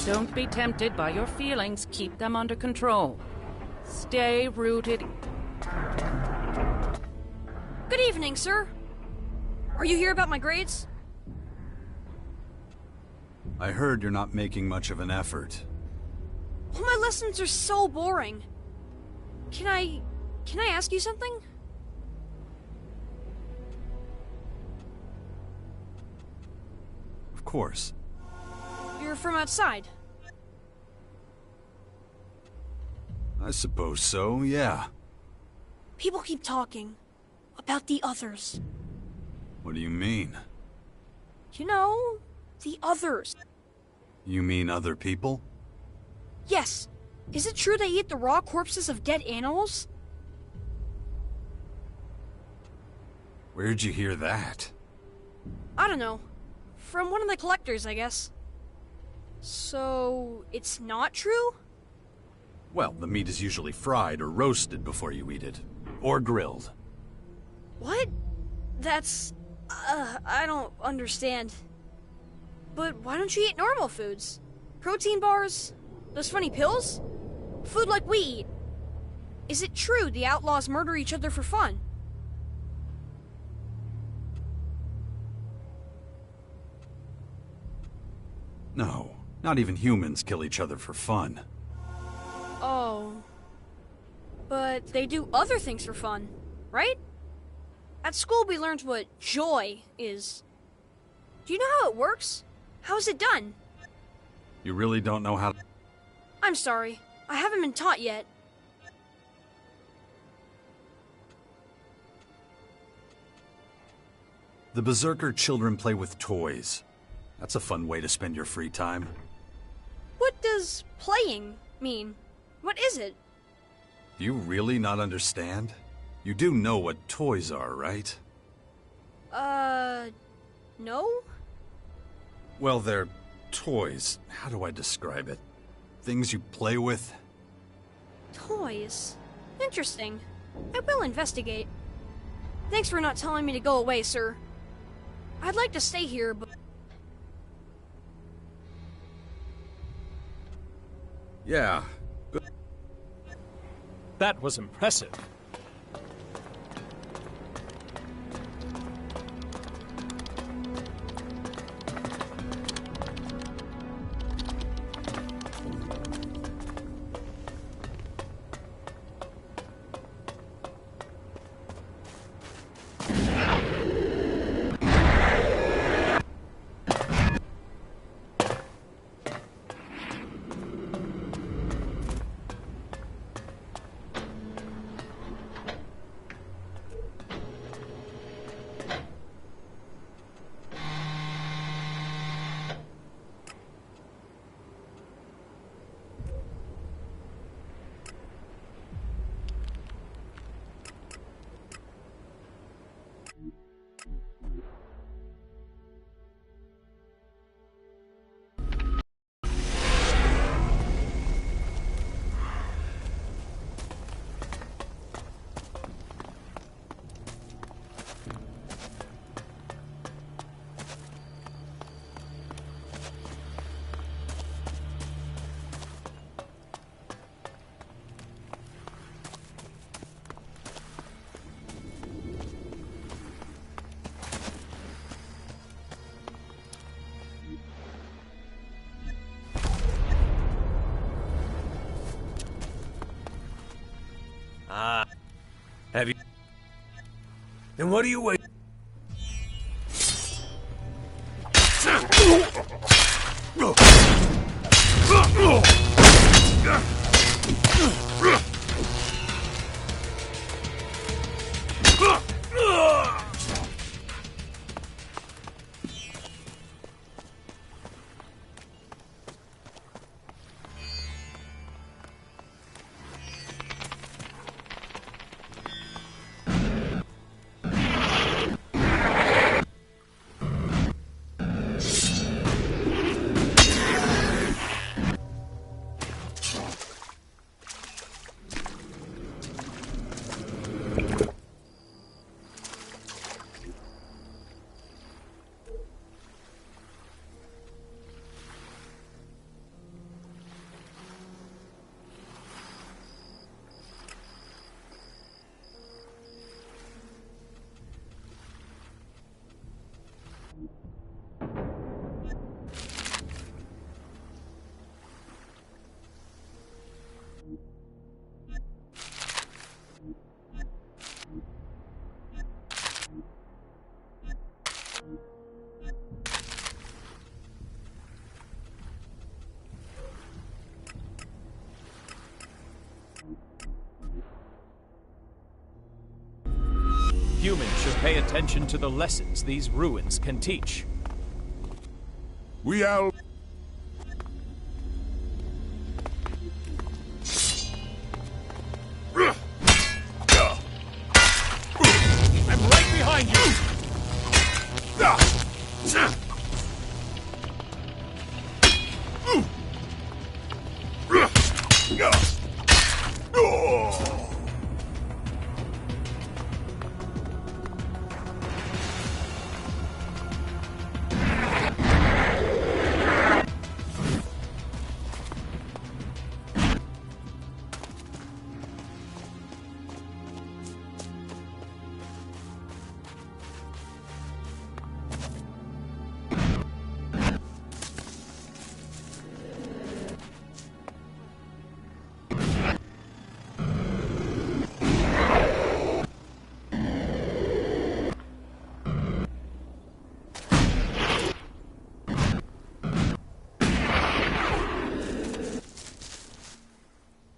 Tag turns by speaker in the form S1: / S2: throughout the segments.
S1: Don't be tempted by your feelings. Keep them under control. Stay rooted.
S2: Good evening, sir. Are you here about my grades?
S3: I heard you're not making much of an effort.
S2: Well, my lessons are so boring. Can I ask you something?
S3: Of course.
S2: You're from outside.
S3: I suppose so, yeah.
S2: People keep talking about the others.
S3: What do you mean?
S2: You know, the others.
S3: You mean other people?
S2: Yes. Is it true they eat the raw corpses of dead animals?
S3: Where'd you hear that?
S2: I don't know. From one of the collectors, I guess. So, it's not true?
S3: Well, the meat is usually fried or roasted before you eat it. Or grilled.
S2: What? That's... I don't understand. But why don't you eat normal foods? Protein bars? Those funny pills? Food like we eat. Is it true the outlaws murder each other for fun?
S3: No, not even humans kill each other for fun.
S2: Oh. But they do other things for fun, right? At school we learned what joy is. Do you know how it works? How is it done?
S3: You really don't know how to...
S2: I'm sorry. I haven't been taught yet.
S3: The Berserker children play with toys. That's a fun way to spend your free time.
S2: What does playing mean? What is it?
S3: Do you really not understand? You do know what toys are, right?
S2: No?
S3: Well, they're toys. How do I describe it? Things you play with?
S2: Toys? Interesting. I will investigate. Thanks for not telling me to go away, sir. I'd like to stay here, but...
S3: Yeah. Good.
S4: That was impressive.
S5: Have you? Then what are you waiting?
S4: humans should pay attention to the lessons these ruins can teach.
S6: We are...
S4: I'm right behind you!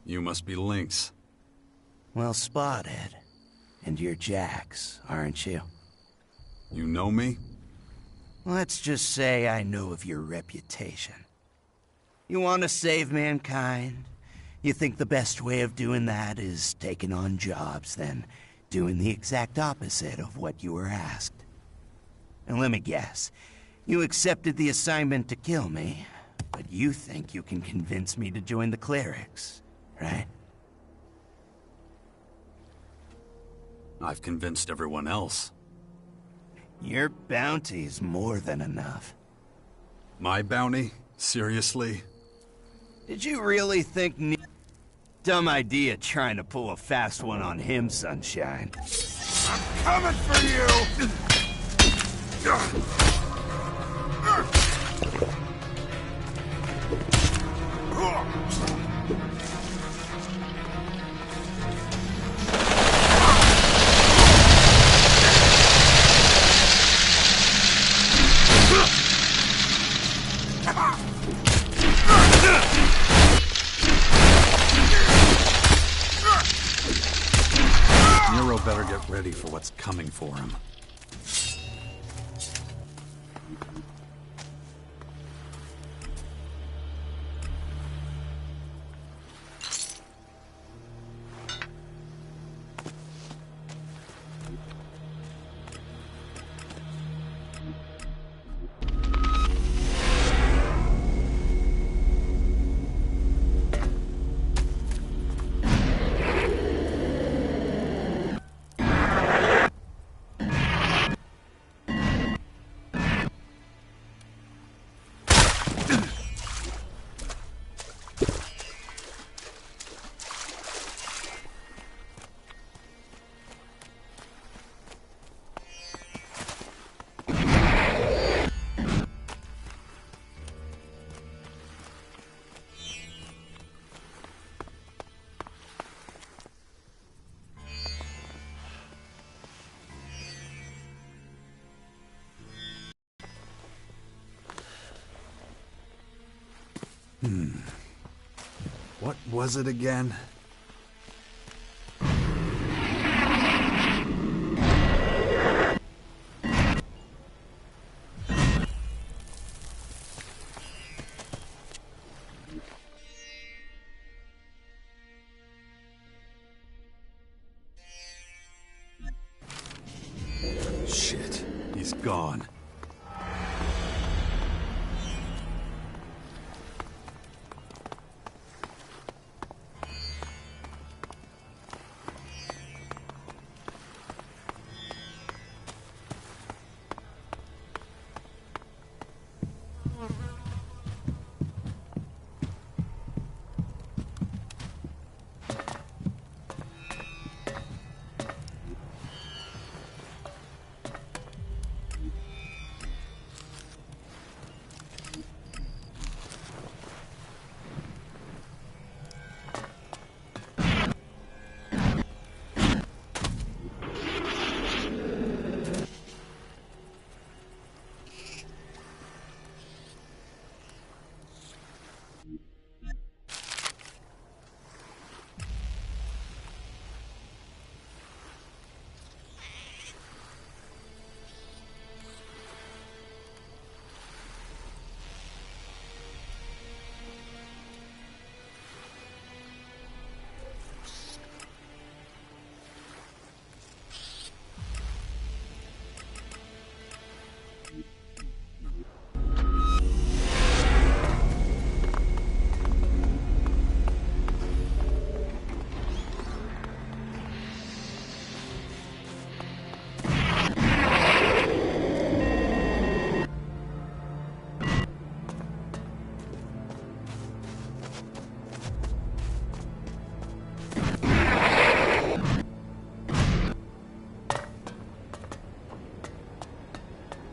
S3: You must be Lynx.
S7: Well spotted. And you're Jax, aren't you?
S3: You know me?
S7: Let's just say I know of your reputation. You want to save mankind? You think the best way of doing that is taking on jobs, then doing the exact opposite of what you were asked. And let me guess, you accepted the assignment to kill me, but you think you can convince me to join the clerics, right?
S3: I've convinced everyone else.
S7: Your bounty's more than enough.
S3: My bounty? Seriously?
S7: Did you really think dumb idea trying to pull a fast one on him, Sunshine?
S6: Coming for you!
S3: Nero better get ready for what's coming for him. What was it again? Shit, he's gone.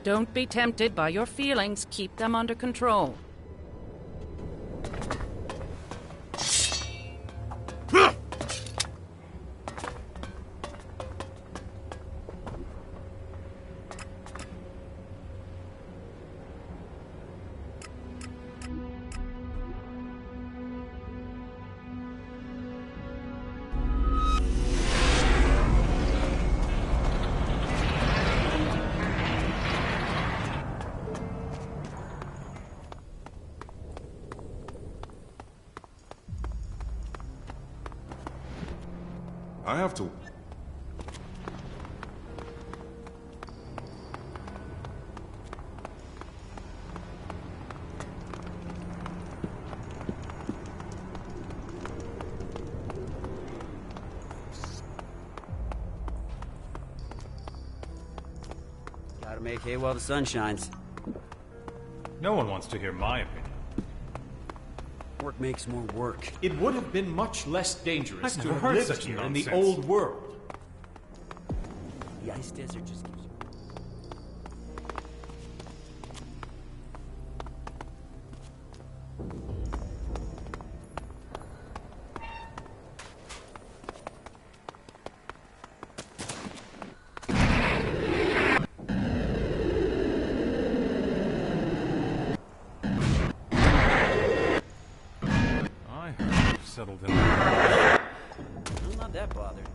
S1: Don't be tempted by your feelings. Keep them under control.
S6: I have to...
S8: Gotta make hay while the sun shines.
S4: No one wants to hear my opinion.
S8: Work makes more work.
S4: It would have been much less dangerous
S5: I've
S4: to
S5: never
S4: have
S5: heard
S4: lived
S5: such
S4: here in the
S5: nonsense.
S4: old world.
S8: The ice desert just gives you...
S5: I heard you've settled in.
S8: I'm not that bothered.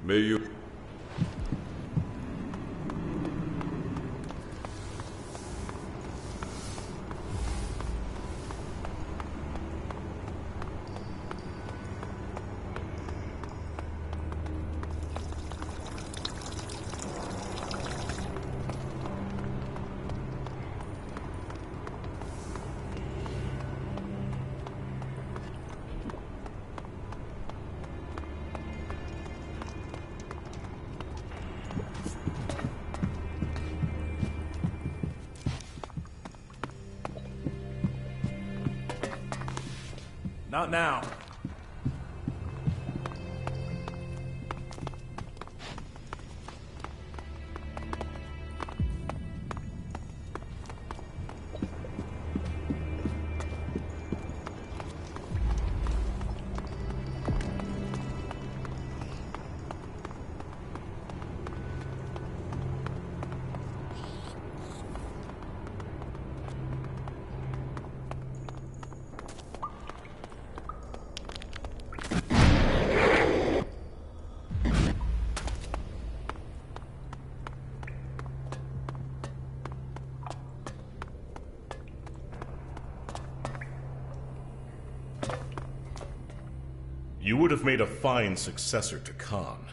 S6: May you...
S5: Not now.
S9: You would have made a fine successor to Khan.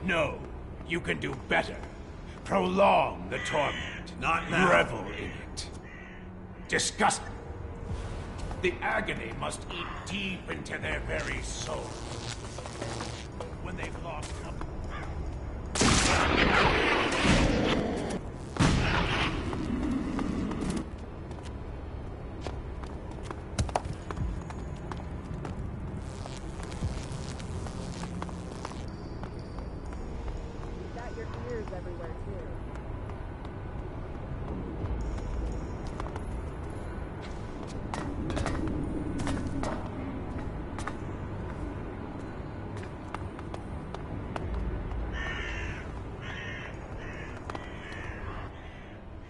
S5: No, you can do better. Prolong the torment.
S3: Not now.
S5: Revel in it. Disgust. The agony must eat deep into their very soul. When they've lost nothing.
S10: Got your ears everywhere too.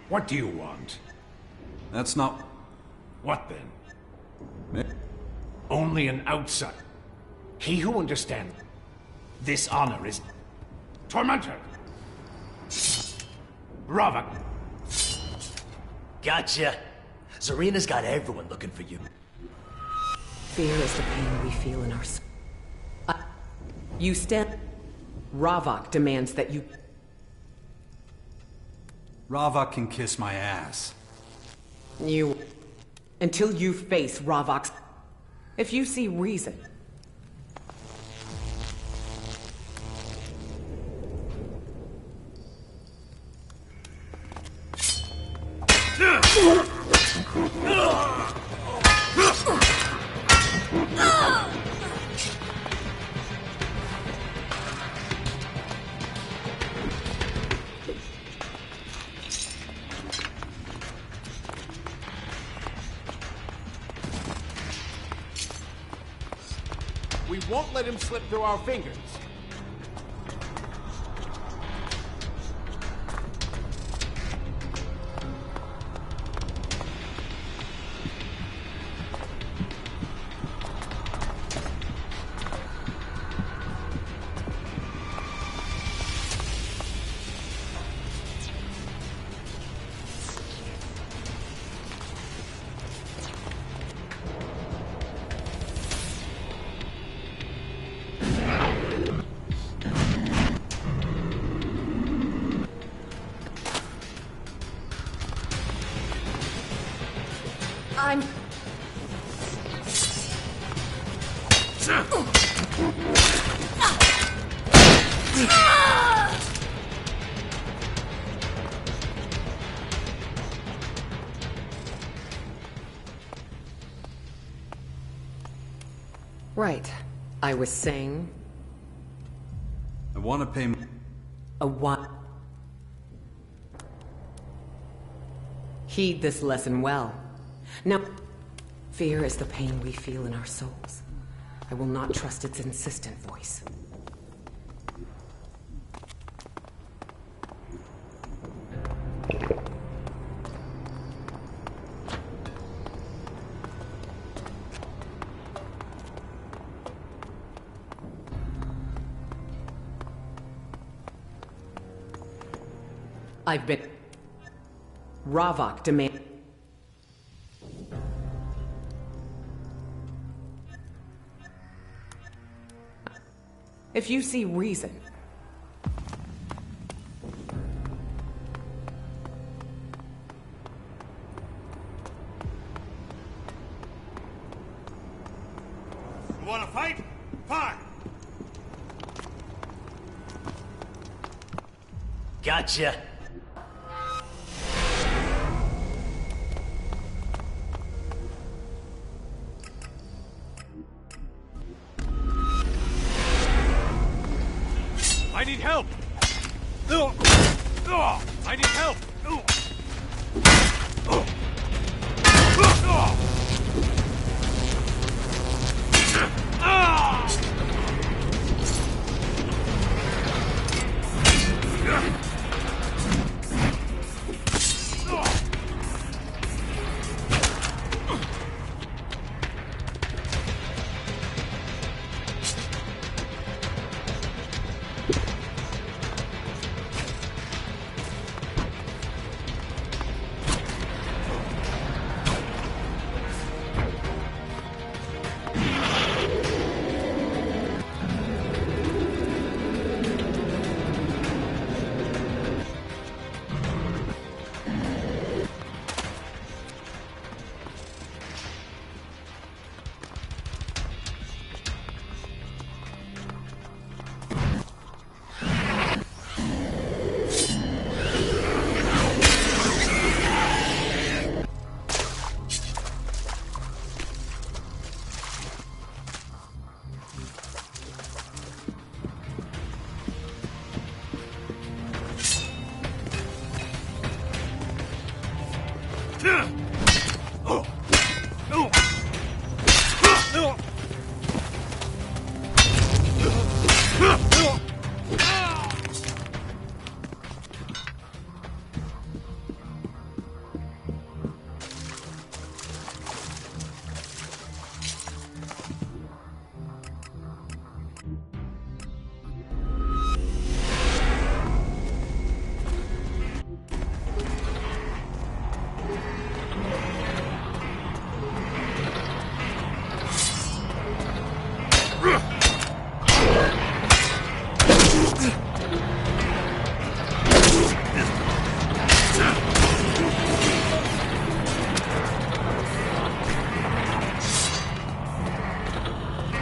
S5: What do you want?
S3: That's not...
S5: What then? Only an outsider. He who understands this honor is Tormentor. Ravak.
S8: Gotcha. Zarina's got everyone looking for you.
S10: Fear is the pain we feel in our soul. You stand. Ravak demands that you.
S3: Ravak can kiss my ass.
S10: You. Until you face Ravak's. If you see reason.
S5: We won't let him slip through our fingers.
S10: I'm. Right. I was saying.
S3: I want to pay...
S10: A what? Heed this lesson well. Now, fear is the pain we feel in our souls. I will not trust its insistent voice. I've been... Ravak demand... If you see reason...
S5: You wanna fight? Fine!
S8: Gotcha.
S4: I need help! I need help!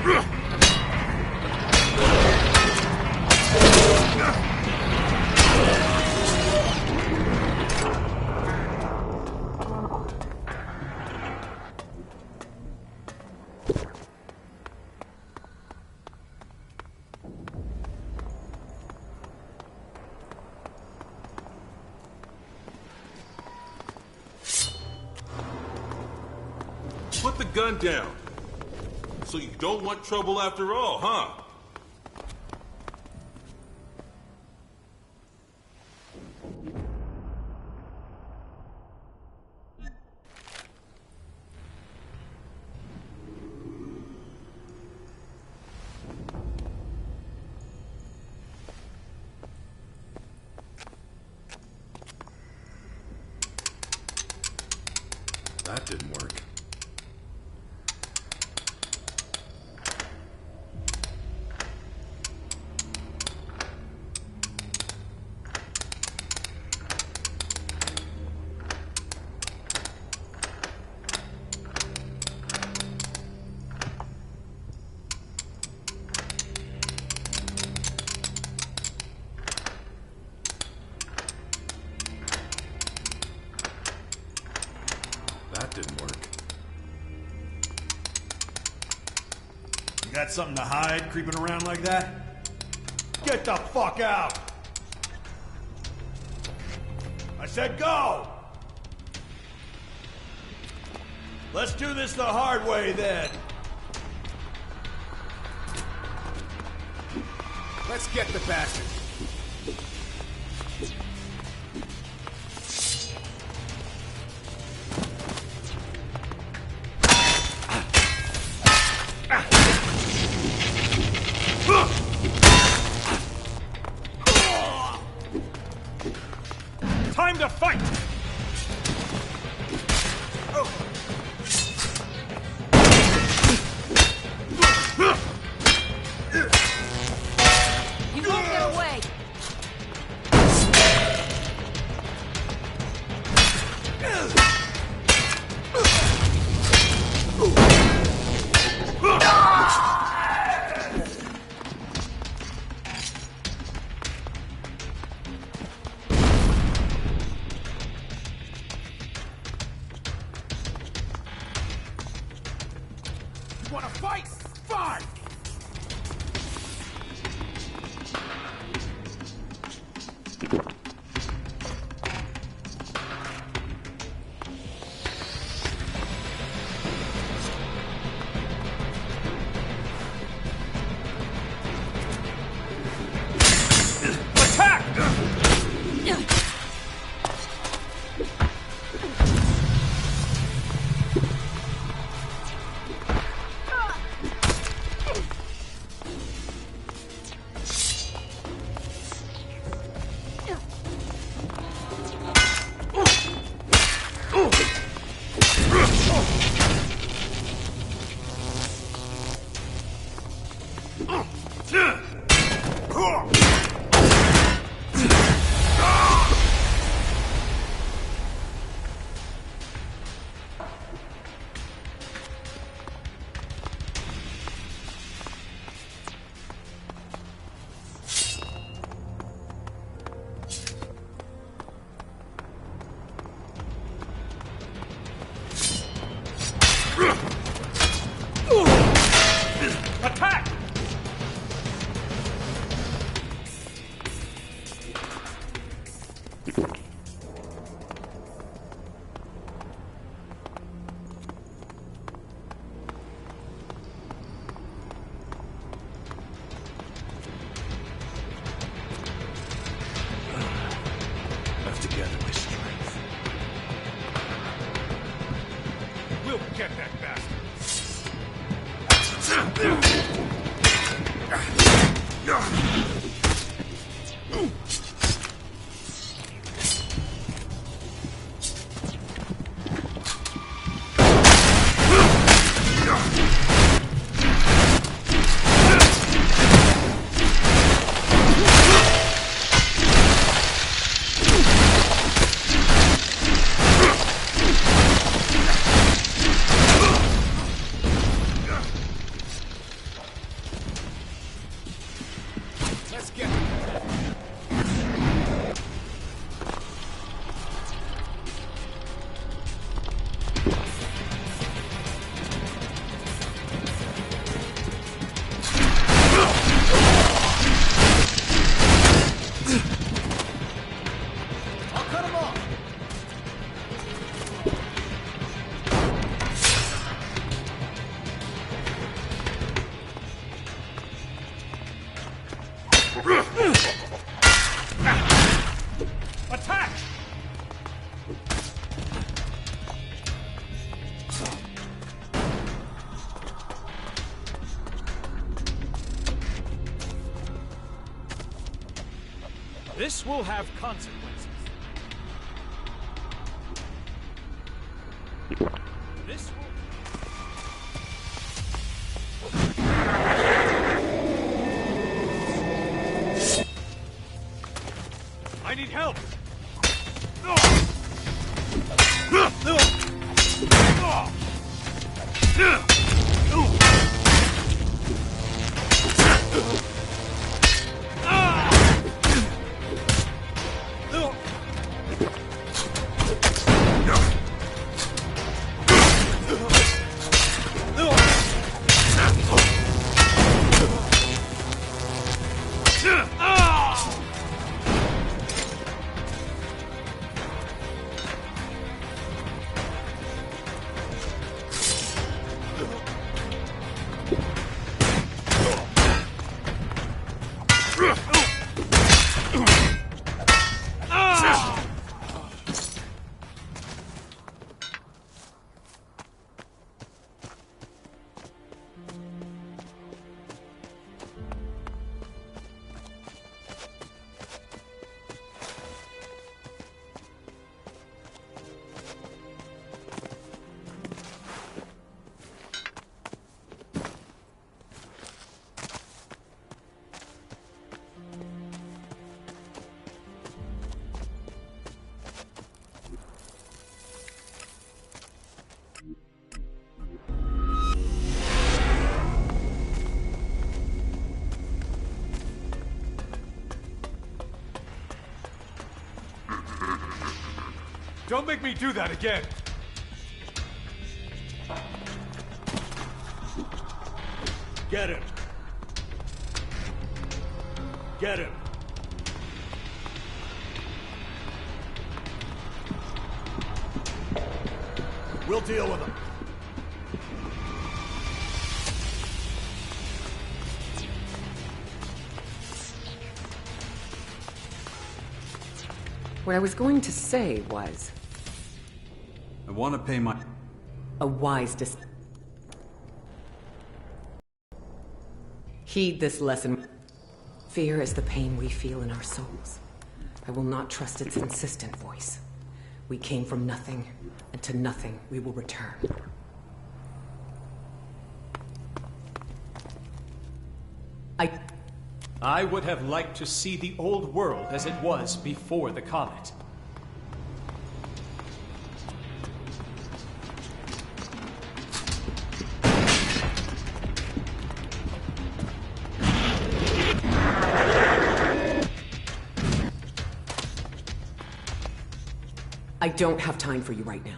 S6: Put the gun down. So you don't want trouble after all, huh? That didn't work. That didn't work.
S5: You got something to hide, creeping around like that? Get the fuck out! I said go! Let's do this the hard way, then. Let's get the bastard.
S4: Time to fight!
S1: You won't get away!
S5: You wanna fight? Fine!
S4: Attack! Attack!
S5: Attack!
S4: This will have consequences. This will... I need help! Don't make me do that again!
S9: Get him! Get him! We'll deal with him.
S10: What I was going to say was...
S3: I want to pay my...
S10: a wise Heed this lesson. Fear is the pain we feel in our souls. I will not trust its insistent voice. We came from nothing, and to nothing we will return.
S4: I would have liked to see the old world as it was before the comet.
S10: I don't have time for you right now.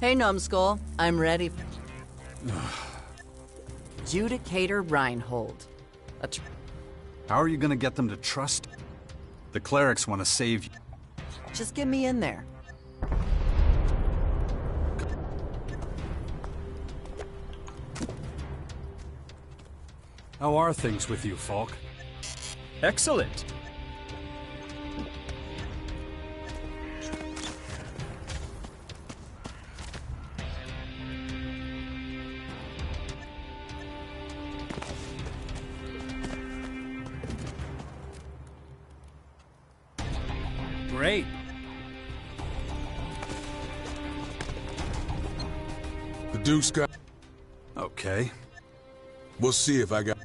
S11: Hey, Numbskull. I'm ready. Judicator Reinhold.
S3: How are you gonna get them to trust? The clerics want to save you.
S11: Just get me in there.
S3: How are things with you, Falk?
S4: Excellent.
S3: Great.
S12: The Duke's got...
S3: Okay.
S12: We'll see if I got...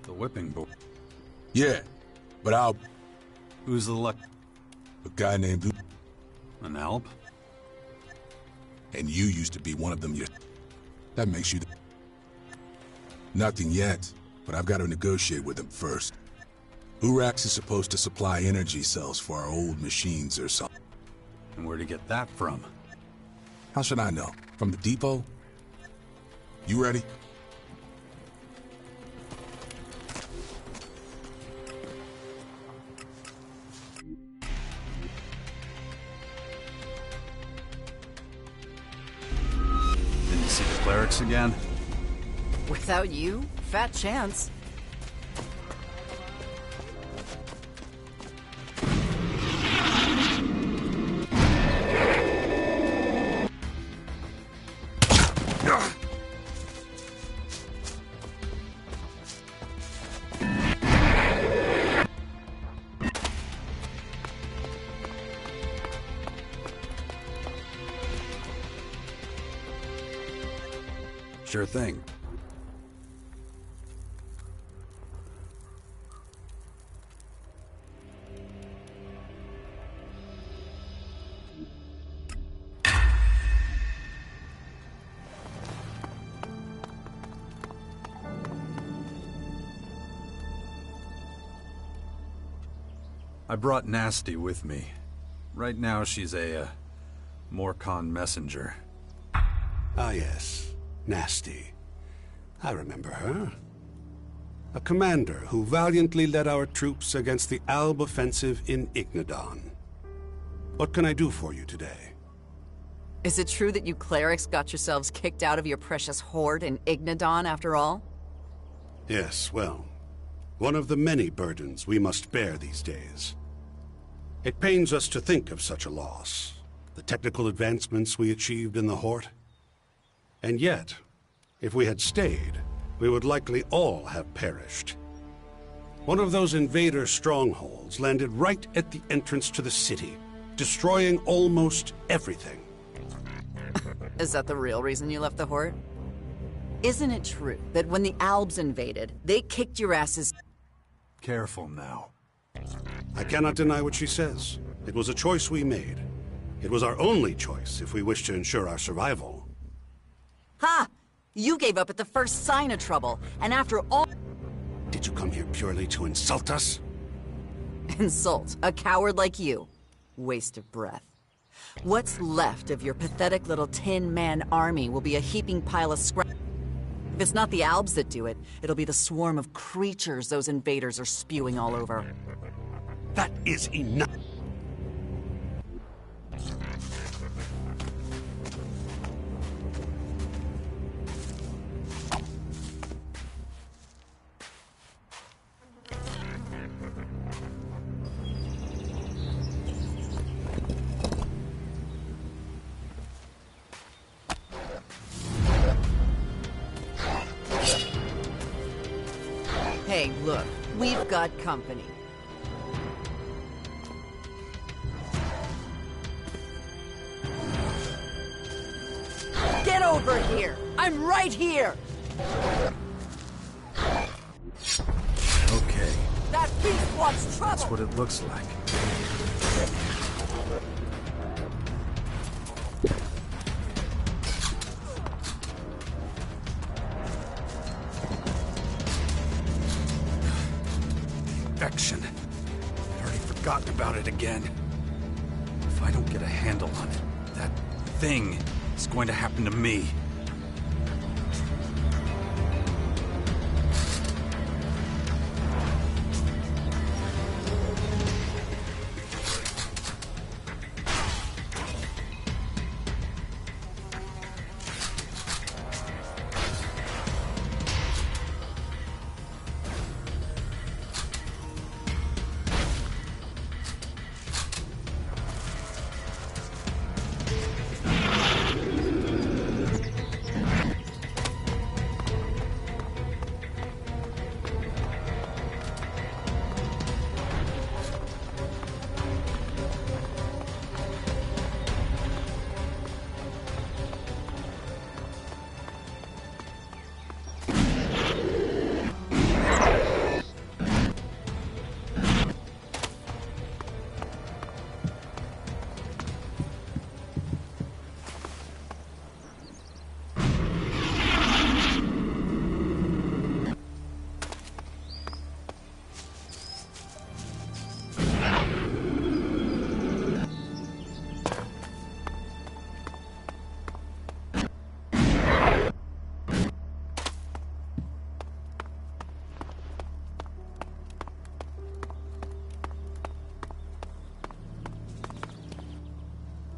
S3: The whipping boy.
S12: Yeah, but I'll...
S3: Who's the luck?
S12: A guy named...
S3: An Alp?
S12: And you used to be one of them. That makes you... Nothing yet, but I've got to negotiate with him first. Urax is supposed to supply energy cells for our old machines or something.
S3: And where'd he get that from?
S12: How should I know? From the depot? You ready?
S3: Didn't you see the clerics again?
S11: Without you, fat chance.
S3: Sure thing. I brought Nasty with me. Right now she's a Morcon messenger.
S13: Ah yes, Nasty. I remember her. A commander who valiantly led our troops against the Alb offensive in Ignadon. What can I do for you today?
S11: Is it true that you clerics got yourselves kicked out of your precious horde in Ignadon after all?
S13: Yes, well, one of the many burdens we must bear these days. It pains us to think of such a loss, the technical advancements we achieved in the Horde. And yet, if we had stayed, we would likely all have perished. One of those invader strongholds landed right at the entrance to the city, destroying almost everything.
S11: Is that the real reason you left the Horde? Isn't it true that when the Albs invaded, they kicked your asses?
S3: Careful now.
S13: I cannot deny what she says. It was a choice we made. It was our only choice if we wish to ensure our survival.
S11: Ha! You gave up at the first sign of trouble, and after all—
S13: Did you come here purely to insult us?
S11: Insult a coward like you. Waste of breath. What's left of your pathetic little tin-man army will be a heaping pile of scrap. If it's not the Albs that do it, it'll be the swarm of creatures those invaders are spewing all over.
S13: That is enough.
S11: Hey, look, we've got company. Get over here! I'm right here!
S3: Okay.
S11: That beast wants trouble!
S3: That's what it looks like. Infection. I'd already forgotten about it again. If I don't get a handle on it, that thing It's going to happen to me.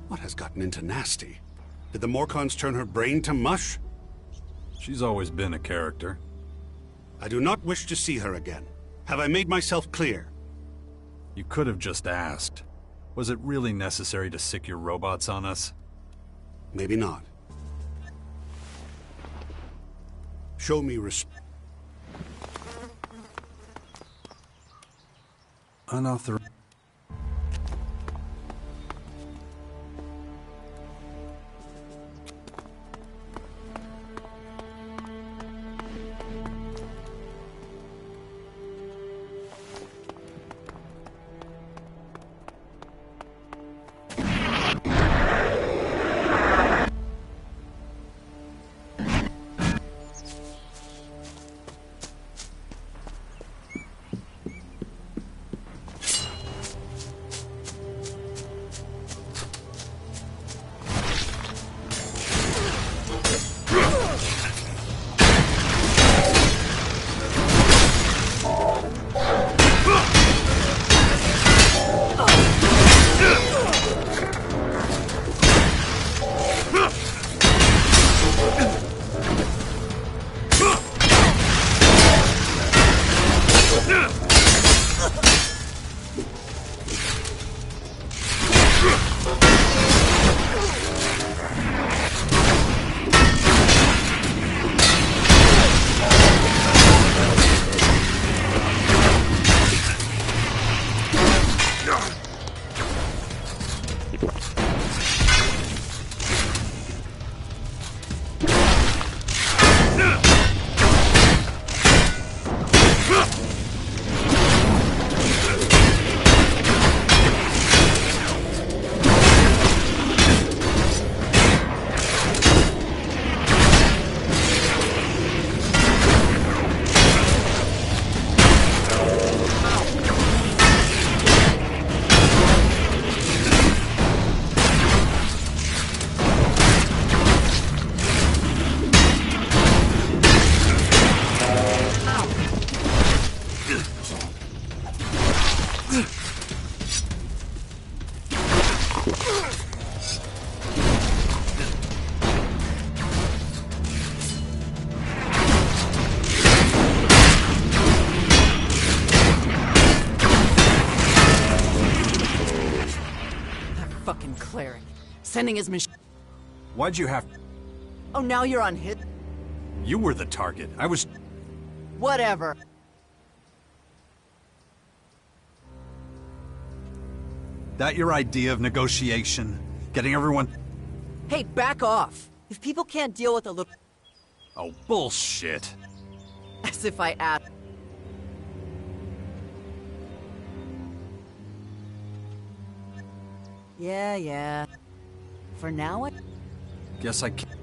S13: What has gotten into Nasty? Did the Morcons turn her brain to mush?
S3: She's always been a character.
S13: I do not wish to see her again. Have I made myself clear?
S3: You could have just asked. Was it really necessary to sick your robots on us?
S13: Maybe not. Show me respect.
S3: Unauthorized.
S11: Fucking cleric. Sending his machine.
S3: Why'd you have...
S11: Oh, now you're on hit?
S3: You were the target. I was...
S11: Whatever.
S3: That your idea of negotiation? Getting everyone...
S11: Hey, back off. If people can't deal with a little...
S3: Oh, bullshit.
S11: As if I asked. Yeah. For now, I...
S3: Guess I can't...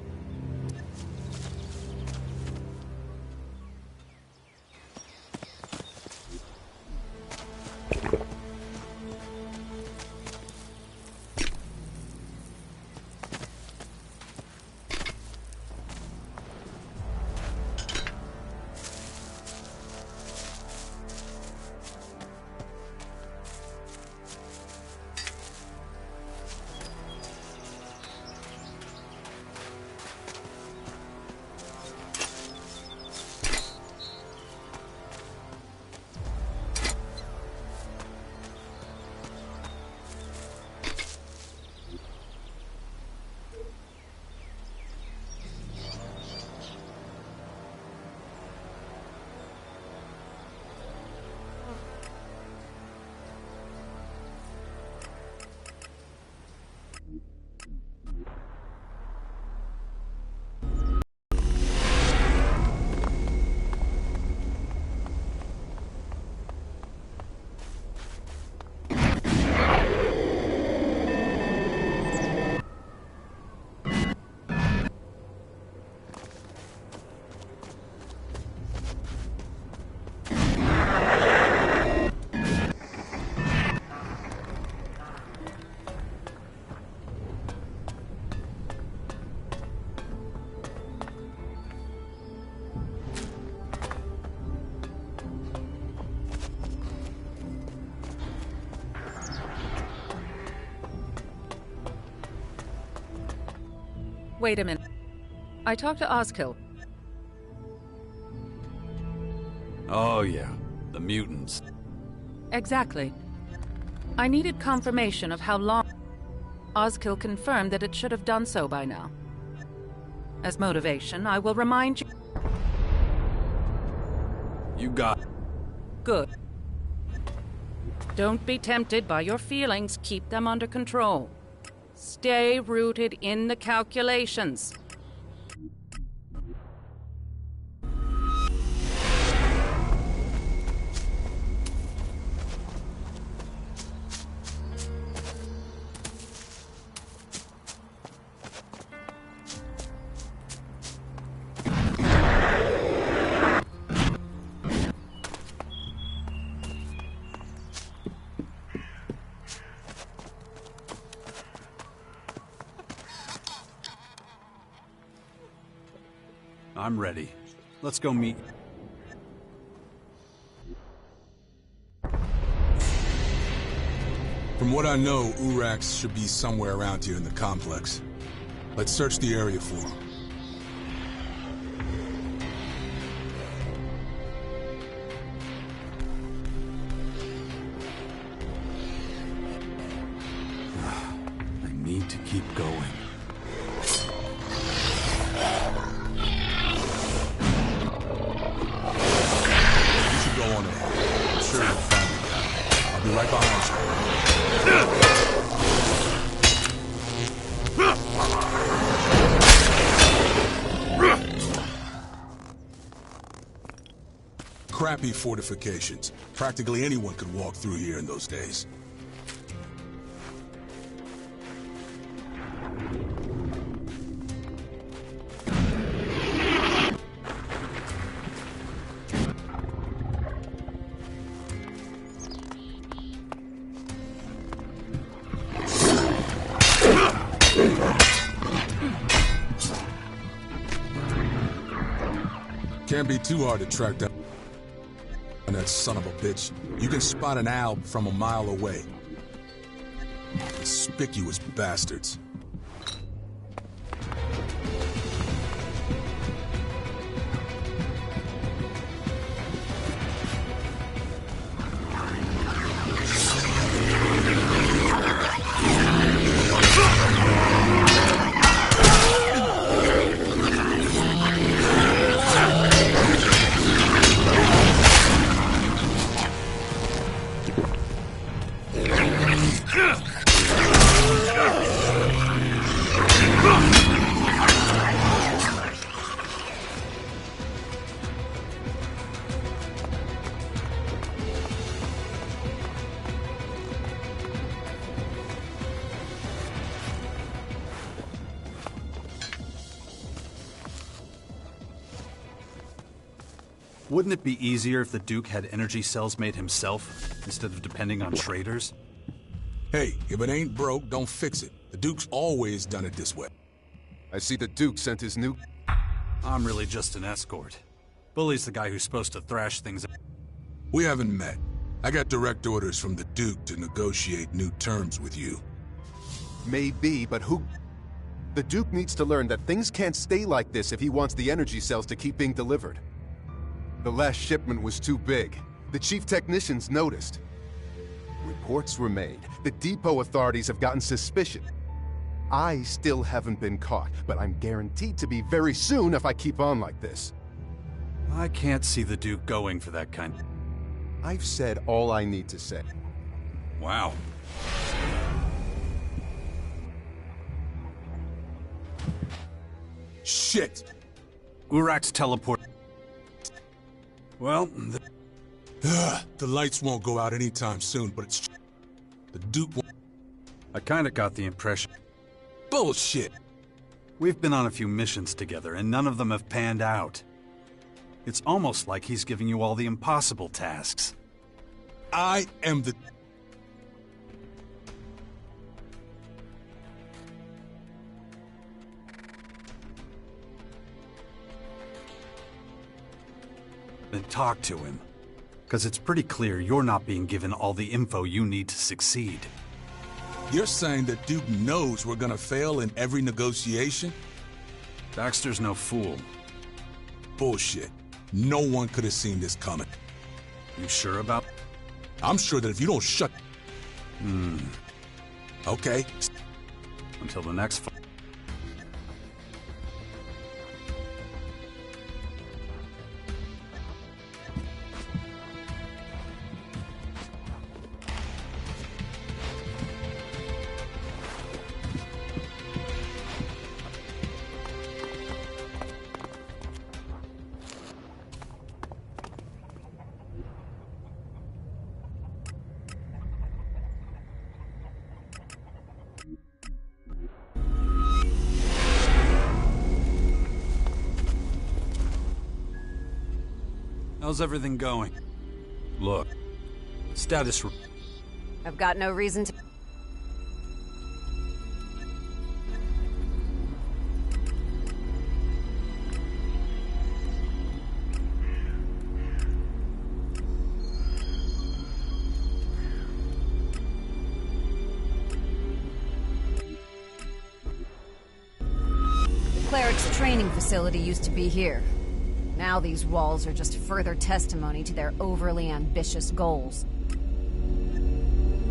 S1: Wait a minute. I talked to Ozkill.
S3: Oh yeah, the mutants.
S1: Exactly. I needed confirmation of how long. Ozkill confirmed that it should have done so by now. As motivation, I will remind you.
S3: You got...
S1: Good. Don't be tempted by your feelings. Keep them under control. Stay rooted in the calculations.
S3: I'm ready. Let's go meet...
S12: From what I know, Urax should be somewhere around here in the complex. Let's search the area for him.
S3: I need to keep going.
S12: Right behind you. Crappy fortifications. Practically anyone could walk through here in those days. Can't be too hard to track down that son of a bitch. You can spot an owl from a mile away. Conspicuous bastards.
S3: Wouldn't it be easier if the Duke had energy cells made himself, instead of depending on traders?
S12: Hey, if it ain't broke, don't fix it. The Duke's always done it this way.
S14: I see the Duke sent his new...
S3: I'm really just an escort. Bully's the guy who's supposed to thrash things.
S12: We haven't met. I got direct orders from the Duke to negotiate new terms with you.
S14: Maybe, but who... The Duke needs to learn that things can't stay like this if he wants the energy cells to keep being delivered. The last shipment was too big. The chief technicians noticed. Reports were made. The depot authorities have gotten suspicious. I still haven't been caught, but I'm guaranteed to be very soon if I keep on like this.
S3: I can't see the Duke going for that kind.
S14: I've said all I need to say.
S3: Wow.
S12: Shit!
S3: Urax teleport... Well,
S12: the lights won't go out anytime soon, but it's... The Duke won't...
S3: I kinda got the impression...
S12: Bullshit!
S3: We've been on a few missions together, and none of them have panned out. It's almost like he's giving you all the impossible tasks.
S12: I am the...
S3: Then talk to him. Because it's pretty clear you're not being given all the info you need to succeed.
S12: You're saying that Duke knows we're gonna fail in every negotiation?
S3: Baxter's no fool.
S12: Bullshit. No one could have seen this coming.
S3: You sure about?
S12: I'm sure that if you don't shut... Okay.
S3: Until the next fight. How's everything going? Look, status...
S15: I've got no reason to... The cleric's training facility used to be here. Now these walls are just further testimony to their overly ambitious goals.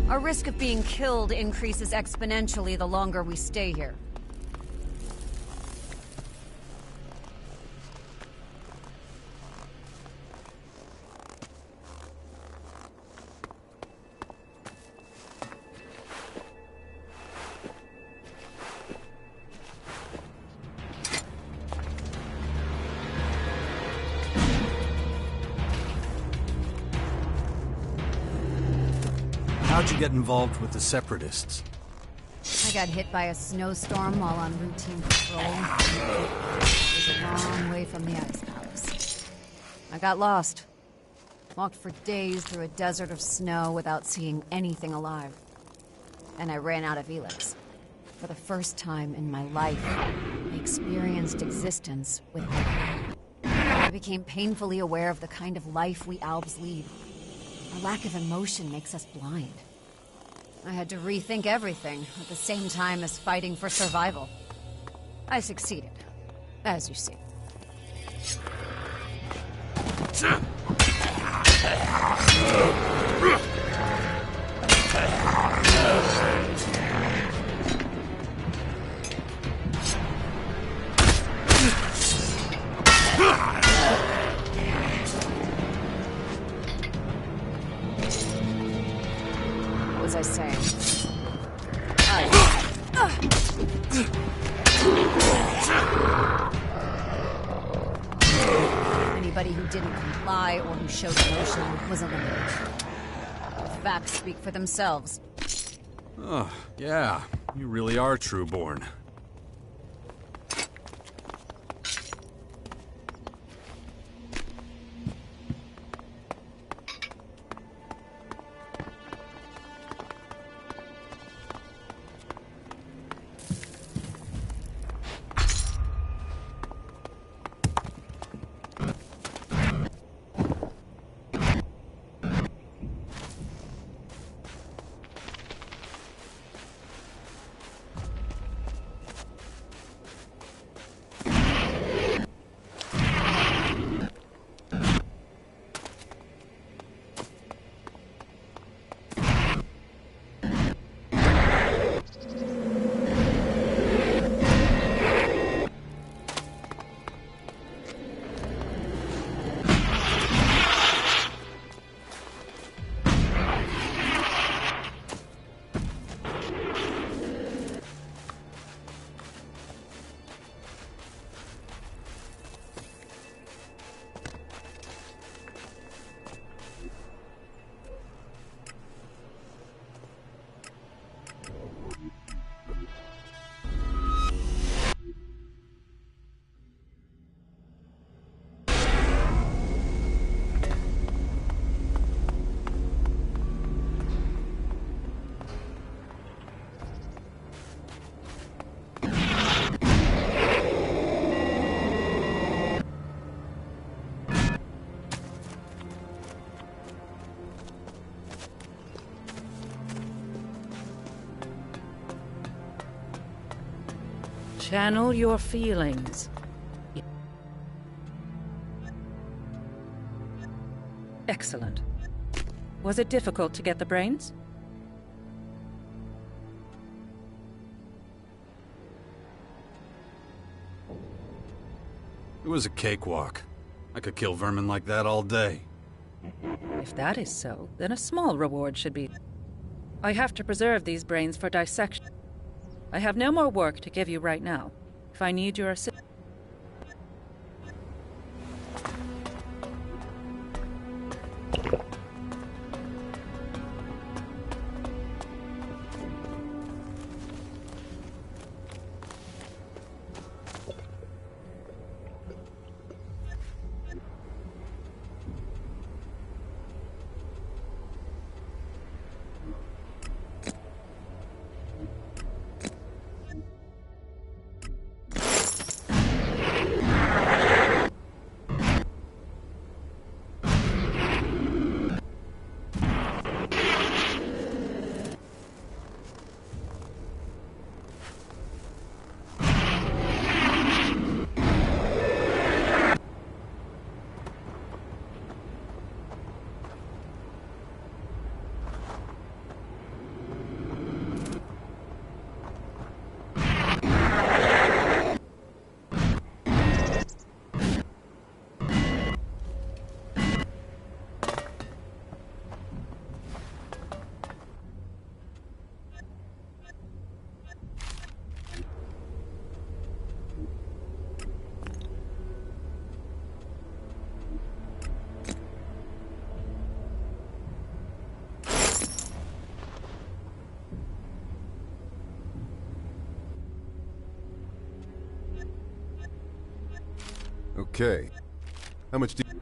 S15: Our risk of being killed increases exponentially the longer we stay here.
S3: How'd you get involved with the Separatists?
S15: I got hit by a snowstorm while on routine patrol. It was a long way from the Ice Palace. I got lost. Walked for days through a desert of snow without seeing anything alive. And I ran out of Elex. For the first time in my life, I experienced existence with hope. I became painfully aware of the kind of life we Albs lead. Our lack of emotion makes us blind. I had to rethink everything at the same time as fighting for survival. I succeeded, as you see. What was I saying? Anybody who didn't comply or who showed emotion was eliminated. The facts speak for themselves.
S3: Oh, yeah. You really are Trueborn.
S1: Channel your feelings. Excellent. Was it difficult to get the brains?
S3: It was a cakewalk. I could kill vermin like that all day.
S1: If that is so, then a small reward should be... I have to preserve these brains for dissection. I have no more work to give you right now. If I need your assistance...
S14: Okay. How much do you...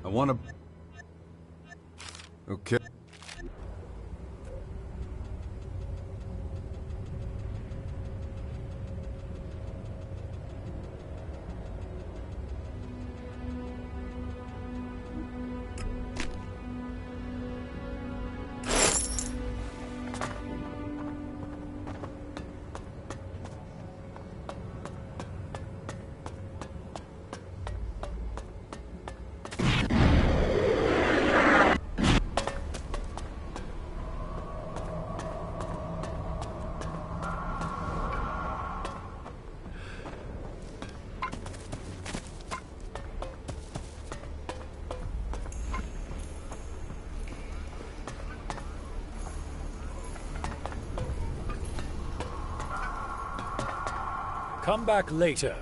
S3: I want to...
S14: Okay.
S9: Come back later.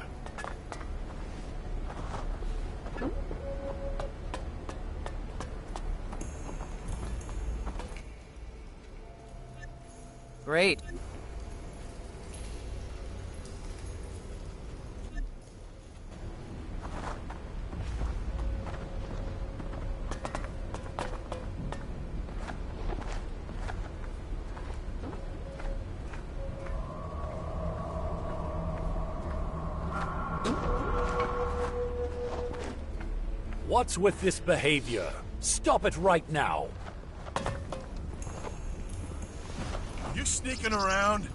S1: Great.
S9: What's with this behavior? Stop it right now!
S16: You sneaking around?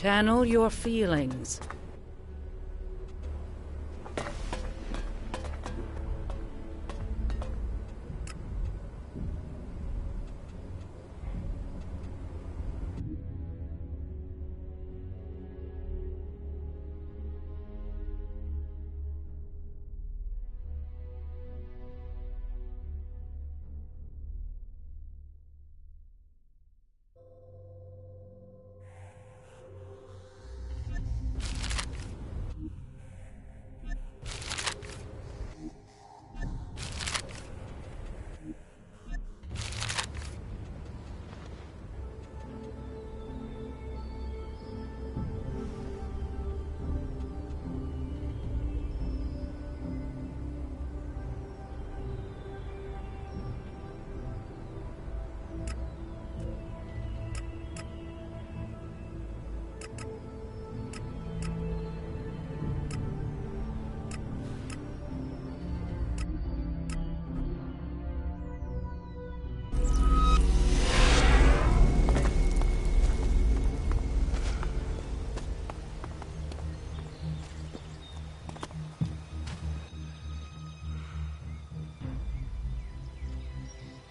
S1: Channel your feelings.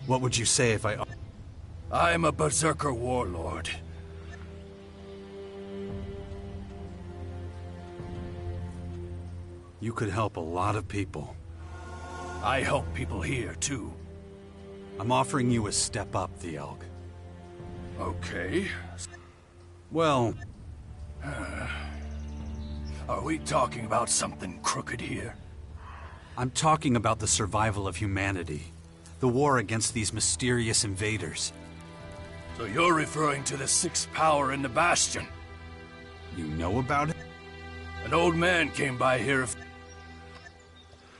S3: What would you say if I...
S9: I'm a berserker warlord.
S3: You could help a lot of people.
S9: I help people here, too.
S3: I'm offering you a step up, the Elk.
S9: Okay.
S3: Well...
S9: Are we talking about something crooked here?
S3: I'm talking about the survival of humanity. The war against these mysterious invaders.
S9: So you're referring to the sixth power in the Bastion?
S3: You know about it?
S9: An old man came by here.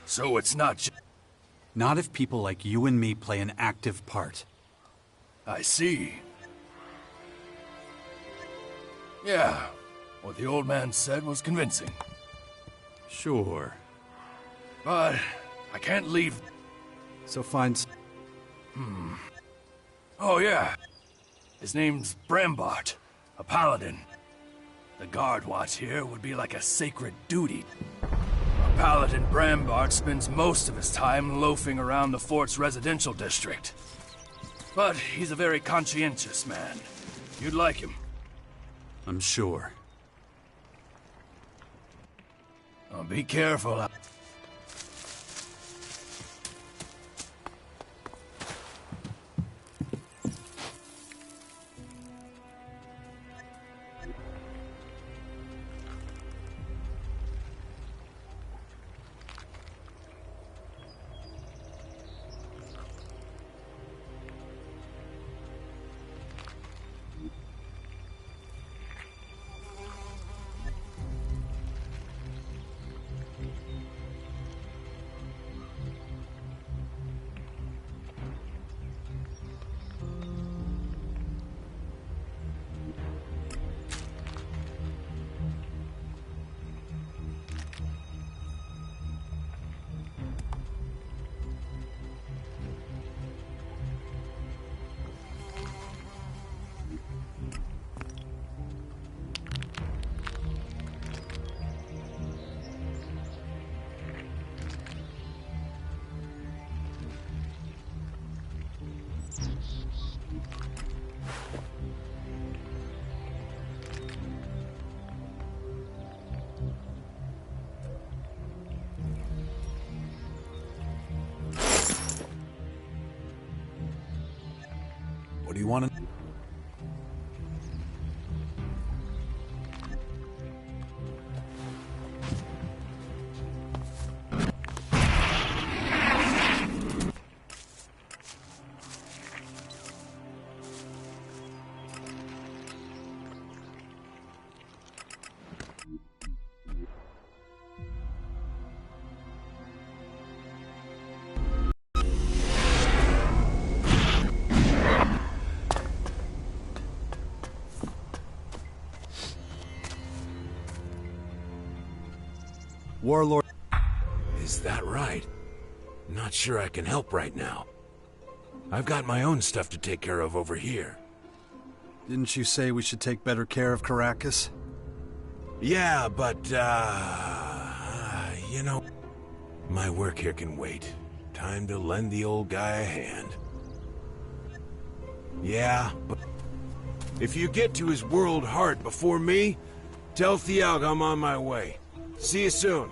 S9: So it's not just...
S3: Not if people like you and me play an active part.
S9: I see. Yeah, what the old man said was convincing.
S3: Sure.
S9: But I can't leave.
S3: So find...
S9: Oh yeah. His name's Brambart, a paladin. The guard watch here would be like a sacred duty. Paladin Brambart spends most of his time loafing around the fort's residential district. But he's a very conscientious man. You'd like him.
S3: I'm sure.
S9: Oh, be careful.
S3: What do you want to... Warlord...
S12: Is that right? Not sure I can help right now. I've got my own stuff to take care of over here.
S3: Didn't you say we should take better care of Caracas?
S12: Yeah, but, you know, my work here can wait. Time to lend the old guy a hand. Yeah, but if you get to his world heart before me, tell Thialg I'm on my way. See you soon.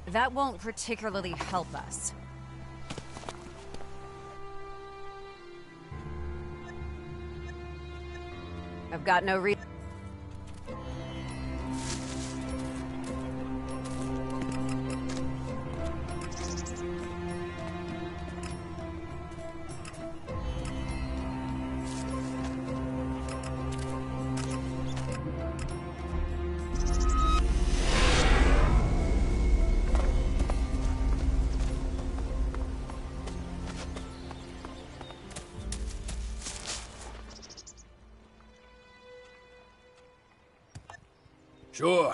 S15: That won't particularly help us. I've got no reason.
S9: Sure.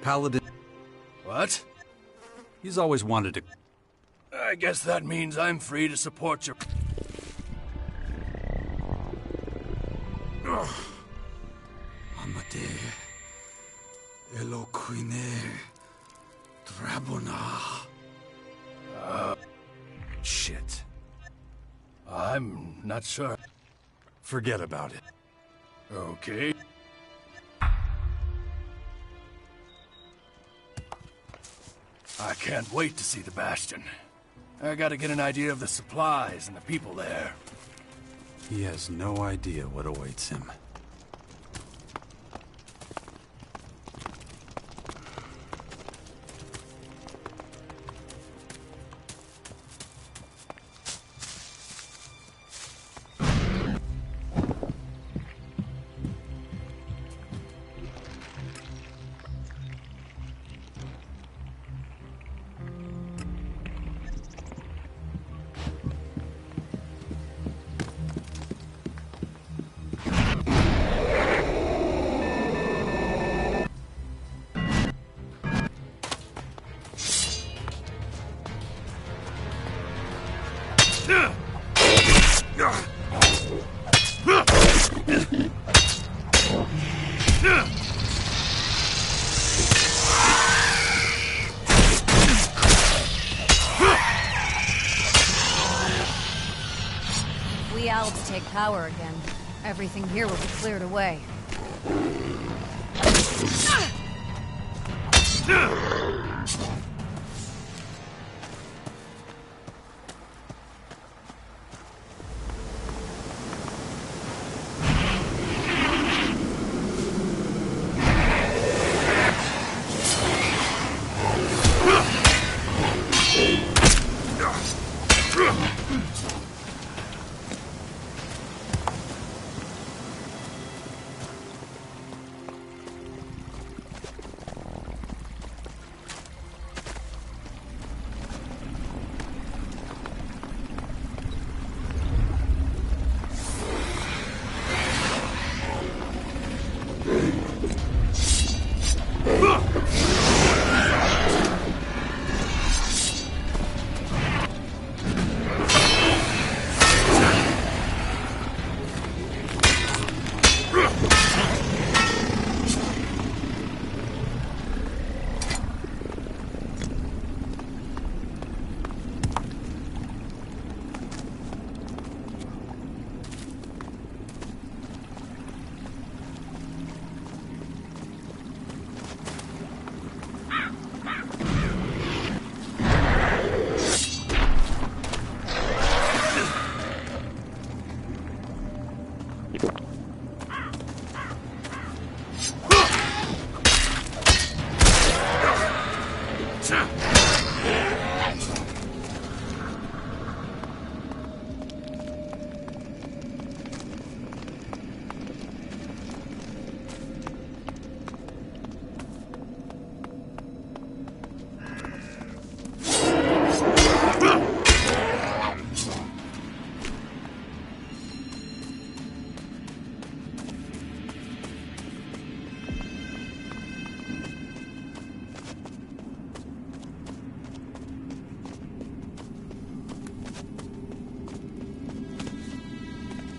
S3: Paladin...
S9: What?
S3: He's always wanted to...
S9: I guess that means I'm free to support your...
S3: Amade... Eloquine... Drabona... Shit.
S9: I'm not sure.
S3: Forget about it.
S9: Okay. I can't wait to see the Bastion. I gotta get an idea of the supplies and the people there.
S3: He has no idea what awaits him.
S15: If we Alps take power again, everything here will be cleared away.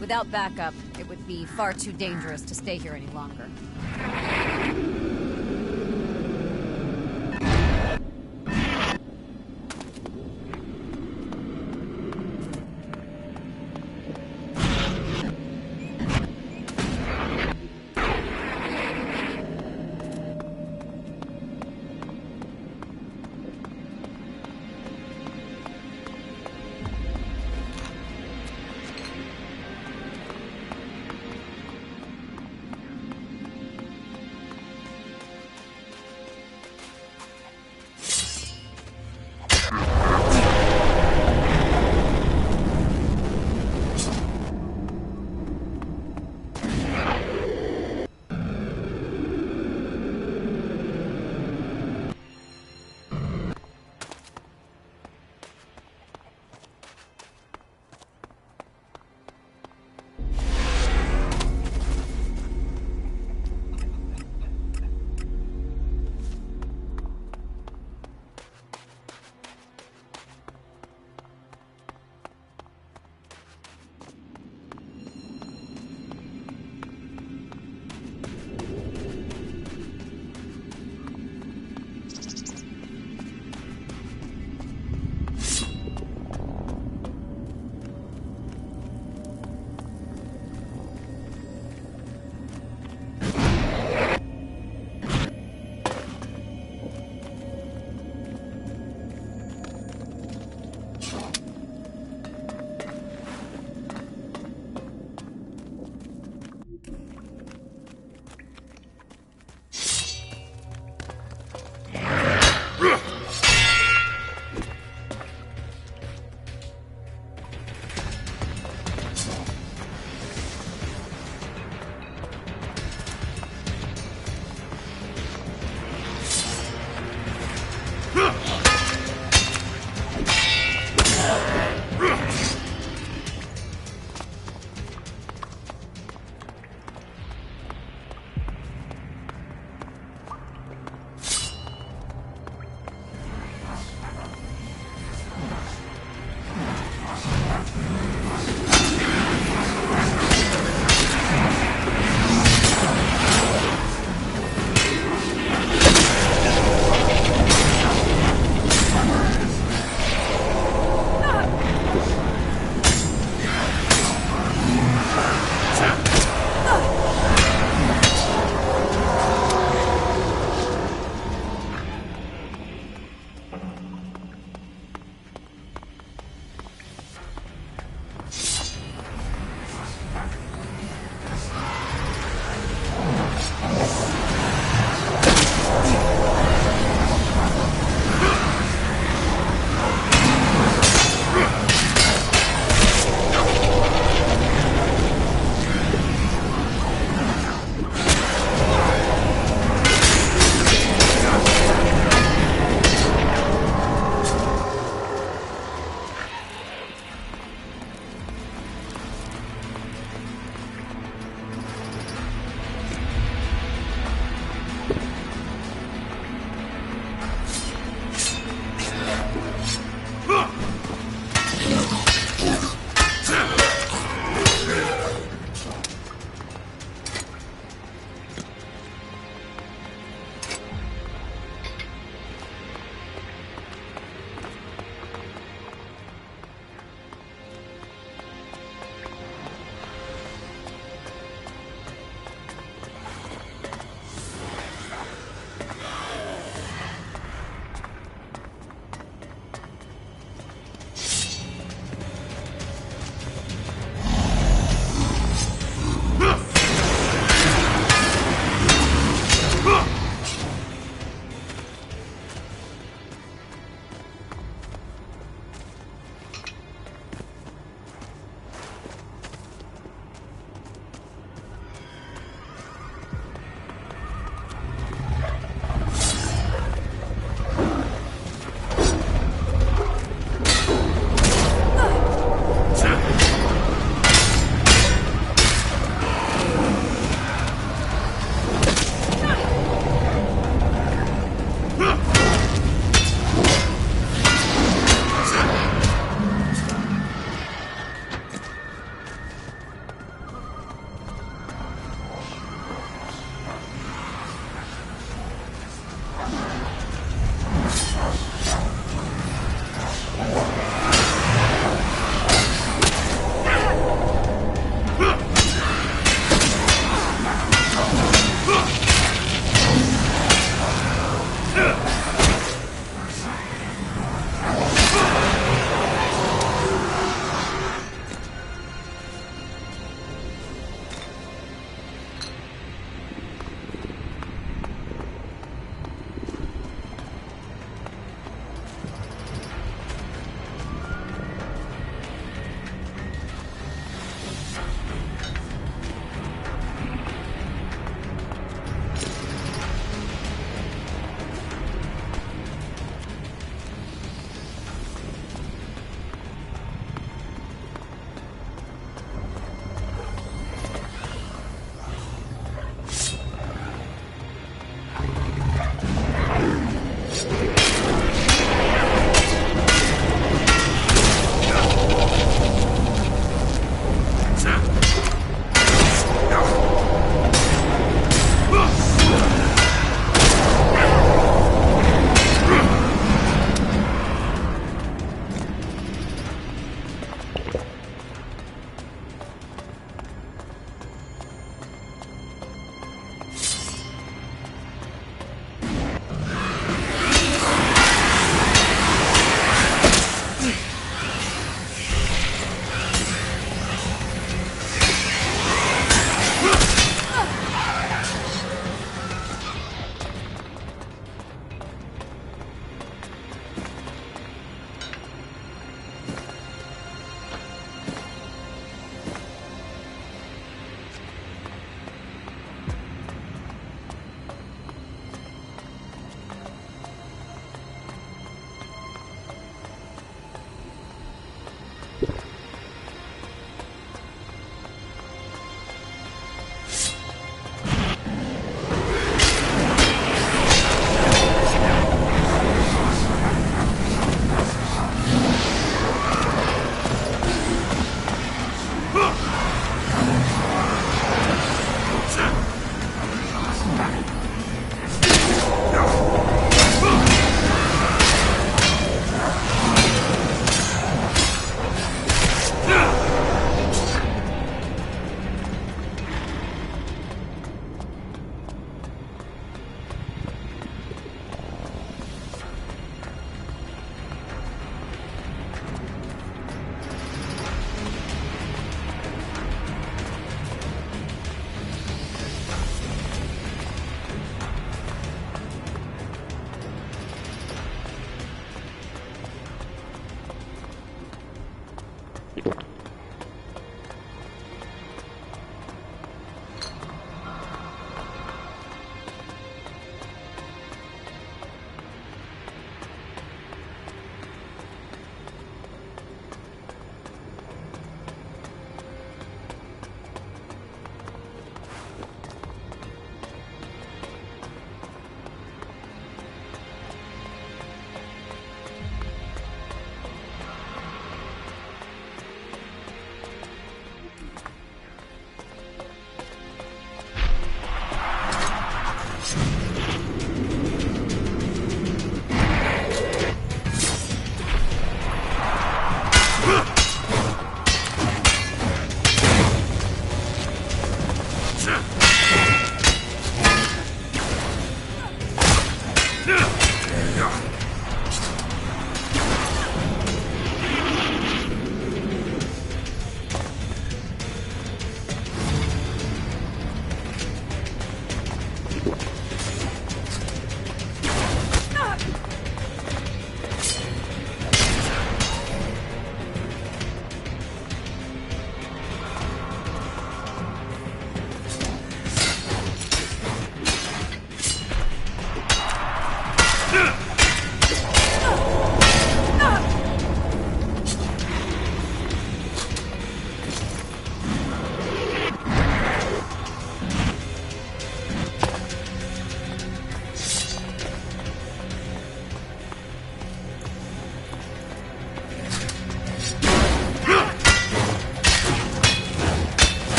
S15: Without backup, it would be far too dangerous to stay here any longer.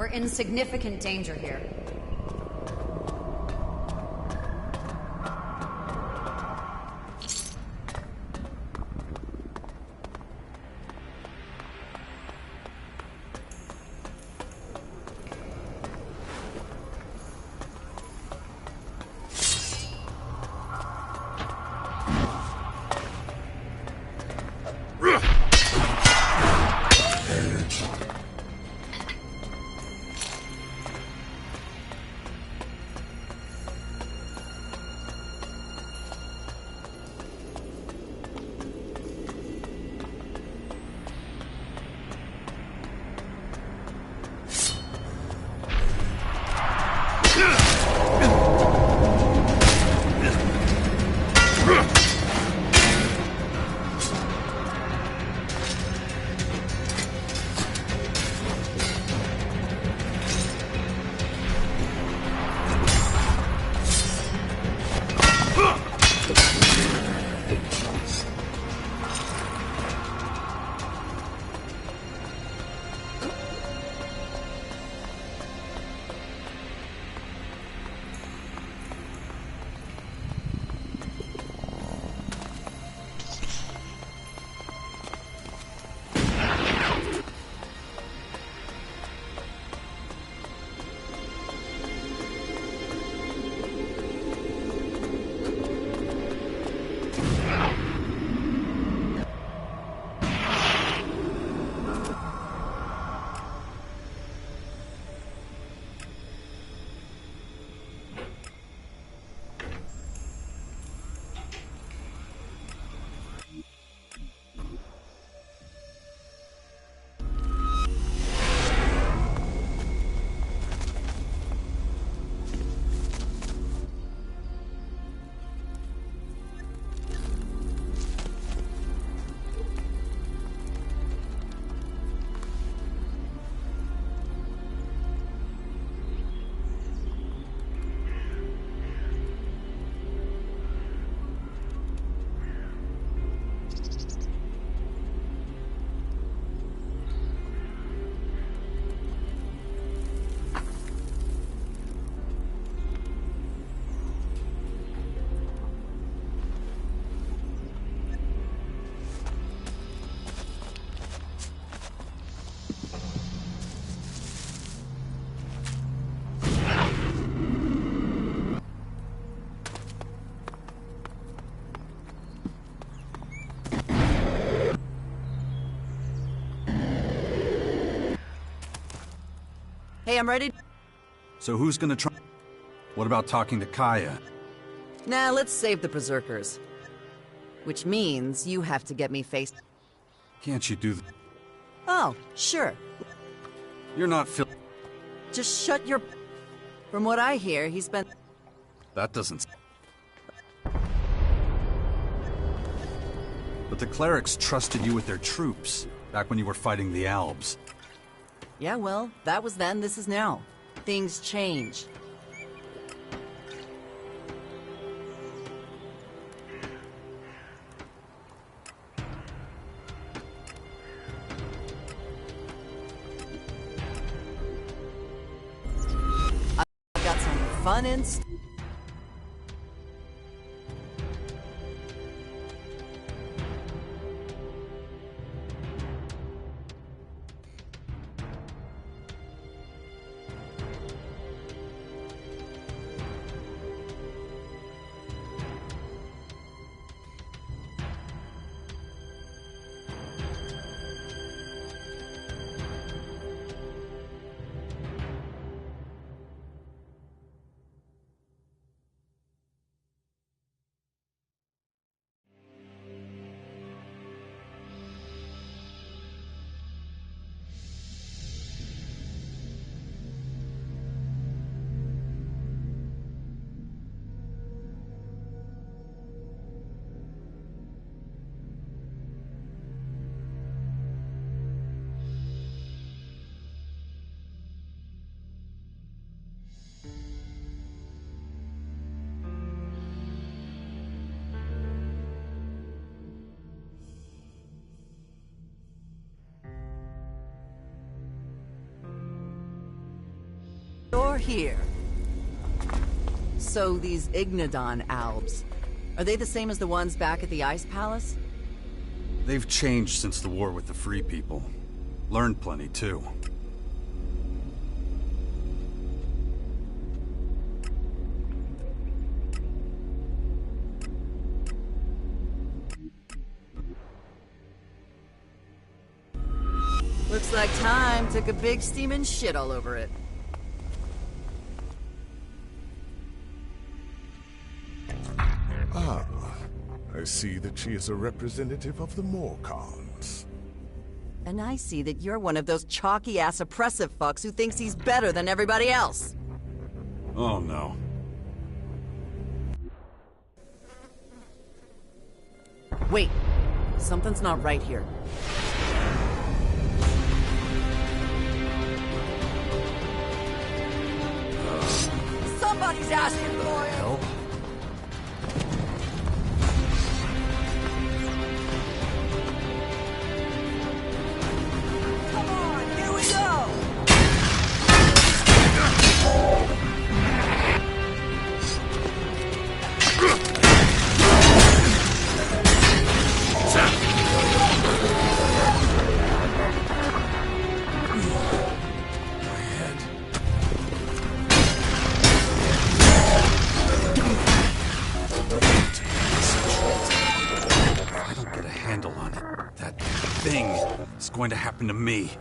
S15: We're in significant danger here.
S11: Hey, I'm ready.
S3: So who's gonna try? What about talking to Kaya?
S11: Nah, let's save the Berserkers. Which means you have to get me faced.
S3: Can't you do
S11: Oh, sure.
S3: You're not
S11: Just shut your... From what I hear, he's been...
S3: That doesn't... But the clerics trusted you with their troops, back when you were fighting the Albs.
S11: Yeah, well, that was then, this is now. Things change. I've got some fun in... You're here. So these Ignadon Albs, are they the same as the ones back at the Ice Palace?
S3: They've changed since the war with the Free People. Learned plenty, too.
S11: Looks like time took a big steamin' shit all over it.
S16: Ah, I see that she is a representative of the Morcons.
S11: And I see that you're one of those chalky-ass oppressive fucks who thinks he's better than everybody else.
S3: Oh, no.
S11: Wait, something's not right here. Somebody's asking for it!
S3: Help?
S11: Come on, here we go!
S3: It's going to happen to me.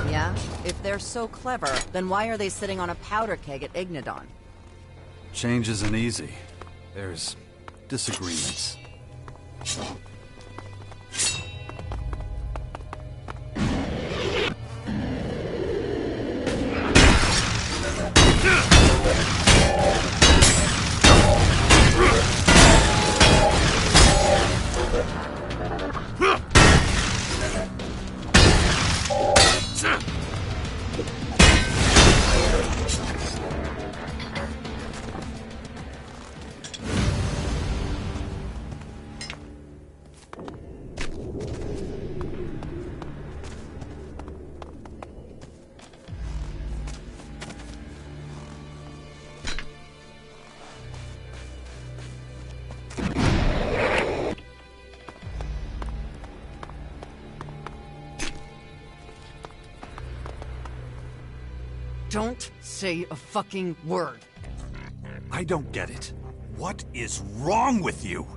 S11: Yeah? If they're so clever, then why are they sitting on a powder keg at Ignadon?
S3: Change isn't easy. There's disagreements.
S11: Don't say a fucking word.
S3: I don't get it. What is wrong with you?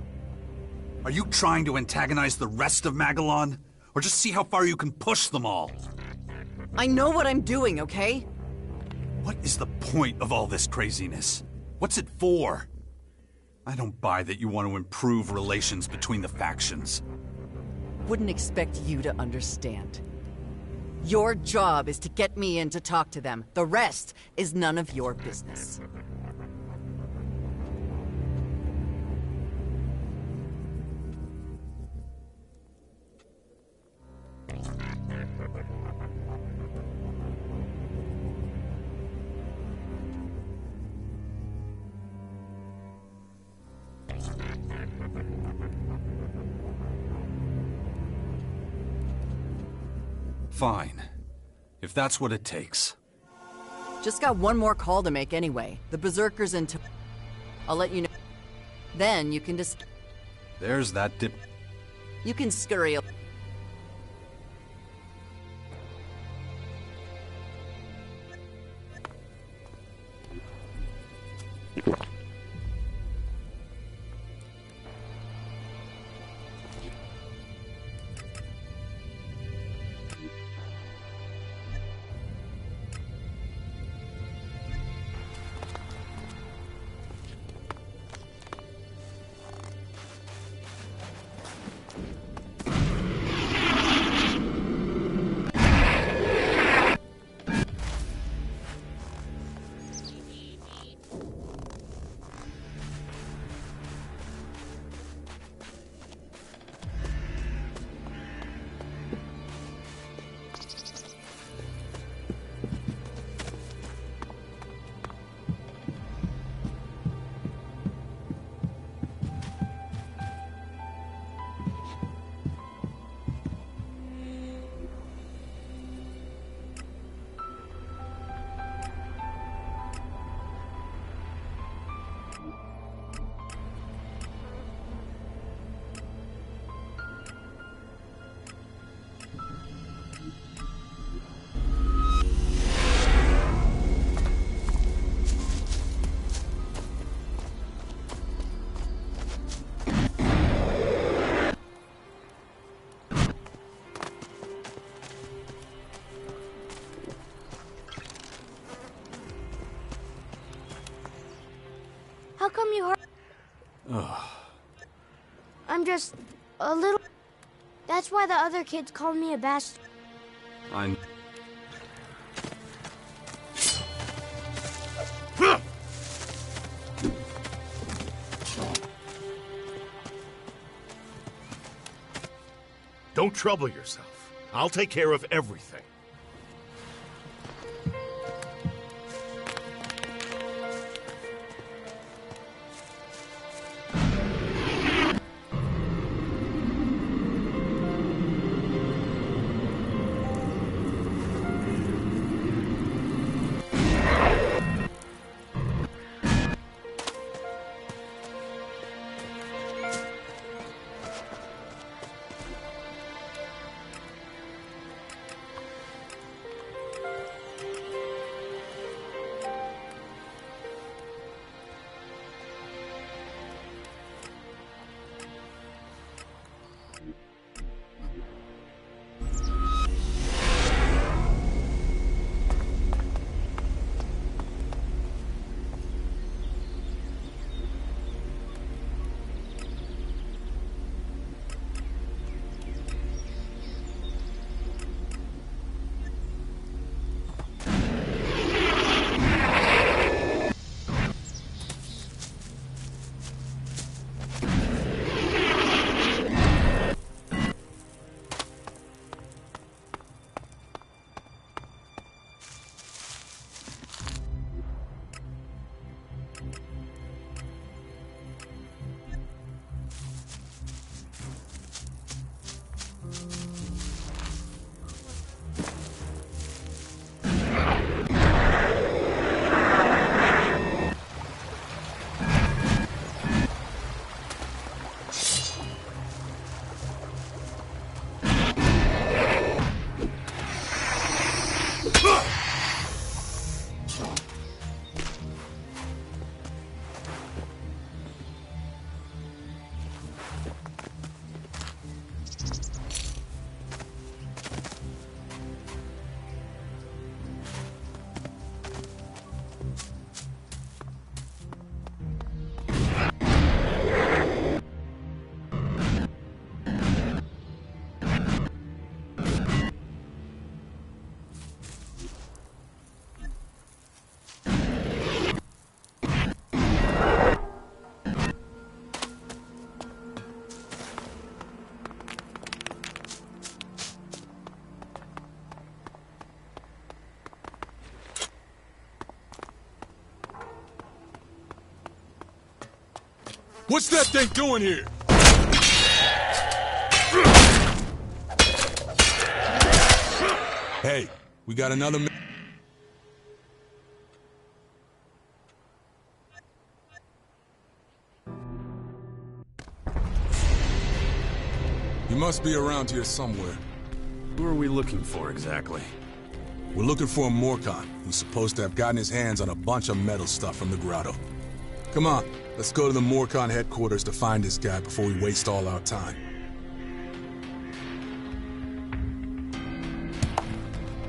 S3: Are you trying to antagonize the rest of Magalon? Or just see how far you can push them all?
S11: I know what I'm doing, okay?
S3: What is the point of all this craziness? What's it for? I don't buy that you want to improve relations between the factions.
S11: Wouldn't expect you to understand. Your job is to get me in to talk to them. The rest is none of your business.
S3: Fine. If that's what it takes.
S11: Just got one more call to make anyway. The Berserker's into... I'll let you know. Then you can just...
S3: There's that dip...
S11: You can scurry...
S17: How come you hurt?
S3: Ugh.
S17: I'm just a little... That's why the other kids called me a bastard.
S3: I'm...
S5: Don't trouble yourself. I'll take care of everything.
S12: What's that thing doing here? Hey, we got another You must be around here somewhere.
S3: Who are we looking for exactly?
S12: We're looking for a Morcon who's supposed to have gotten his hands on a bunch of metal stuff from the grotto. Come on, let's go to the Morcon headquarters to find this guy before we waste all our time.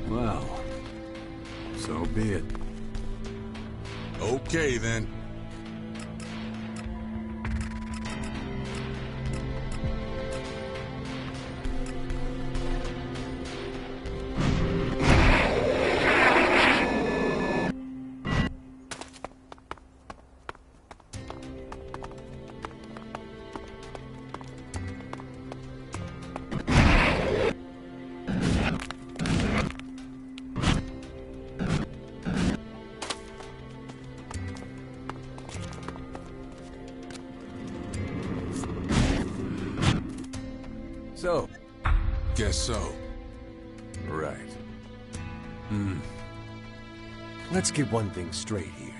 S3: Well, so be it.
S12: Okay, then.
S14: So?
S12: Guess so.
S14: Right. Let's get one thing straight here.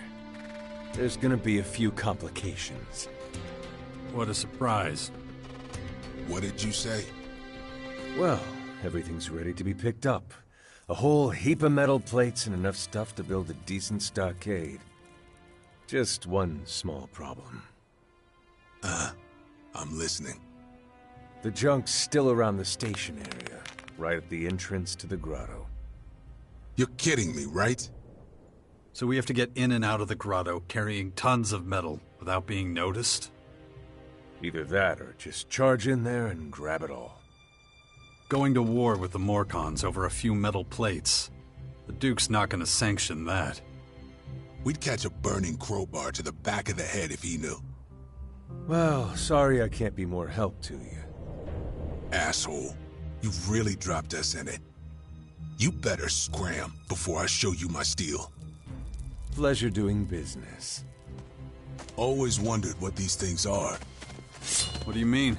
S14: There's gonna be a few complications.
S3: What a surprise.
S12: What did you say?
S14: Well, everything's ready to be picked up. A whole heap of metal plates and enough stuff to build a decent stockade. Just one small problem.
S12: I'm listening.
S14: The junk's still around the station area, right at the entrance to the grotto.
S12: You're kidding me, right?
S3: So we have to get in and out of the grotto carrying tons of metal without being noticed?
S14: Either that or just charge in there and grab it all.
S3: Going to war with the Morcons over a few metal plates. The Duke's not gonna sanction that.
S12: We'd catch a burning crowbar to the back of the head if he knew.
S14: Well, sorry I can't be more help to you.
S12: Asshole, you've really dropped us in it. You better scram before I show you my steel.
S14: Pleasure doing business.
S12: Always wondered what these things are.
S3: What do you mean?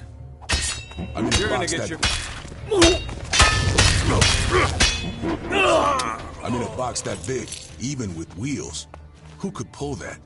S12: I mean,
S14: You're gonna get your...
S12: I'm in a box that big, even with wheels. Who could pull that?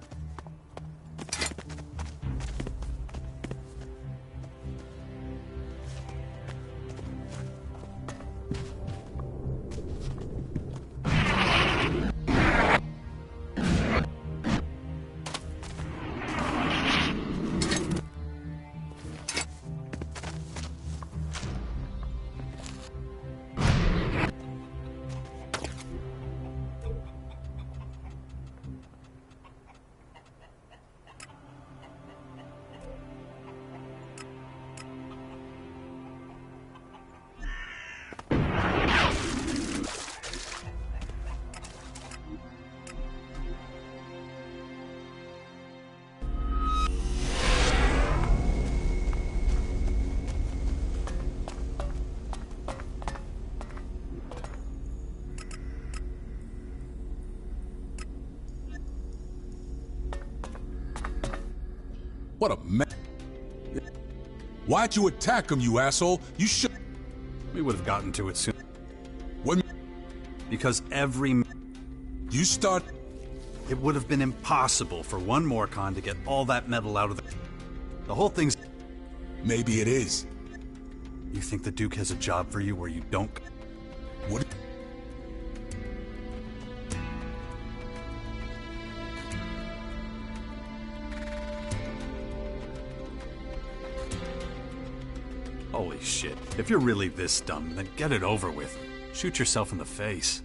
S12: What a Why'd you attack him, you asshole? You should...
S3: We would have gotten to it soon.
S12: When...
S3: Because every...
S12: You start...
S3: It would have been impossible for one Morcon to get all that metal out of the... The whole thing's...
S12: Maybe it is.
S3: You think the Duke has a job for you where you don't...
S12: What...
S3: Holy shit. If you're really this dumb, then get it over with. Shoot yourself in the face.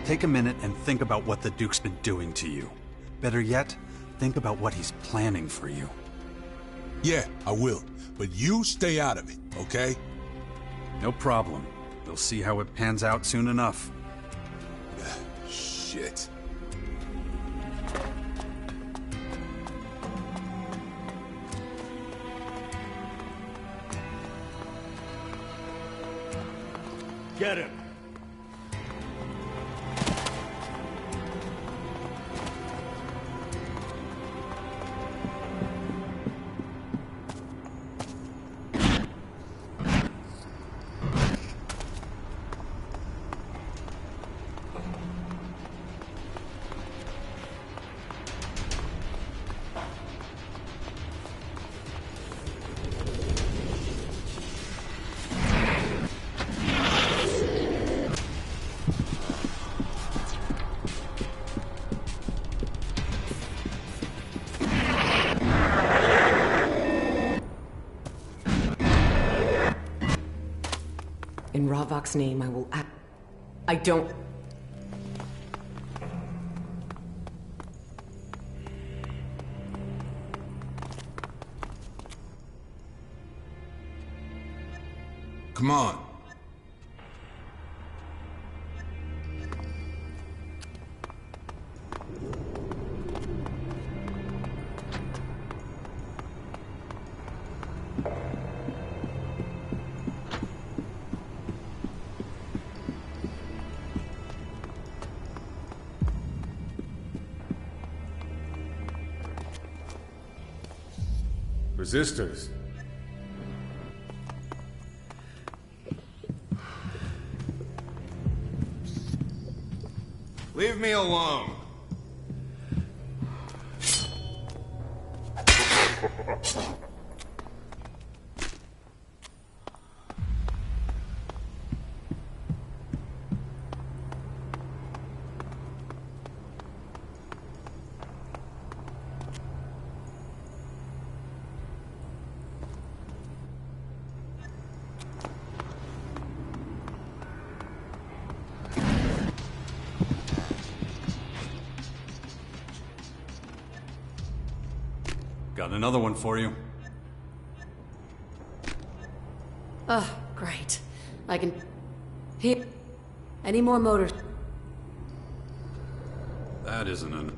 S3: Take a minute and think about what the Duke's been doing to you. Better yet, think about what he's planning for you.
S12: Yeah, I will. But you stay out of it, okay?
S3: No problem. We'll see how it pans out soon enough.
S12: Shit.
S5: Get him!
S10: Ravok's name, I will act. I don't...
S12: Come on.
S16: Resistors.
S18: Leave me alone.
S3: Got another one for you.
S19: Oh, great. I can... Here. Any more motors?
S3: That isn't an...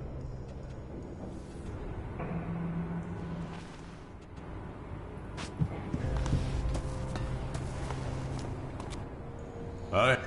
S18: Aye.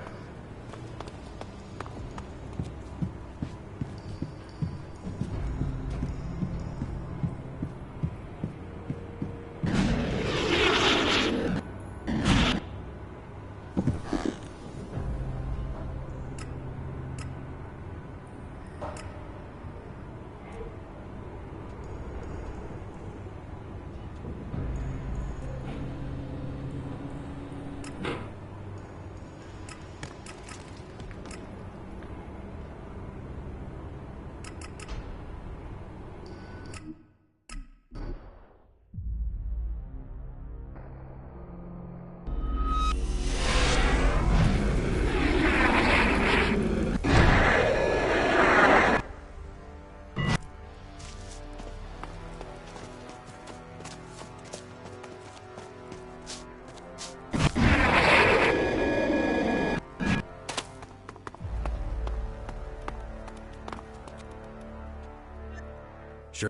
S3: Sure.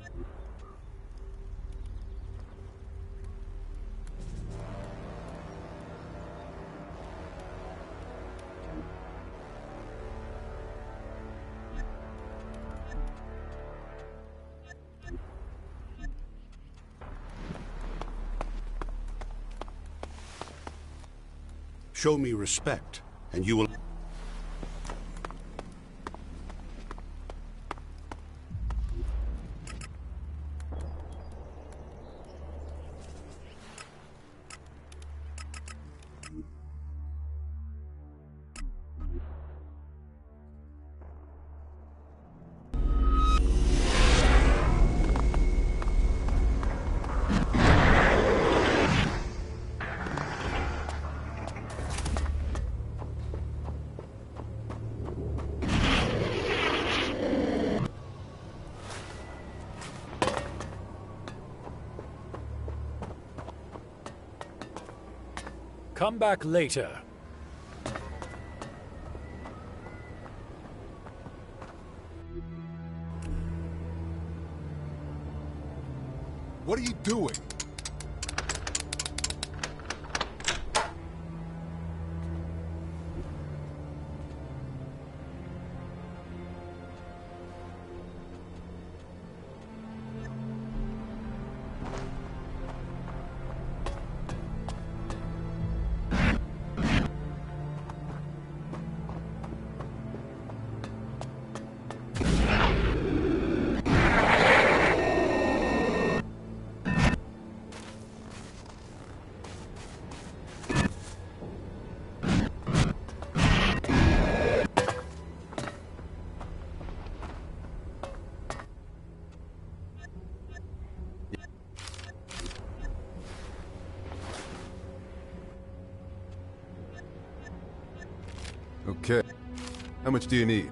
S13: Show me respect, and you will...
S4: Come back later.
S14: What are you doing? Okay. How much do you need?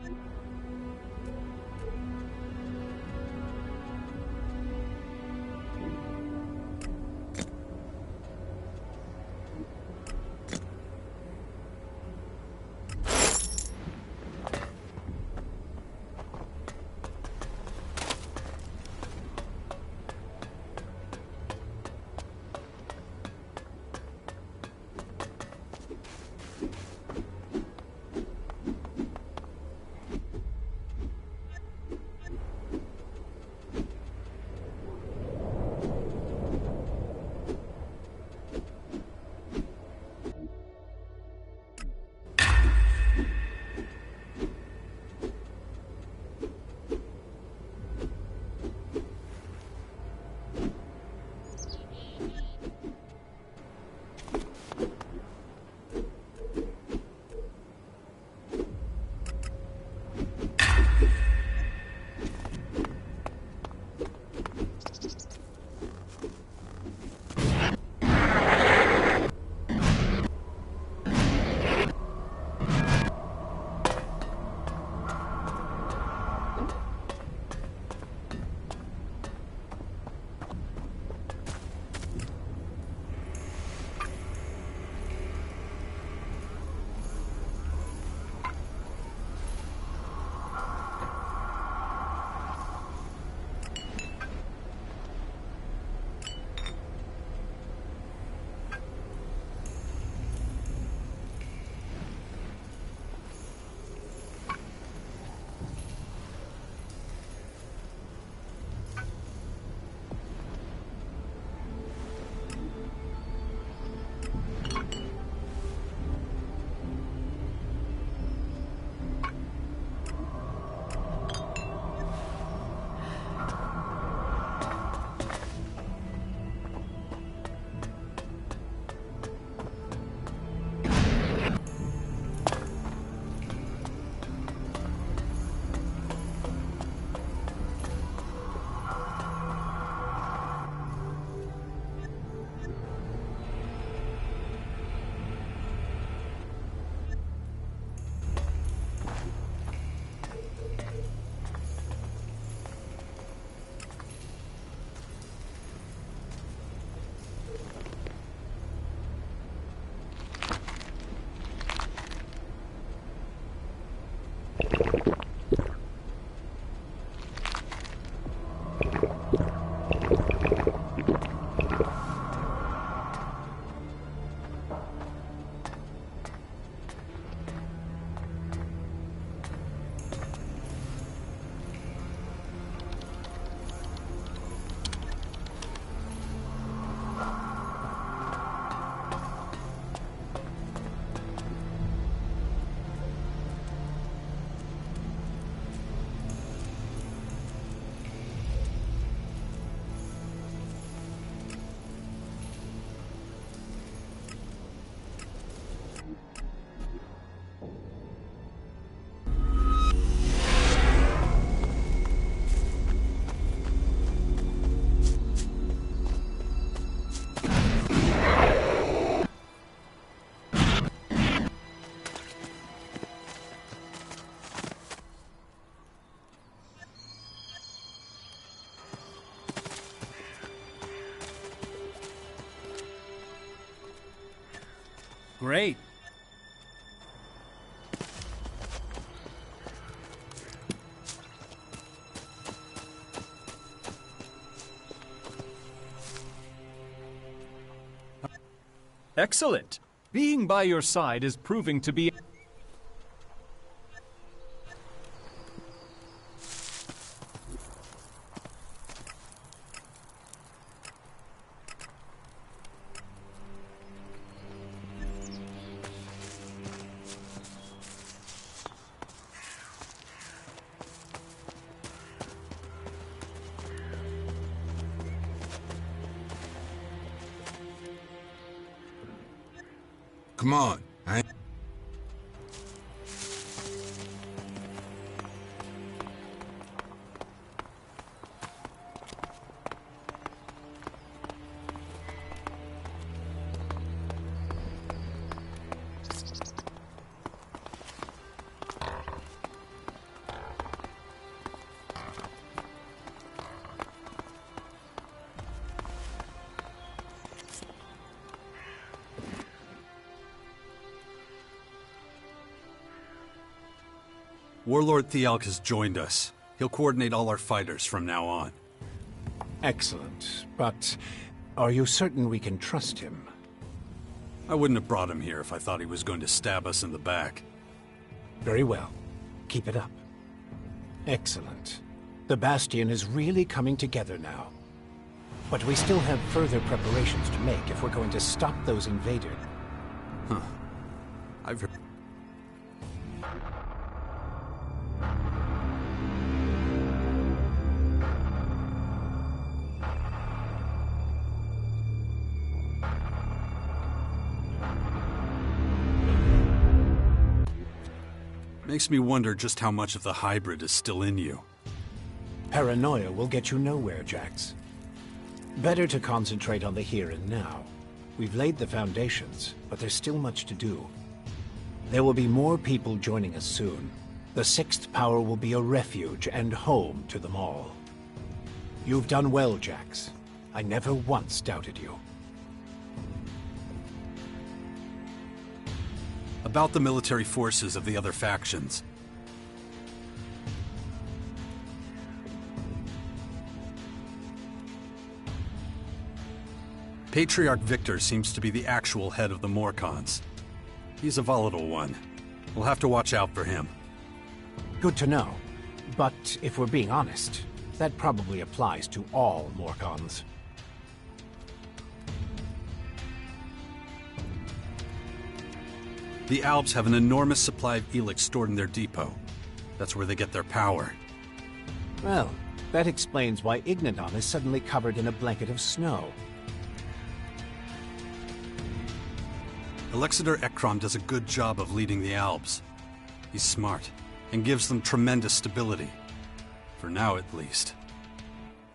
S4: Great. Excellent. Being by your side is proving to be...
S12: Come on.
S3: Warlord Thialk has joined us. He'll coordinate all our fighters from now on.
S18: Excellent. But are you certain we can trust him?
S3: I wouldn't have brought him here if I thought he was going to stab us in the back.
S18: Very well. Keep it up. Excellent. The Bastion is really coming together now. But we still have further preparations to make if we're going to stop those invaders.
S3: Huh. I've heard... Makes me wonder just how much of the hybrid is still in you.
S18: Paranoia will get you nowhere, Jax. Better to concentrate on the here and now. We've laid the foundations, but there's still much to do. There will be more people joining us soon. The Sixth Power will be a refuge and home to them all. You've done well, Jax. I never once doubted you.
S3: About the military forces of the other factions. Patriarch Victor seems to be the actual head of the Morcons. He's a volatile one. We'll have to watch out for him.
S18: Good to know. But if we're being honest, that probably applies to all Morcons.
S3: The Alps have an enormous supply of Elex stored in their depot. That's where they get their power.
S18: Well, that explains why Igniton is suddenly covered in a blanket of snow.
S3: Alexander Ekron does a good job of leading the Alps. He's smart, and gives them tremendous stability. For now, at least.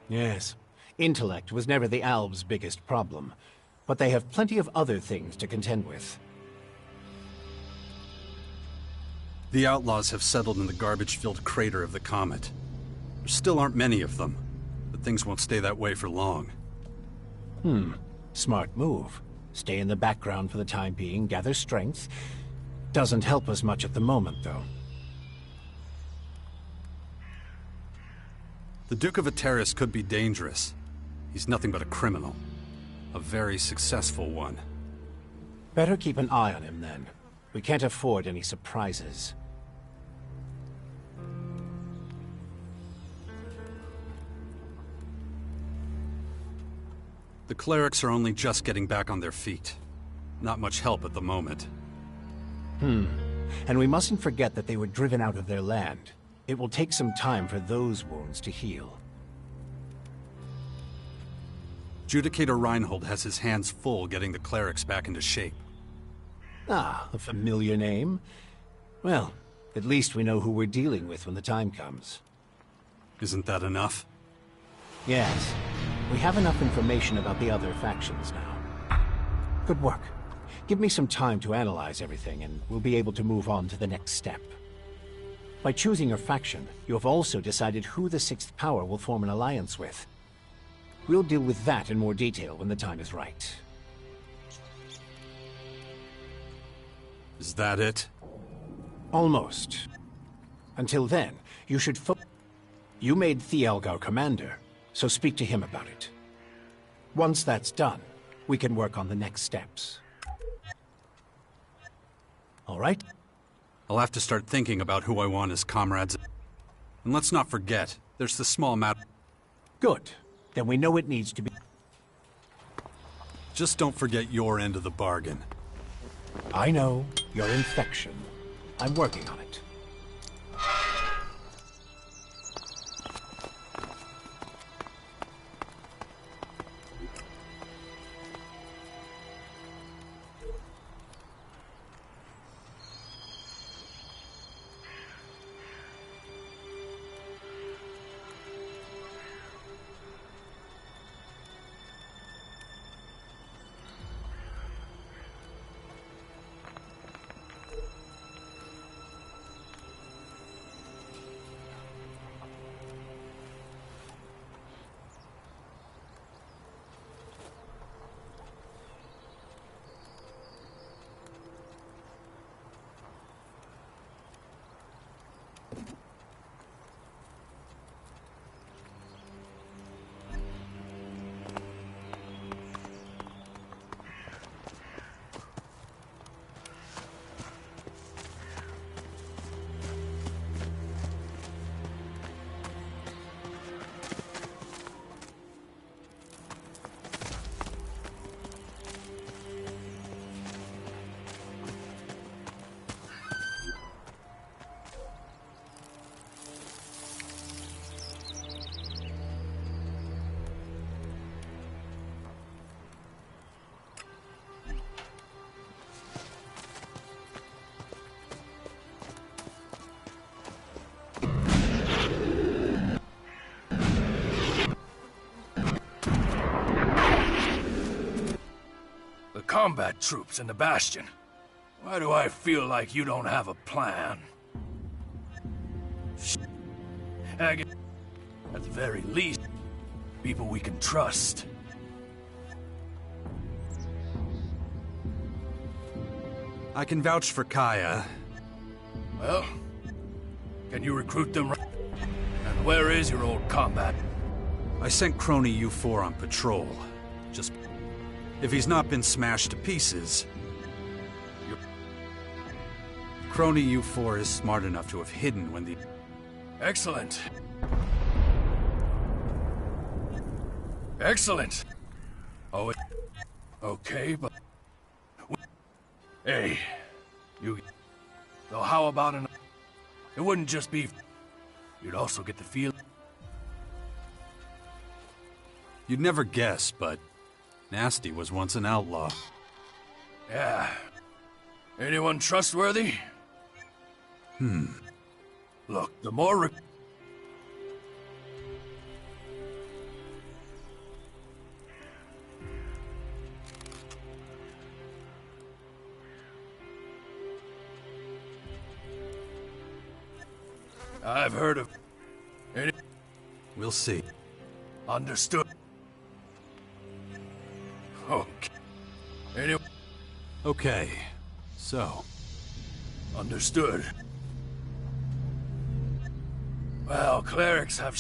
S18: Yes. Intellect was never the Alps' biggest problem, but they have plenty of other things to contend with.
S3: The outlaws have settled in the garbage-filled crater of the comet. There still aren't many of them, but things won't stay that way for long.
S18: Smart move. Stay in the background for the time being, gather strength. Doesn't help us much at the moment, though.
S3: The Duke of Ateris could be dangerous. He's nothing but a criminal. A very successful one.
S18: Better keep an eye on him, then. We can't afford any surprises.
S3: The clerics are only just getting back on their feet. Not much help at the moment.
S18: And we mustn't forget that they were driven out of their land. It will take some time for those wounds to heal.
S3: Judicator Reinhold has his hands full getting the clerics back into shape.
S18: Ah, a familiar name. Well, at least we know who we're dealing with when the time comes.
S3: Isn't that enough?
S18: Yes. We have enough information about the other factions now. Good work. Give me some time to analyze everything, and we'll be able to move on to the next step. By choosing your faction, you have also decided who the Sixth Power will form an alliance with. We'll deal with that in more detail when the time is right.
S3: Is that it?
S18: Almost. Until then, you should You made Thialk our commander, so speak to him about it. Once that's done, we can work on the next steps. All right?
S3: I'll have to start thinking about who I want as comrades. And let's not forget, there's the small matter.
S18: Good. Then we know it needs to be...
S3: Just don't forget your end of the bargain.
S18: I know. Your infection. I'm working on it.
S9: combat troops in the Bastion. Why do I feel like you don't have a plan? At the very least, people we can trust.
S3: I can vouch for Kaya.
S9: Well, can you recruit them? And where is your old combat?
S3: I sent Crony U4 on patrol. Just... if he's not been smashed to pieces... Crony U4 is smart enough to have hidden when the...
S9: Excellent. Excellent. Oh, okay, but... Hey, you... So how about an... It wouldn't just be... You'd also get the feel...
S3: You'd never guess, but... Nasty was once an outlaw.
S9: Yeah. Anyone trustworthy? Look, the more... I've heard of...
S3: We'll see.
S9: Understood. Okay.
S3: Okay, so...
S9: Understood. Well, clerics have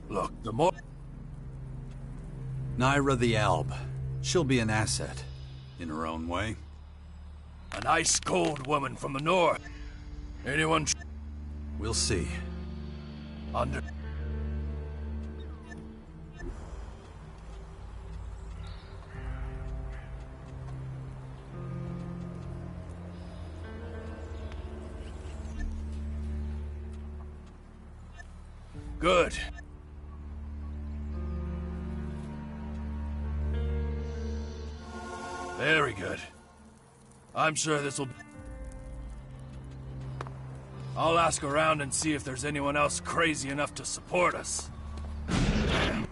S9: Look, the more...
S3: Naira the Alb. She'll be an asset, in her own way.
S9: An ice-cold woman from the north. Anyone...
S3: We'll see.
S9: Good. Very good. I'm sure this'll... I'll ask around and see if there's anyone else crazy enough to support us. Damn.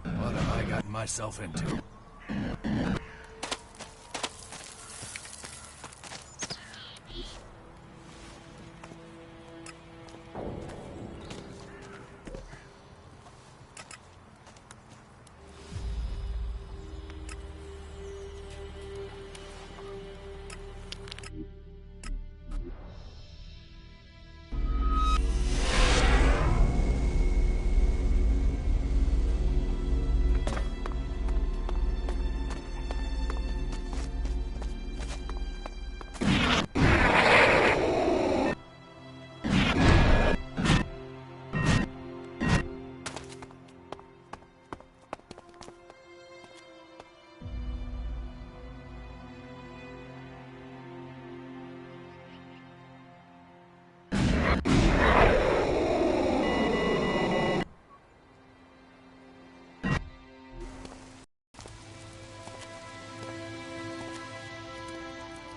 S9: What have I gotten myself into?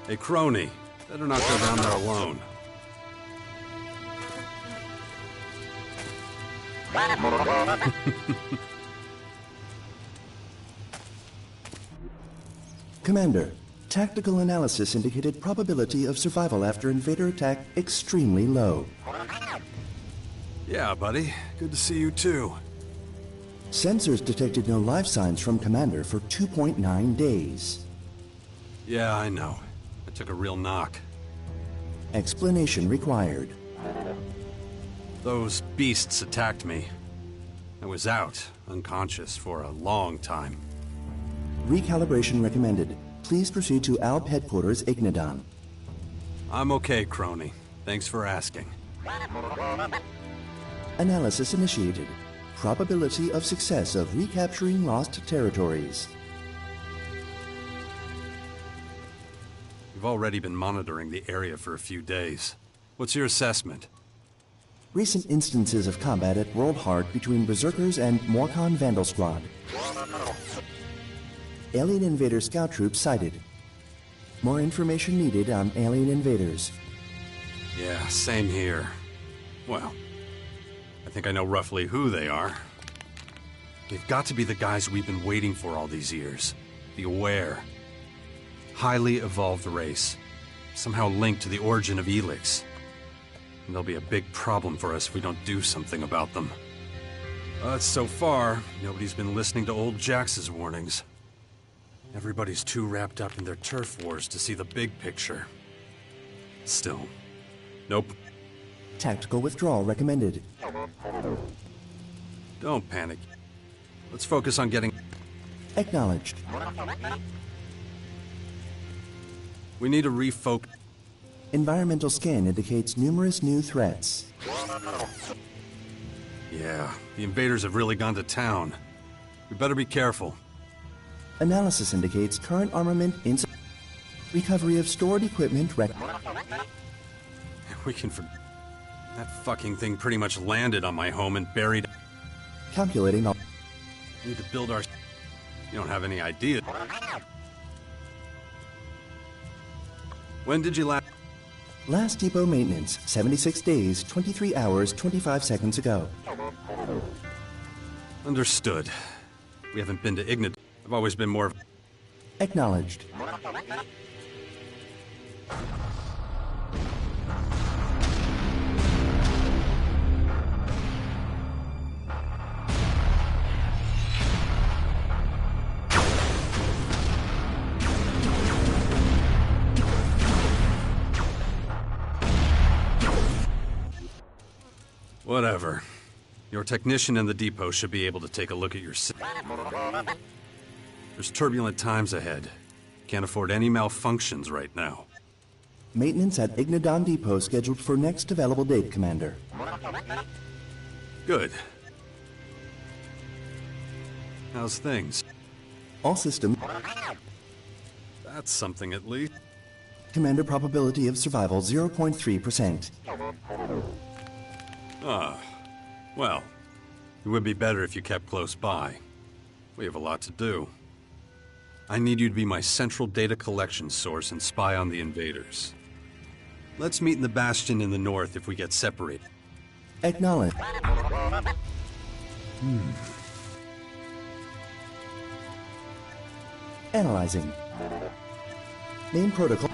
S3: Hey, Crony. Better not go down there alone.
S20: Commander, tactical analysis indicated probability of survival after invader attack extremely low.
S3: Yeah, buddy. Good to see you too.
S20: Sensors detected no life signs from Commander for 2.9 days.
S3: Yeah, I know. I took a real knock.
S20: Explanation required.
S3: Those beasts attacked me. I was out, unconscious, for a long time.
S20: Recalibration recommended. Please proceed to ALB Headquarters, Ignadon.
S3: I'm okay, Crony. Thanks for asking.
S20: Analysis initiated. Probability of success of recapturing lost territories.
S3: We've already been monitoring the area for a few days. What's your assessment?
S20: Recent instances of combat at World Heart between Berserkers and Morcon Vandal Squad. Alien Invader scout troops sighted. More information needed on alien invaders.
S3: Yeah, same here. Well, I think I know roughly who they are. They've got to be the guys we've been waiting for all these years. The Aware. Highly evolved race. Somehow linked to the origin of Elex. And they'll be a big problem for us if we don't do something about them. But so far, nobody's been listening to old Jax's warnings. Everybody's too wrapped up in their turf wars to see the big picture. Still, nope.
S20: Tactical withdrawal recommended.
S3: Don't panic. Let's focus on getting...
S20: Acknowledged.
S3: We need to refocus.
S20: Environmental scan indicates numerous new threats.
S3: Yeah, the invaders have really gone to town. We better be careful.
S20: Analysis indicates current armament insufficient. Recovery of stored equipment
S3: We can That fucking thing pretty much landed on my home and buried...
S20: Calculating all...
S3: Need to build our... You don't have any idea. When did you
S20: Last depot maintenance, 76 days, 23 hours, 25 seconds ago.
S3: Understood. We haven't been to Ignat. I've always been more of...
S20: Acknowledged.
S3: Whatever. Your technician in the depot should be able to take a look at your... There's turbulent times ahead. Can't afford any malfunctions right now.
S20: Maintenance at Ignadon Depot scheduled for next available date, Commander.
S3: Good. How's things?
S20: All systems...
S3: That's something at least.
S20: Commander, probability of survival 0.3%.
S3: Ah, well, it would be better if you kept close by. We have a lot to do. I need you to be my central data collection source and spy on the invaders. Let's meet in the Bastion in the north if we get separated.
S20: Acknowledge. Analyzing. Main protocol.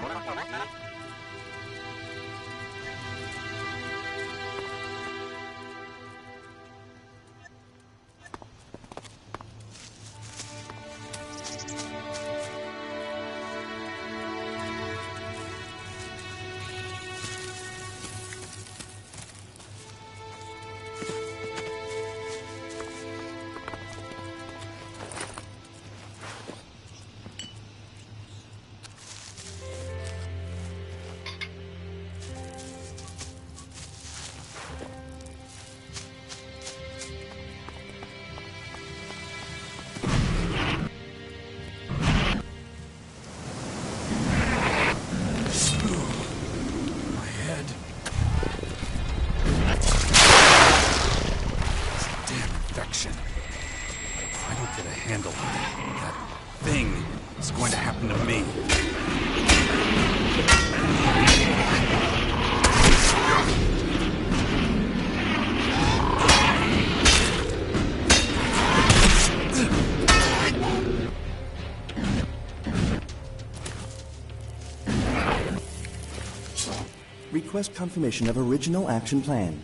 S20: Request confirmation of original action plan.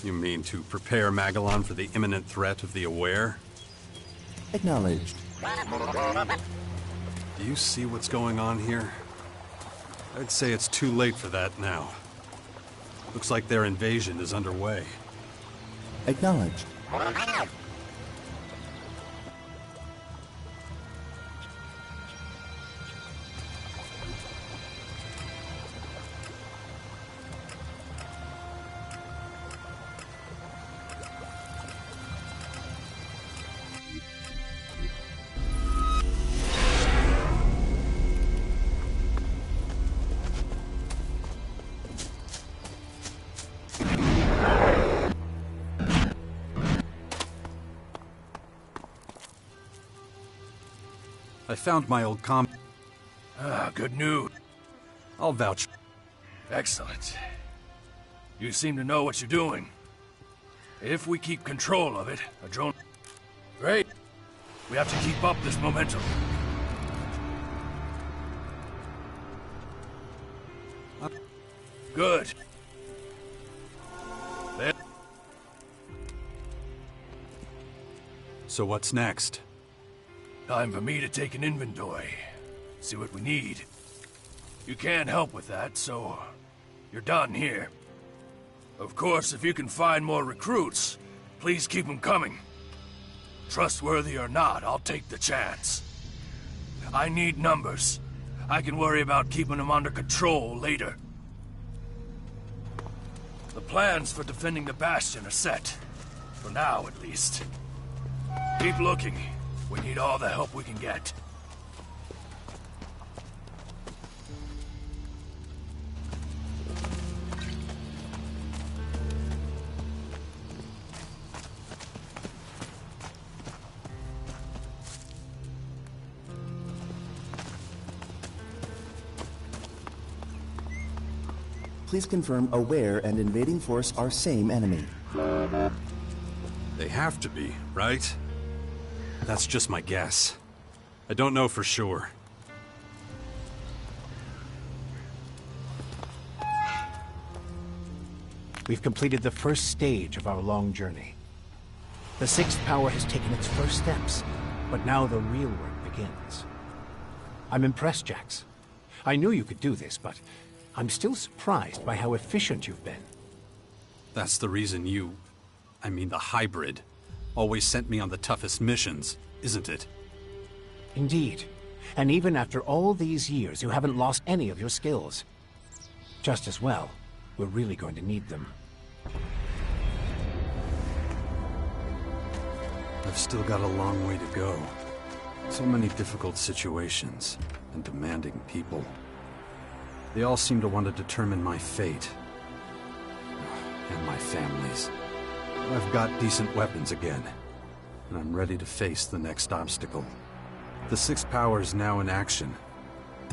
S3: You mean to prepare Magellan for the imminent threat of the Aware?
S20: Acknowledged.
S3: Do you see what's going on here? I'd say it's too late for that now. Looks like their invasion is underway.
S20: Acknowledged.
S3: I found my old
S9: Good news.
S3: I'll vouch.
S9: Excellent. You seem to know what you're doing. If we keep control of it, a drone... Great. We have to keep up this momentum. Good. There.
S3: So what's next?
S9: Time for me to take an inventory. See what we need. You can't help with that, so you're done here. Of course, if you can find more recruits, please keep them coming. Trustworthy or not, I'll take the chance. I need numbers. I can worry about keeping them under control later. The plans for defending the Bastion are set. For now, at least. Keep looking. We need all the help we can get.
S20: Please confirm Aware and invading force are same enemy.
S3: They have to be, right? That's just my guess. I don't know for sure.
S18: We've completed the first stage of our long journey. The sixth power has taken its first steps, but now the real work begins. I'm impressed, Jax. I knew you could do this, but I'm still surprised by how efficient you've been.
S3: That's the reason you, I mean the hybrid, always sent me on the toughest missions, isn't it?
S18: Indeed. And even after all these years, you haven't lost any of your skills. Just as well, we're really going to need them.
S3: I've still got a long way to go. So many difficult situations and demanding people. They all seem to want to determine my fate. And my family's. I've got decent weapons again, and I'm ready to face the next obstacle. The sixth power is now in action,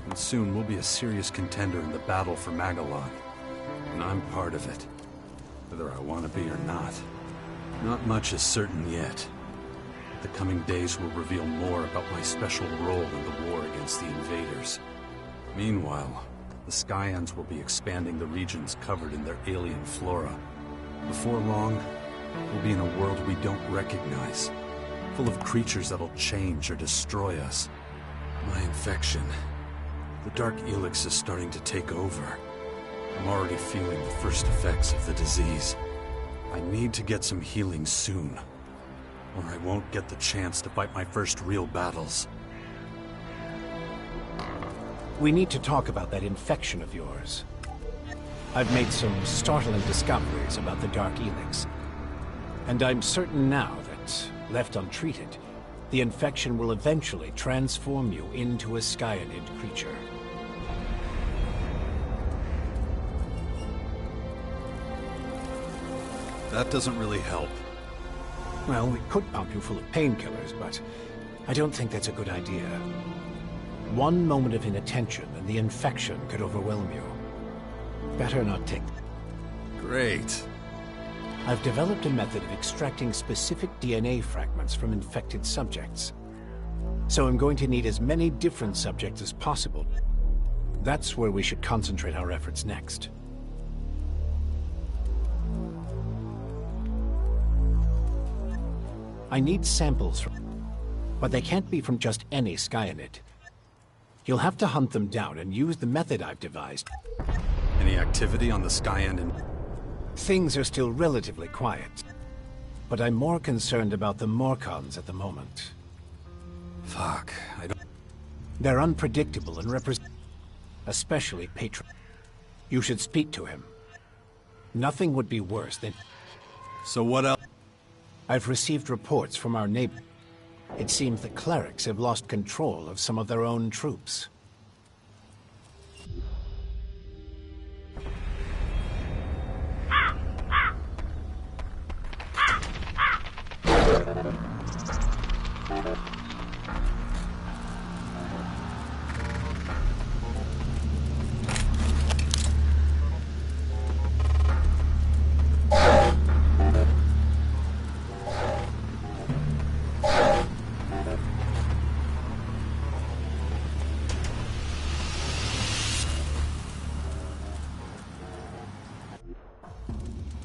S3: and soon we'll be a serious contender in the battle for Magalog. And I'm part of it, whether I want to be or not. Not much is certain yet. The coming days will reveal more about my special role in the war against the invaders. Meanwhile, the Skyans will be expanding the regions covered in their alien flora. Before long, we'll be in a world we don't recognize, full of creatures that'll change or destroy us. My infection. The Dark Elex is starting to take over. I'm already feeling the first effects of the disease. I need to get some healing soon, or I won't get the chance to fight my first real battles.
S18: We need to talk about that infection of yours. I've made some startling discoveries about the Dark Elex. And I'm certain now that, left untreated, the infection will eventually transform you into a Skyanid creature.
S3: That doesn't really help.
S18: Well, we could pump you full of painkillers, but I don't think that's a good idea. One moment of inattention and the infection could overwhelm you. Better not take...
S3: Great.
S18: I've developed a method of extracting specific DNA fragments from infected subjects. So I'm going to need as many different subjects as possible. That's where we should concentrate our efforts next. I need samples from... But they can't be from just any Skyanid. You'll have to hunt them down and use the method I've devised.
S3: Any activity on the Skyanid?
S18: Things are still relatively quiet. But I'm more concerned about the Morcons at the moment.
S3: Fuck, I don't...
S18: They're unpredictable and especially Patron. You should speak to him. Nothing would be worse than...
S3: So what else?
S18: I've received reports from our neighbor. It seems the clerics have lost control of some of their own troops.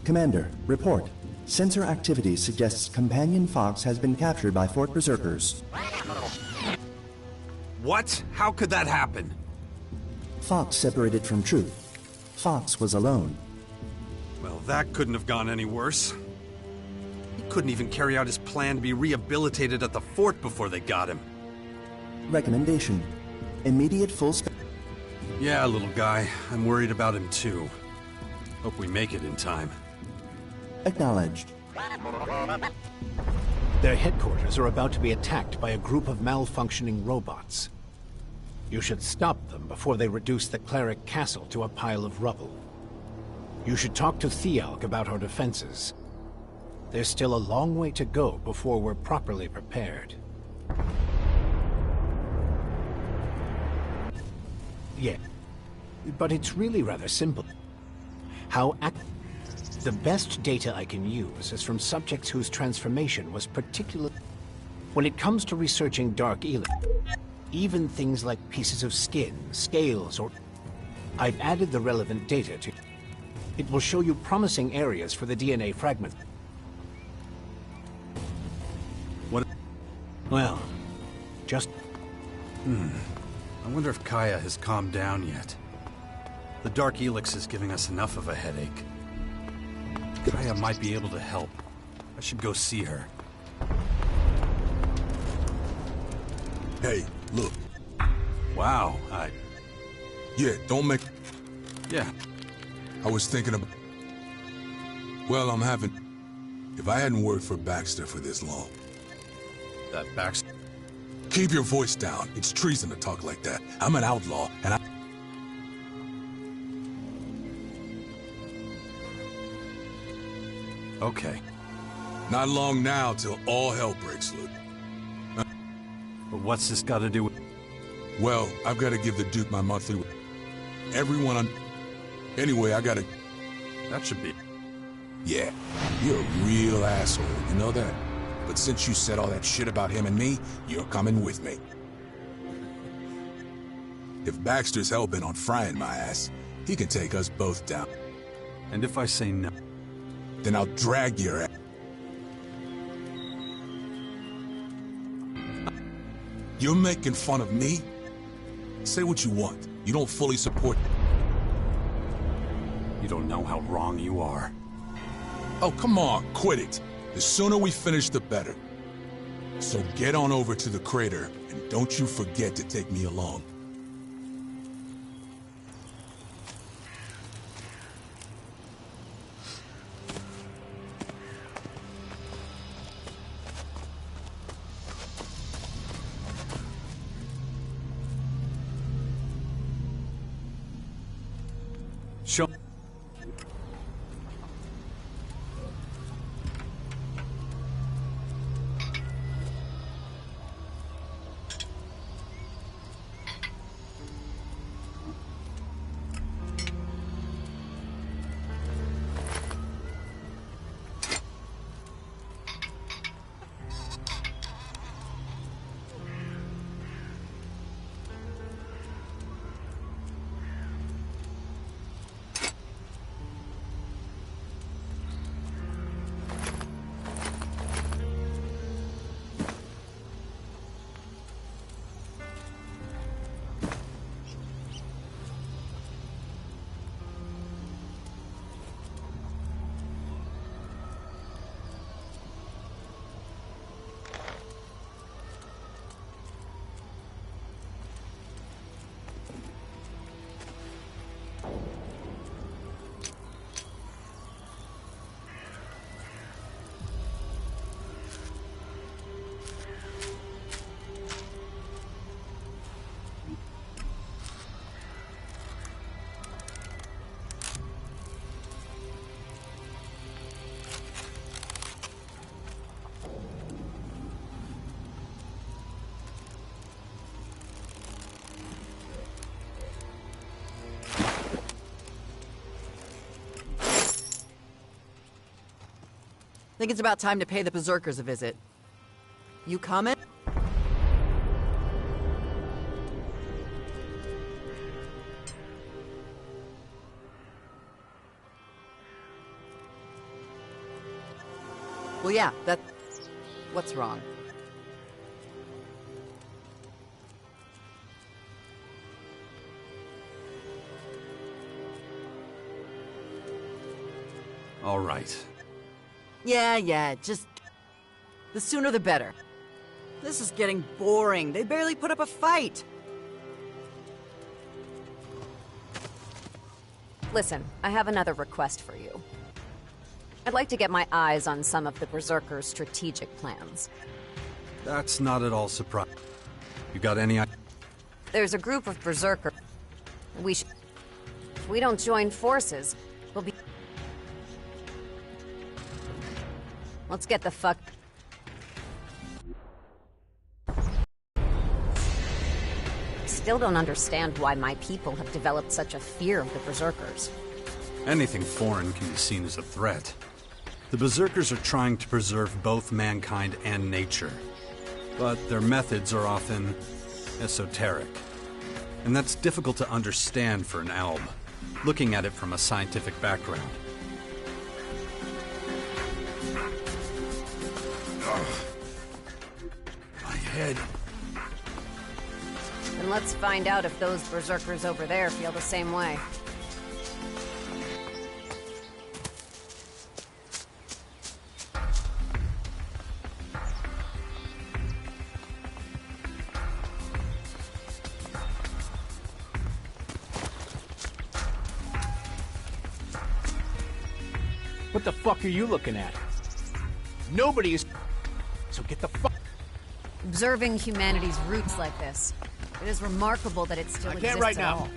S20: Commander, report. Sensor activity suggests Companion Fox has been captured by Fort Berserkers.
S3: What? How could that happen?
S20: Fox separated from Truth. Fox was alone.
S3: Well, that couldn't have gone any worse. He couldn't even carry out his plan to be rehabilitated at the fort before they got him.
S20: Recommendation. Immediate full
S3: Yeah, little guy. I'm worried about him too. Hope we make it in time.
S20: Acknowledged.
S18: Their headquarters are about to be attacked by a group of malfunctioning robots. You should stop them before they reduce the Cleric Castle to a pile of rubble. You should talk to Thialk about our defenses. There's still a long way to go before we're properly prepared. Yeah, but it's really rather simple. The best data I can use is from subjects whose transformation was particular. When it comes to researching Dark Elex, even things like pieces of skin, scales, or... I've added the relevant data to... It will show you promising areas for the DNA fragment.
S3: What?
S18: Well, just...
S3: I wonder if Kaya has calmed down yet. The Dark Elex is giving us enough of a headache. Kaya might be able to help. I should go see her.
S12: Hey, look.
S3: Wow,
S12: Yeah, don't make...
S3: Yeah.
S12: I was thinking about... Well, I'm having... If I hadn't worked for Baxter for this long...
S3: That Baxter...
S12: Keep your voice down. It's treason to talk like that. I'm an outlaw, and I...
S3: Okay.
S12: Not long now till all hell breaks loose.
S3: But what's this got to do with...
S12: Well, I've got to give the Duke my monthly... Everyone on... Anyway, I gotta...
S3: That should be...
S12: Yeah, you're a real asshole, you know that? But since you said all that shit about him and me, you're coming with me. If Baxter's hell-bent on frying my ass, he can take us both down.
S3: And if I say no?
S12: Then I'll drag your ass. You're making fun of me? Say what you want. You don't fully support...
S3: You don't know how wrong you are.
S12: Oh, come on, quit it. The sooner we finish, the better. So get on over to the crater, and don't you forget to take me along.
S3: Show...
S11: Think it's about time to pay the Berserkers a visit. You coming? Well, yeah, that... What's wrong?
S3: All right.
S11: Yeah, just... The sooner the better. This is getting boring. They barely put up a fight.
S15: Listen, I have another request for you. I'd like to get my eyes on some of the Berserkers' strategic plans.
S3: That's not at all surprising. You got any idea?
S15: There's a group of Berserkers. If we don't join forces, we'll be... Let's get the fuck... Still don't understand why my people have developed such a fear of the Berserkers.
S3: Anything foreign can be seen as a threat. The Berserkers are trying to preserve both mankind and nature. But their methods are often esoteric. And that's difficult to understand for an Alb, looking at it from a scientific background. Ugh. My head.
S15: And let's find out if those Berserkers over there feel the same way.
S21: What the fuck are you looking at? Nobody is... So get the fuck...
S15: Observing humanity's roots like this, it is remarkable that it still exists
S21: can't right
S15: at
S21: now.
S15: all.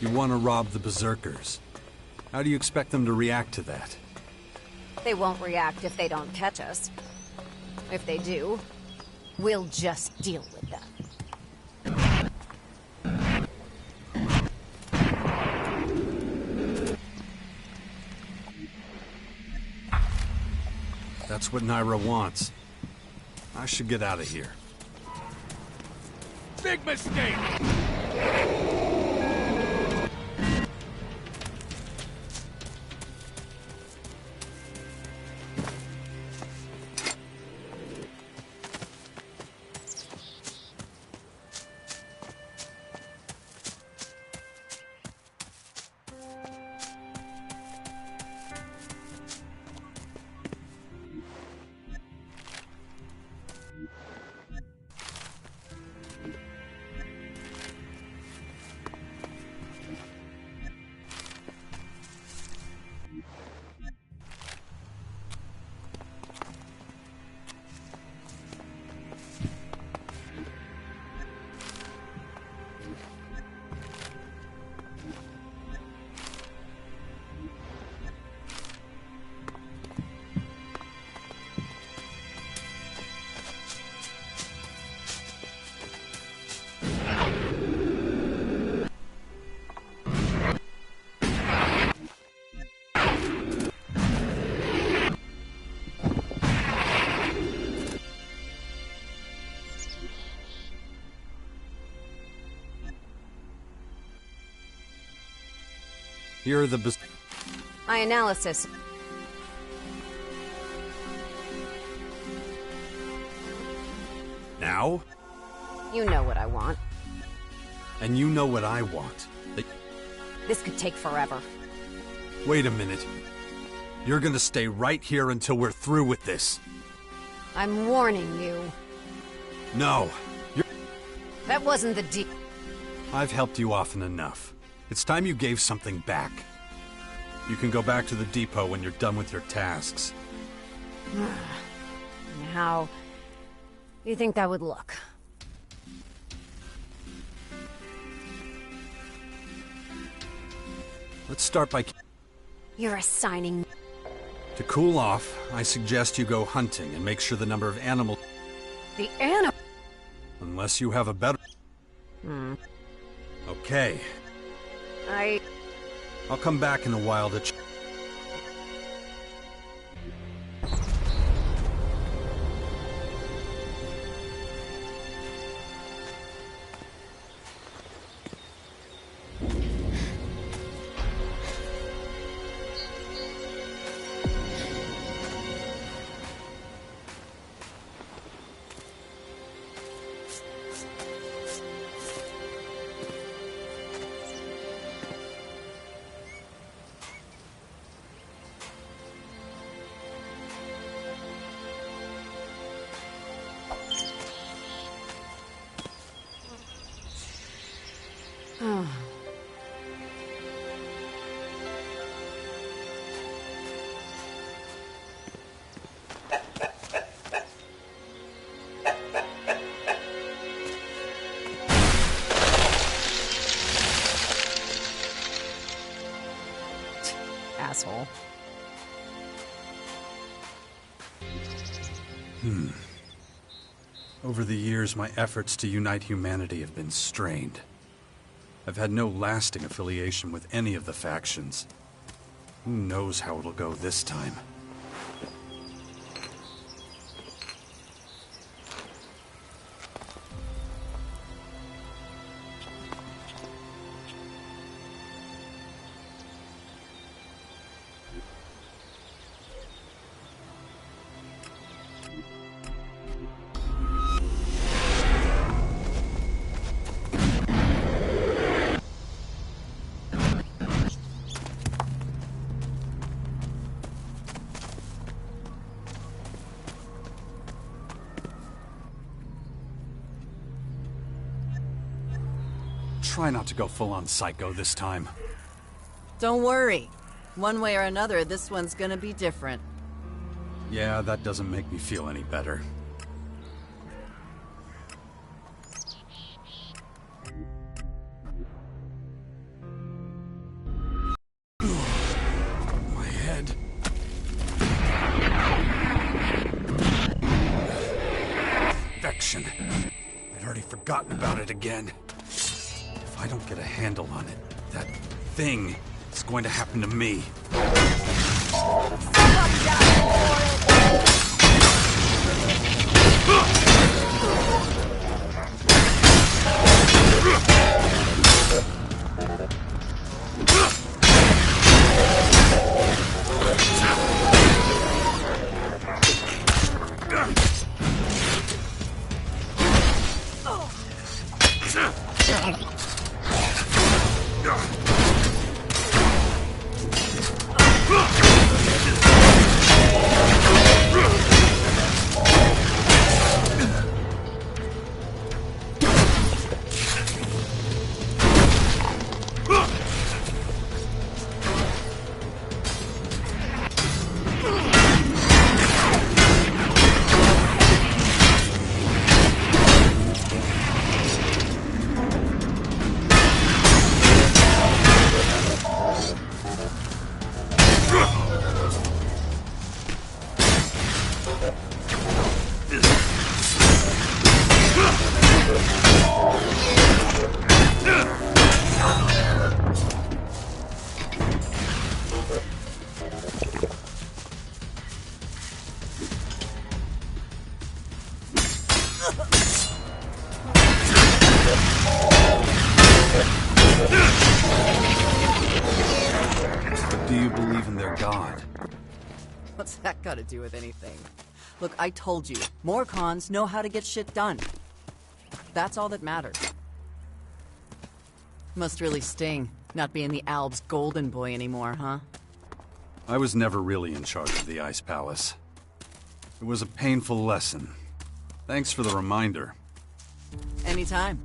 S3: You want to rob the Berserkers. How do you expect them to react to that?
S15: They won't react if they don't catch us. If they do, we'll just deal with them.
S3: That's what Naira wants. I should get out of here.
S5: Big mistake!
S3: Here are the
S15: My analysis.
S3: Now?
S15: You know what I want.
S3: And you know what I want.
S15: This could take forever.
S3: Wait a minute. You're gonna stay right here until we're through with this.
S15: I'm warning you.
S3: No.
S15: That wasn't the deal.
S3: I've helped you often enough. It's time you gave something back. You can go back to the depot when you're done with your tasks.
S15: How do you think that would look?
S3: Let's start by...
S17: You're assigning...
S3: To cool off, I suggest you go hunting and make sure the number of animals...
S17: The animal...
S3: Unless you have a better... Okay. I'll come back in a while to...
S15: Asshole.
S3: Over the years, my efforts to unite humanity have been strained. I've had no lasting affiliation with any of the factions. Who knows how it'll go this time? Try not to go full-on psycho this time.
S11: Don't worry. One way or another, this one's gonna be different.
S3: Yeah, that doesn't make me feel any better. My head. Infection. I'd already forgotten about it again. If I don't get a handle on it, that thing is going to happen to me. Do you believe in their god?
S11: What's that got to do with anything? Look, I told you, more cons know how to get shit done. That's all that matters. Must really sting, not being the Alb's golden boy anymore, huh?
S3: I was never really in charge of the Ice Palace. It was a painful lesson. Thanks for the reminder.
S11: Anytime.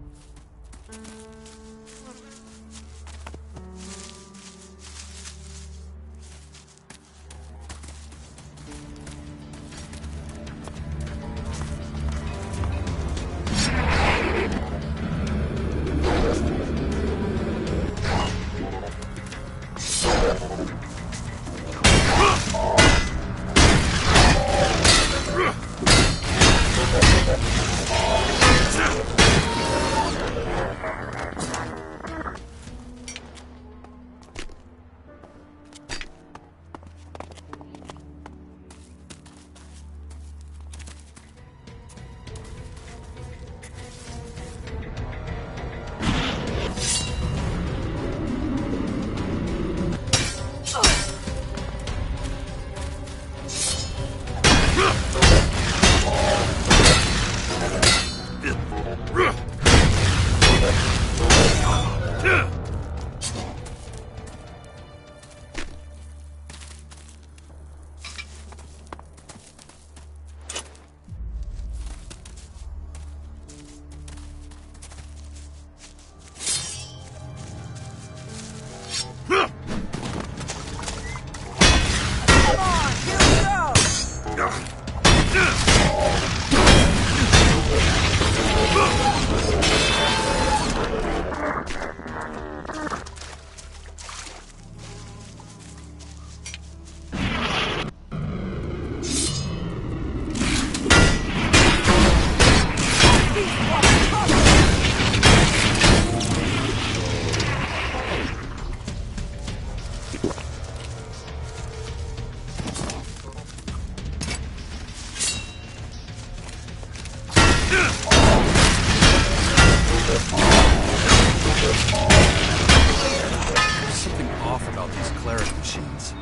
S3: There's something off about these cleric machines.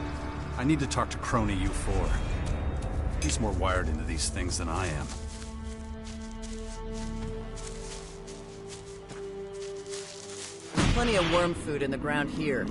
S3: I need to talk to Crony U4. He's more wired into these things than I am.
S11: Plenty of worm food in the ground here.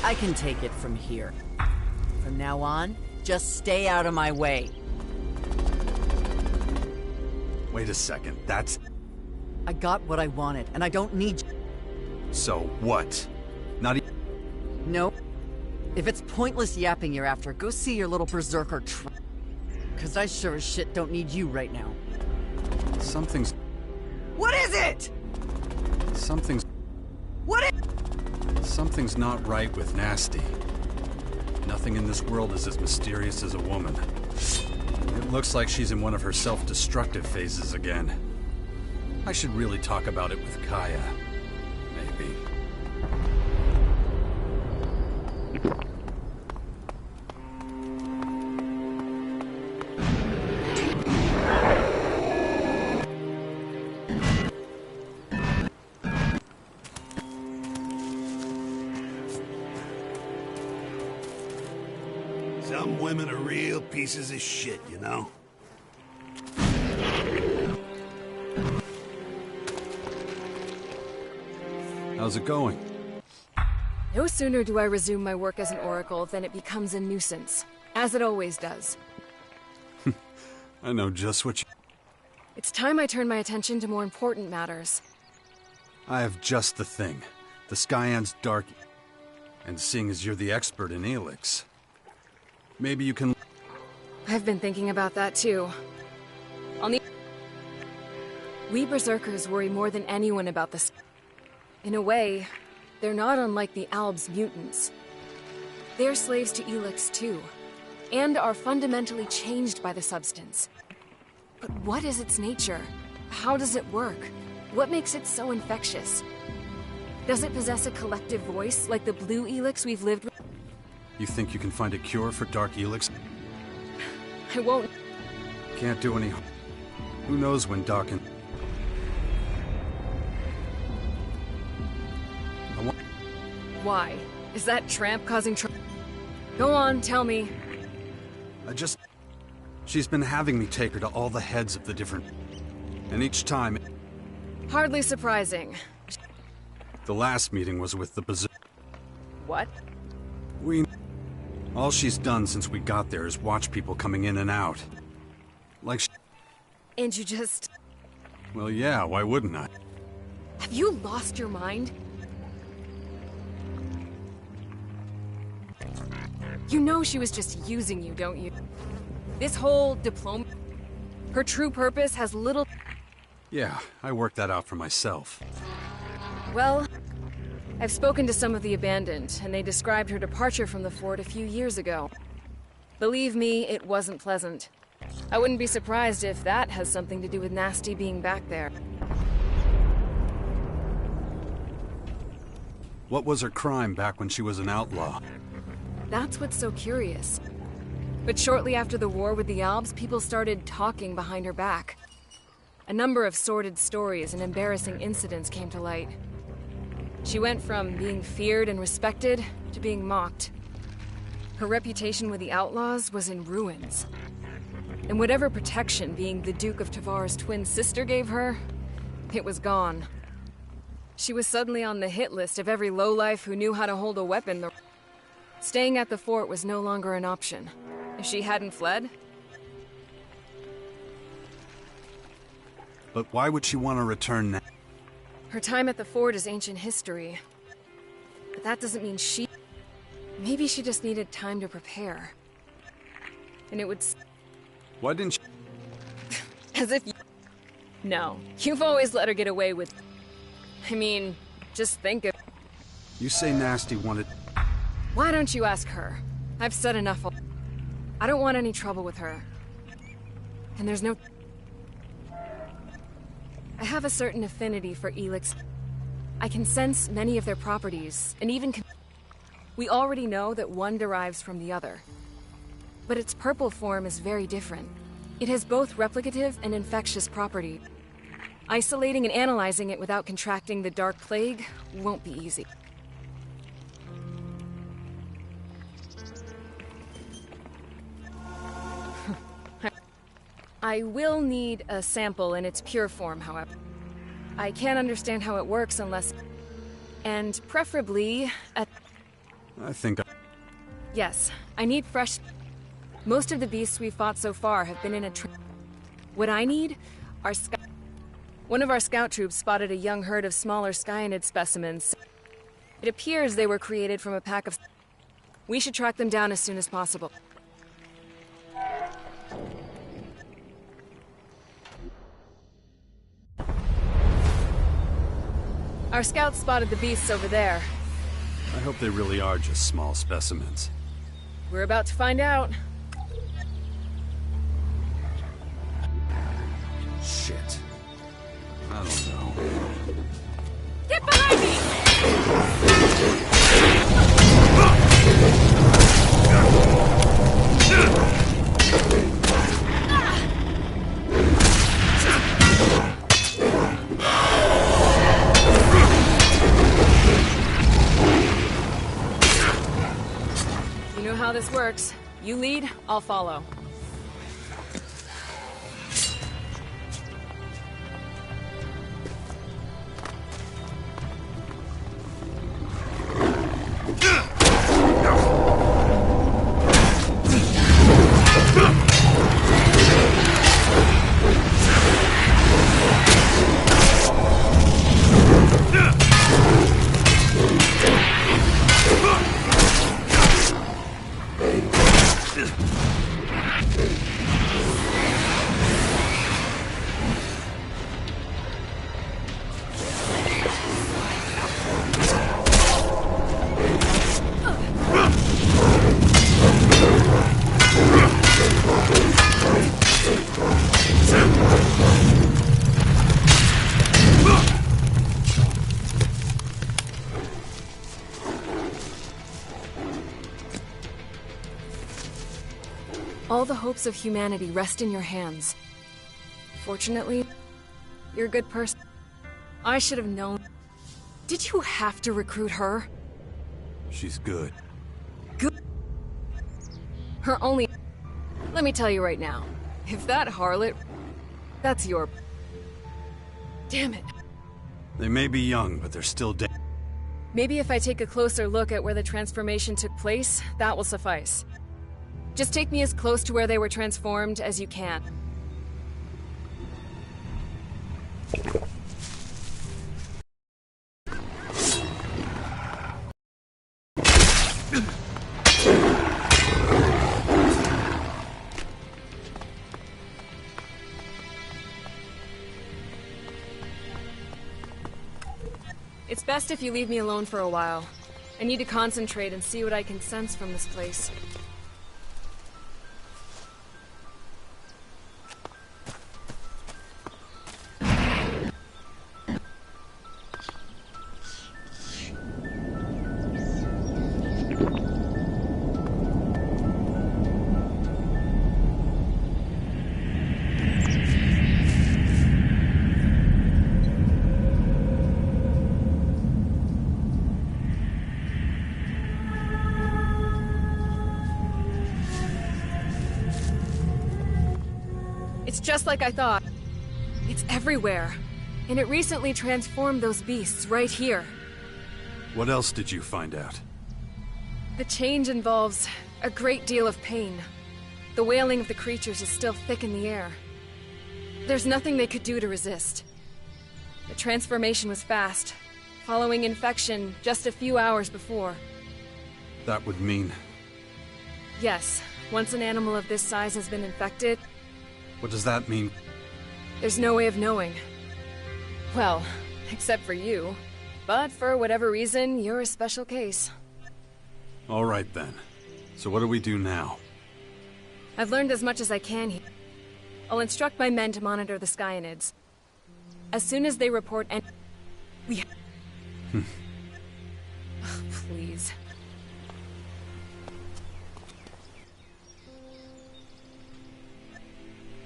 S11: I can take it from here. From now on, just stay out of my way.
S3: Wait a second, that's...
S11: I got what I wanted, and I don't need you.
S3: So what? Not
S11: Nope. If it's pointless yapping you're after, go see your little berserker Cause I sure as shit don't need you right now.
S3: Something's...
S11: What is it?
S3: Something's...
S11: What is...
S3: Something's not right with Nasty. Nothing in this world is as mysterious as a woman. It looks like she's in one of her self-destructive phases again. I should really talk about it with Kaya. Maybe.
S13: Some women are real pieces of shit, you know?
S3: How's it going?
S2: No sooner do I resume my work as an oracle than it becomes a nuisance, as it always does.
S3: I know just what you...
S2: It's time I turn my attention to more important matters.
S3: I have just the thing. The Skyan's dark... And seeing as you're the expert in Elex, maybe you can...
S2: I've been thinking about that too. We Berserkers worry more than anyone about this. In a way, they're not unlike the Albs mutants. They're slaves to Elex II, and are fundamentally changed by the substance. But what is its nature? How does it work? What makes it so infectious? Does it possess a collective voice, like the blue Elex we've lived with?
S3: You think you can find a cure for Dark Elex?
S2: I won't.
S3: Can't do any... Who knows when Doc and...
S2: Why? Is that tramp causing trouble? Go on, tell me.
S3: She's been having me take her to all the heads of the different... And each time...
S2: Hardly surprising.
S3: The last meeting was with the Berserk...
S2: What?
S3: All she's done since we got there is watch people coming in and out. Like
S2: And you just...
S3: Well, yeah, why wouldn't I?
S2: Have you lost your mind? You know she was just using you, don't you? This whole diploma... Her true purpose has little...
S3: Yeah, I worked that out for myself.
S2: Well, I've spoken to some of the Abandoned, and they described her departure from the fort a few years ago. Believe me, it wasn't pleasant. I wouldn't be surprised if that has something to do with Nasty being back there.
S3: What was her crime back when she was an outlaw?
S2: That's what's so curious. But shortly after the war with the Albs, people started talking behind her back. A number of sordid stories and embarrassing incidents came to light. She went from being feared and respected to being mocked. Her reputation with the outlaws was in ruins. And whatever protection being the Duke of Tavar's twin sister gave her, it was gone. She was suddenly on the hit list of every lowlife who knew how to hold a weapon. Staying at the fort was no longer an option. If she hadn't fled...
S3: But why would she want to return now?
S2: Her time at the fort is ancient history. But that doesn't mean she... Maybe she just needed time to prepare. And it would...
S3: Why didn't she...
S2: As if you... No, you've always let her get away with... I mean, just think of...
S3: You say Nasty wanted...
S2: Why don't you ask her? I've said enough. I don't want any trouble with her. And there's no... I have a certain affinity for Elex. I can sense many of their properties, and even... We already know that one derives from the other. But its purple form is very different. It has both replicative and infectious property. Isolating and analyzing it without contracting the Dark Plague won't be easy. I will need a sample in its pure form, however. I can't understand how it works unless... And preferably at...
S3: I think
S2: Yes, I need fresh... Most of the beasts we've fought so far have been in a What I need are One of our scout troops spotted a young herd of smaller Skyanid specimens. It appears they were created from a pack of... We should track them down as soon as possible. Our scouts spotted the beasts over there.
S3: I hope they really are just small specimens.
S2: We're about to find out.
S3: Shit. I don't know.
S2: Get behind me! You know how this works. You lead, I'll follow. All the hopes of humanity rest in your hands. Fortunately, you're a good person. I should have known. Did you have to recruit her?
S3: She's good.
S2: Good? Her only... Let me tell you right now. If that harlot... That's your... Damn it.
S3: They may be young, but they're still dead.
S2: Maybe if I take a closer look at where the transformation took place, that will suffice. Just take me as close to where they were transformed as you can. It's best if you leave me alone for a while. I need to concentrate and see what I can sense from this place. It's just like I thought. It's everywhere. And it recently transformed those beasts right here.
S3: What else did you find out?
S2: The change involves a great deal of pain. The wailing of the creatures is still thick in the air. There's nothing they could do to resist. The transformation was fast, following infection just a few hours before.
S3: That would mean...
S2: Yes, once an animal of this size has been infected,
S3: What does that mean?
S2: there's no way of knowing. Well, except for you. But for whatever reason, you're a special case.
S3: All right then. So what do we do now?
S2: I've learned as much as I can here. I'll instruct my men to monitor the Skyanids. As soon as they report we... Please.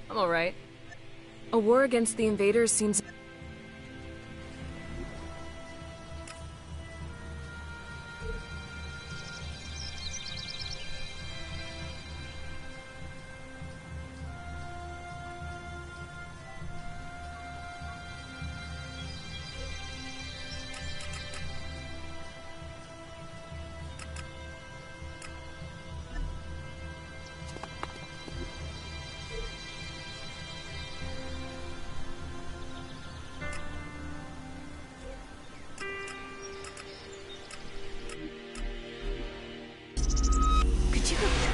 S2: I'm alright. A war against the invaders seems...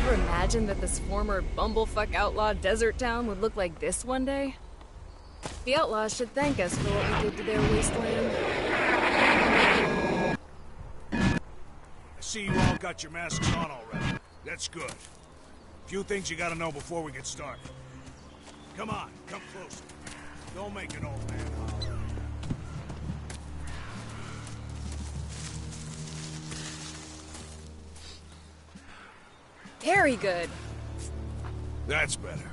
S2: Ever imagine that this former bumblefuck outlaw desert town would look like this one day? The outlaws should thank us for what we did to their wasteland.
S5: I see you all got your masks on already. That's good. Few things you gotta know before we get started. Come on, come closer. Don't make an old man holler.
S2: Very good.
S5: That's better.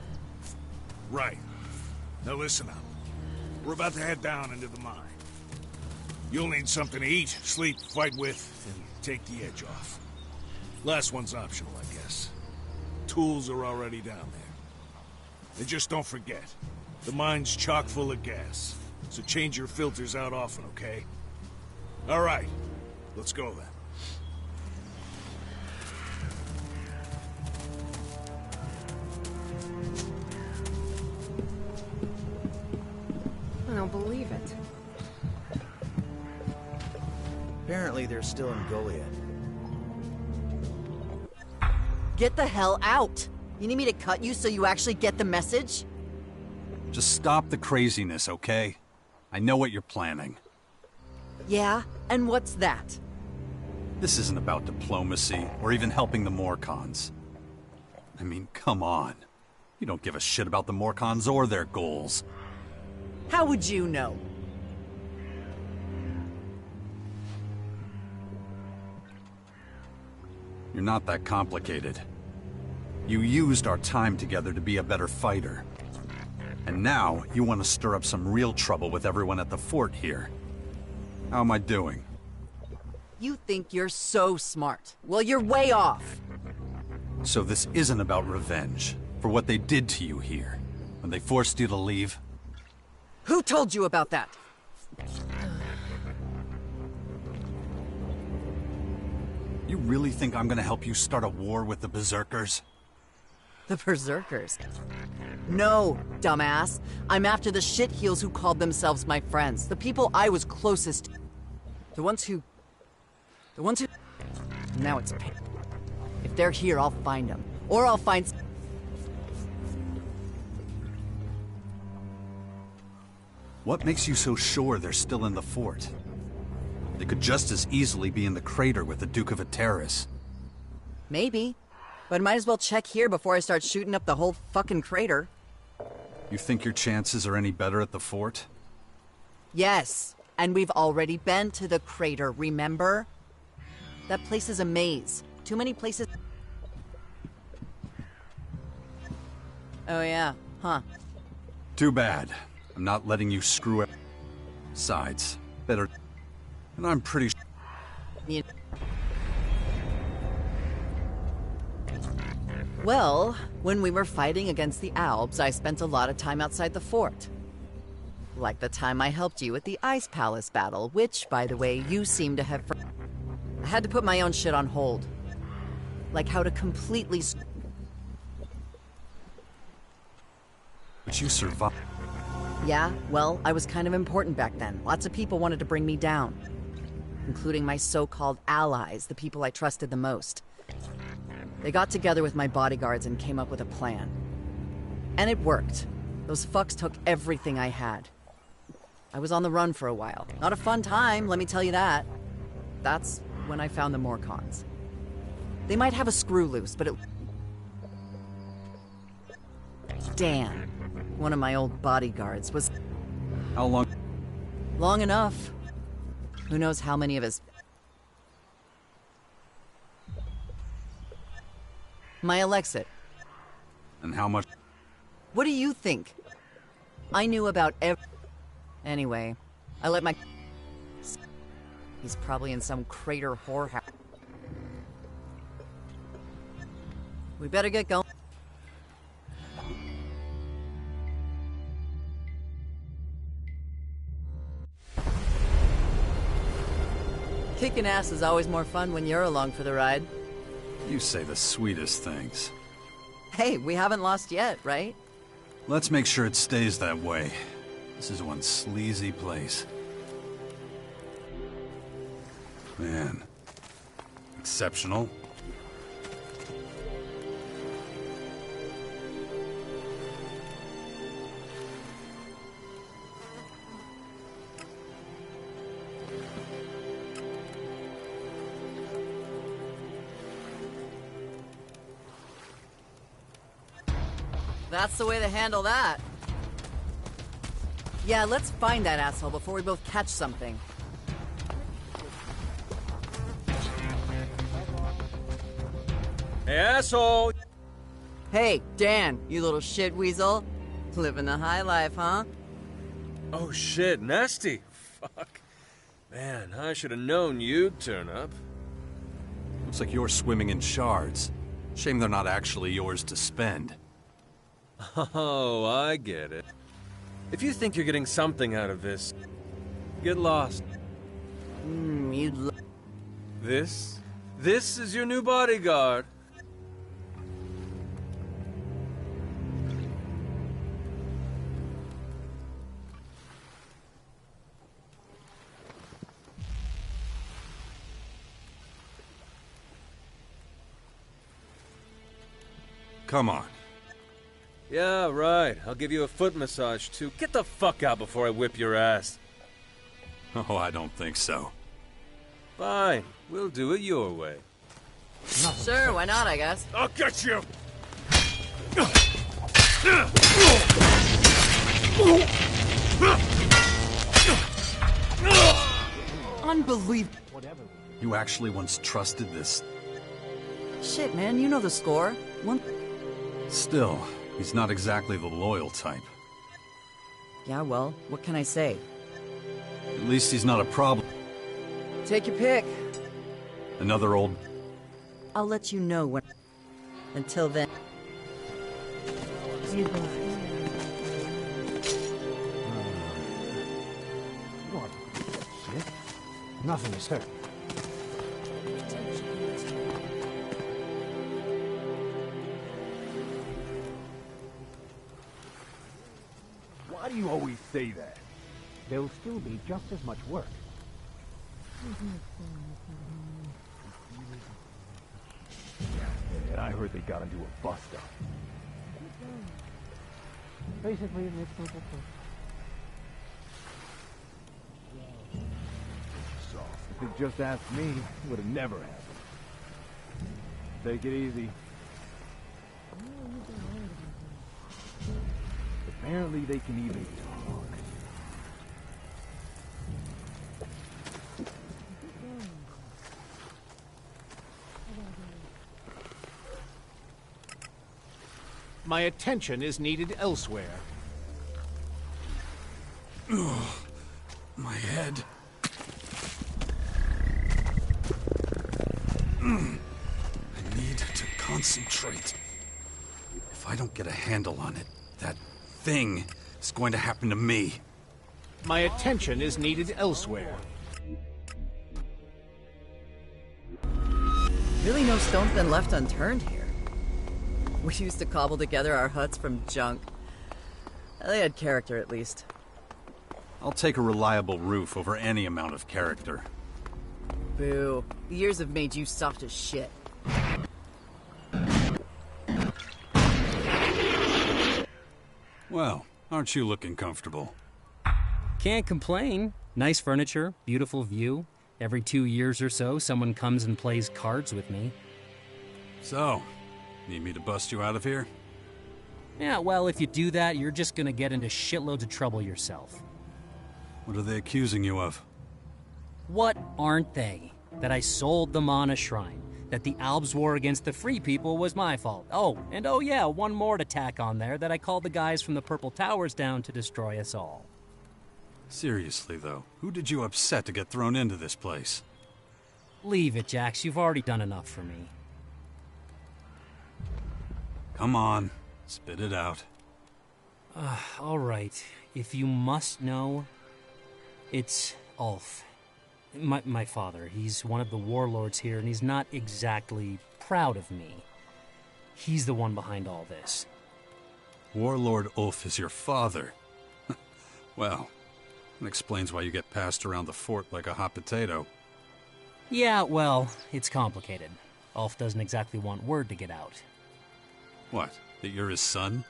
S5: Right. Now listen up. We're about to head down into the mine. You'll need something to eat, sleep, fight with, and take the edge off. Last one's optional, I guess. Tools are already down there. And just don't forget, the mine's chock full of gas, so change your filters out often, okay? All right, let's go then.
S2: I don't believe it.
S8: Apparently they're still in Goliath.
S11: Get the hell out! You need me to cut you so you actually get the message?
S3: Just stop the craziness, okay? I know what you're planning.
S11: Yeah? And what's that?
S3: This isn't about diplomacy, or even helping the Morcons. I mean, come on. You don't give a shit about the Morcons or their goals.
S11: How would you know?
S3: You're not that complicated. You used our time together to be a better fighter. And now, you want to stir up some real trouble with everyone at the fort here. How am I doing?
S11: You think you're so smart. Well, you're way off.
S3: So this isn't about revenge for what they did to you here, when they forced you to leave?
S11: Who told you about that?
S3: You really think I'm gonna help you start a war with the Berserkers?
S11: The Berserkers? No, dumbass. I'm after the shitheels who called themselves my friends. The people I was closest to. The ones who... Now it's pain. If they're here, I'll find them. Or I'll find...
S3: What makes you so sure they're still in the fort? They could just as easily be in the crater with the Duke of Ateris.
S11: Maybe. But might as well check here before I start shooting up the whole fucking crater.
S3: You think your chances are any better at the fort?
S11: Yes. And we've already been to the crater, remember? That place is a maze. Too many places... Oh yeah, huh.
S3: Too bad. I'm not letting you screw it. Besides, better... And I'm pretty sure...
S11: Well, when we were fighting against the Albs, I spent a lot of time outside the fort. Like the time I helped you at the Ice Palace battle, which, by the way, you seem to have... I had to put my own shit on hold. Like how to completely...
S3: But you survived.
S11: Yeah, well, I was kind of important back then. Lots of people wanted to bring me down. Including my so-called allies, the people I trusted the most. They got together with my bodyguards and came up with a plan. And it worked. Those fucks took everything I had. I was on the run for a while. Not a fun time, let me tell you that. That's when I found the Morcons. They might have a screw loose, but it... Dan, one of my old bodyguards, was...
S3: How long?
S11: Long enough. Who knows how many of his... My Alexit.
S3: And how much?
S11: What do you think? I knew about Anyway, I let my... He's probably in some crater whorehouse. We better get going. Kicking ass is always more fun when you're along for the ride.
S3: You say the sweetest things.
S11: Hey, we haven't lost yet, right?
S3: Let's make sure it stays that way. This is one sleazy place. Man. Exceptional.
S11: That's the way to handle that. Yeah, let's find that asshole before we both catch something.
S7: Hey, asshole!
S11: Hey, Dan, you little shit weasel. Living the high life, huh?
S7: Oh shit, nasty. Fuck. Man, I should have known you'd turn up.
S3: Looks like you're swimming in shards. Shame they're not actually yours to spend.
S7: Oh, I get it. If you think you're getting something out of this, get lost. This is your new bodyguard.
S3: Come on.
S7: Yeah, right. I'll give you a foot massage, too. Get the fuck out before I whip your ass.
S3: Oh, I don't think so.
S7: Fine. We'll do it your way.
S11: Sure, why not, I guess.
S5: I'll get you!
S11: Unbelievable.
S3: You actually once trusted this?
S11: Shit, man, you know the score.
S3: Still, he's not exactly the loyal type.
S11: Yeah, well, what can I say?
S3: At least he's not a problem.
S11: Take your pick.
S3: Another old...
S11: I'll let you know when... Until then...
S18: What? Shit? Nothing is hurt.
S21: Why do you always say that? There'll still be just as much work. And I heard they got into a bust-up. Basically, it makes no sense. Soft. had just asked me, it would have never happened. Take it easy. Apparently they can even talk. My attention is needed elsewhere.
S3: Ugh, my head. I need to concentrate. If I don't get a handle on it, that thing is going to happen to me.
S21: My attention is needed elsewhere.
S11: Really no stone's been left unturned here. We used to cobble together our huts from junk. They had character, at least.
S3: I'll take a reliable roof over any amount of character.
S11: Boo. The years have made you soft as shit.
S3: Well, aren't you looking comfortable?
S6: Can't complain. Nice furniture, beautiful view. Every 2 years or so, someone comes and plays cards with me.
S3: So, need me to bust you out of here?
S6: Yeah, well, if you do that, you're just gonna get into shitloads of trouble yourself.
S3: What are they accusing you of?
S6: What aren't they? That I sold the Mana Shrine. That the Albs' war against the Free People was my fault. Oh, and oh yeah, one more to tack on there, that I called the guys from the Purple Towers down to destroy us all.
S3: Seriously, though, who did you upset to get thrown into this place?
S6: Leave it, Jax. You've already done enough for me.
S3: Come on, spit it out.
S6: All right. If you must know, it's Ulf. My father. He's one of the warlords here, and he's not exactly proud of me. He's the one behind all this.
S3: Warlord Ulf is your father. Well, that explains why you get passed around the fort like a hot potato.
S6: Yeah, well, it's complicated. Ulf doesn't exactly want word to get out.
S3: What, that you're his son?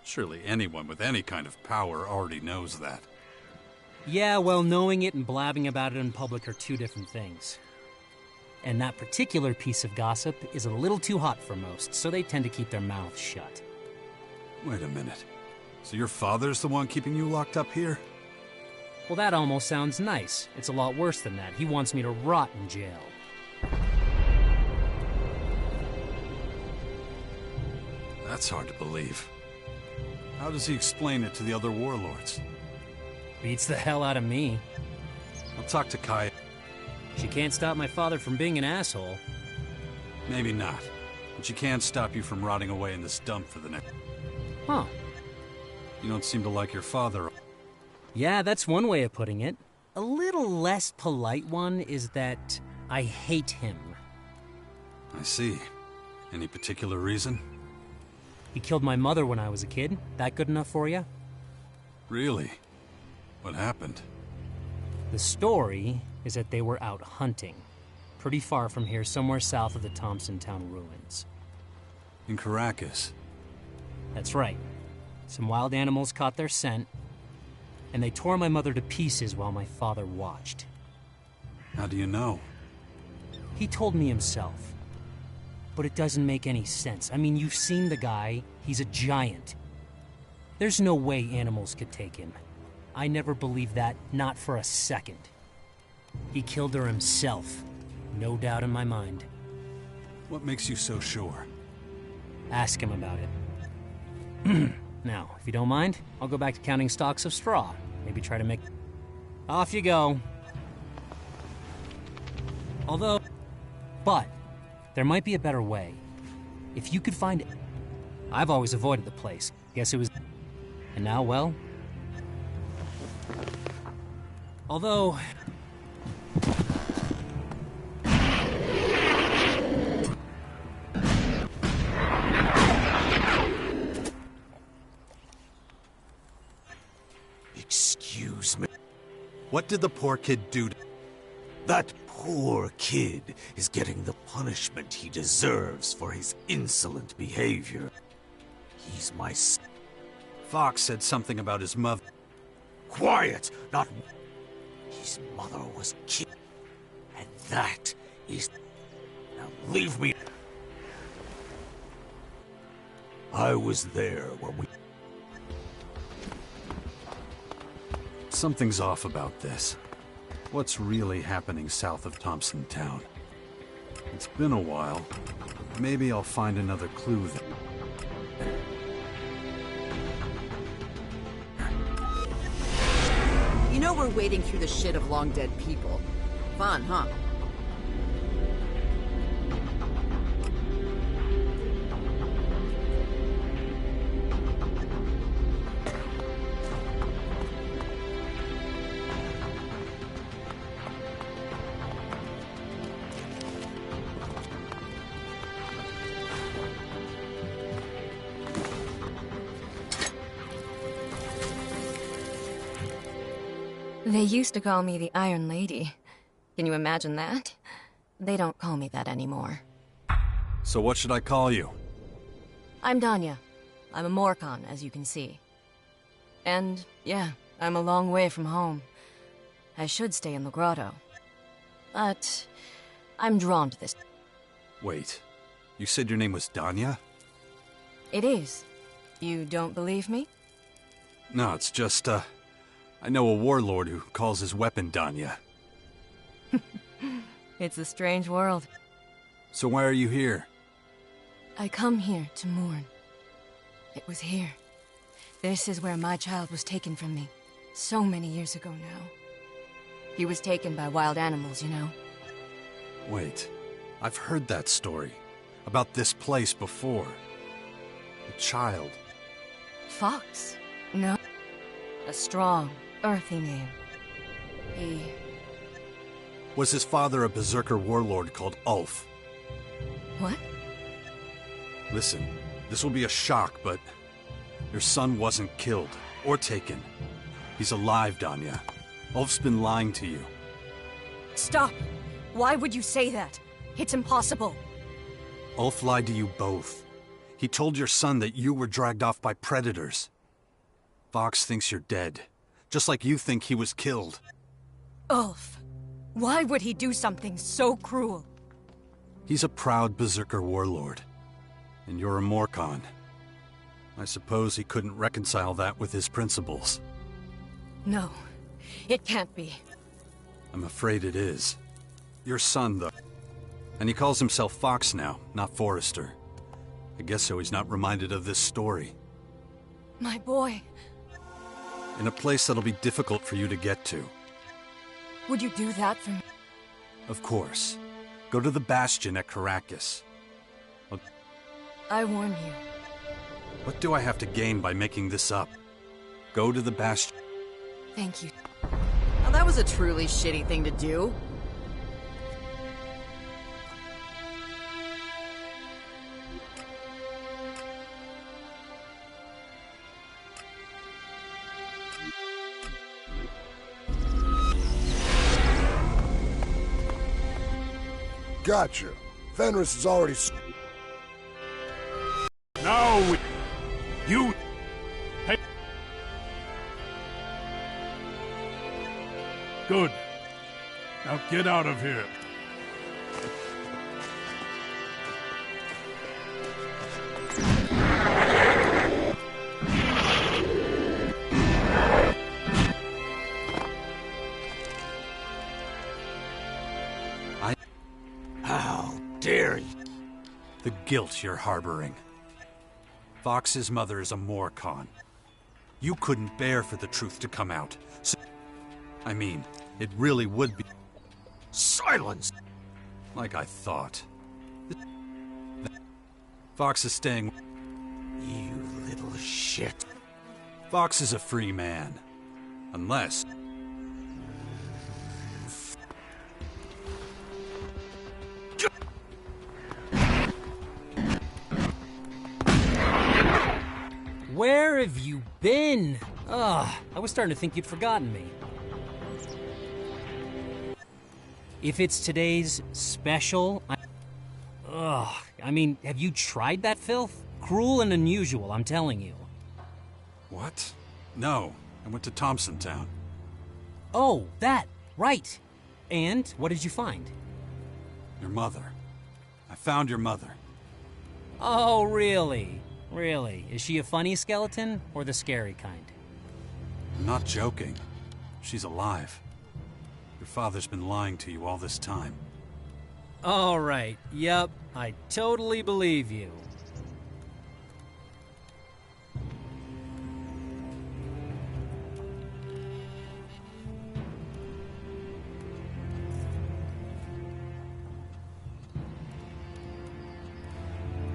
S3: Surely anyone with any kind of power already knows that.
S6: Yeah, well, knowing it and blabbing about it in public are two different things. And that particular piece of gossip is a little too hot for most, so they tend to keep their mouths shut.
S3: Wait a minute. So your father's the one keeping you locked up here?
S6: Well, that almost sounds nice. It's a lot worse than that. He wants me to rot in jail.
S3: That's hard to believe. How does he explain it to the other warlords?
S6: Beats the hell out of me.
S3: I'll talk to Kai.
S6: She can't stop my father from being an asshole.
S3: Maybe not. But she can stop you from rotting away in this dump for the next...
S6: Huh.
S3: You don't seem to like your father.
S6: Yeah, that's one way of putting it. A little less polite one is that I hate him.
S3: I see. Any particular reason?
S6: He killed my mother when I was a kid. That good enough for you?
S3: Really? What happened?
S6: The story is that they were out hunting. Pretty far from here, somewhere south of the Thompson Town ruins.
S3: In Caracas?
S6: That's right. Some wild animals caught their scent, and they tore my mother to pieces while my father watched.
S3: How do you know?
S6: He told me himself. But it doesn't make any sense. I mean, you've seen the guy. He's a giant. There's no way animals could take him. I never believed that, not for a second. He killed her himself. No doubt in my mind.
S3: What makes you so sure?
S6: Ask him about it. Now, if you don't mind, I'll go back to counting stalks of straw. Maybe try to make... Off you go. But, there might be a better way. If you could find it... I've always avoided the place. Guess it was... And now, well... Although...
S9: Excuse me.
S3: What did the poor kid do to...
S9: That poor kid is getting the punishment he deserves for his insolent behavior. He's my son.
S3: Fox said something about his mother.
S9: Quiet! Not... His mother was killed. And that is... Now leave me... I was there when we...
S3: Something's off about this. What's really happening south of Thompson Town? It's been a while. Maybe I'll find another clue that...
S11: You know we're wading through the shit of long-dead people. Fun, huh?
S2: They used to call me the Iron Lady. Can you imagine that? They don't call me that anymore.
S3: So what should I call you?
S2: I'm Danya. I'm a Morcon, as you can see. And, yeah, I'm a long way from home. I should stay in the grotto. But I'm drawn to this.
S3: Wait, you said your name was Danya?
S2: It is. You don't believe me?
S3: No, it's just, I know a warlord who calls his weapon Danya.
S2: It's a strange world.
S3: So why are you here?
S2: I come here to mourn. It was here. This is where my child was taken from me. So many years ago now. He was taken by wild animals, you know.
S3: Wait, I've heard that story. About this place before. The child.
S2: Fox? No. A strong, earthy name. He...
S3: Was his father a berserker warlord called Ulf?
S2: What?
S3: Listen, this will be a shock, but... Your son wasn't killed, or taken. He's alive, Danya. Ulf's been lying to you.
S2: Stop! Why would you say that? It's impossible.
S3: Ulf lied to you both. He told your son that you were dragged off by predators. Fox thinks you're dead, just like you think he was killed.
S2: Ulf, why would he do something so cruel?
S3: He's a proud berserker warlord, and you're a Morcon. I suppose he couldn't reconcile that with his principles.
S2: No, it can't be.
S3: I'm afraid it is. Your son, though. And he calls himself Fox now, not Forrester. I guess so he's not reminded of this story.
S2: My boy.
S3: In a place that'll be difficult for you to get to.
S2: Would you do that for me?
S3: Of course. Go to the Bastion at Caracas.
S2: I warn you.
S3: What do I have to gain by making this up? Go to the Bastion.
S2: Thank you.
S11: Now that was a truly shitty thing to do.
S16: Gotcha. Fenris is already...
S5: No! You... Hey... Good. Now get out of here.
S3: How dare you? The guilt you're harboring. Fox's mother is a Morcon. You couldn't bear for the truth to come out. So, I mean, it really would be... Silence! Like I thought. Fox is staying... You little shit. Fox is a free man. Unless...
S6: Where have you been? Ugh, I was starting to think you'd forgotten me. If it's today's special, I mean, have you tried that filth? Cruel and unusual, I'm telling you.
S3: What? No, I went to Thompson Town.
S6: Oh, that, right. And what did you find?
S3: Your mother. I found your mother.
S6: Oh, really? Really? Is she a funny skeleton or the scary kind?
S3: I'm not joking. She's alive. Your father's been lying to you all this time.
S6: All right. Yep. I totally believe you.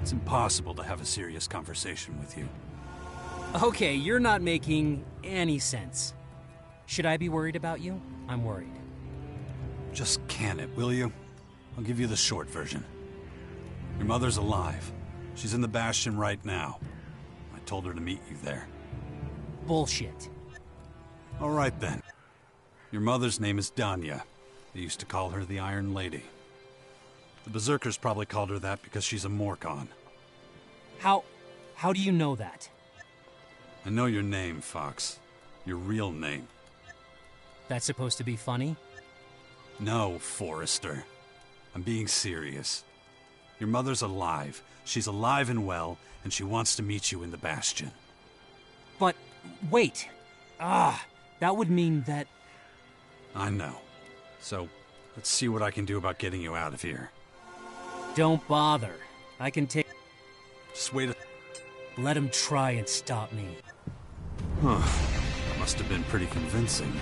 S3: It's impossible to have a serious conversation with you.
S6: Okay, you're not making any sense. Should I be worried about you? I'm worried.
S3: Just can it, will you? I'll give you the short version. Your mother's alive. She's in the Bastion right now. I told her to meet you there.
S6: Bullshit.
S3: All right then. Your mother's name is Danya. They used to call her the Iron Lady. The Berserkers probably called her that because she's a Morcon.
S6: How do you know that?
S3: I know your name, Fox. Your real name.
S6: That's supposed to be funny?
S3: No, Forrester. I'm being serious. Your mother's alive. She's alive and well, and she wants to meet you in the Bastion.
S6: But, wait. That would mean that...
S3: I know. So, let's see what I can do about getting you out of here.
S6: Don't bother. I can take...
S3: Just wait a...
S6: Let him try and stop me.
S3: Huh. Must have been pretty convincing.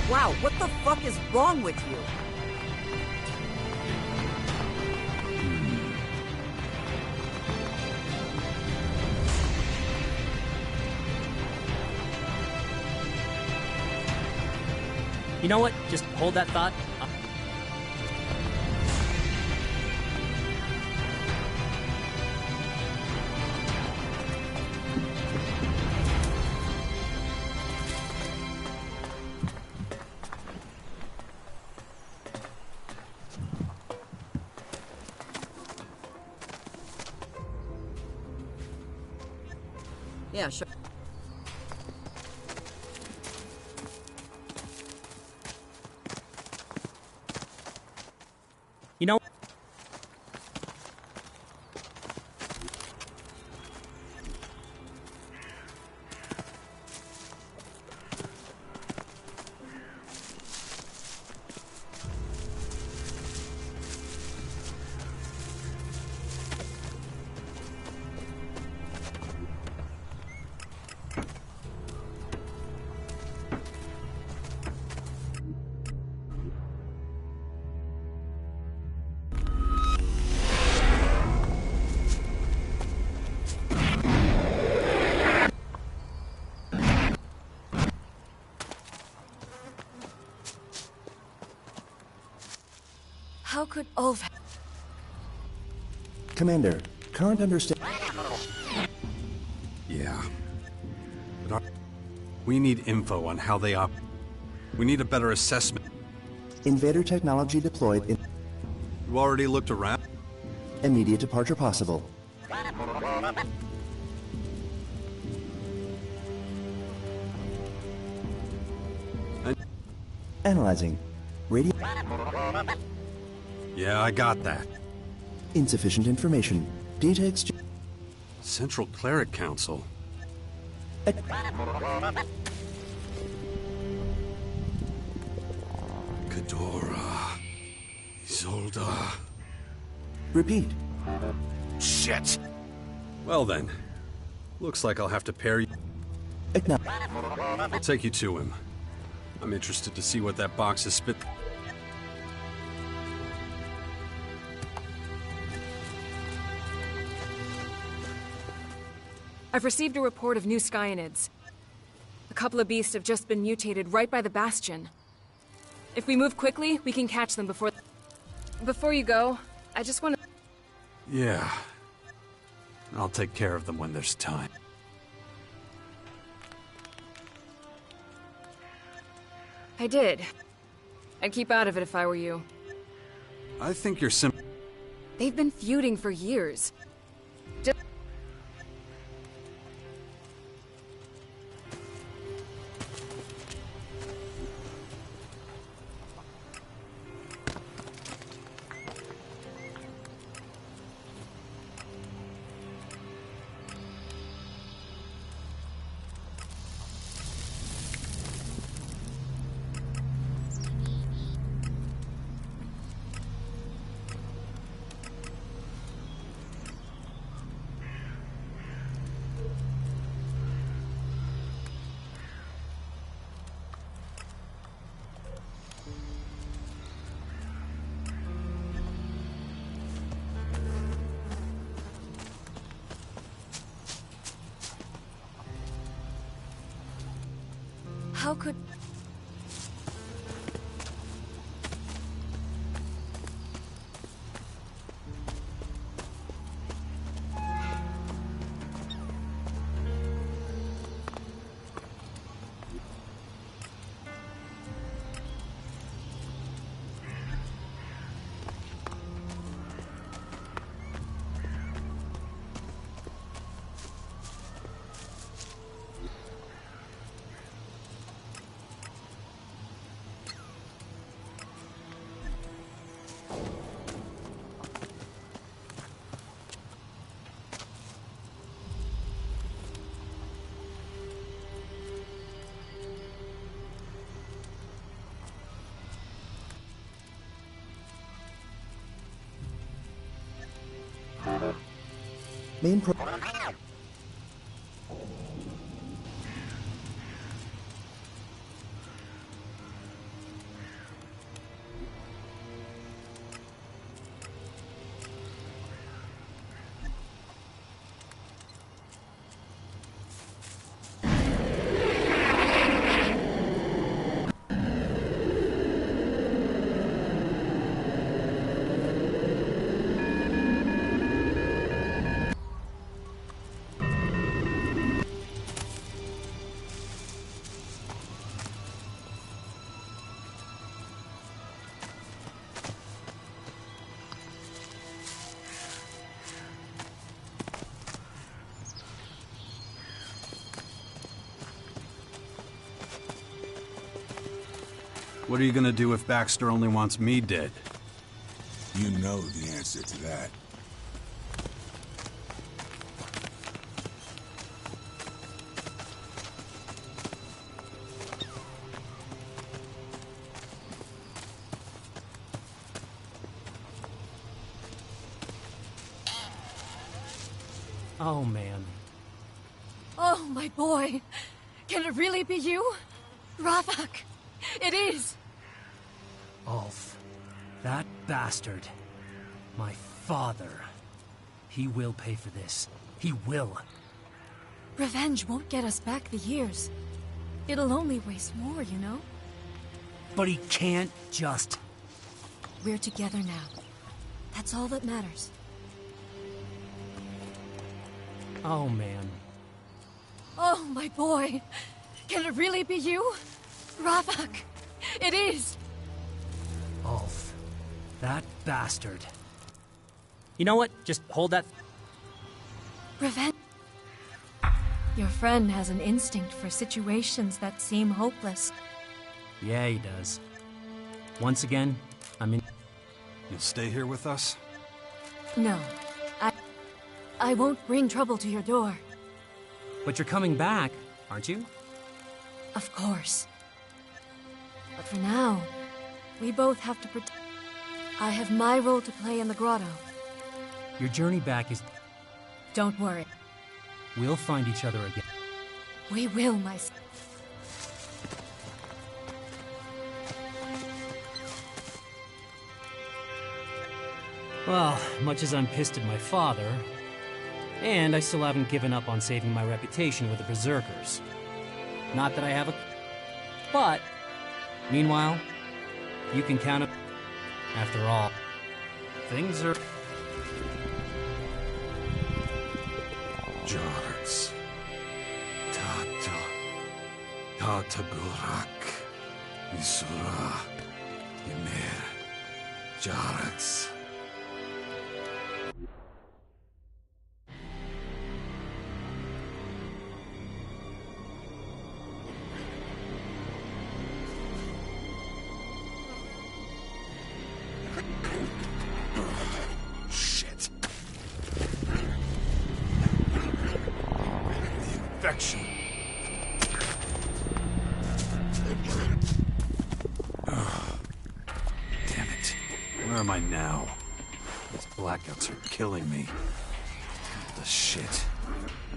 S11: Wow, what the fuck is wrong with you?
S6: You know what? Just hold that thought.
S11: Yeah, sure.
S6: You know...
S2: How could Ulf...
S20: Commander, current understanding...
S3: Yeah. But we need info on how they operate. We need a better assessment.
S20: Invader technology deployed in...
S3: You already looked around?
S20: Immediate departure possible. Analyzing. Radio...
S3: Yeah, I got that.
S20: Insufficient information. Data exchange...
S3: Central Cleric Council. Ghidorah. Isolde.
S20: Repeat.
S3: Shit! Well then. Looks like I'll have to pair you... I'll take you to him. I'm interested to see what that box is spit...
S2: I've received a report of new Skyanids. A couple of beasts have just been mutated right by the Bastion. If we move quickly, we can catch them before... Before you go, I just want to...
S3: Yeah. I'll take care of them when there's time.
S2: I did. I'd keep out of it if I were you.
S3: I think you're
S2: They've been feuding for years. How could...
S20: Main pro...
S3: What are you gonna do if Baxter only wants me dead?
S12: You know the answer to that.
S6: Oh, man.
S2: Oh, my boy. Can it really be you? Ravak. It is.
S6: Ulf. That bastard. My father. He will pay for this. He will.
S2: Revenge won't get us back the years. It'll only waste more, you know?
S6: But he can't just...
S2: We're together now. That's all that matters.
S6: Oh, man.
S2: Oh, my boy. Can it really be you? Ravak. It is.
S6: Ulf. That bastard. You know what? Just hold that...
S2: Revenge. Your friend has an instinct for situations that seem hopeless.
S6: Yeah, he does. Once again, I'm in...
S3: You'll stay here with us?
S2: No. I won't bring trouble to your door.
S6: But you're coming back, aren't you?
S2: Of course. But for now, we both have to protect... I have my role to play in the grotto.
S6: Your journey back is...
S2: Don't worry.
S6: We'll find each other again.
S2: We will, my son.
S6: Well, much as I'm pissed at my father, and I still haven't given up on saving my reputation with the Berserkers. Not that I have a... But, meanwhile, you can count up... After all, things are...
S3: Jarts. Tata Gurak. Isura. Ymir. Jarts.
S5: Shit. The infection.
S3: Damn it. Where am I now? These blackouts are killing me. What the shit?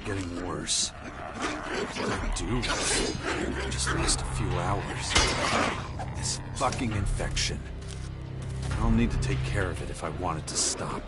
S3: Getting worse. What did I do? I just lost a few hours. This fucking infection. I'll need to take care of it if I want it to stop.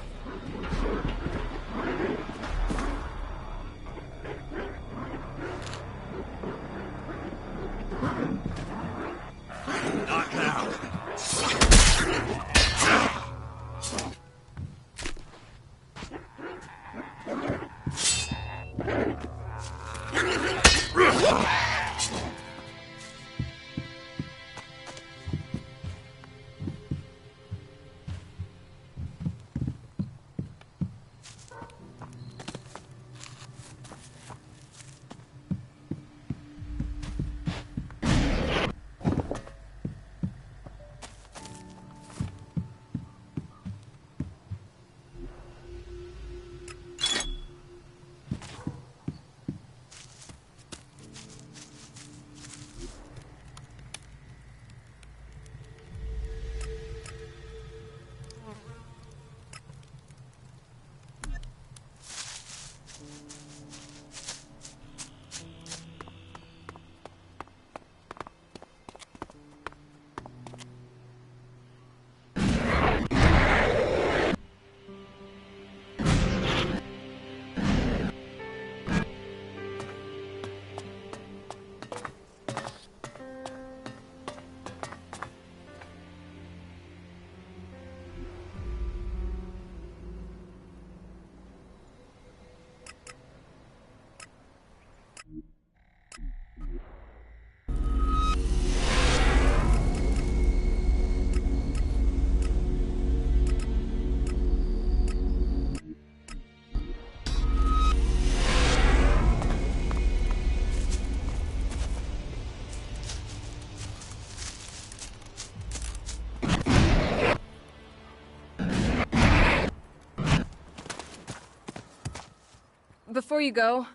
S2: before you go...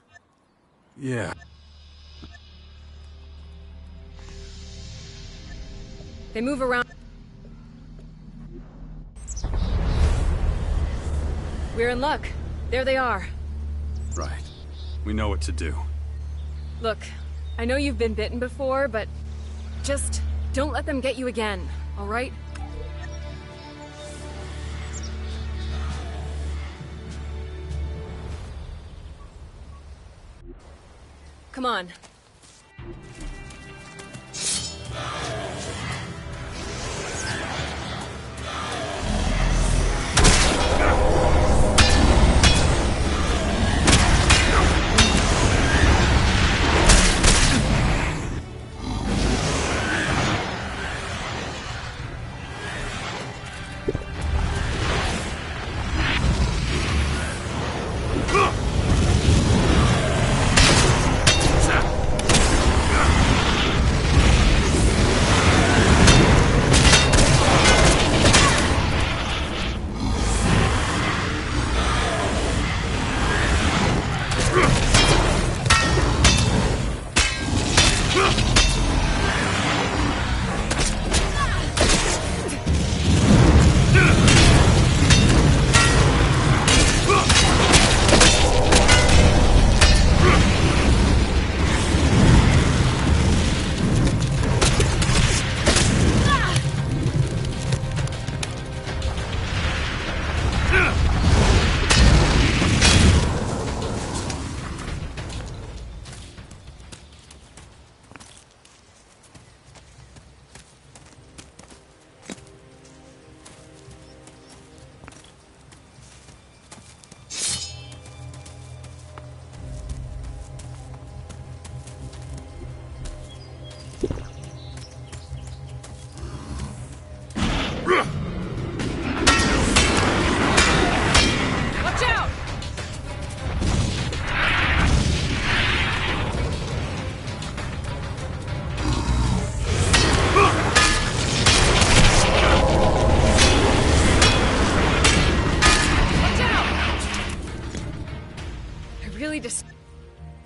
S3: Yeah.
S2: They move around... We're in luck. There they are.
S3: Right. We know what to do.
S2: Look, I know you've been bitten before, but... just don't let them get you again, all right? Come on.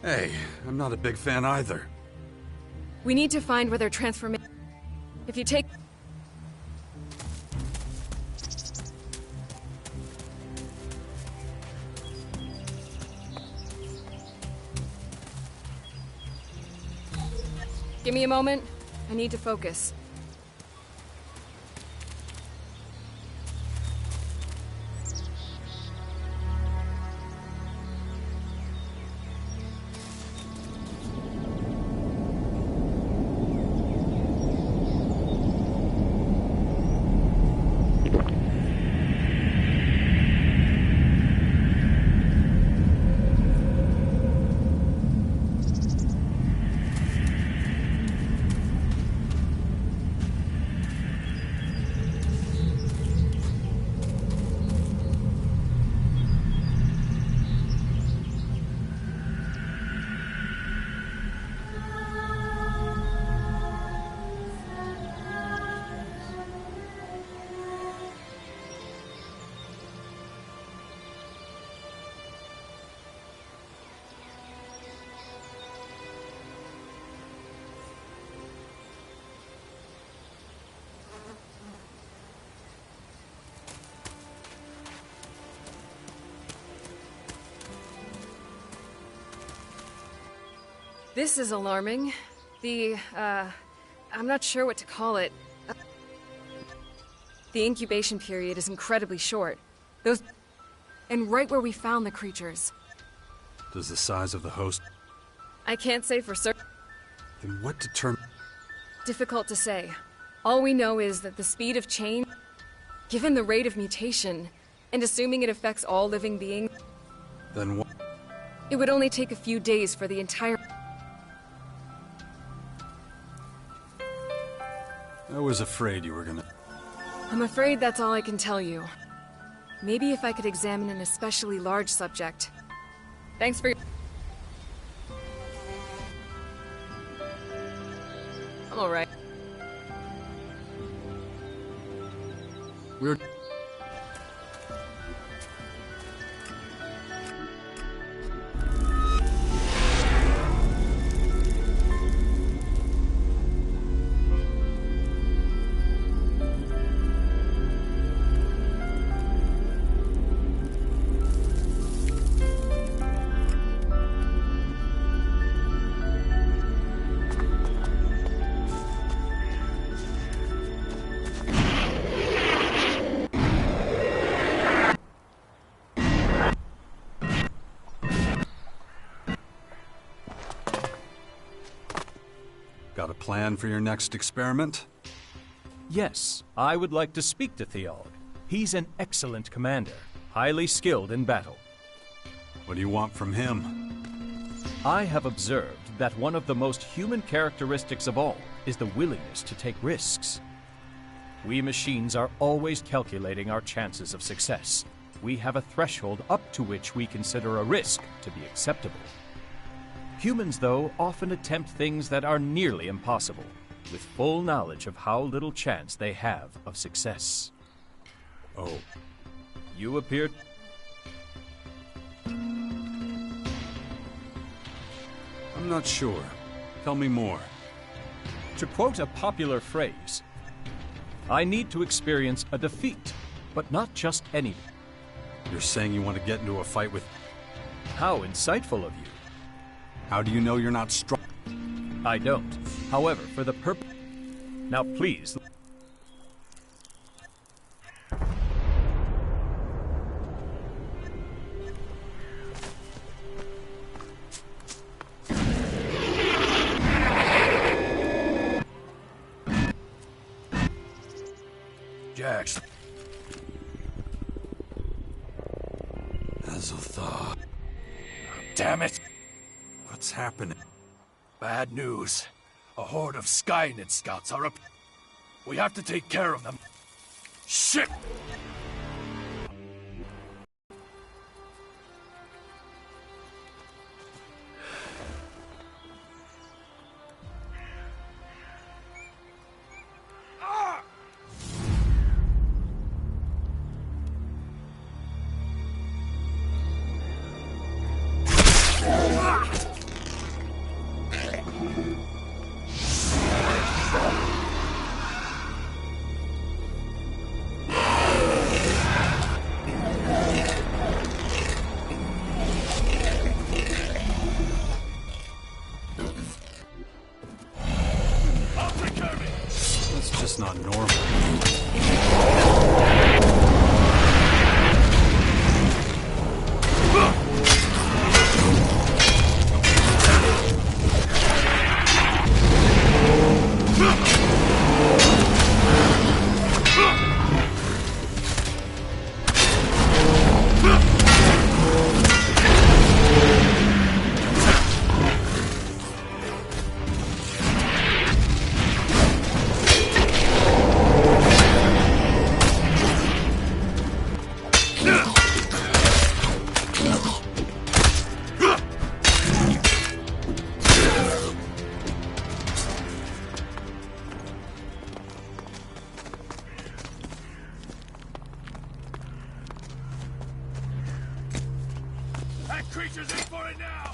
S3: Hey, I'm not a big fan either.
S2: We need to find where their transformation... If you take... Give me a moment. I need to focus. This is alarming. I'm not sure what to call it. The incubation period is incredibly short. And right where we found the creatures.
S3: Does the size of the host...
S2: I can't say for certain.
S3: Then what determines...
S2: Difficult to say. All we know is that the speed of change, given the rate of mutation, and assuming it affects all living beings...
S3: Then what...
S2: It would only take a few days for the entire...
S3: I was afraid you were gonna...
S2: I'm afraid that's all I can tell you. Maybe if I could examine an especially large subject. Thanks for your... I'm alright.
S3: We're... plan for your next experiment?
S21: Yes, I would like to speak to Theod. He's an excellent commander, highly skilled in battle.
S3: What do you want from him?
S21: I have observed that one of the most human characteristics of all is the willingness to take risks. We machines are always calculating our chances of success. We have a threshold up to which we consider a risk to be acceptable. Humans, though, often attempt things that are nearly impossible, with full knowledge of how little chance they have of success.
S3: Oh.
S21: You appear...
S3: I'm not sure. Tell me more.
S21: To quote a popular phrase, I need to experience a defeat, but not just any.
S3: You're saying you want to get into a fight with...
S21: How insightful of you.
S3: How do you know you're not strong?
S21: I don't. However, for the purpose... Now please...
S9: Jax.
S3: Azotha.
S9: Damn it!
S3: What's happening?
S9: Bad news. A horde of Skynet scouts are up. We have to take care of them. Shit!
S3: That's just not normal.
S9: That creature's in for it now!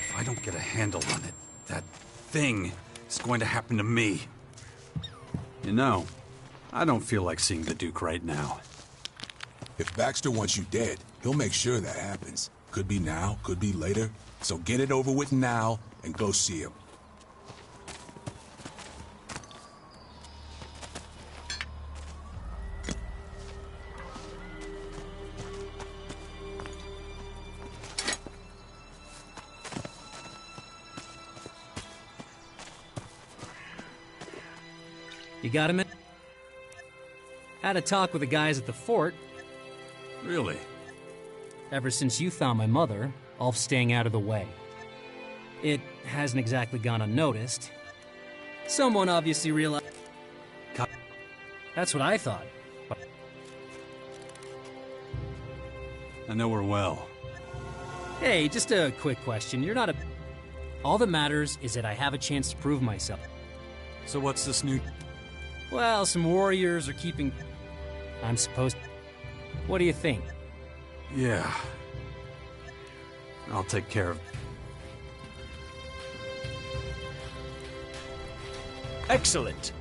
S3: If I don't get a handle on it, that thing is going to happen to me. You know, I don't feel like seeing the Duke right now.
S12: If Baxter wants you dead, he'll make sure that happens. Could be now, could be later. So get it over with now and go see him.
S6: You got him in? Had a talk with the guys at the fort.
S3: Really?
S6: Ever since you found my mother, Ulf's staying out of the way. It hasn't exactly gone unnoticed. Someone obviously realized... That's what I thought. But
S3: I know her well.
S6: hey, just a quick question. You're not a... All that matters is that I have a chance to prove myself.
S3: So what's this new...
S6: Well, some warriors are keeping... I'm supposed... What do you think?
S3: Yeah. I'll take care of...
S21: Excellent.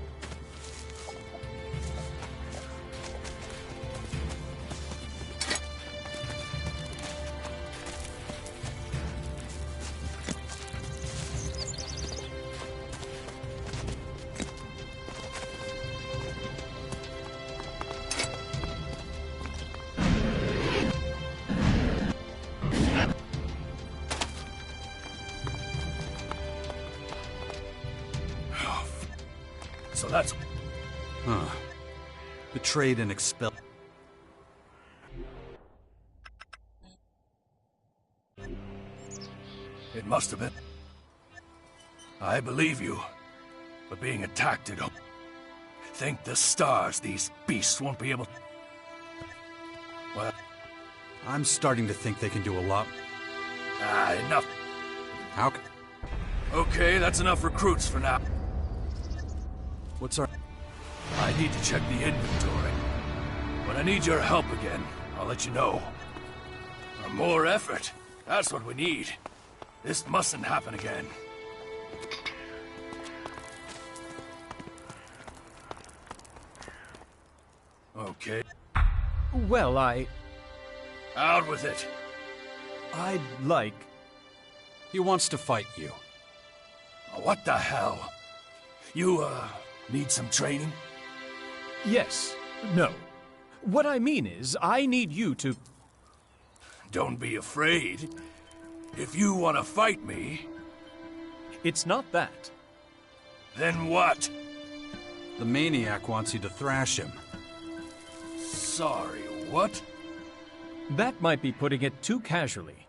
S9: So that's...
S3: Huh. Betrayed and expelled.
S9: It must have been. I believe you. But being attacked at home... Think the stars these beasts won't be able... Well...
S3: I'm starting to think they can do a lot.
S9: Enough.
S3: How c...
S9: Okay, that's enough recruits for now.
S3: What's our...
S9: I need to check the inventory. When I need your help again, I'll let you know. More effort. That's what we need. This mustn't happen again. Okay.
S21: Well,
S9: Out with it.
S21: I'd like...
S3: He wants to fight you.
S9: What the hell? You, need some training?
S21: Yes. No. What I mean is, I need you to...
S9: Don't be afraid. If you want to fight me...
S21: It's not that.
S9: Then what?
S3: The maniac wants you to thrash him.
S9: Sorry, what?
S21: That might be putting it too casually.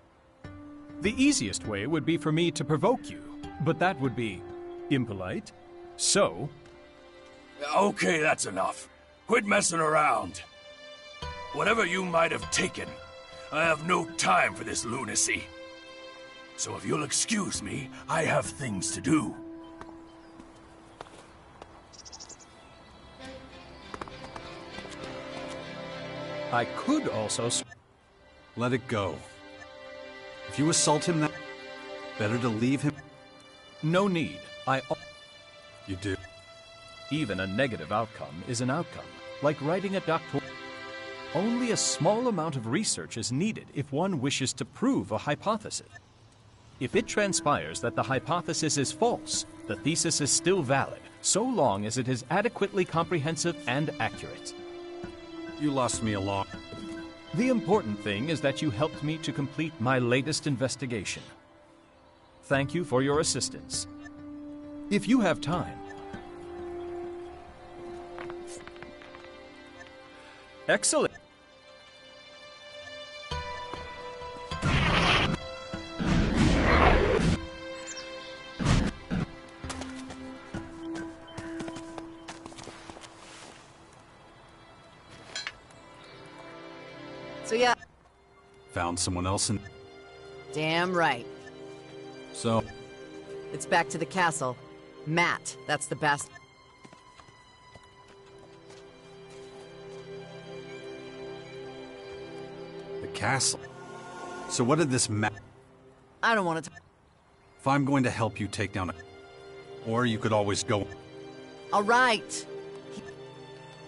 S21: The easiest way would be for me to provoke you, but that would be impolite. So...
S9: Okay, that's enough. Quit messing around. Whatever you might have taken, I have no time for this lunacy. So if you'll excuse me, I have things to do.
S21: I could also...
S3: Let it go. If you assault him, then better to leave him.
S21: No need.
S3: You do.
S21: Even a negative outcome is an outcome, like writing a doctoral. Only a small amount of research is needed if one wishes to prove a hypothesis. If it transpires that the hypothesis is false, the thesis is still valid, so long as it is adequately comprehensive and accurate.
S3: You lost me along.
S21: The important thing is that you helped me to complete my latest investigation. Thank you for your assistance. If you have time... Excellent.
S11: So yeah.
S3: Found someone else in...
S11: Damn right.
S3: So...
S11: It's back to the castle. Matt, that's the best.
S3: The castle? So what did this Matt...
S11: I don't want to...
S3: If I'm going to help you take down a... Or you could always go...
S11: All right.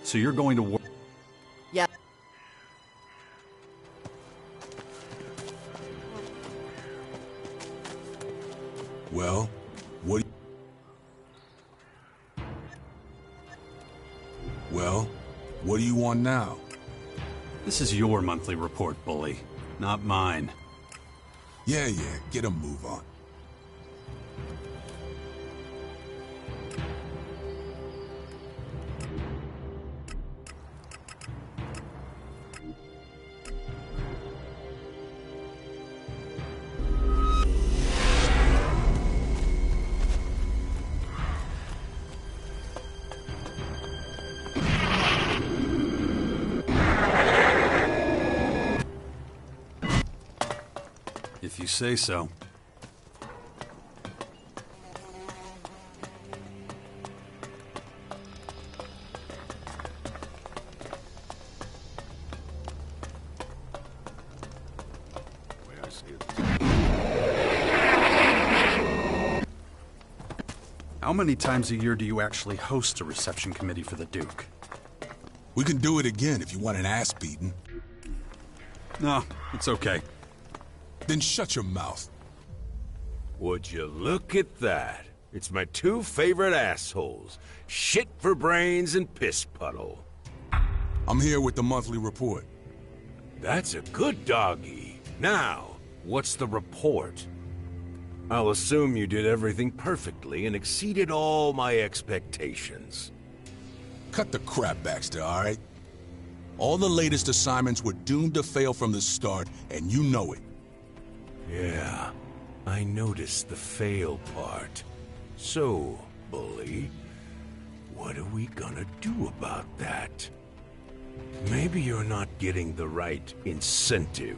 S3: So you're going to work...
S11: Yeah.
S12: Well, what... Well, what do you want now?
S3: This is your monthly report, bully, not mine.
S12: Yeah, get a move on.
S3: If you say so. How many times a year do you actually host a reception committee for the Duke?
S12: We can do it again if you want an ass beating.
S3: No, it's okay.
S12: Then shut your mouth.
S1: Would you look at that? It's my two favorite assholes. Shit for brains and piss puddle.
S12: I'm here with the monthly report.
S1: That's a good doggy. Now, what's the report? I'll assume you did everything perfectly and exceeded all my expectations.
S12: Cut the crap, Baxter, all right? All the latest assignments were doomed to fail from the start, and you know it.
S1: Yeah, I noticed the fail part. So, Bully, what are we gonna do about that? Maybe you're not getting the right incentive.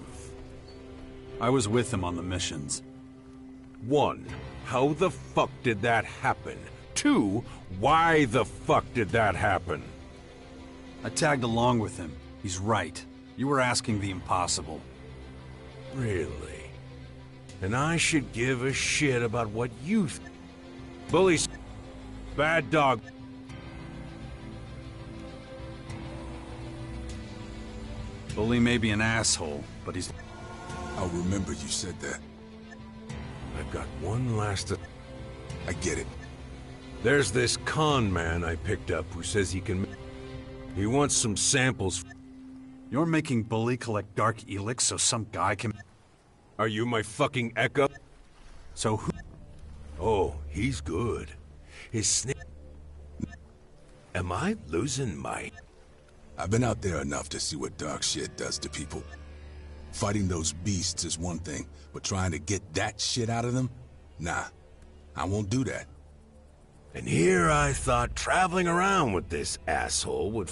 S3: I was with him on the missions.
S1: 1, how the fuck did that happen? 2, why the fuck did that happen?
S3: I tagged along with him. He's right. You were asking the impossible.
S1: Really? And I should give a shit about what you Bully's bad dog.
S3: Bully may be an asshole, but he's...
S12: I'll remember you said that.
S1: I've got one last...
S12: I get it.
S1: There's this con man I picked up who says he can... He wants some samples.
S3: You're making Bully collect dark Elex so some guy can...
S1: Are you my fucking echo?
S3: So who...
S1: Oh, he's good. His snake... Am I losing my...
S12: I've been out there enough to see what dark shit does to people. Fighting those beasts is one thing, but trying to get that shit out of them? Nah, I won't do that.
S1: And here I thought traveling around with this asshole would...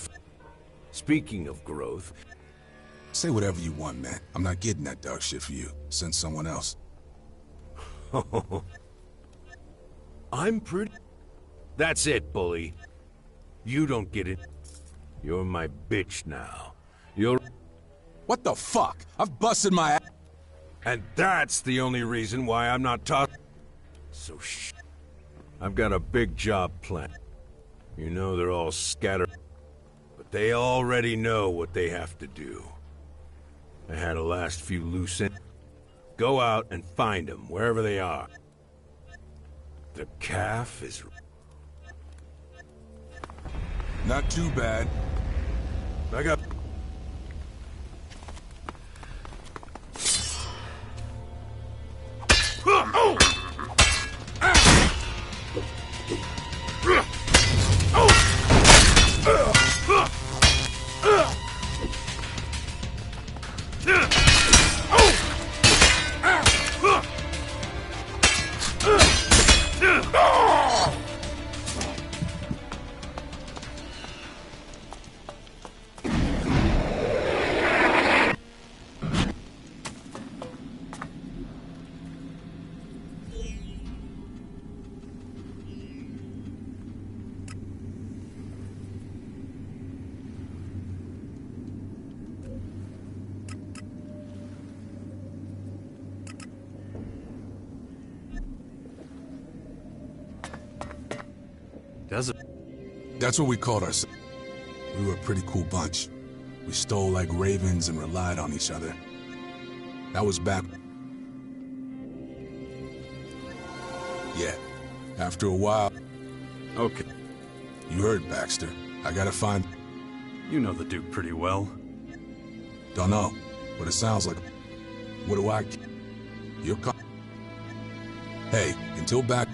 S1: Speaking of growth...
S12: Say whatever you want, man. I'm not getting that dark shit for you. Send someone else.
S1: I'm pretty... That's it, Bully. You don't get it. You're my bitch now. You're...
S12: What the fuck? I've busted my ass.
S1: And that's the only reason why I'm not talking. So I've got a big job planned. You know they're all scattered. But they already know what they have to do. I had a last few loose ends. Go out and find them, wherever they are. The calf is...
S12: Not too bad.
S1: Back up.
S12: That's what we called ourselves. We were a pretty cool bunch. We stole like ravens and relied on each other. That was back... Yeah. After a while...
S3: Okay.
S12: You heard, Baxter. I gotta find...
S3: You know the Duke pretty well.
S12: Don't know, but it sounds like... What do I... You're... Hey, until back...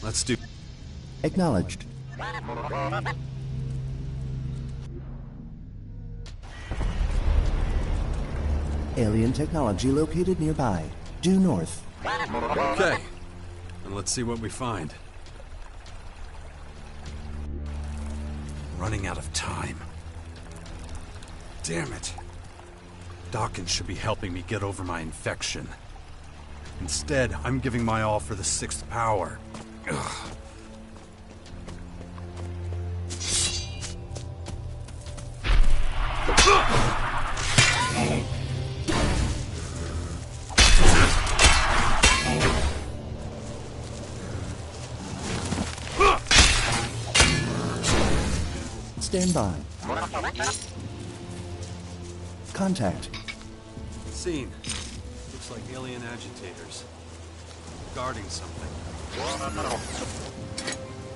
S3: Let's do...
S20: Acknowledged. Alien technology located nearby. Due north.
S3: Okay. And let's see what we find. Running out of time. Damn it. Dawkins should be helping me get over my infection. Instead, I'm giving my all for the sixth power. Ugh.
S20: Stand by. Contact.
S3: Scene. Looks like alien agitators. Guarding something.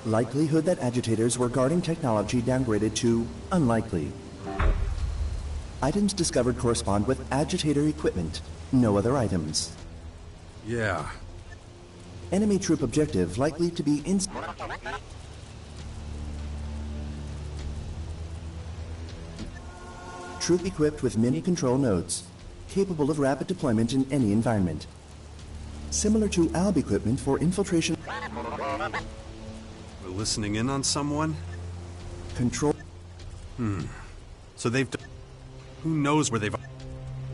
S20: Likelihood that agitators were guarding technology downgraded to unlikely. Items discovered correspond with agitator equipment. No other items.
S3: Yeah.
S20: Enemy troop objective likely to be in... Troop equipped with mini control nodes, capable of rapid deployment in any environment. Similar to ALB equipment for infiltration...
S3: We're listening in on someone?
S20: Control...
S3: So they've... Who knows where they've...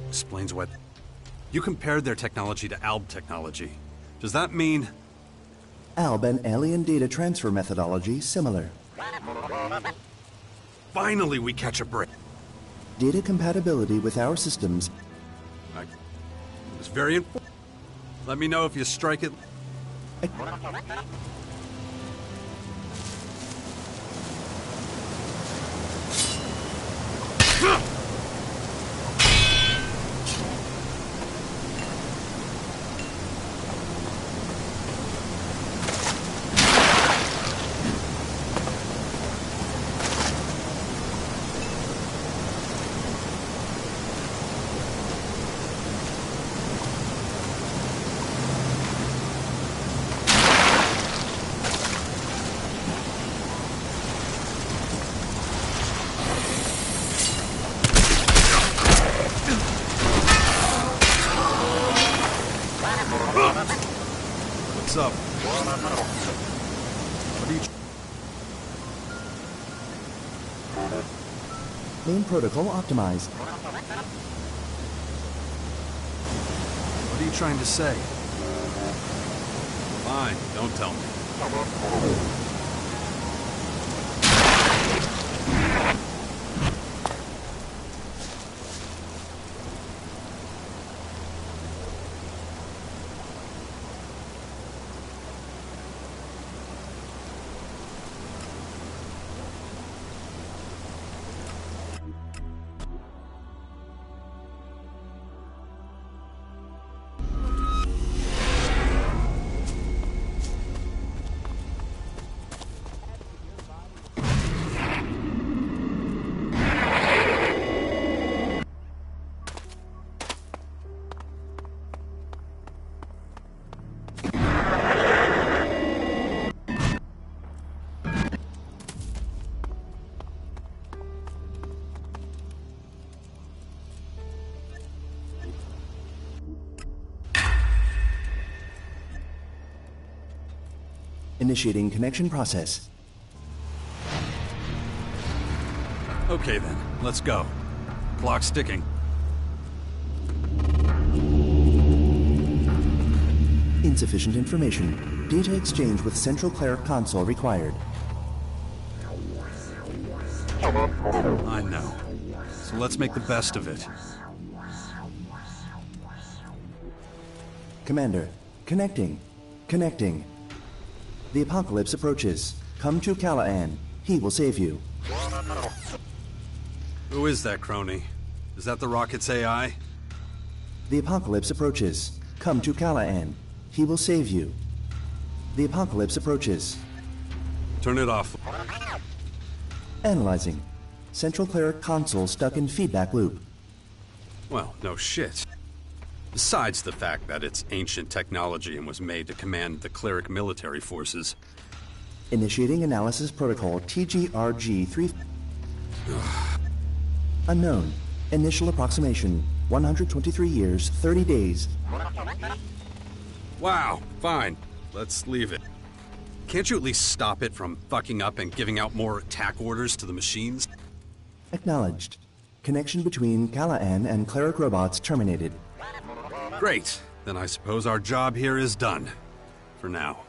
S3: Explains what... You compared their technology to ALB technology. Does that mean...
S20: ALB and alien data transfer methodology similar.
S3: Finally we catch a break.
S20: Data compatibility with our systems.
S3: I was very important. Let me know if you strike it. What's up? What are you...
S20: Main protocol optimized.
S3: What are you trying to say? Fine, don't tell me.
S20: Initiating connection process.
S3: Okay then, let's go. Clock's ticking.
S20: Insufficient information. Data exchange with Central Cleric Console required.
S3: I know. So let's make the best of it.
S20: Commander, connecting. Connecting. The apocalypse approaches. Come to Callahan. He will save you.
S3: Who is that crony? Is that the rocket's AI?
S20: The apocalypse approaches. Come to Callahan. He will save you. The apocalypse approaches.
S3: Turn it off.
S20: Analyzing. Central Cleric Console stuck in feedback loop.
S3: Well, no shit. Besides the fact that it's ancient technology and was made to command the cleric military forces.
S20: Initiating analysis protocol TGRG-3. Unknown. Initial approximation. 123 years, 30 days.
S3: Wow, fine. Let's leave it. Can't you at least stop it from fucking up and giving out more attack orders to the machines?
S20: Acknowledged. Connection between Callahan and cleric robots terminated.
S3: Great. Then I suppose our job here is done. For now.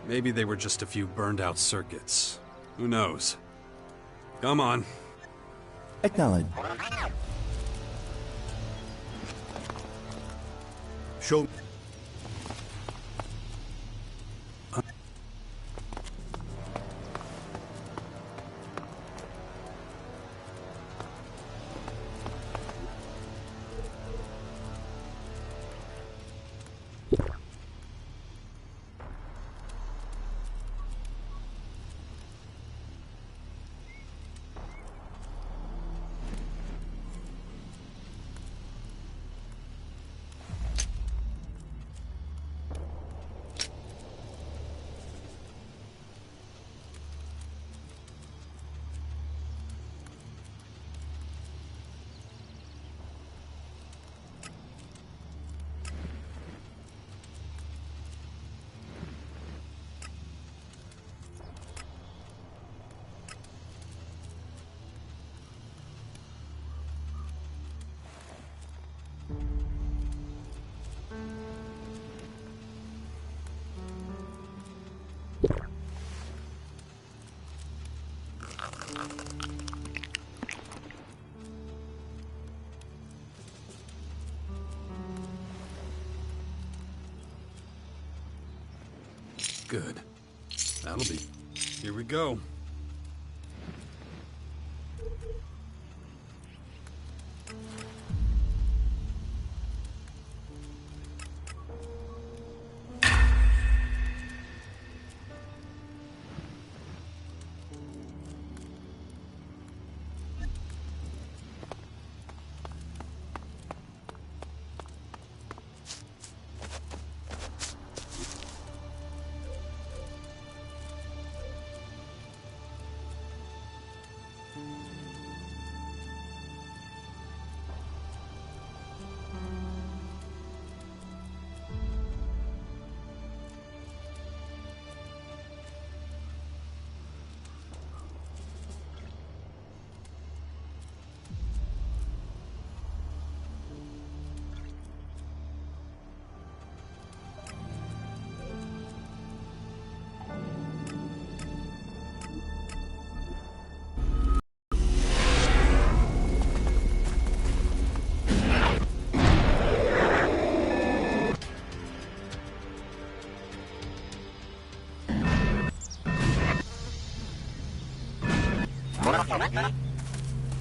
S3: Maybe they were just a few burned out circuits. Who knows? Come on.
S20: Acknowledged.
S13: Show...
S3: Good. That'll be... Here we go.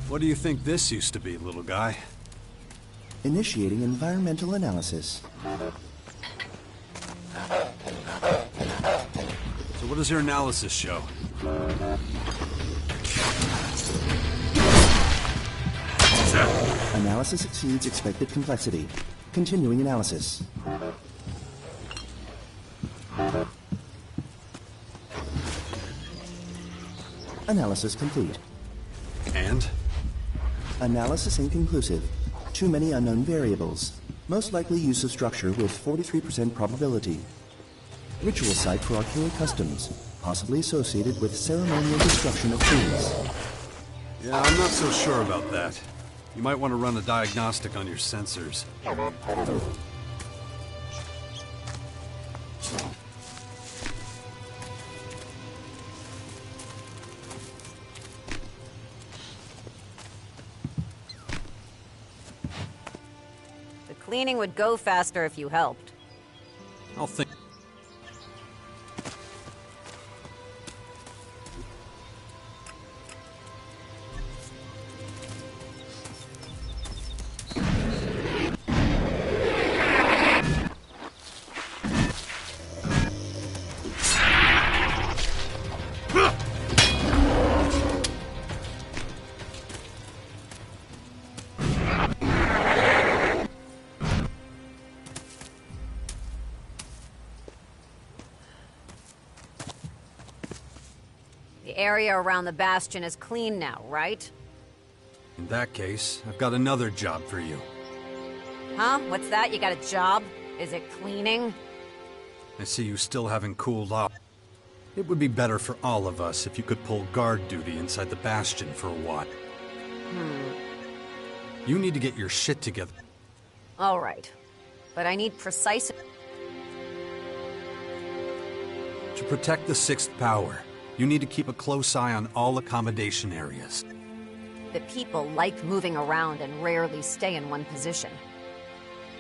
S3: What do you think this used to be, little guy?
S20: Initiating environmental analysis.
S3: So what does your analysis show?
S20: Analysis exceeds expected complexity. Continuing analysis. Analysis complete.
S3: And?
S20: Analysis inconclusive. Too many unknown variables. Most likely use of structure with 43% probability. Ritual site for archaic customs, possibly associated with ceremonial destruction of trees.
S3: Yeah, I'm not so sure about that. You might want to run a diagnostic on your sensors.
S10: Cleaning would go faster if you helped.
S3: I'll think.
S10: The area around the Bastion is clean now, right?
S3: In that case, I've got another job for you.
S10: Huh? What's that? You got a job? Is it cleaning?
S3: I see you still haven't cooled off. It would be better for all of us if you could pull guard duty inside the Bastion for a while. You need to get your shit together.
S10: All right. But I need precise...
S3: To protect the Sixth Power, you need to keep a close eye on all accommodation areas.
S10: The people like moving around and rarely stay in one position.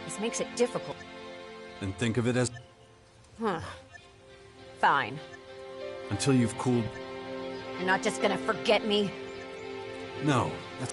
S10: This makes it difficult.
S3: Then think of it as...
S10: Fine.
S3: Until you've cooled...
S10: You're not just gonna forget me?
S3: No, that's...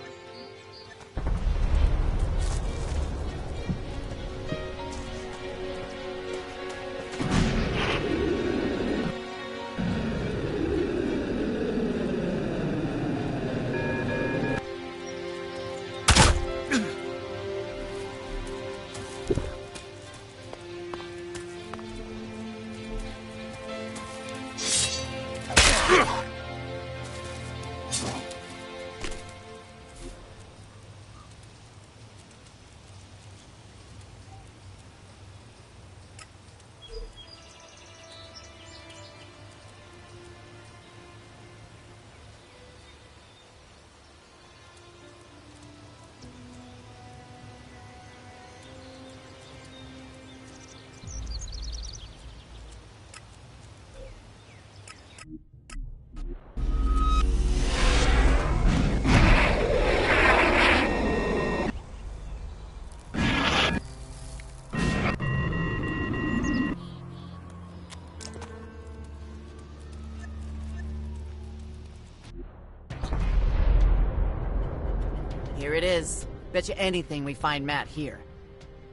S11: Here it is. Bet you anything we find Matt here.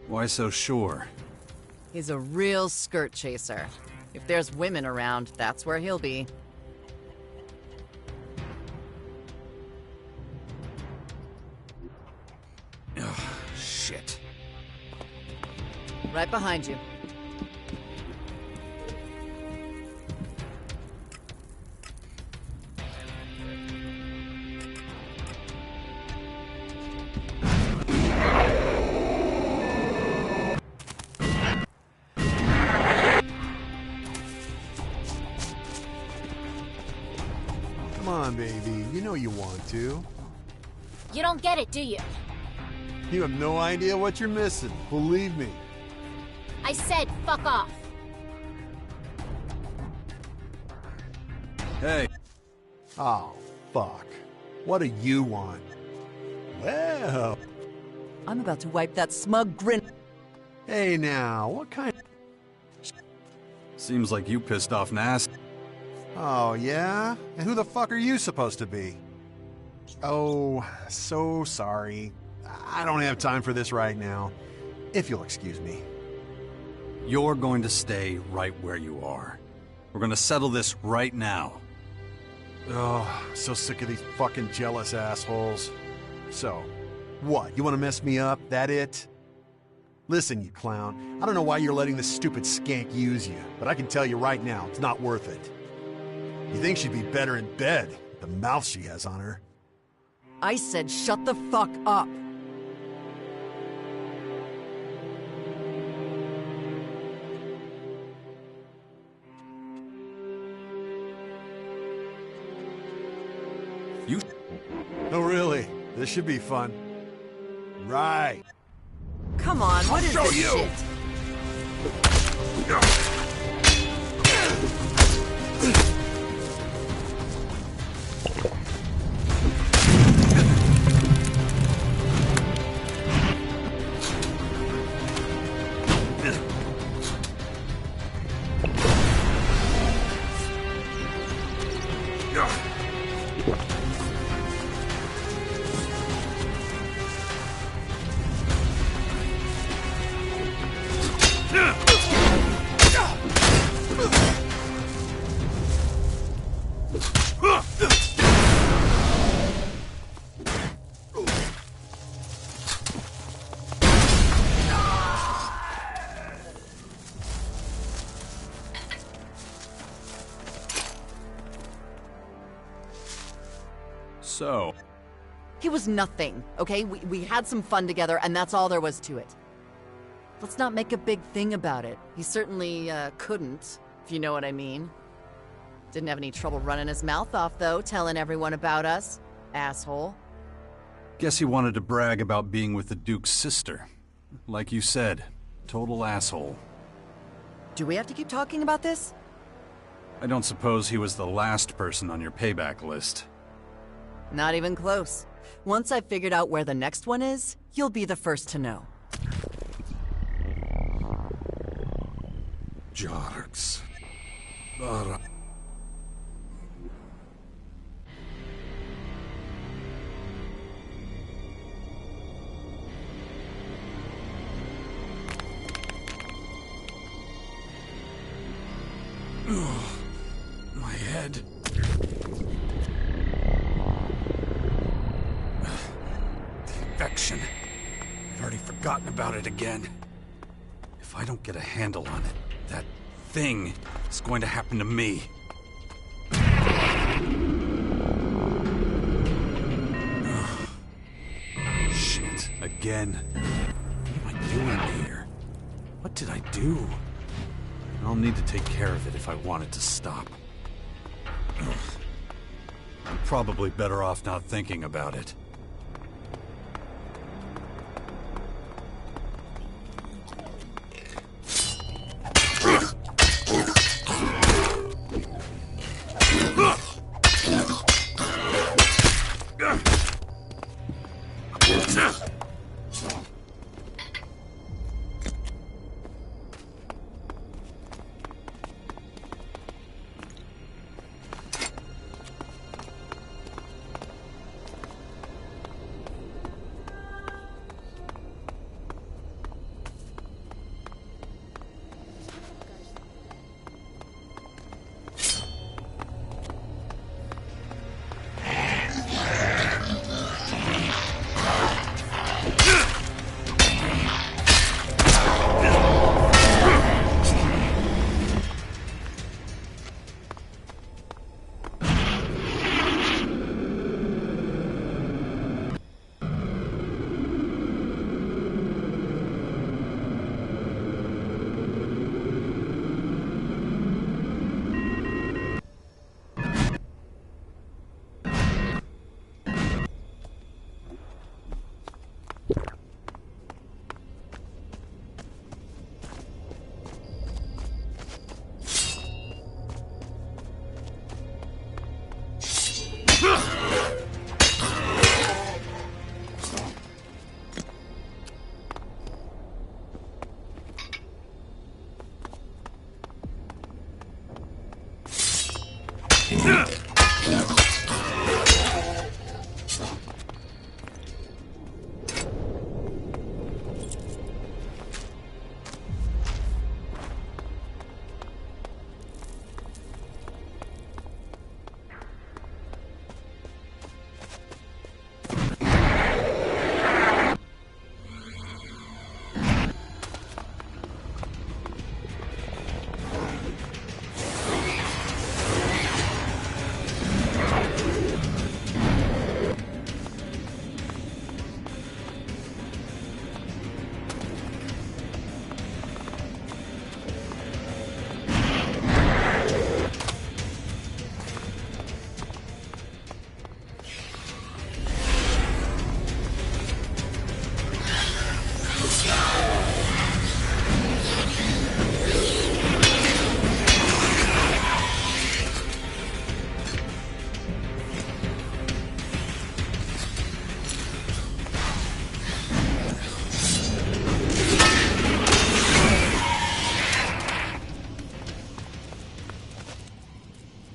S3: Why so sure?
S11: He's a real skirt chaser. If there's women around, that's where he'll be.
S3: Ugh, shit.
S11: Right behind you.
S19: Come on, baby. You know you want to.
S22: You don't get it, do you?
S19: You have no idea what you're missing. Believe me.
S22: I said fuck off.
S3: Hey.
S19: Oh, fuck. What do you want? Well...
S11: I'm about to wipe that smug grin.
S19: Hey now, what kind...
S3: Seems like you pissed off Nas.
S19: Oh, yeah? And who the fuck are you supposed to be? Oh, so sorry. I don't have time for this right now. If you'll excuse me.
S3: You're going to stay right where you are. We're going to settle this right now.
S19: Oh, I'm so sick of these fucking jealous assholes. So, what? You want to mess me up? That it? Listen, you clown. I don't know why you're letting this stupid skank use you, but I can tell you right now, it's not worth it. You think she'd be better in bed, with the mouth she has on her.
S11: I said shut the fuck up.
S3: You...
S19: Oh, really? This should be fun. Right.
S11: Come on, what is this shit?
S3: So?
S11: He was nothing, okay? We had some fun together, and that's all there was to it. Let's not make a big thing about it. He certainly, couldn't, if you know what I mean. Didn't have any trouble running his mouth off, though, telling everyone about us. Asshole.
S3: Guess he wanted to brag about being with the Duke's sister. Like you said, total asshole.
S11: Do we have to keep talking about this?
S3: I don't suppose he was the last person on your payback list.
S11: Not even close. Once I've figured out where the next one is, you'll be the first to know.
S16: Jarks.
S9: My head. The infection. I'd already forgotten about it again.
S3: If I don't get a handle on it, that thing is going to happen to me. Shit, again. What am I doing here? What did I do? I'll need to take care of it if I want it to stop. I'm probably better off not thinking about it.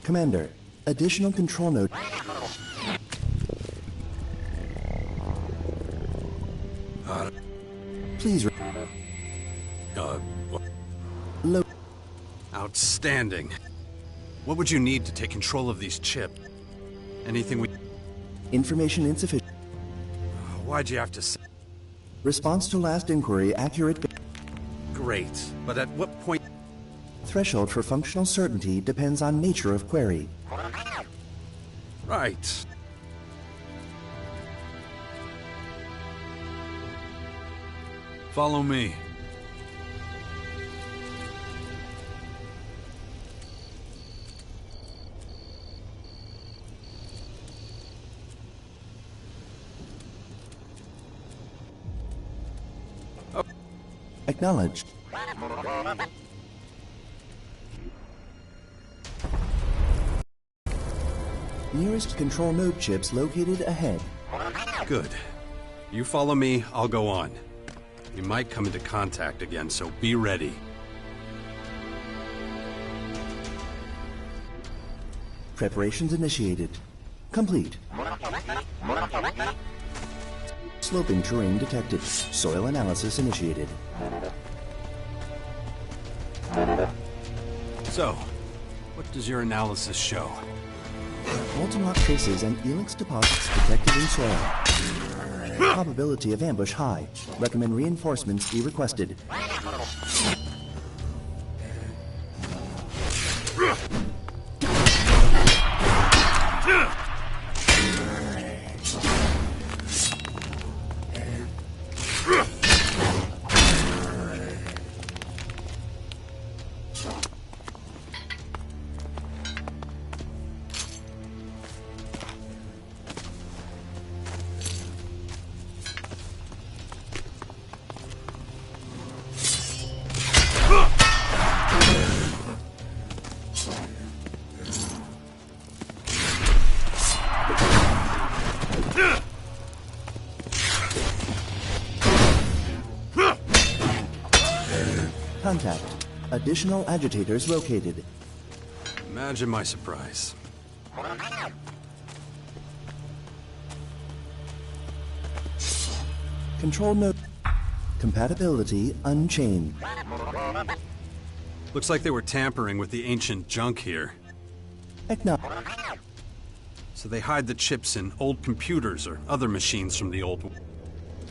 S20: Commander, additional control node. Please.
S3: Outstanding. What would you need to take control of these chips? Anything we...
S20: Information insufficient.
S3: Why'd you have to say...
S20: Response to last inquiry accurate.
S3: Great, but at what point...
S20: Threshold for functional certainty depends on nature of query.
S3: Right. Follow me.
S20: Acknowledged. Nearest control node chips located ahead.
S3: Good. You follow me, I'll go on. We might come into contact again, so be ready.
S20: Preparations initiated. Complete. Sloping terrain detected. Soil analysis initiated.
S3: So, what does your analysis show?
S20: Molten rock traces and Elex deposits detected in soil. Probability of ambush high. Recommend reinforcements be requested. Contact. Additional agitators located.
S3: Imagine my surprise.
S20: Control node. Compatibility unchained.
S3: Looks like they were tampering with the ancient junk here. So they hide the chips in old computers or other machines from the old...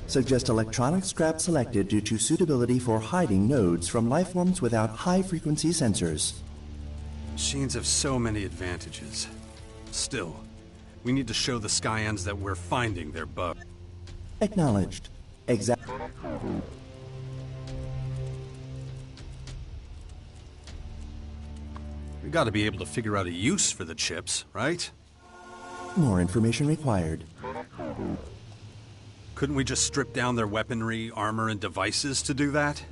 S20: Suggest electronic scrap selected due to suitability for hiding nodes from lifeforms without high-frequency sensors.
S3: Machines have so many advantages. Still, we need to show the Skyans that we're finding their bug.
S20: Acknowledged. Exactly.
S3: We gotta be able to figure out a use for the chips, right?
S20: More information required.
S3: Couldn't we just strip down their weaponry, armor, and devices to do that?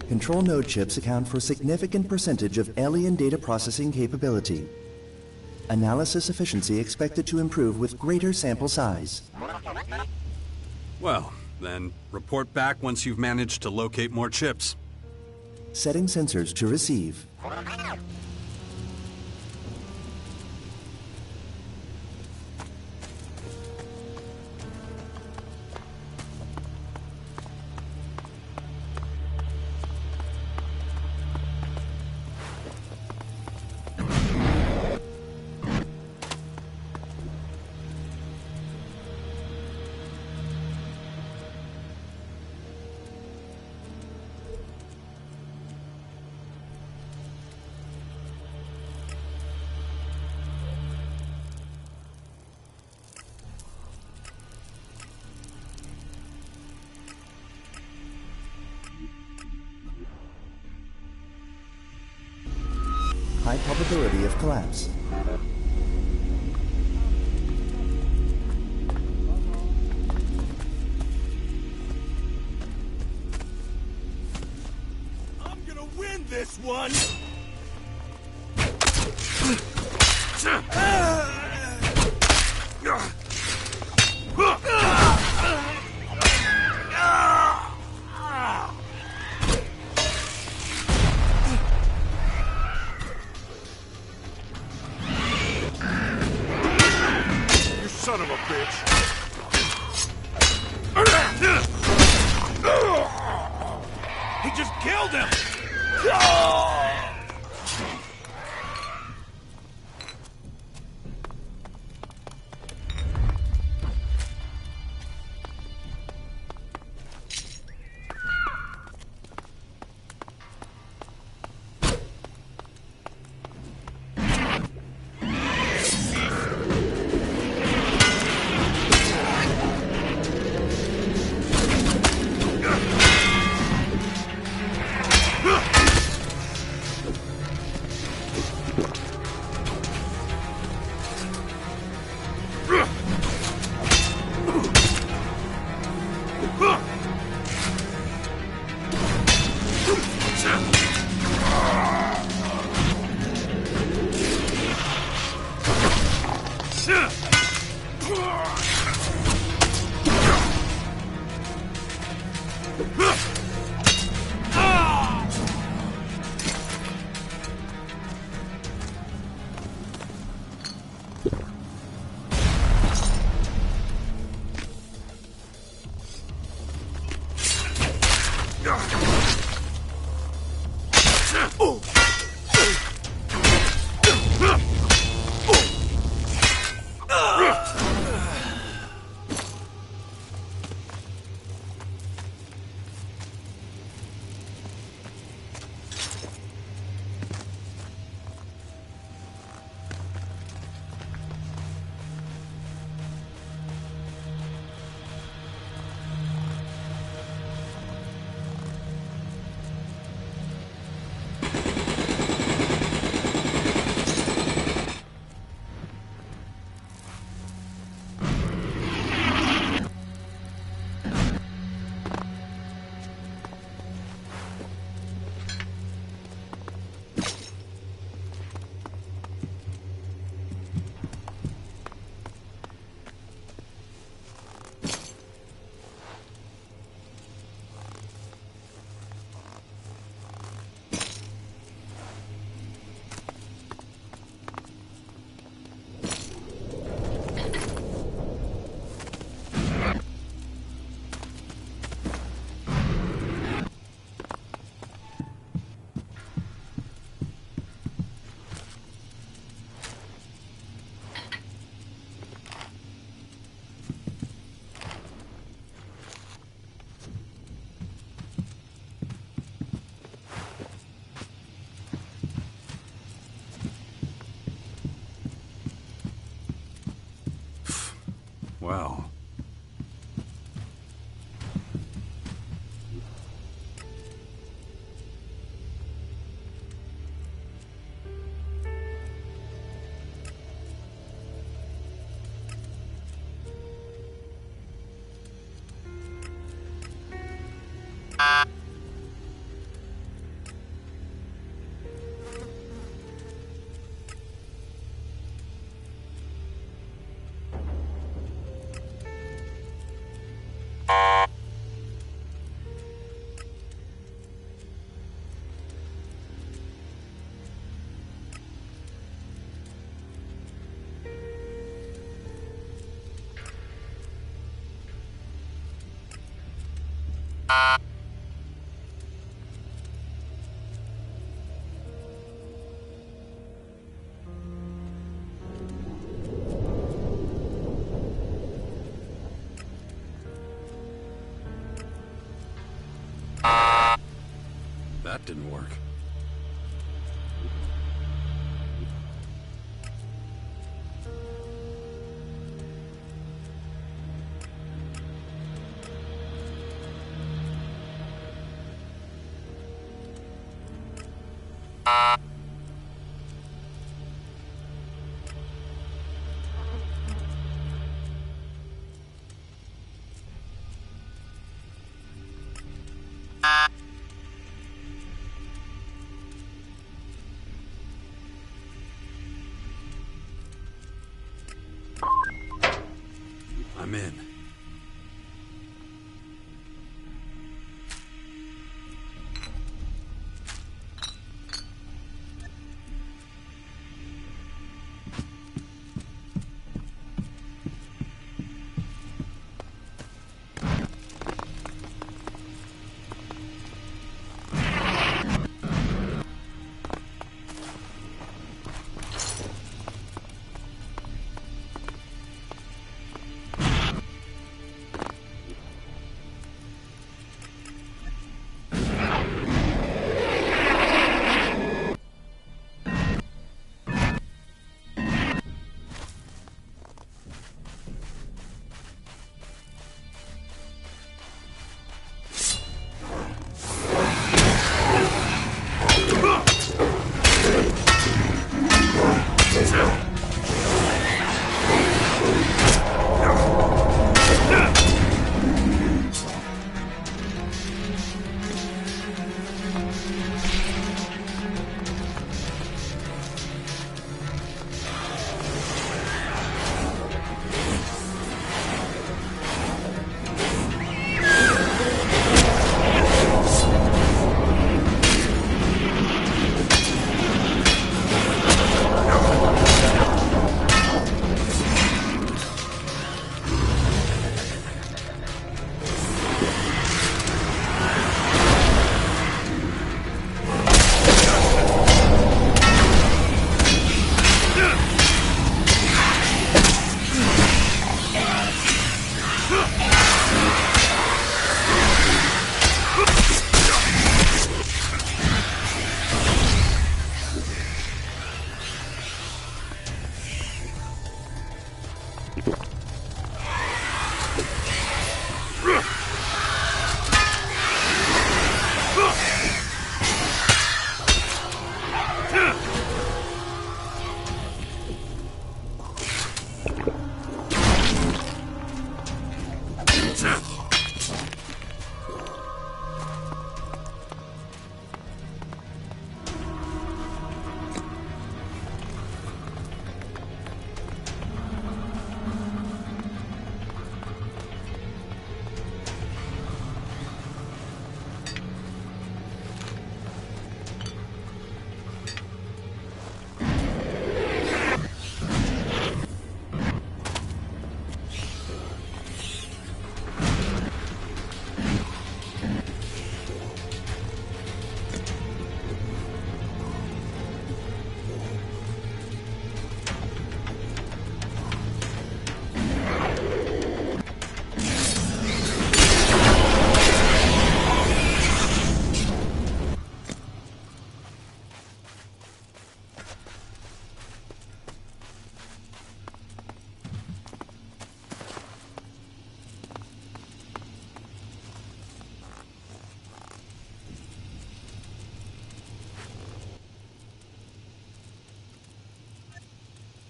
S20: Control node chips account for a significant percentage of alien data processing capability. Analysis efficiency expected to improve with greater sample size.
S3: Well, then report back once you've managed to locate more chips.
S20: Setting sensors to receive. High probability of collapse.
S5: I'm gonna win this one! Son of a bitch! He just killed him!
S3: Wow. That didn't work. I'm in.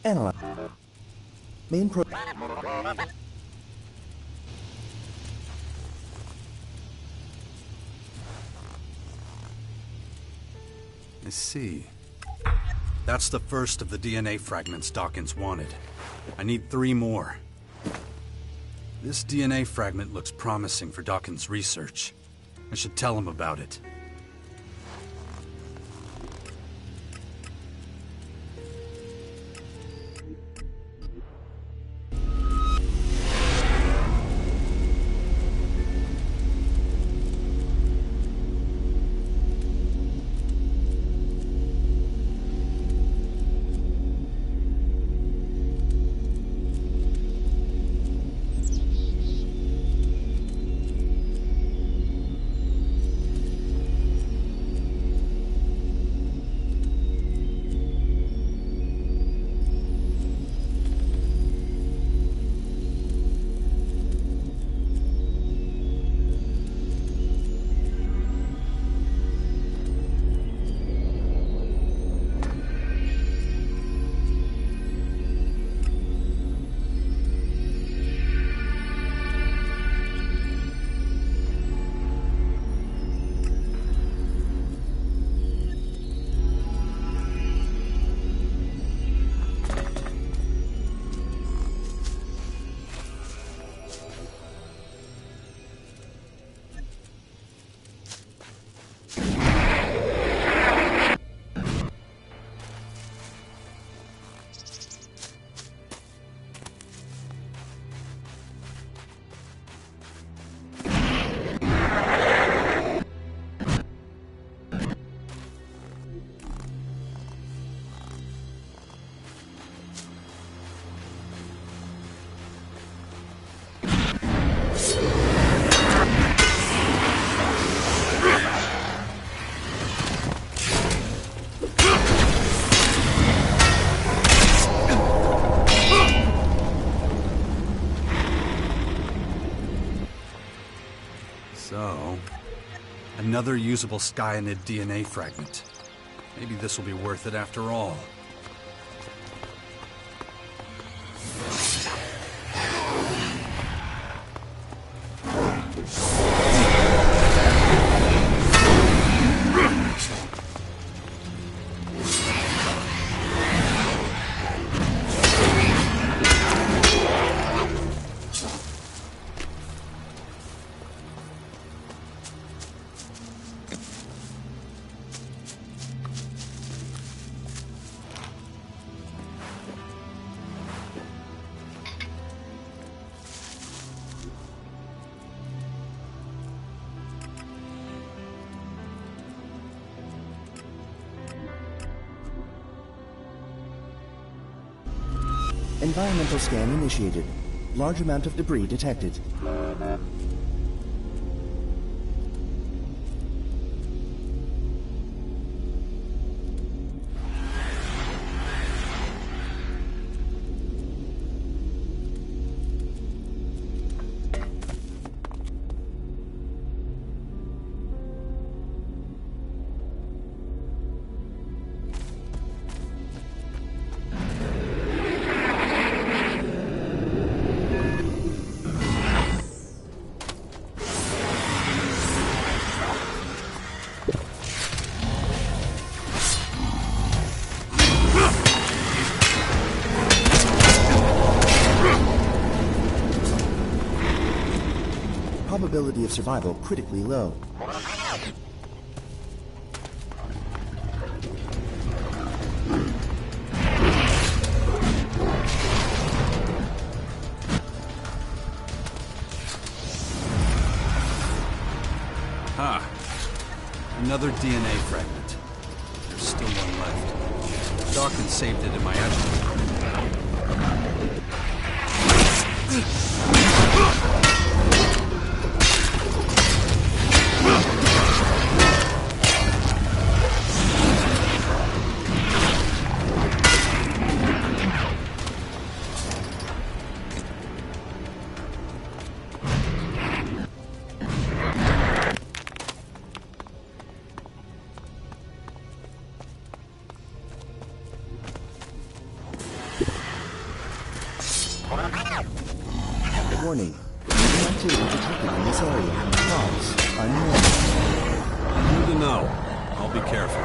S20: Analyze. Main pro...
S3: I see. That's the first of the DNA fragments Dawkins wanted. I need 3 more. This DNA fragment looks promising for Dawkins' research. I should tell him about it. So, another usable Skyanid DNA fragment. Maybe this will be worth it after all.
S20: Environmental scan initiated. Large amount of debris detected. probability of survival critically low.
S3: Ah, another DNA fragment. There's still one left. Dawkins saved it in my attic.
S20: Warning. New activity detected in this area. Cause unknown.
S3: Good to know. I'll be careful.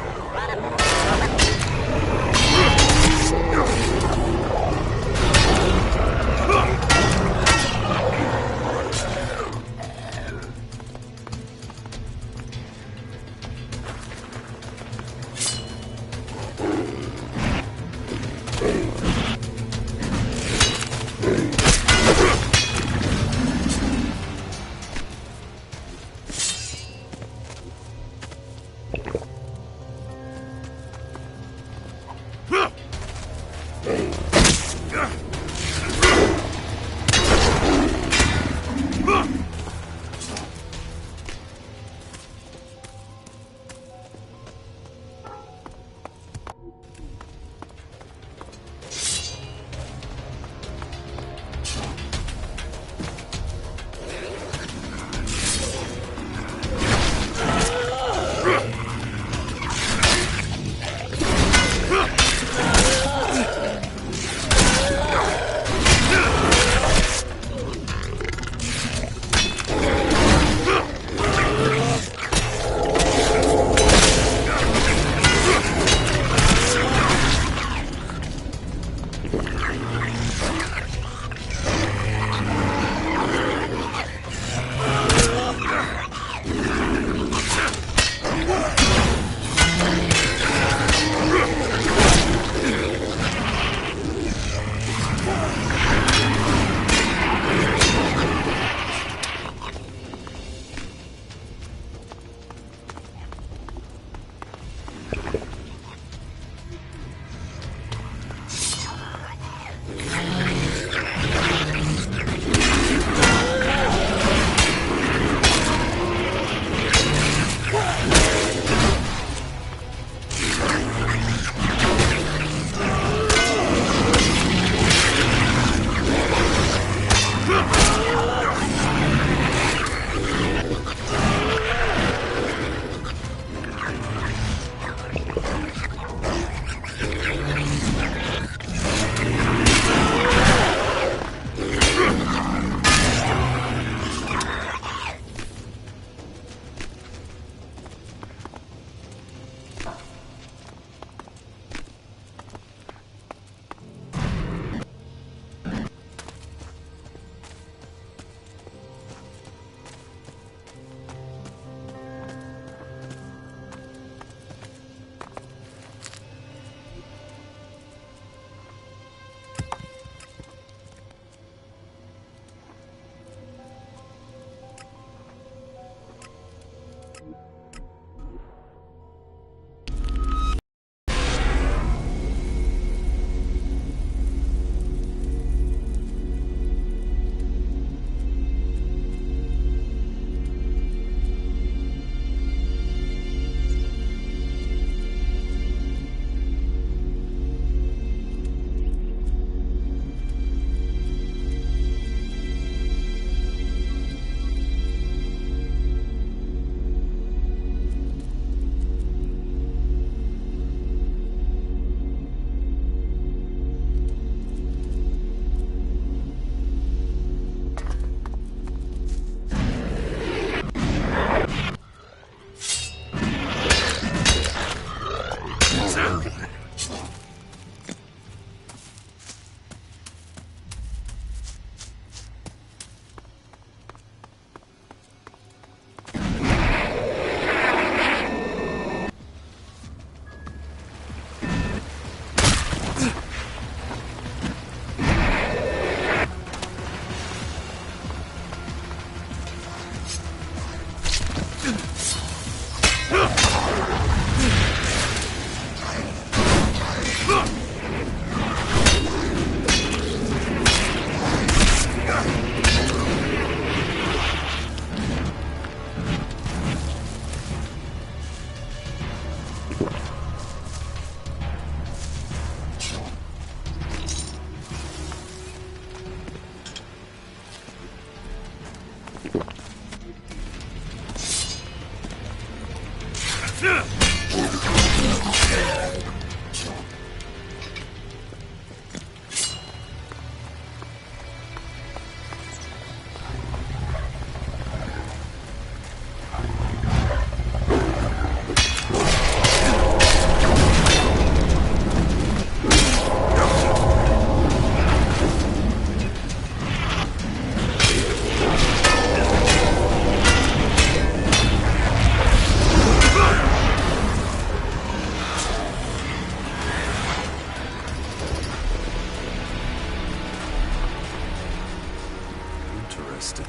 S3: harvested.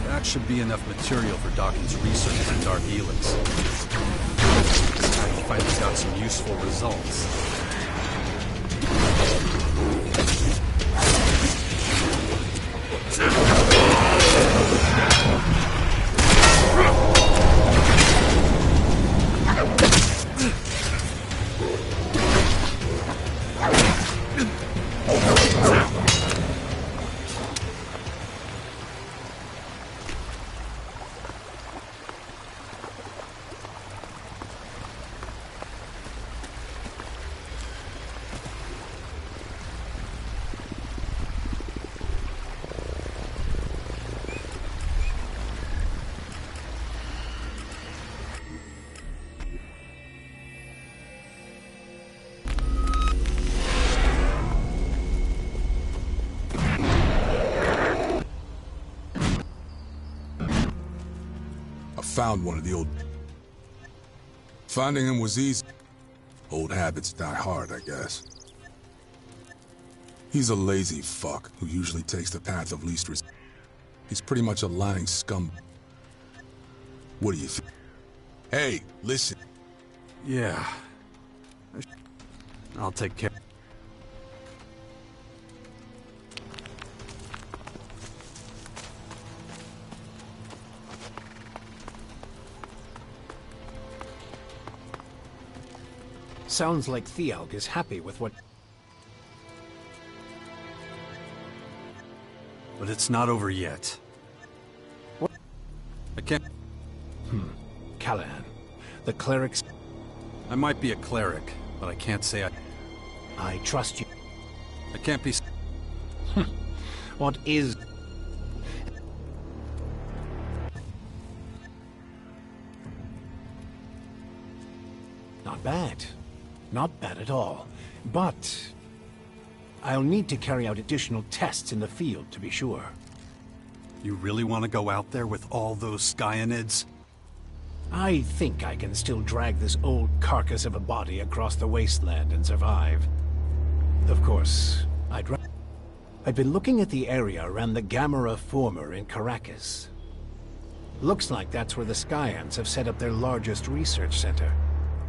S3: That should be enough material for Dawkins' research for Dark Helix. I finally got some useful results.
S12: Found one of the old... Finding him was easy. Old habits die hard, I guess. He's a lazy fuck who usually takes the path of least resistance. He's pretty much a lying scum. What do you think? Hey, listen.
S3: Yeah. I'll take care.
S18: Sounds like Thialg is happy with what...
S3: But it's not over yet.
S18: What?
S3: I can't...
S18: Callahan. The clerics...
S3: I might be a cleric, but I can't say
S18: I trust you.
S3: I can't be...
S18: What is... Not bad. Not bad at all. But... I'll need to carry out additional tests in the field to be sure.
S3: You really want to go out there with all those Skyanids?
S18: I think I can still drag this old carcass of a body across the wasteland and survive. Of course, I've been looking at the area around the Gamera Former in Caracas. Looks like that's where the Skyans have set up their largest research center.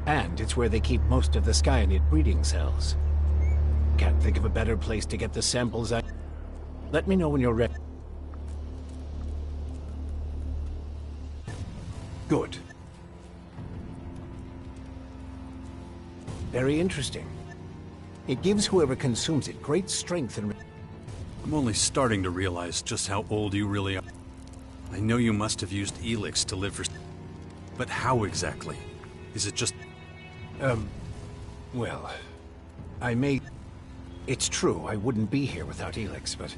S18: And it's where they keep most of the Skyanid breeding cells. Can't think of a better place to get the samples out. Let me know when you're ready. Good. Very interesting. It gives whoever consumes it great strength and...
S3: I'm only starting to realize just how old you really are. I know you must have used Elex to live for... But how exactly? Is it just...
S18: Well... I may... It's true, I wouldn't be here without Elex, but...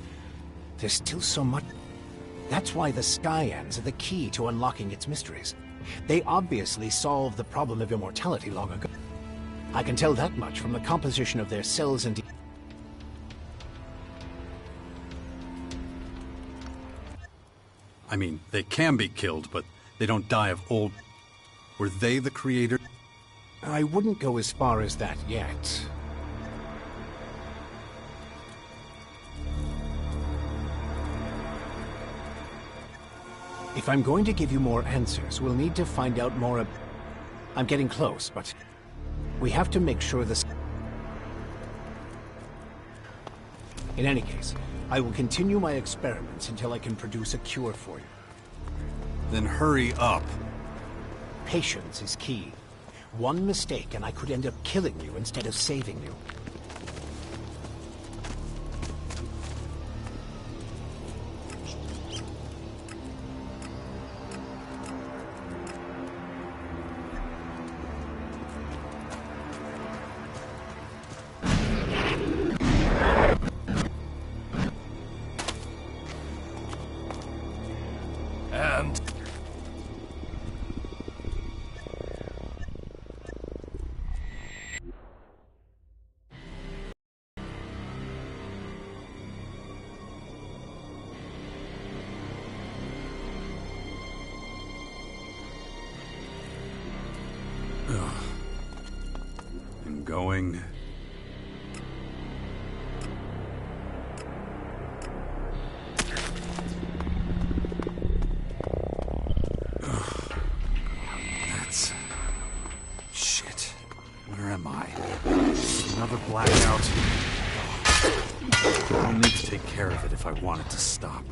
S18: There's still so much... That's why the Skyans are the key to unlocking its mysteries. They obviously solved the problem of immortality long ago. I can tell that much from the composition of their cells and...
S3: I mean, they can be killed, but they don't die of old... Were they the creator?
S18: I wouldn't go as far as that yet. If I'm going to give you more answers, we'll need to find out more I'm getting close, but... We have to make sure this... In any case, I will continue my experiments until I can produce a cure for you.
S3: Then hurry up.
S18: Patience is key. One mistake and I could end up killing you instead of saving you.
S3: And going... Another blackout. I'll need to take care of it if I want it to stop.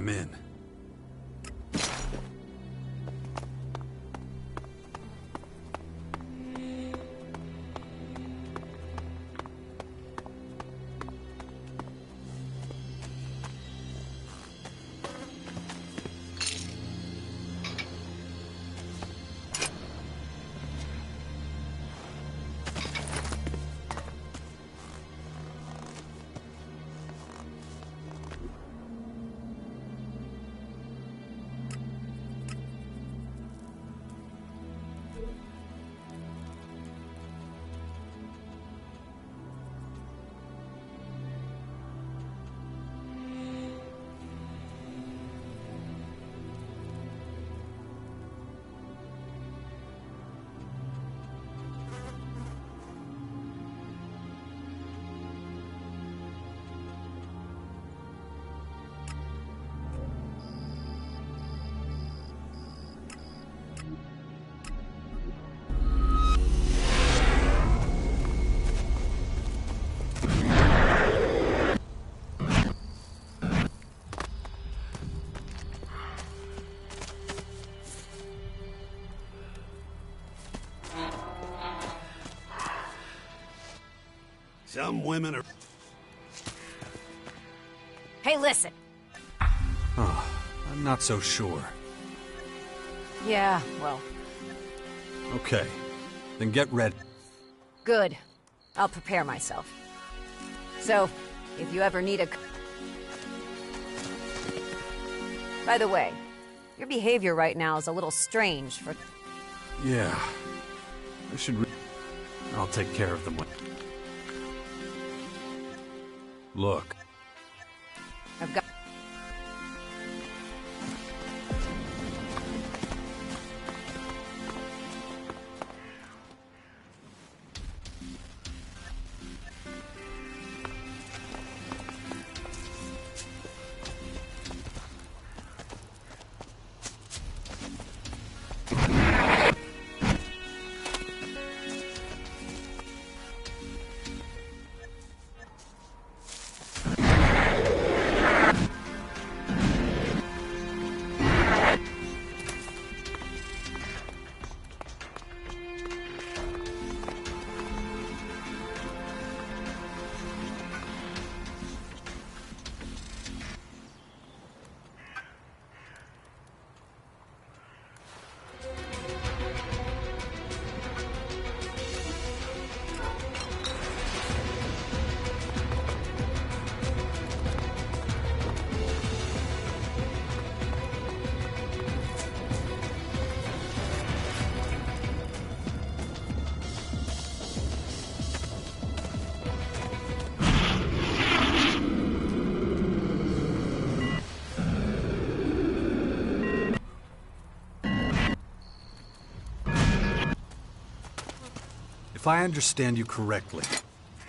S3: I'm in.
S13: Some women are...
S10: Hey, listen.
S3: Oh, I'm not so sure.
S10: Yeah, well,
S3: Okay, then get ready.
S10: good. I'll prepare myself. So, if you ever need a... By the way, your behavior right now is a little strange for...
S3: Yeah, I should. I'll take care of them. Look.
S10: I've got...
S3: If I understand you correctly,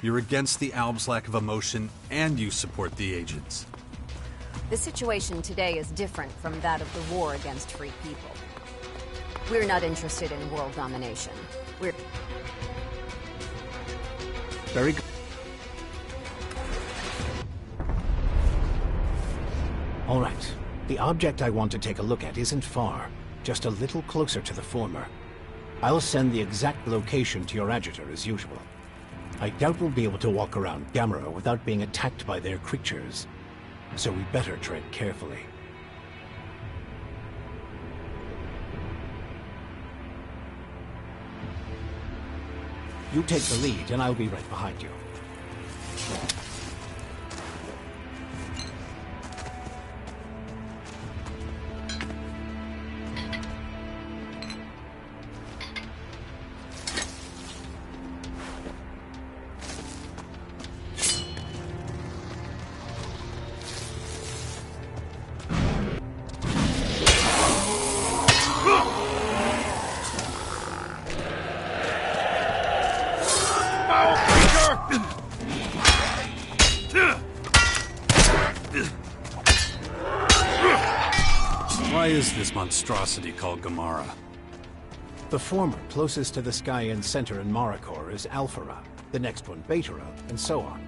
S3: you're against the Alb's lack of emotion, and you support the agents.
S10: The situation today is different from that of the war against free people. We're not interested in world domination. We're...
S18: Very good. All right. The object I want to take a look at isn't far, just a little closer to the former. I'll send the exact location to your agitator as usual. I doubt we'll be able to walk around Gamera without being attacked by their creatures, so we better tread carefully. You take the lead, and I'll be right behind you.
S3: Why is this monstrosity called Gamera?
S18: The former, closest to the Skyan center in Maricor, is Alphara, the next one Betara, and so on.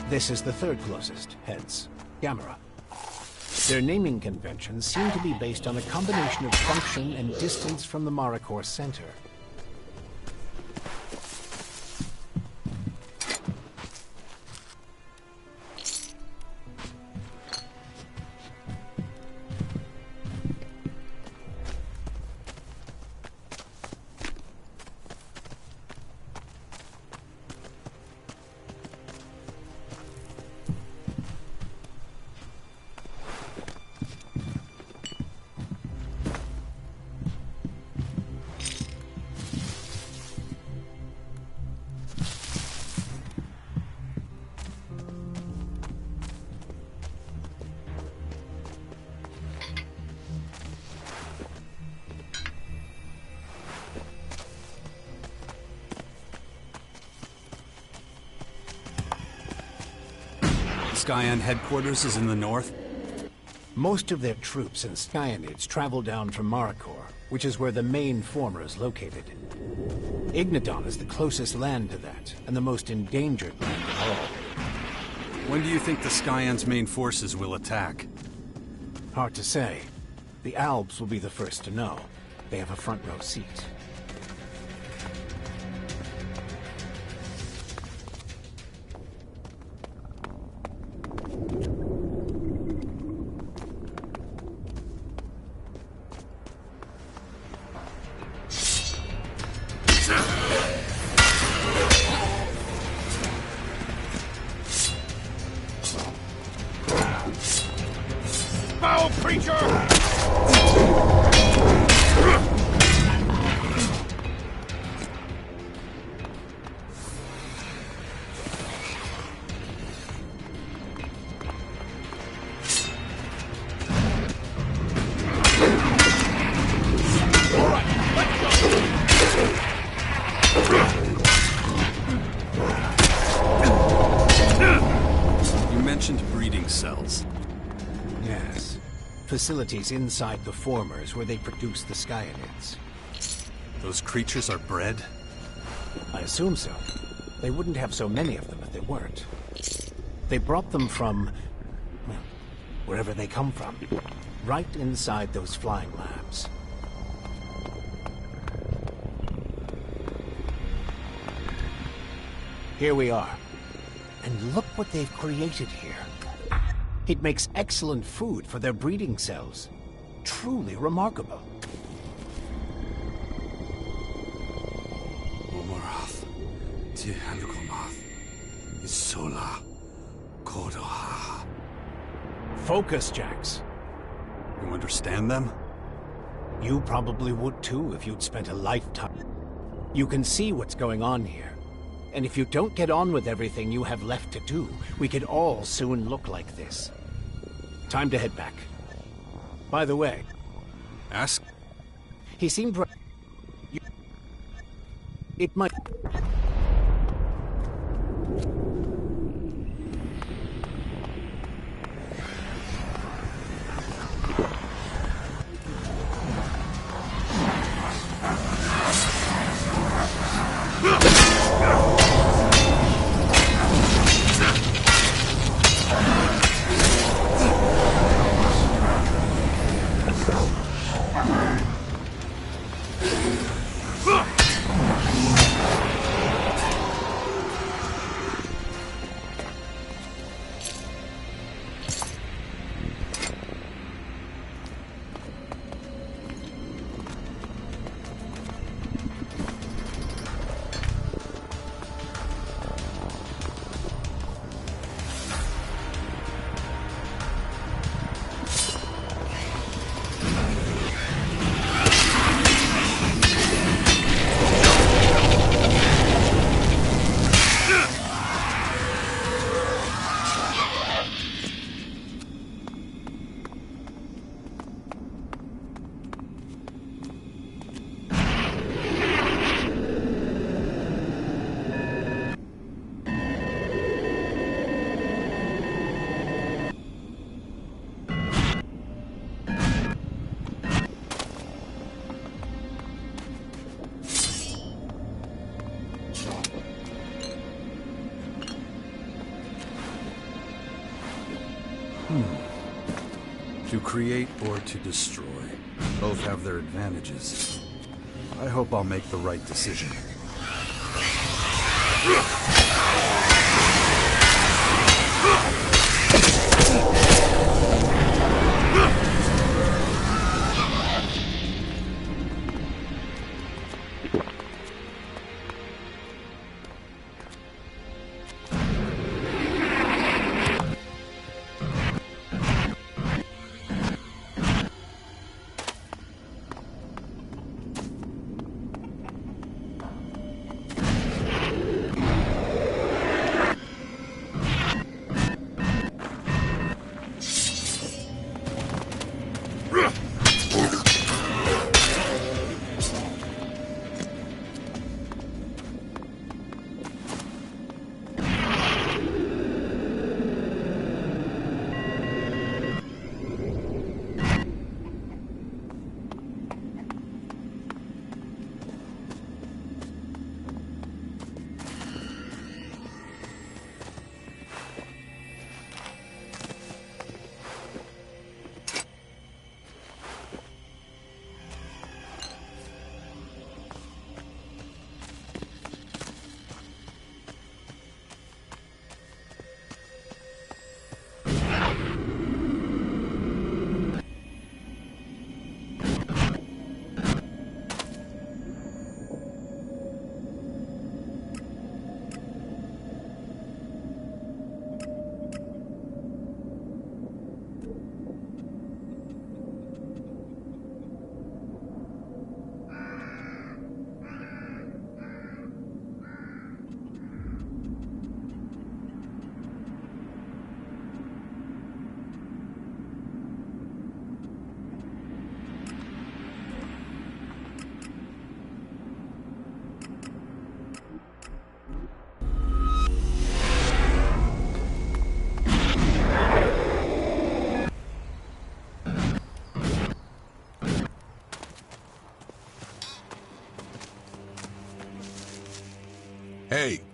S18: This is the third closest, hence Gamera. Their naming conventions seem to be based on a combination of function and distance from the Maricor center.
S3: Skyan headquarters is in the north?
S18: Most of their troops and Skyanids travel down from Maricor, which is where the main former is located. Ignadon is the closest land to that, and the most endangered land of all.
S3: When do you think the Skyan's main forces will attack?
S18: Hard to say. The Albs will be the first to know. They have a front row seat.
S5: foul creature!
S3: You mentioned breeding cells.
S18: Yes. Facilities inside the formers where they produce the Skyanids.
S3: Those creatures are bred?
S18: I assume so. They wouldn't have so many of them if they weren't. They brought them from, well, wherever they come from. Right inside those flying labs. Here we are. And look what they've created here. It makes excellent food for their breeding cells. Truly remarkable.
S13: Omarath, Tihalukomath, Isola, Kodoha.
S18: Focus, Jax.
S3: You understand them?
S18: You probably would too if you'd spent a lifetime. You can see what's going on here. And if you don't get on with everything you have left to do, we could all soon look like this. Time to head back. By the way...
S3: Ask?
S18: He seemed right. It might...
S3: To create or to destroy. Both have their advantages. I hope I'll make the right decision.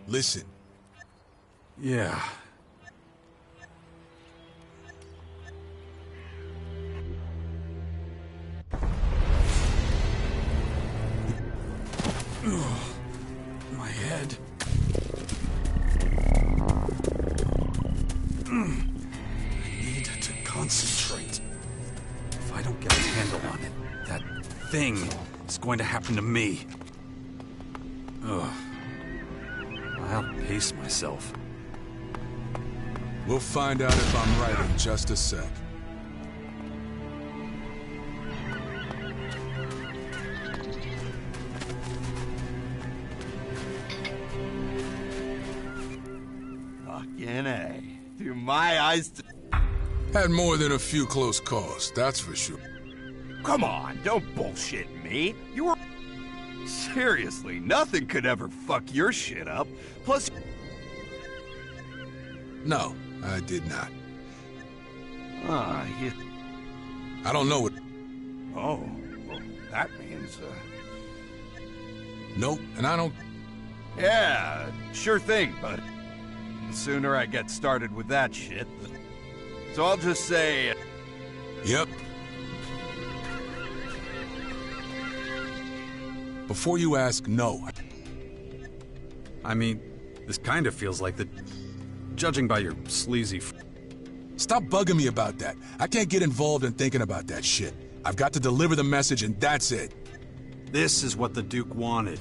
S12: Listen.
S3: Yeah. My head. I need to concentrate. If I don't get a handle on it, that thing is going to happen to me. Ugh. I'll pace myself.
S12: We'll find out if I'm right in just a sec.
S4: Fucking A. Through my eyes...
S12: Had more than a few close calls, that's for sure.
S4: Come on, don't bullshit me. You were... Seriously, nothing could ever fuck your shit up. Plus...
S12: No, I did not.
S4: You...
S12: I don't know what...
S4: Oh, well, that means,
S12: Nope, and I don't...
S4: Yeah, sure thing, bud. The sooner I get started with that shit, so I'll just say...
S12: Yep. Before you ask, no.
S3: I mean, this kind of feels like the... Judging by your sleazy...
S12: Stop bugging me about that. I can't get involved in thinking about that shit. I've got to deliver the message and that's it.
S3: This is what the Duke wanted.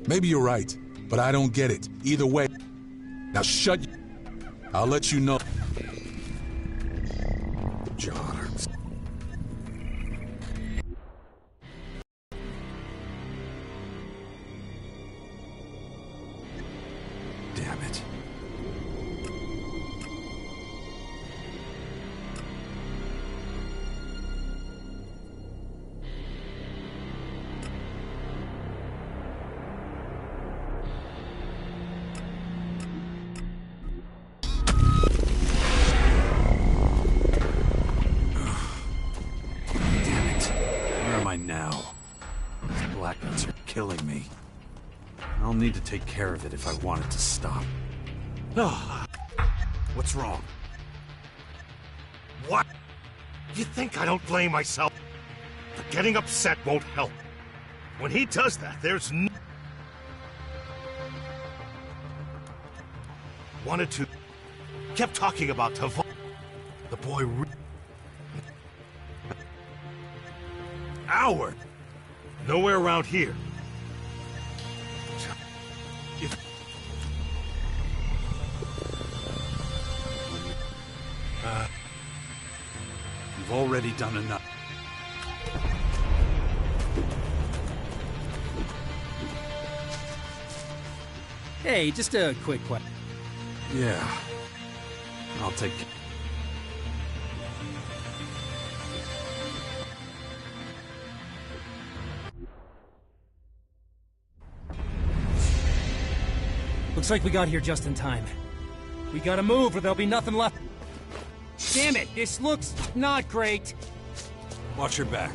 S12: Maybe you're right, but I don't get it. Either way. Now shut... I'll let you know.
S3: John. Damn it. Blackouts are killing me. I'll need to take care of it if I want it to stop. What's wrong?
S14: What? You think I don't blame myself? But getting upset won't help. When he does that, there's no... Wanted to... Kept talking about Tavon. The boy... Howard! Nowhere around here.
S3: You've already done enough.
S6: Hey, just a quick question.
S3: Yeah. I'll take...
S6: Looks like we got here just in time. We gotta move or there'll be nothing left. Damn it, this looks not great.
S3: Watch your back.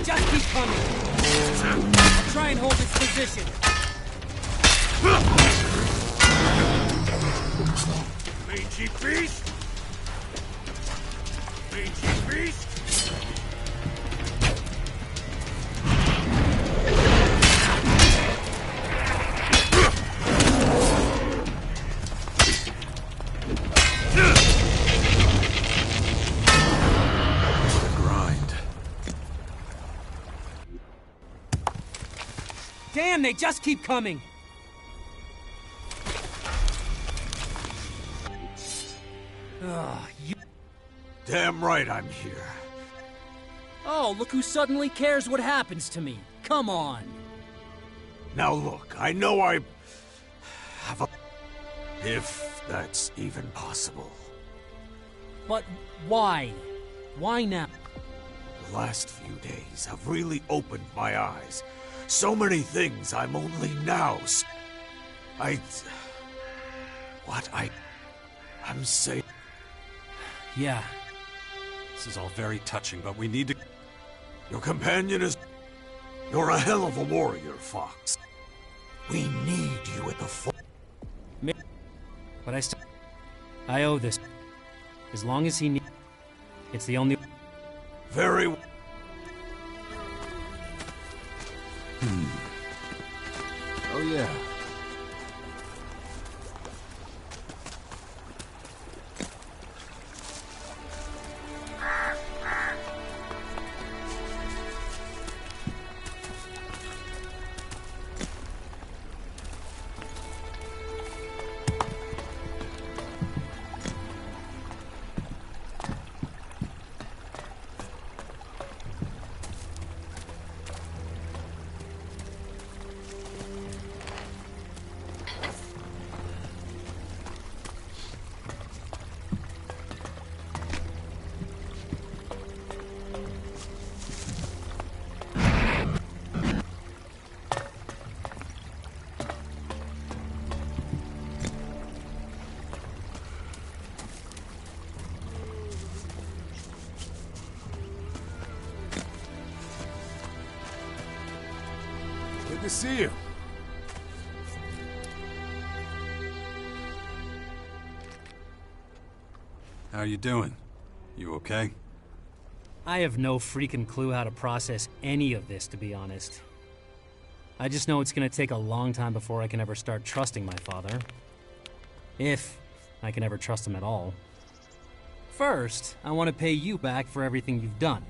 S6: just keep coming. I'll try and hold its position.
S5: Mangy beast! Mangy beast!
S6: Damn, they just keep coming!
S5: Damn right I'm here.
S6: Oh, look who suddenly cares what happens to me. Come on.
S5: Now look, I know I have a... if that's even possible.
S6: But why? Why now?
S5: The last few days have really opened my eyes. So many things I'm only now... I'm saying...
S6: Yeah.
S3: This is all very touching, but we need to...
S5: Your companion is... You're a hell of a warrior, Fox. We need you at the fort.
S6: But I owe this. As long as he needs... It's the only...
S5: Very...
S3: Oh, yeah.
S5: Good to see you.
S3: How you doing? You okay?
S6: I have no freaking clue how to process any of this, to be honest. I just know it's gonna take a long time before I can ever start trusting my father. If I can ever trust him at all. First, I want to pay you back for everything you've done.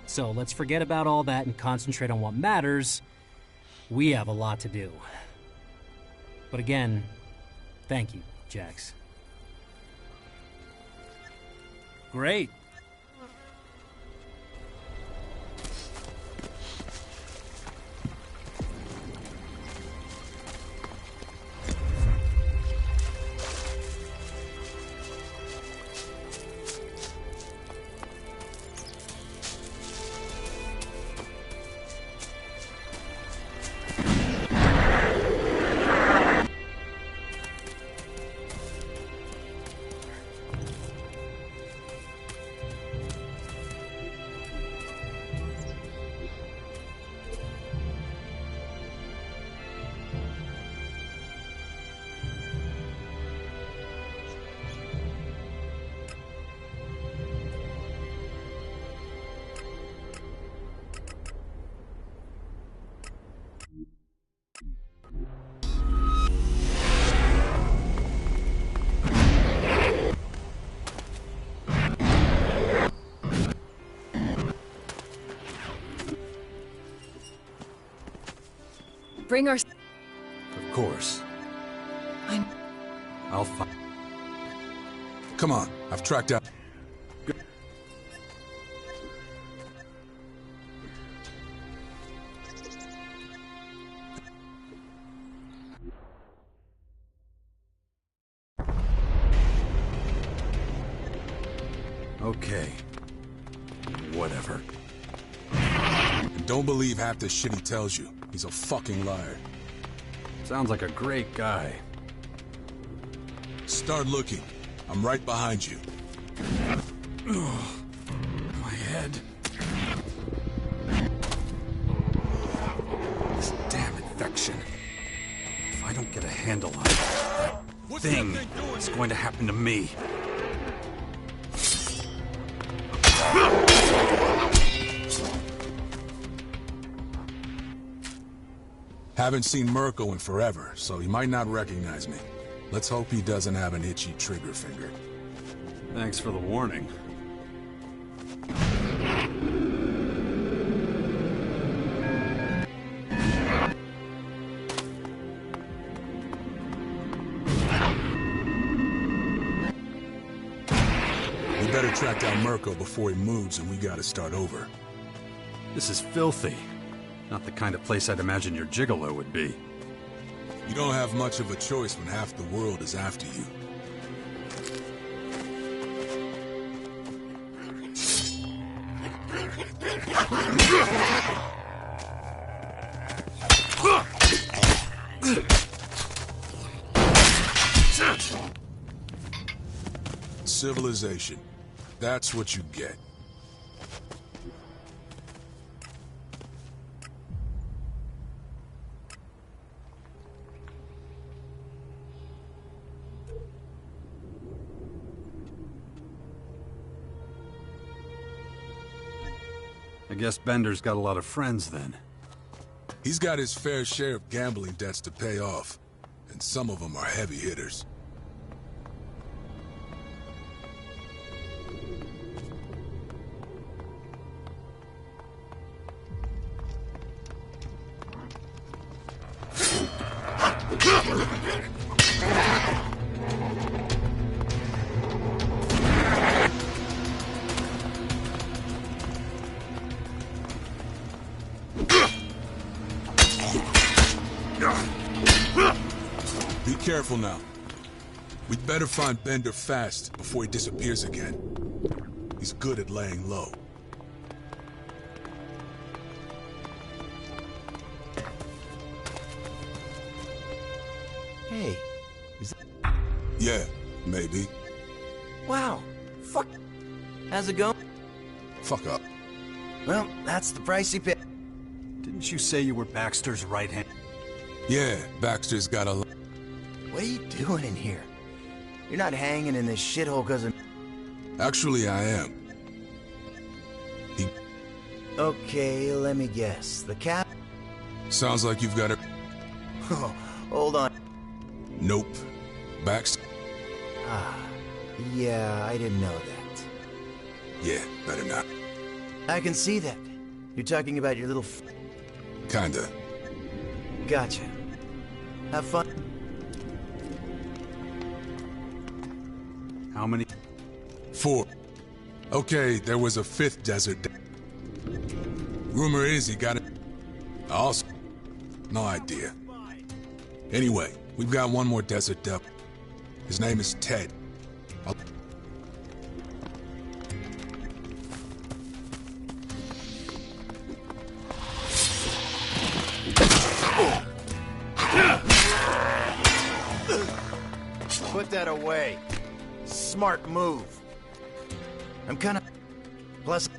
S6: So let's forget about all that and concentrate on what matters. We have a lot to do. But again, thank you, Jax. Great.
S2: Bring our...
S12: Of course. I'll find... Come on, I've tracked out...
S3: Okay. Whatever.
S12: And don't believe half the shit he tells you. He's a fucking liar.
S3: Sounds like a great guy.
S12: Start looking. I'm right behind you.
S3: My head. handle on it. That thing is going to happen to me.
S12: Haven't seen Mirko in forever, so he might not recognize me. Let's hope he doesn't have an itchy trigger finger.
S3: Thanks for the warning.
S12: We better track down Mirko before he moves, and we gotta start over.
S3: This is filthy. Not the kind of place I'd imagine your gigolo would be.
S12: You don't have much of a choice when half the world is after you. Civilization. That's what you get.
S3: I guess Bender's got a lot of friends then.
S12: He's got his fair share of gambling debts to pay off, and some of them are heavy hitters. Be careful now. We'd better find Bender fast before he disappears again. He's good at laying low.
S8: Hey, is that...
S12: Yeah, maybe.
S8: Wow, fuck. How's it going?
S12: Fuck up.
S8: Well, that's the price you pay.
S3: Didn't you say you were Baxter's right hand?
S12: Yeah, Baxter's got a...
S8: What are you doing in here? You're not hanging in this shithole because of...
S12: Actually, I am.
S8: Okay, let me guess. The cap...
S12: Sounds like you've got a...
S8: Oh, hold on.
S12: Nope. Baxter...
S8: Ah, yeah, I didn't know that.
S12: Yeah, better not.
S8: I can see that. You're talking about your little...
S12: Kinda.
S8: Gotcha. Have fun.
S3: How many?
S12: 4. Okay, there was a 5th desert. Rumor is he got it. Also, no idea. Anyway, we've got one more desert devil. His name is Ted.
S8: Put that away. Smart move. I'm kinda... Plus...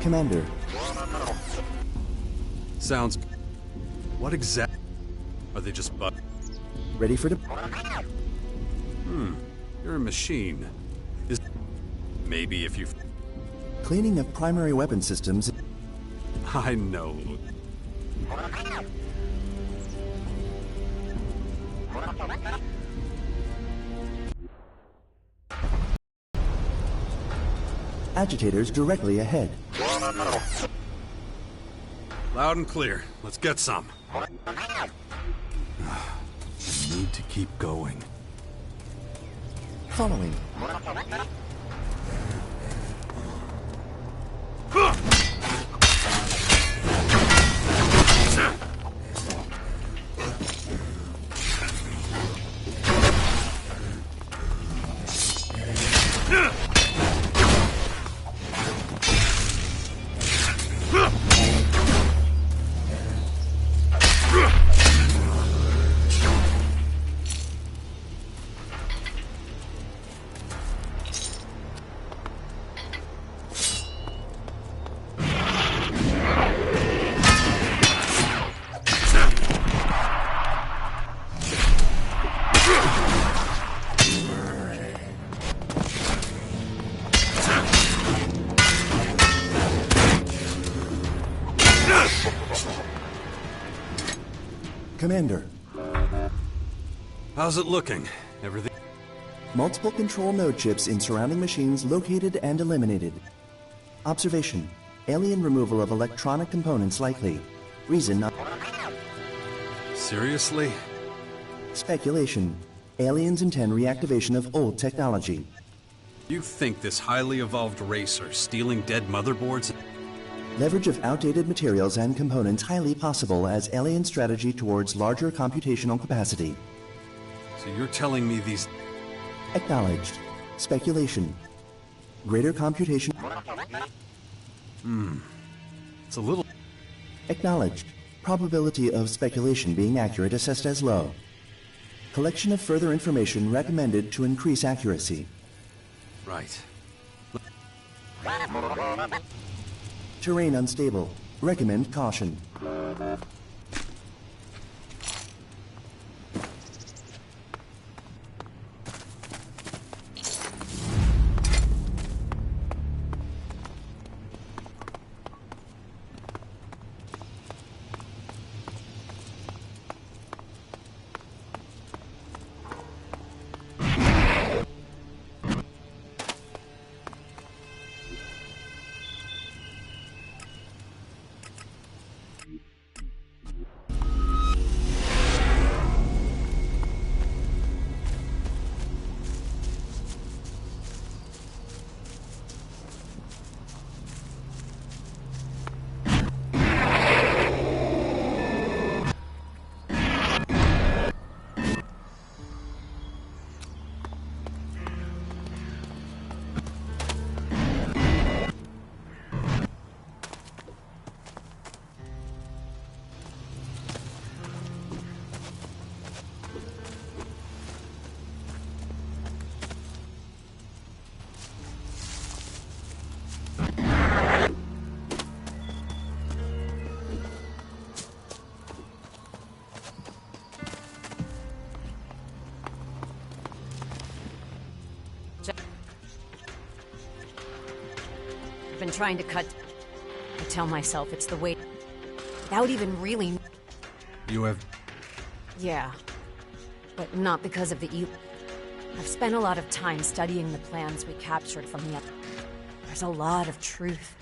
S20: Commander.
S3: Sounds... What exact... Are they just bug...
S20: Ready for...
S3: You're a machine. Is... Maybe if you...
S20: Cleaning of primary weapon systems...
S3: I know.
S20: Agitators directly ahead.
S3: Loud and clear. Let's get some. I need to keep going.
S20: Following. Commander.
S3: How's it looking? Everything?
S20: Multiple control node chips in surrounding machines located and eliminated. Observation. Alien removal of electronic components likely. Reason not...
S3: Seriously?
S20: Speculation. Aliens intend reactivation of old technology.
S3: You think this highly evolved race are stealing dead motherboards?
S20: Leverage of outdated materials and components highly possible as alien strategy towards larger computational capacity.
S3: So you're telling me these...
S20: Acknowledged. Speculation. Greater computation...
S3: It's a little...
S20: Acknowledged. Probability of speculation being accurate assessed as low. Collection of further information recommended to increase accuracy.
S3: Right.
S20: Terrain unstable. Recommend caution.
S10: I've been trying to cut... I tell myself it's the way... without even really...
S3: You have...
S10: Yeah. But not because of the I've spent a lot of time studying the plans we captured from the... There's a lot of truth.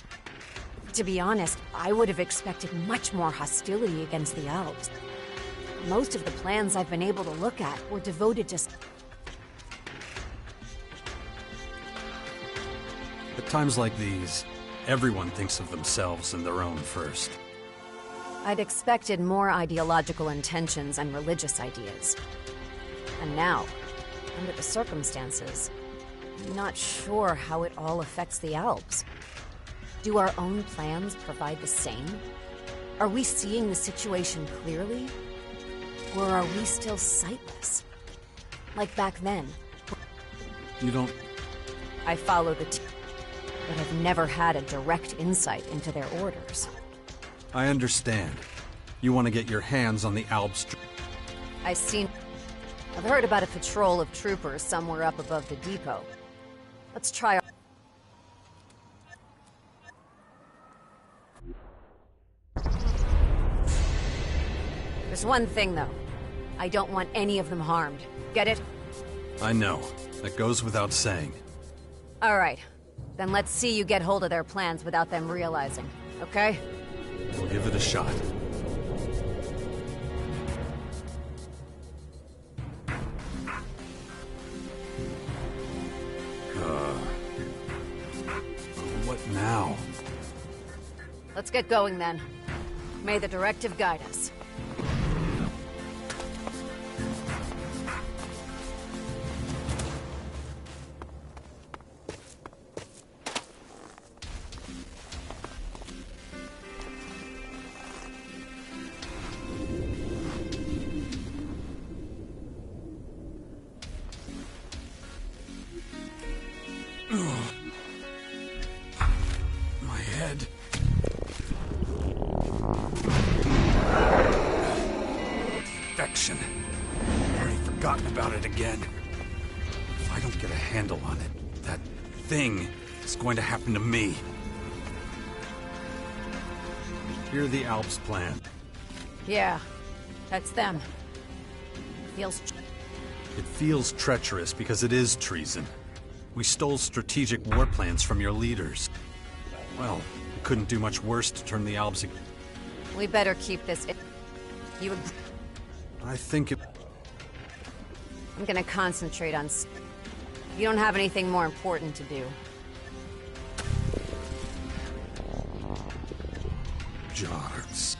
S10: To be honest, I would have expected much more hostility against the elves. Most of the plans I've been able to look at were devoted to...
S3: At times like these, everyone thinks of themselves and their own first.
S10: I'd expected more ideological intentions and religious ideas. And now, under the circumstances, I'm not sure how it all affects the elves. Do our own plans provide the same? Are we seeing the situation clearly? Or are we still sightless? Like back then.
S3: You don't...
S10: I follow the team, but I've never had a direct insight into their orders.
S3: I understand. You want to get your hands on the Albs...
S10: I've heard about a patrol of troopers somewhere up above the depot. Let's try our... There's one thing, though. I don't want any of them harmed. Get it?
S3: I know. That goes without saying.
S10: All right. Then let's see you get hold of their plans without them realizing, okay?
S3: We'll give it a shot. What now?
S10: Let's get going, then. May the directive guide us.
S3: talking about it again. If I don't get a handle on it, that thing is going to happen to me. Hear the Alps plan.
S10: Yeah, that's them.
S3: It feels treacherous because it is treason. We stole strategic war plans from your leaders. Well, it couldn't do much worse to turn the Alps.
S10: We better keep this. You.
S3: I think it.
S10: I'm gonna concentrate on. You don't have anything more important to do.
S3: Jarts.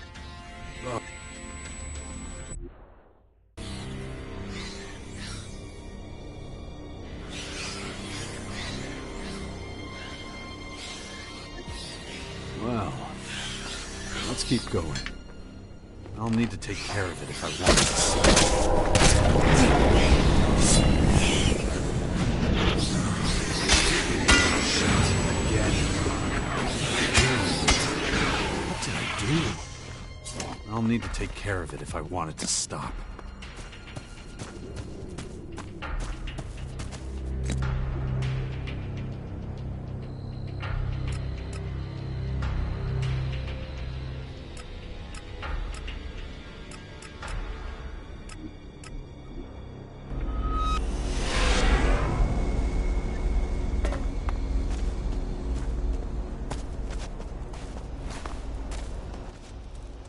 S3: Well, let's keep going. I'll need to take care of it if I want Again. What did I do? I'll need to take care of it if I want it to stop.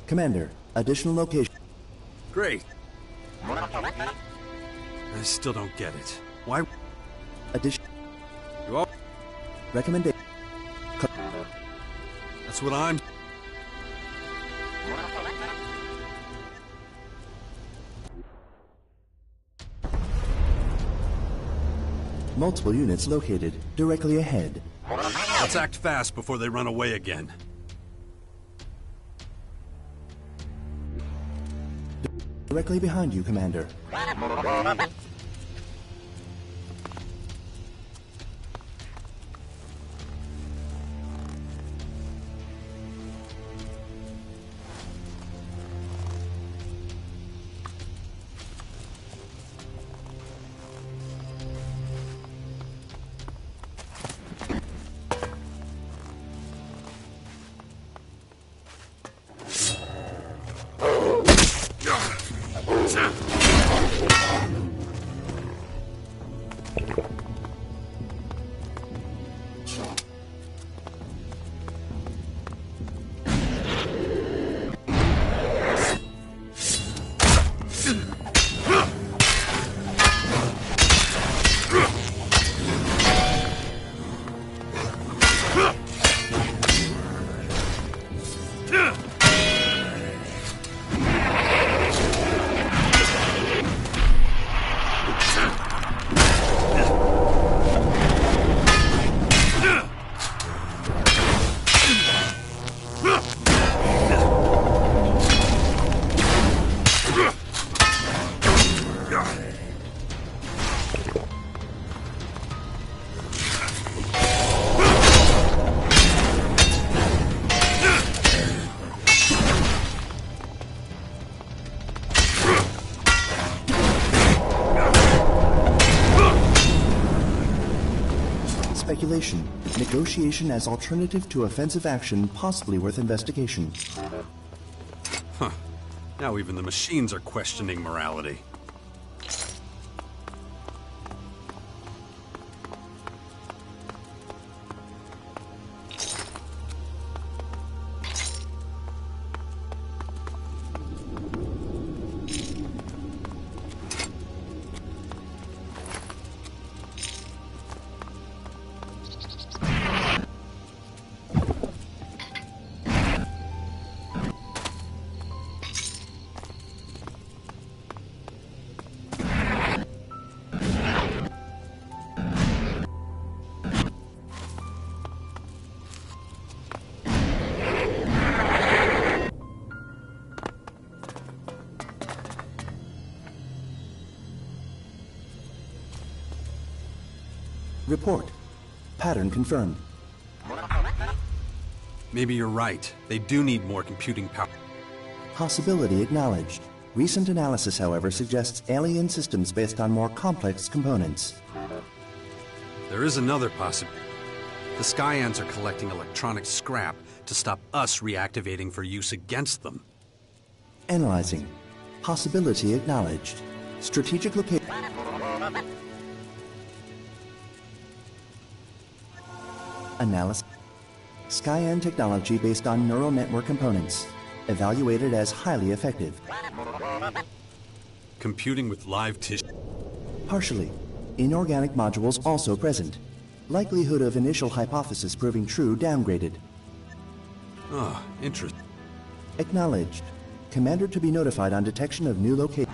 S20: Commander, additional location.
S3: Great. I still don't get it. Why?
S20: Addition.
S3: You all?
S20: Recommendation.
S3: That's what I'm...
S20: Multiple units located directly ahead.
S3: Let's act fast before they run away again.
S20: Directly behind you, Commander. Speculation. Negotiation as alternative to offensive action, possibly worth investigation.
S3: Huh. Now even the machines are questioning morality.
S20: Report. Pattern confirmed.
S3: Maybe you're right. They do need more computing power.
S20: Possibility acknowledged. Recent analysis, however, suggests alien systems based on more complex components.
S3: There is another possibility. The Skyans are collecting electronic scrap to stop us reactivating for use against them.
S20: Analyzing. Possibility acknowledged. Strategic location. Analysis. Skyan technology based on neural network components. Evaluated as highly effective.
S3: Computing with live tissue.
S20: Partially. Inorganic modules also present. Likelihood of initial hypothesis proving true downgraded.
S3: Ah, interesting.
S20: Acknowledged. Commander to be notified on detection of new location.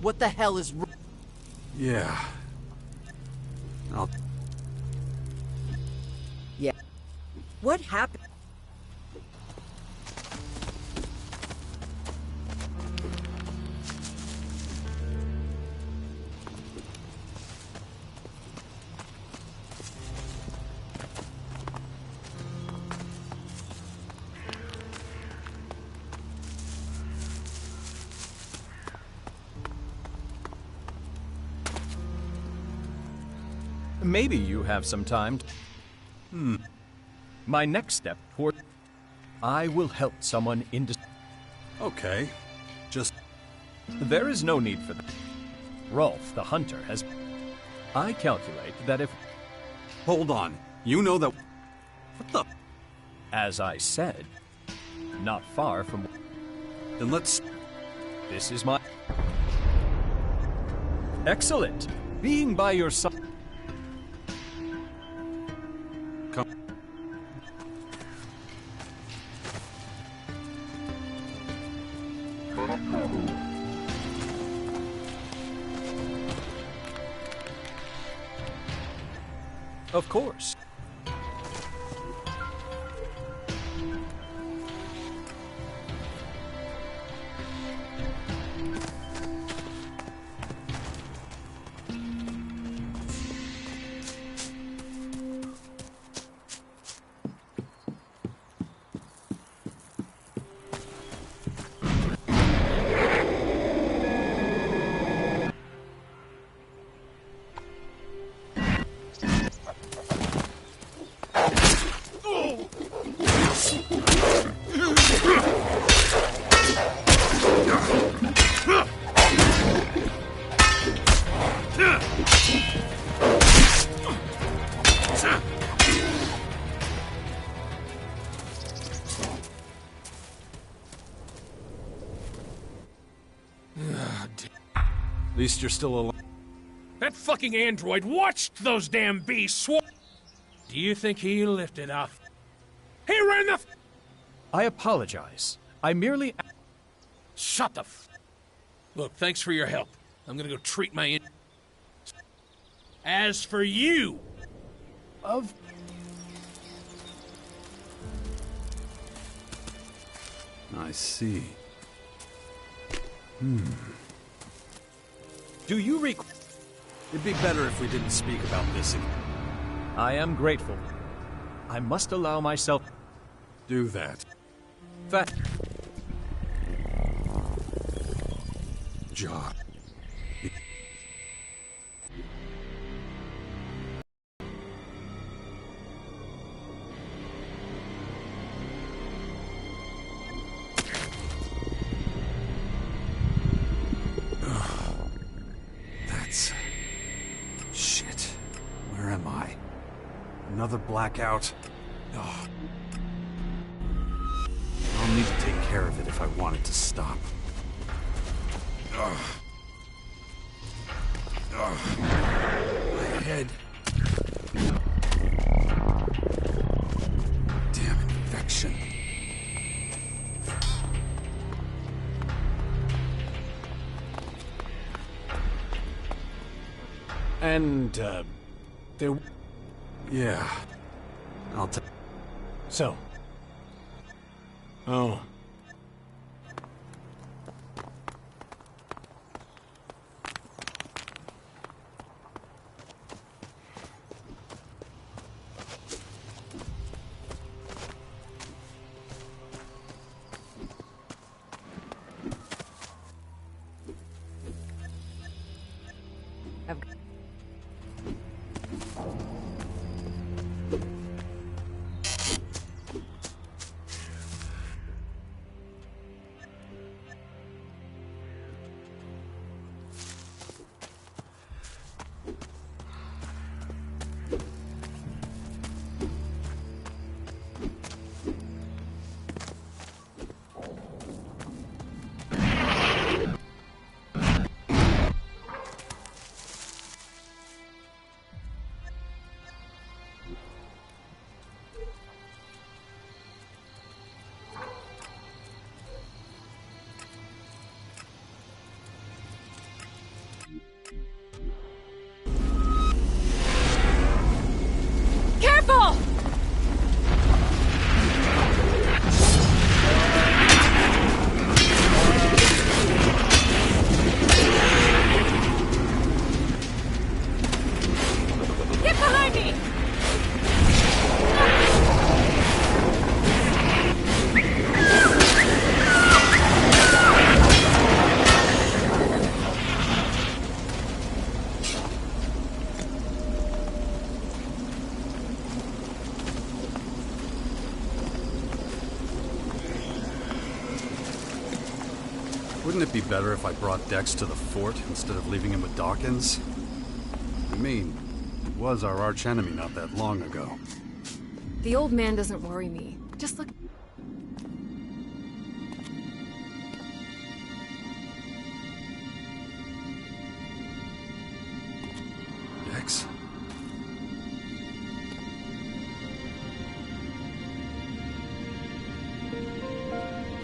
S11: What the hell is...
S3: Yeah.
S11: Yeah. What happened?
S21: Maybe you have some time. My next step toward... I will help someone in...
S3: Okay. Just...
S21: There is no need for that. Rolf, the hunter, has... I calculate that if...
S3: Hold on. You know that... What the...
S21: As I said, not far from...
S3: Then let's...
S21: This is my... Excellent. Being by your side...
S3: Come.
S21: Of course.
S3: At least you're still alive.
S5: That fucking android watched those damn beasts. Do you think he lifted off? He ran the...
S21: I apologize. I merely...
S5: Shut the f... Look, thanks for your help. I'm gonna go treat my... As for you...
S21: Of...
S3: I see.
S21: Do you
S3: It'd be better if we didn't speak about this again.
S21: I am grateful. I must allow myself...
S3: Do that.
S12: Job.
S3: another blackout. Ugh. I'll need to take care of it if I want it to stop. Ugh. Ugh. My head. Damn infection.
S18: And, there...
S3: Yeah. I'll take...
S18: So. Oh.
S2: Careful! Get behind me!
S3: Wouldn't it be better if I brought Dex to the fort instead of leaving him with Dawkins? I mean, he was our archenemy not that long ago.
S2: The old man doesn't worry me. Just look...
S3: Dex?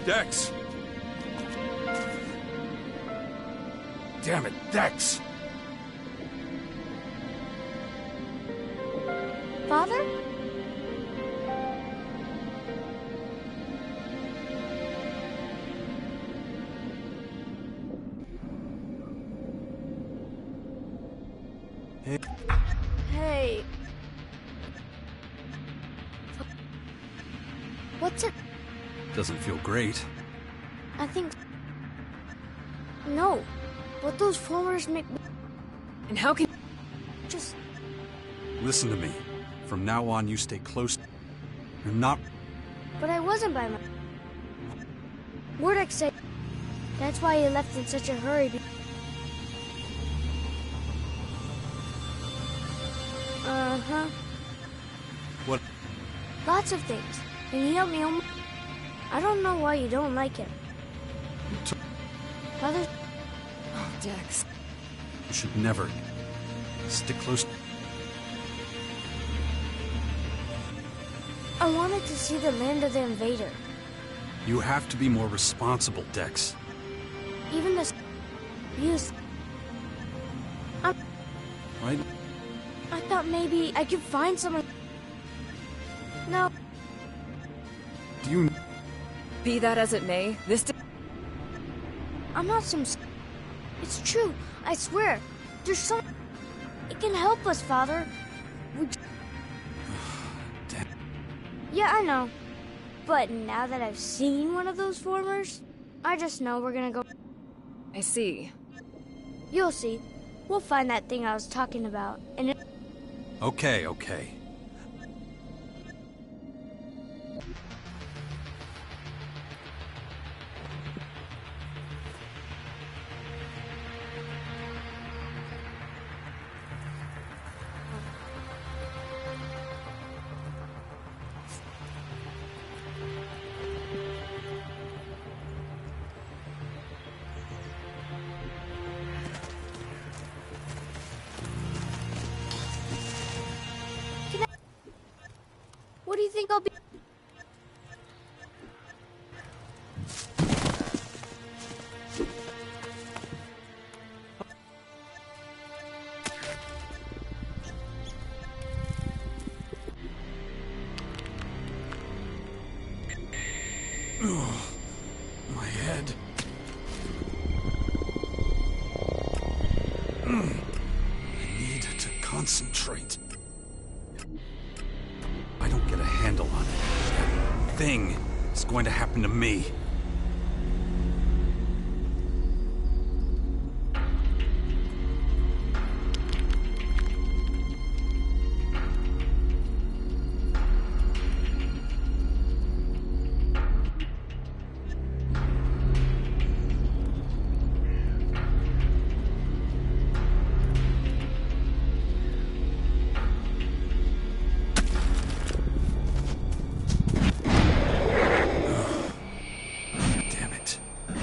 S5: Dex! Damn it, Dex!
S15: Father? Hey. What's it?
S3: Doesn't feel great.
S15: I think... No. But those formers make me...
S2: And how can...
S15: Just...
S3: Listen to me. From now on, you stay close. You're not...
S15: But I wasn't by my... Mordek said... That's why he left in such a hurry. Uh-huh.
S3: What?
S15: Lots of things. And he helped me almost... I don't know why you don't like him. Father...
S2: Oh, Dex.
S3: You should never... Stick close...
S15: I wanted to see the land of the invader.
S3: You have to be more responsible, Dex.
S15: Even the... Use...
S3: Right?
S15: I thought maybe I could find someone... No.
S3: Do you...
S2: Be that as it may, this...
S15: I'm not some... It's true. I swear. There's some... It can help us, Father. We...
S3: Damn.
S15: Yeah, I know. But now that I've seen one of those formers, I just know we're gonna go...
S2: I see.
S15: You'll see. We'll find that thing I was talking about, and it...
S3: Okay, okay.
S15: do you think I'll be?
S3: My head. I need to concentrate. I don't get a handle on it. That thing is going to happen to me.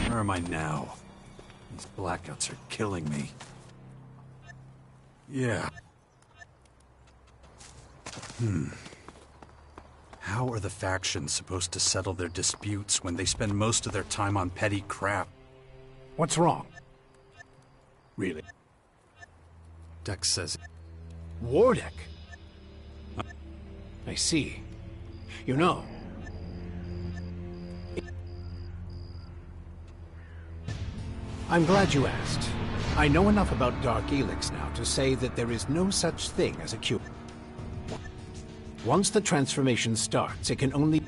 S3: Where am I now? These blackouts are killing me. Yeah. How are the factions supposed to settle their disputes when they spend most of their time on petty crap?
S18: What's wrong? Really?
S3: Dex says...
S18: Wardeck? I see. You know... I'm glad you asked. I know enough about Dark Elex now to say that there is no such thing as a cube. Once the transformation starts, it can only...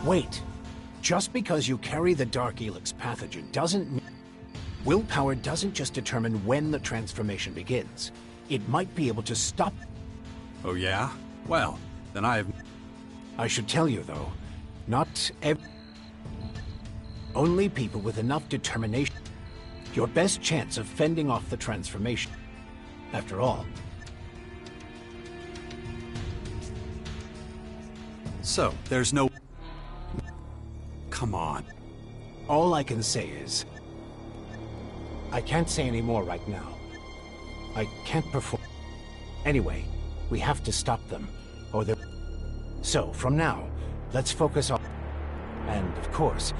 S18: Wait. Just because you carry the Dark Elex pathogen doesn't mean... Willpower doesn't just determine when the transformation begins. It might be able to stop...
S3: Oh yeah? Well, then
S18: I should tell you, though, not only people with enough determination. Your best chance of fending off the transformation. After all.
S3: So, there's no... Come on.
S18: All I can say is... I can't say any more right now. I can't perform... Anyway, we have to stop them, or they're... So, from now, let's focus on... And, of course...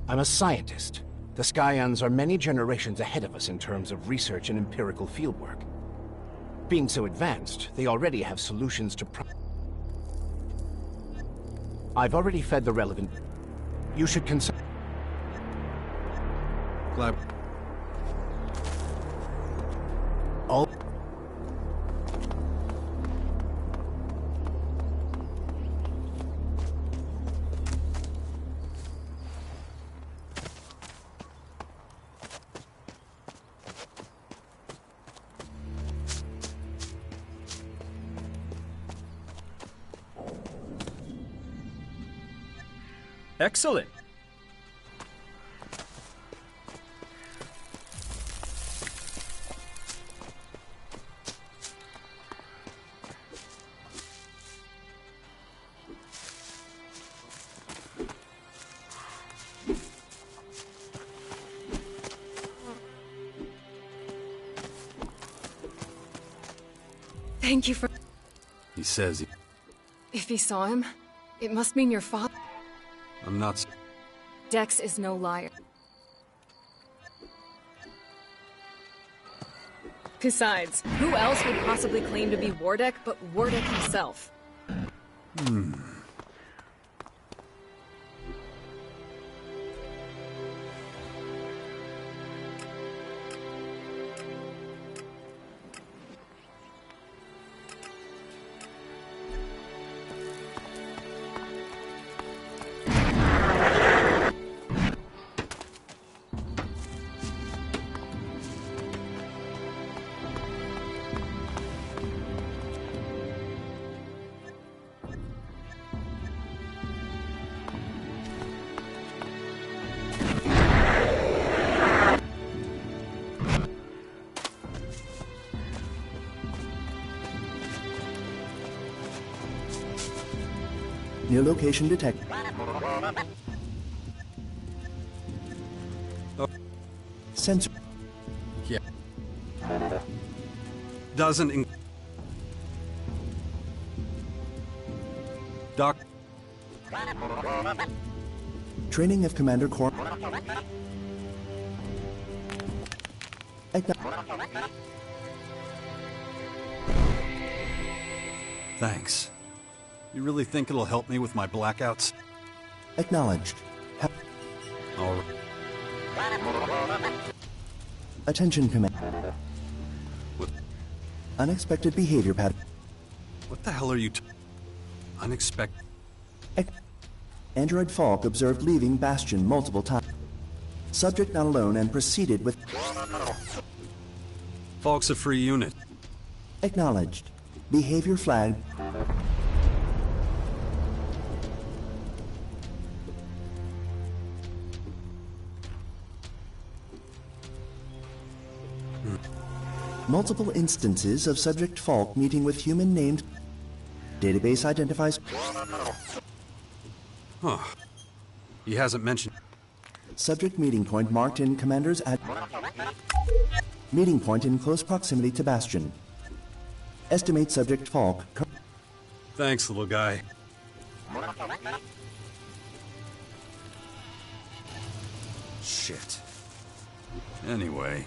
S18: I'm a scientist. The Scions are many generations ahead of us in terms of research and empirical fieldwork. Being so advanced, they already have solutions to I've already fed the relevant... You should consider...
S3: Glad...
S18: All...
S21: Excellent.
S2: Thank you for...
S3: He says he...
S2: If he saw him, it must mean your father...
S3: I'm not...
S2: Dex is no liar. Besides, who else would possibly claim to be Wardeck but Wardeck himself?
S20: New location detected. Sensor.
S3: Yeah. Doesn't Doc.
S20: Training of Commander Corps.
S3: Thanks. You really think it'll help me with my blackouts?
S20: Acknowledged.
S3: All right.
S20: Attention, Command.
S3: What?
S20: Unexpected behavior pattern.
S3: What the hell are you unexpected?
S20: Android Falk observed leaving Bastion multiple times. Subject not alone and proceeded with...
S3: Falk's a free unit.
S20: Acknowledged. Behavior flagged. Multiple instances of Subject Falk meeting with human named... Database identifies...
S3: Huh. He hasn't mentioned...
S20: Subject meeting point marked in Commander's at... Meeting point in close proximity to Bastion. Estimate Subject Falk...
S3: Thanks, little guy. Shit. Anyway...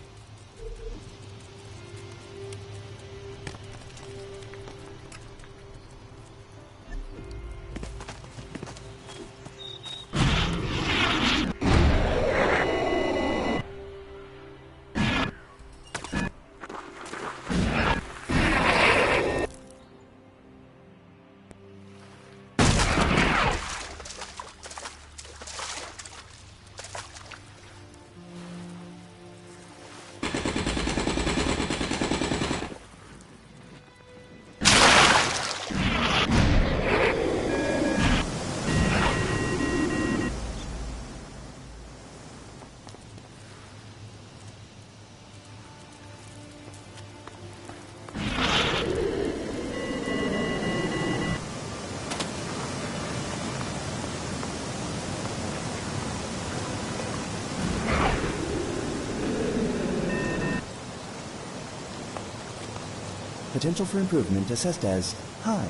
S20: Potential for improvement assessed as high.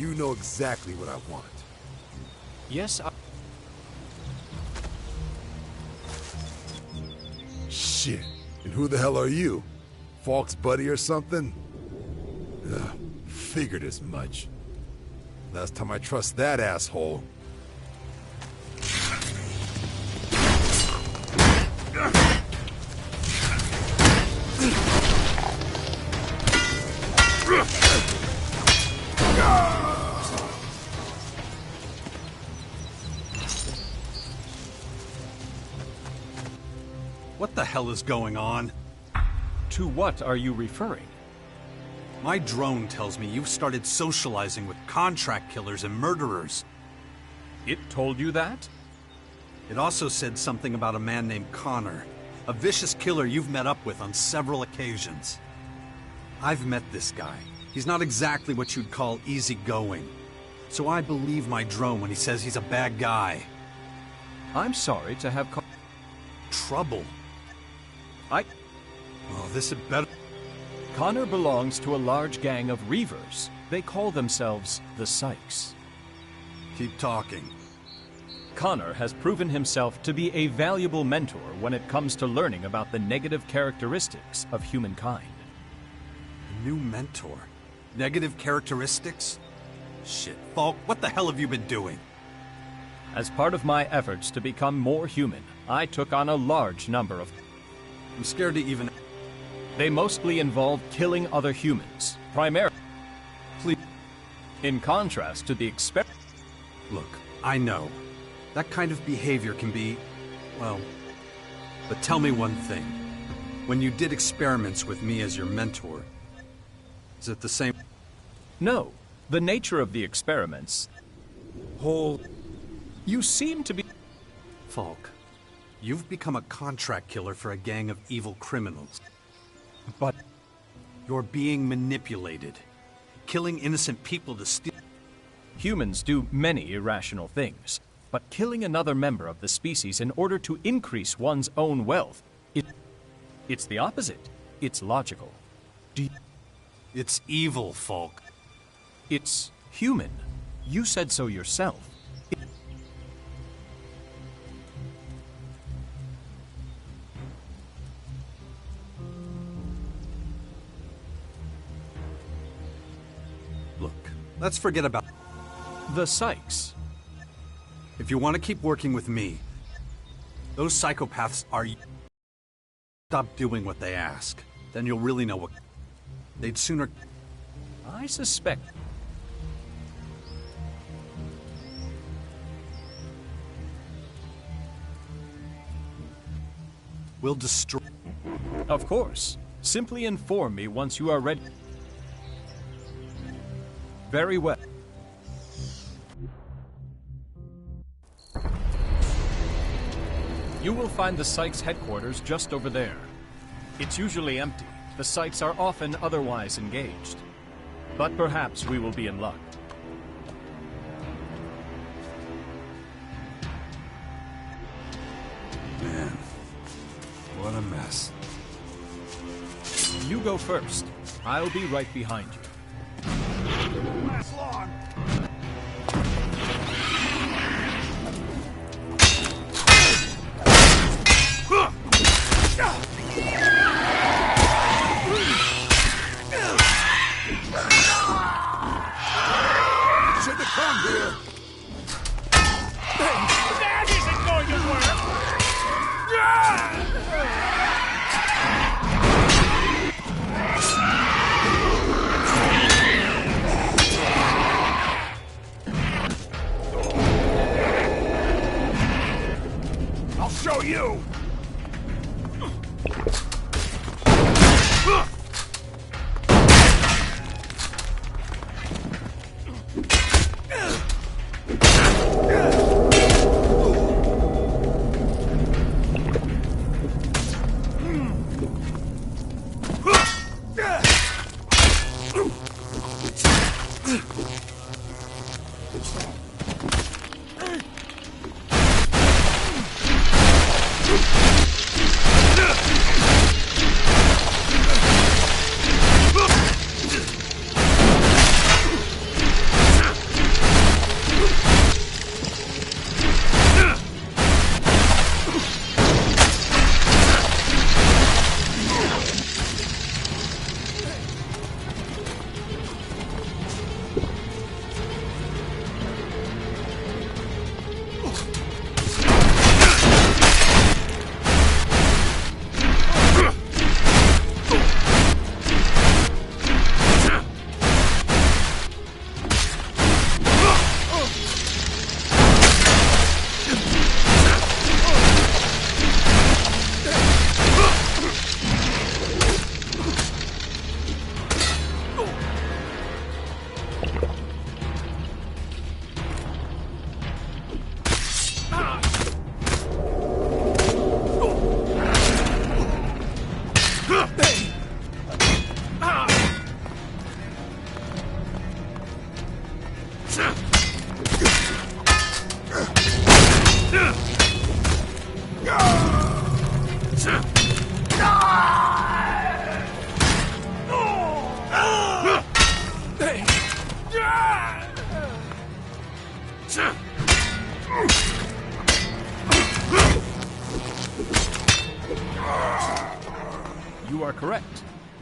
S16: You know exactly what I want.
S21: Yes,
S16: Shit. And who the hell are you? Falk's buddy or something? Ugh, figured as much. Last time I trust that asshole.
S3: What the hell is going on?
S21: To what are you referring?
S3: My drone tells me you've started socializing with contract killers and murderers.
S21: It told you that?
S3: It also said something about a man named Connor, a vicious killer you've met up with on several occasions. I've met this guy. He's not exactly what you'd call easygoing. So I believe my drone when he says he's a bad guy.
S21: I'm sorry to have
S3: trouble. Oh, this had better...
S21: Connor belongs to a large gang of Reavers. They call themselves the Sykes.
S3: Keep talking.
S21: Connor has proven himself to be a valuable mentor when it comes to learning about the negative characteristics of humankind.
S3: A new mentor? Negative characteristics? Shit, Falk, what the hell have you been doing?
S21: As part of my efforts to become more human, I took on a large number of...
S3: I'm scared to even...
S21: They mostly involve killing other humans, primarily... In contrast to the experiment...
S3: Look, I know. That kind of behavior can be... well... But tell me one thing. When you did experiments with me as your mentor, is it the same...
S21: No. The nature of the experiments... You seem to be...
S3: Falk, you've become a contract killer for a gang of evil criminals.
S21: But...
S3: You're being manipulated. Killing innocent people to steal...
S21: Humans do many irrational things, but killing another member of the species in order to increase one's own wealth, it's the opposite. It's logical.
S3: It's evil, Falk.
S21: It's human. You said so yourself.
S3: Look, let's forget about...
S21: The Sykes.
S3: If you want to keep working with me, those psychopaths are... Stop doing what they ask. Then you'll really know what... They'd sooner...
S21: I suspect...
S3: We'll destroy...
S21: Of course. Simply inform me once you are ready. Very well. You will find the Sykes headquarters just over there. It's usually empty. The Sykes are often otherwise engaged. But perhaps we will be in luck.
S3: Man, what a mess.
S21: You go first. I'll be right behind you.
S5: Last long.
S16: Should have come here.
S5: That isn't going to work. I'll show you.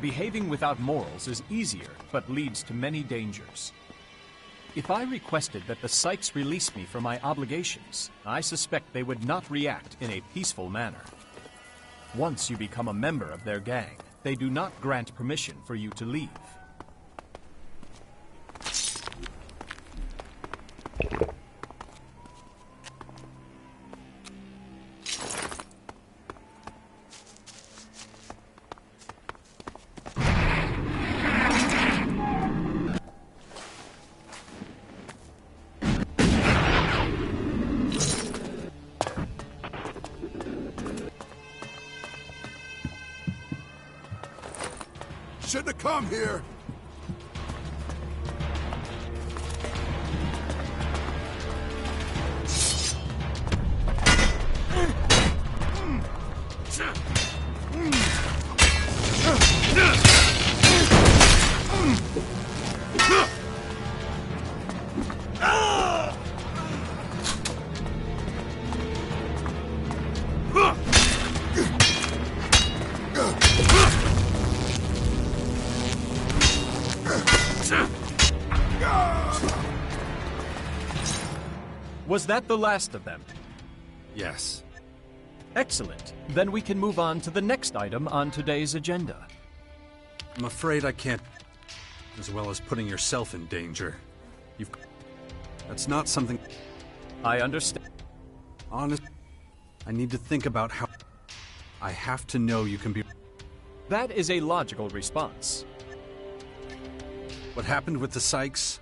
S21: Behaving without morals is easier, but leads to many dangers. If I requested that the Sykes release me from my obligations, I suspect they would not react in a peaceful manner. Once you become a member of their gang, they do not grant permission for you to leave.
S16: Shouldn't have come here.
S21: Was that the last of them?
S3: Yes.
S21: Excellent. Then we can move on to the next item on today's agenda.
S3: I'm afraid I can't, as well as putting yourself in danger. That's not something...
S21: I understand.
S3: Honest, I need to think about how... I have to know you can be...
S21: That is a logical response.
S3: What happened with the Sykes?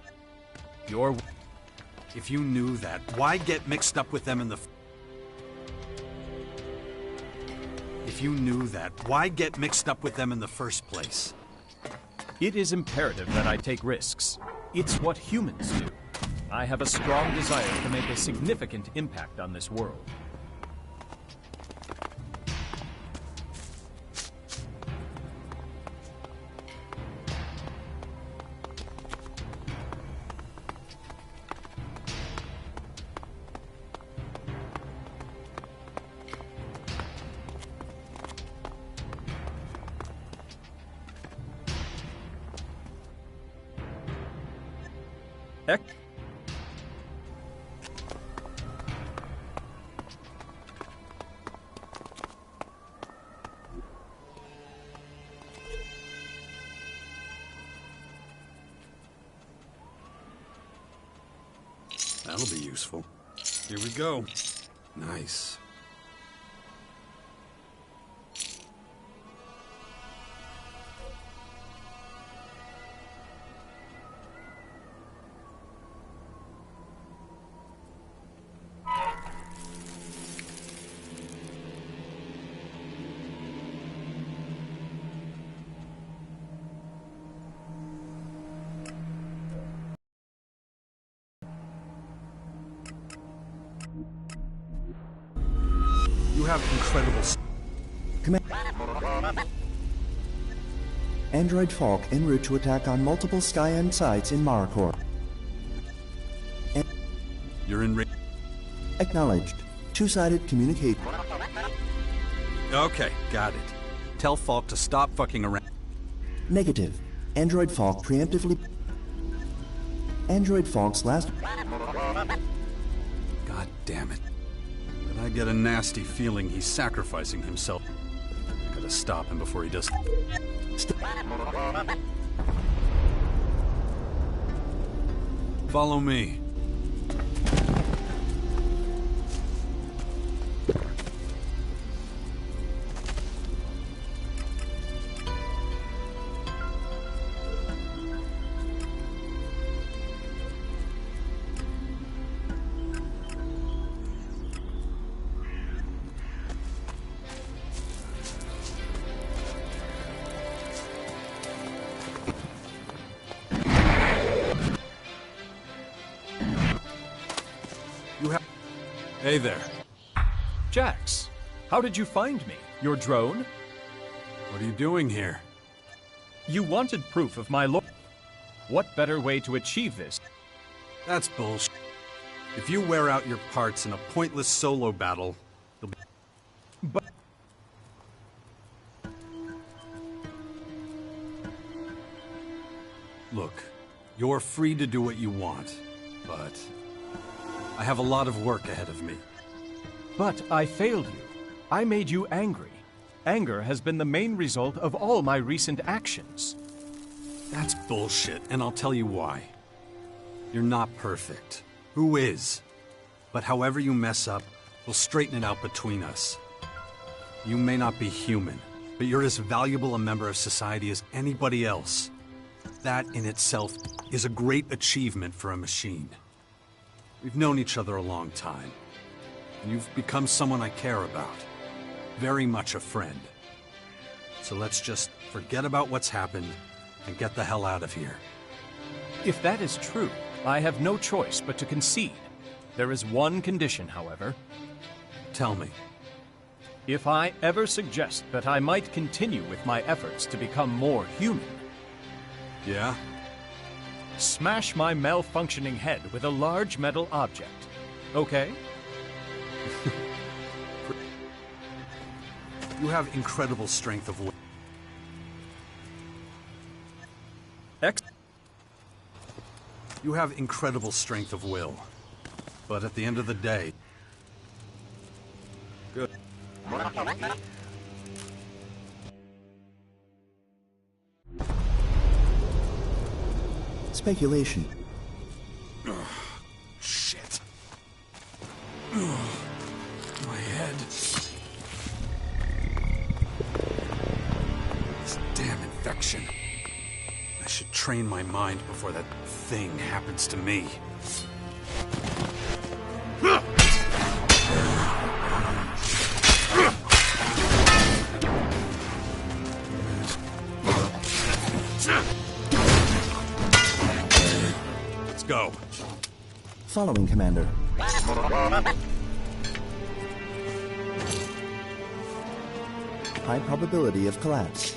S3: If you knew that, why get mixed up with them in the... If you knew that, why get mixed up with them in the first place?
S21: It is imperative that I take risks. It's what humans do. I have a strong desire to make a significant impact on this world.
S3: That'll be useful. Here we go. Nice. You have incredible...
S20: Android Falk en route to attack on multiple Skyend sites in Maricor.
S3: You're in...
S20: Acknowledged. Two-sided communicate.
S3: Okay, got it. Tell Falk to stop fucking around.
S20: Negative. Android Falk preemptively... Android Falk's last...
S3: God damn it. But I get a nasty feeling he's sacrificing himself. I gotta stop him before he does... Follow me. Hey there.
S21: Jax, how did you find me? Your drone?
S3: What are you doing here?
S21: You wanted proof of my look. What better way to achieve this?
S3: That's bullshit. If you wear out your parts in a pointless solo battle, you'll be...
S21: But...
S3: Look, you're free to do what you want, but I have a lot of work ahead of me.
S21: But I failed you. I made you angry. Anger has been the main result of all my recent actions.
S3: That's bullshit, and I'll tell you why. You're not perfect. Who is? But however you mess up, we'll straighten it out between us. You may not be human, but you're as valuable a member of society as anybody else. That in itself is a great achievement for a machine. We've known each other a long time, and you've become someone I care about. Very much a friend. So let's just forget about what's happened and get the hell out of here.
S21: If that is true, I have no choice but to concede. There is one condition, however.
S3: Tell me.
S21: If I ever suggest that I might continue with my efforts to become more human...
S3: Yeah?
S21: Smash my malfunctioning head with a large metal object. Okay?
S3: You have incredible strength of will. You have incredible strength of will. But at the end of the day... Good.
S20: Speculation.
S3: Shit. My head. This damn infection. I should train my mind before that thing happens to me. Let's go.
S20: Following, Commander. High probability of collapse.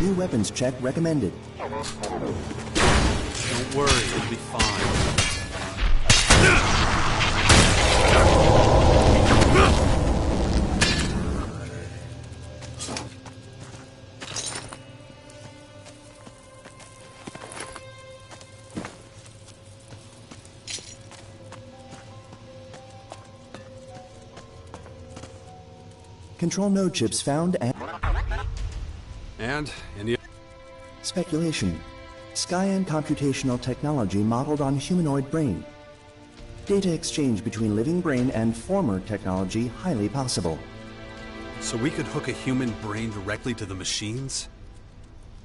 S20: New weapons check recommended.
S3: Don't worry, it'll be fine.
S20: Control node chips found
S3: And any...
S20: Speculation. Skyan computational technology modeled on humanoid brain. Data exchange between living brain and former technology highly possible.
S3: So we could hook a human brain directly to the machines?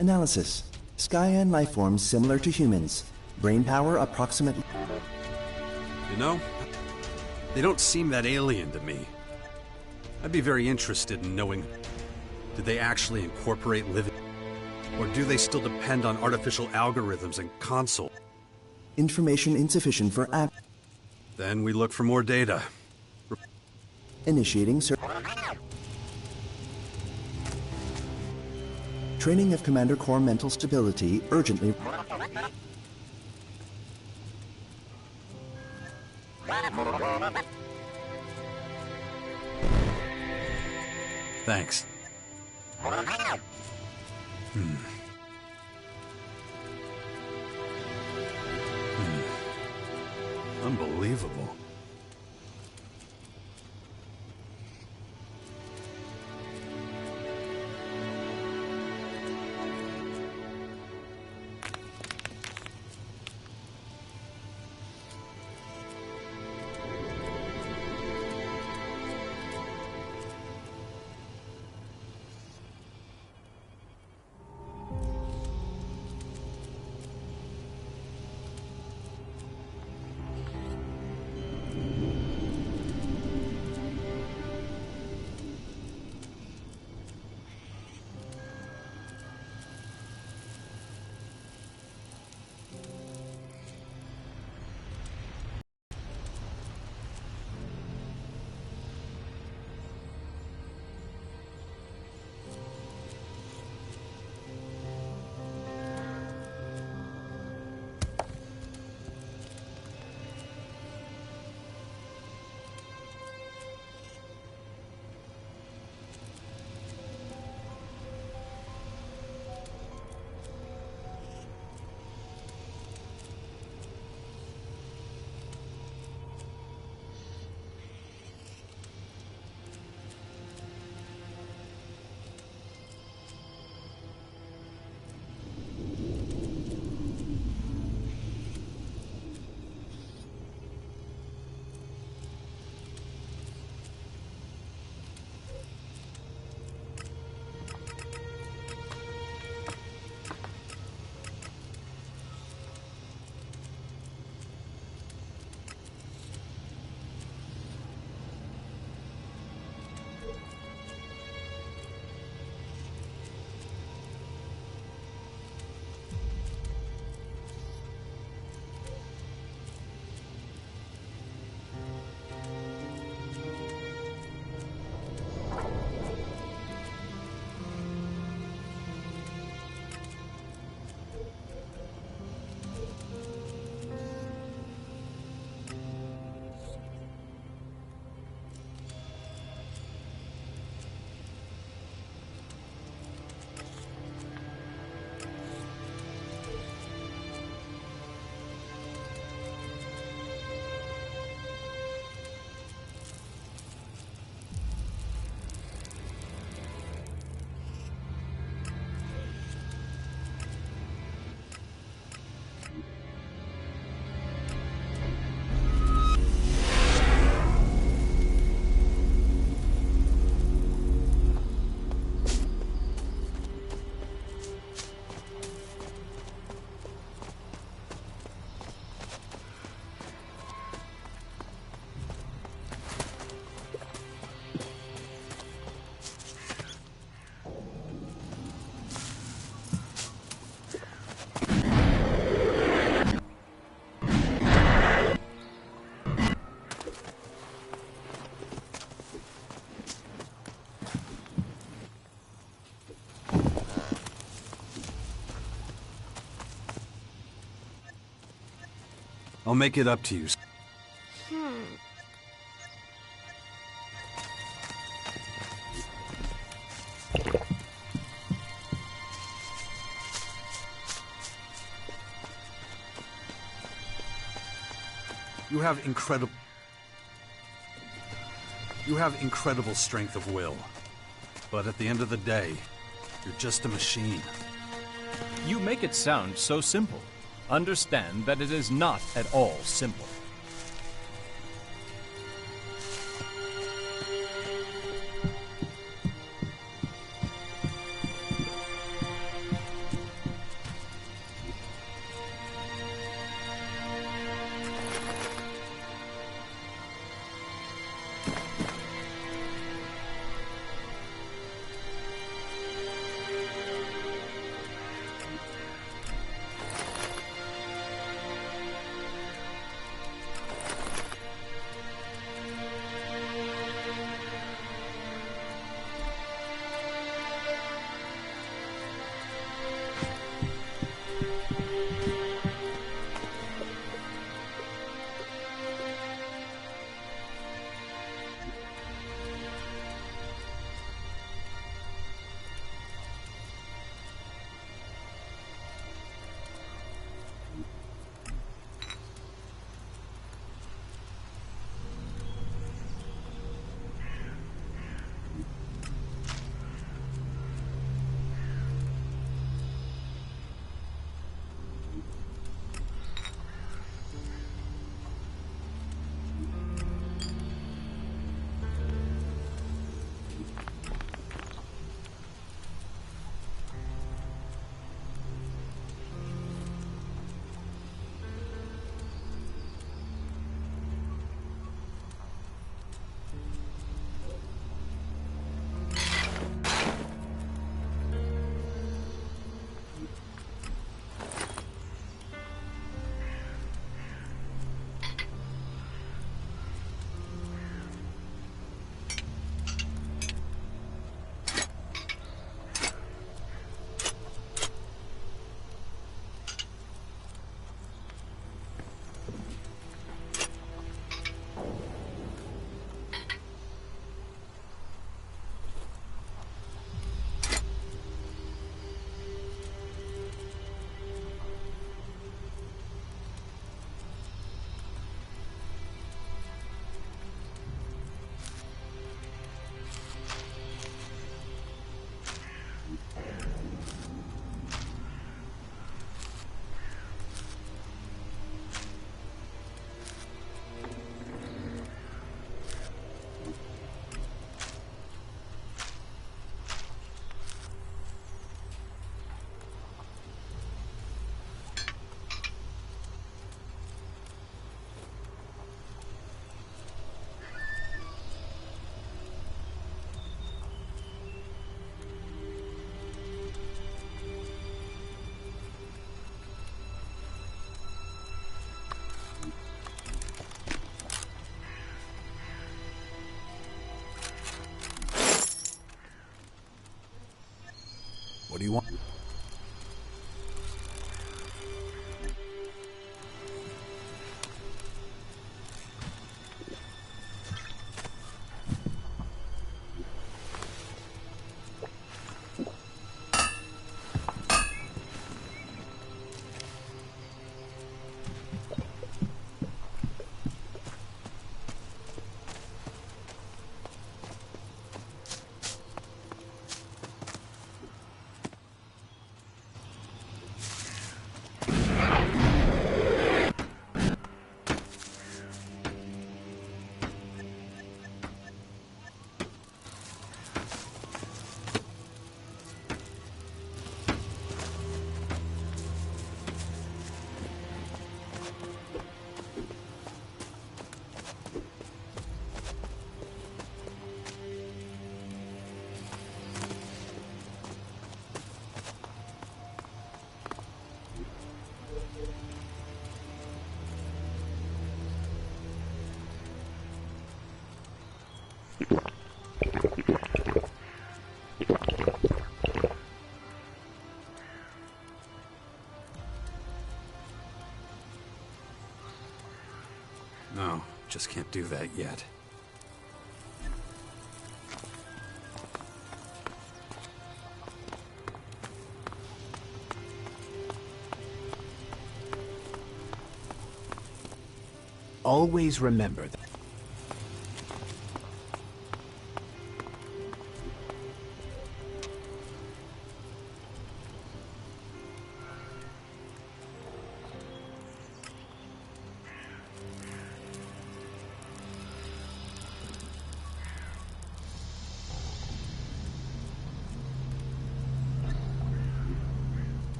S20: Analysis. Skyan lifeforms similar to humans. Brain power approximately...
S3: You know, they don't seem that alien to me. I'd be very interested in knowing, did they actually incorporate living? Or do they still depend on artificial algorithms and console?
S20: Information insufficient for app.
S3: Then we look for more data.
S20: Initiating training of Commander Core mental stability urgently.
S3: Thanks. Unbelievable. I'll make it up to you. You have incredible strength of will. But at the end of the day, you're just a machine.
S21: You make it sound so simple. Understand that it is not at all simple.
S3: What do you want? No, just can't do that yet.
S18: Always remember that.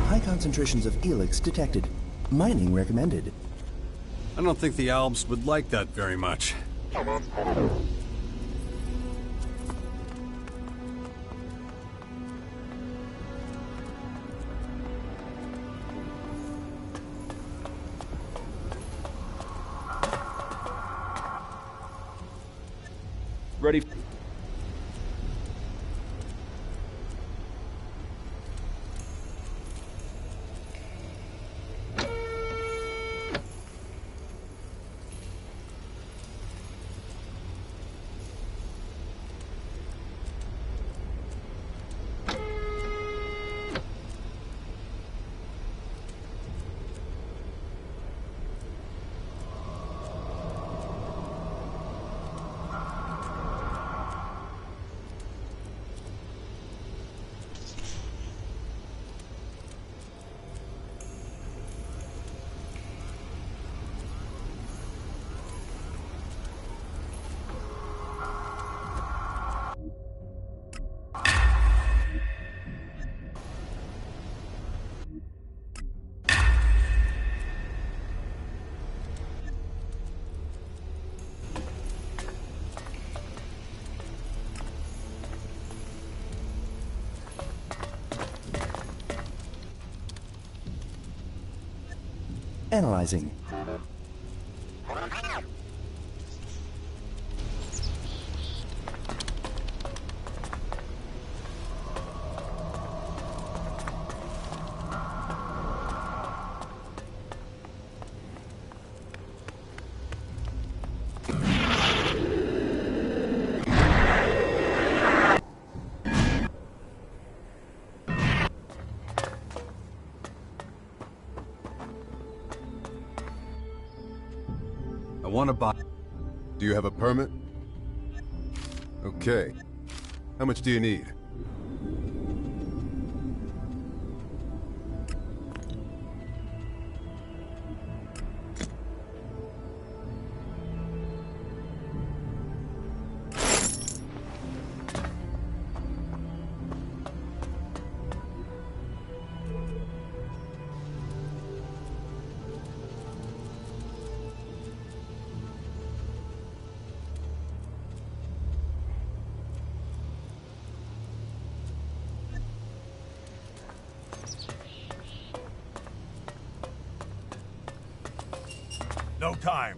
S20: High concentrations of Elex detected. Mining recommended.
S3: I don't think the Albs would like that very much.
S7: Ready.
S20: Analyzing.
S3: I want to buy...
S17: Do you have a permit? Okay. How much do you need?
S5: No time.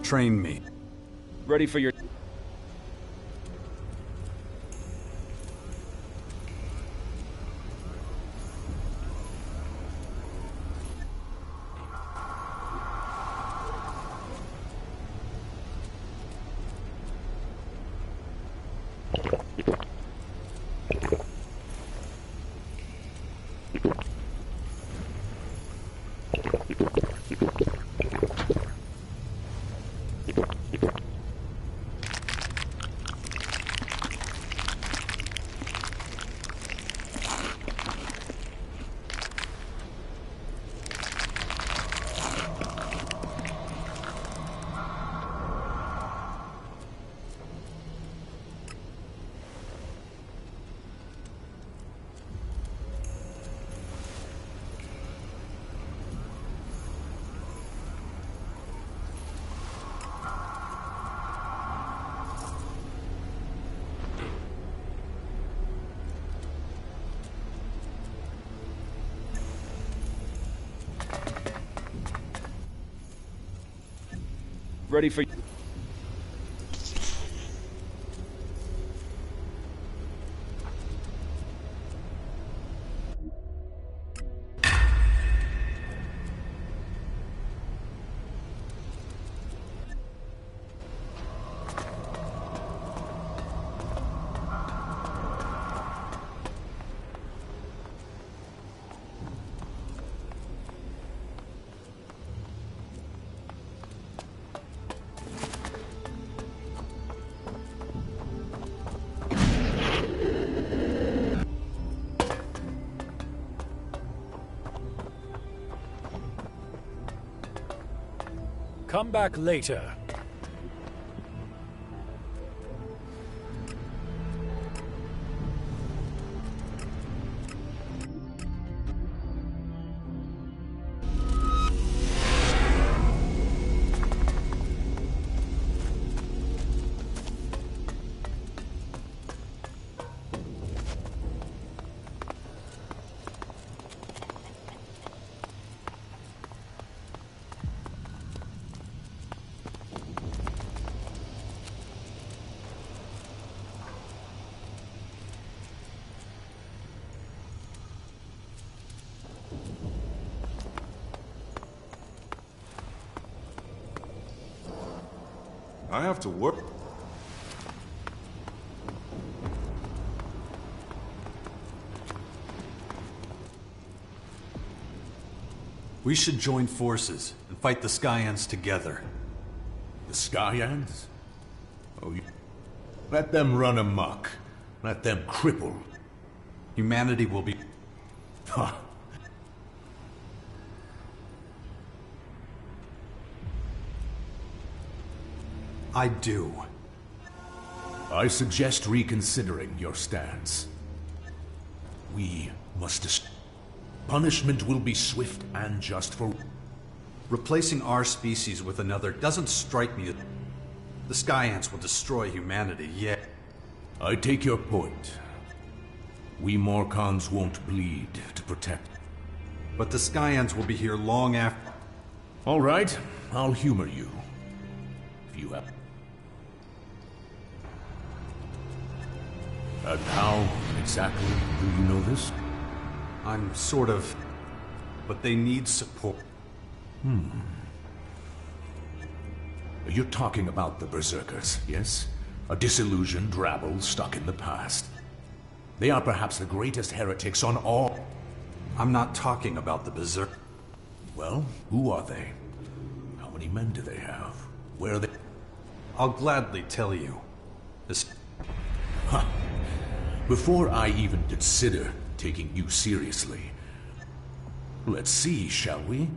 S3: Train me.
S21: Ready for your... Ready for...
S1: Come back later.
S7: I have to work.
S3: We should join forces and fight the Skyans together.
S23: The Skyans? Oh, let them run amok. Let them cripple.
S3: Humanity will be...
S23: Huh.
S3: I do.
S23: I suggest reconsidering your stance. We must... Punishment will be swift and just for...
S3: Replacing our species with another doesn't strike me as... The Skyants will destroy humanity, yeah.
S23: I take your point. We Morcons won't bleed to protect.
S3: But the Skyans will be here long after...
S23: All right, I'll humor you. If you have... And how exactly do you know this?
S3: I'm sort of... But they need support.
S23: You're talking about the Berserkers, yes? A disillusioned rabble stuck in the past. They are perhaps the greatest heretics on all...
S3: I'm not talking about the Berserk...
S23: Well, who are they? How many men do they have? Where are they?
S3: I'll gladly tell you. This...
S23: Huh. Before I even consider taking you seriously, let's see, shall we?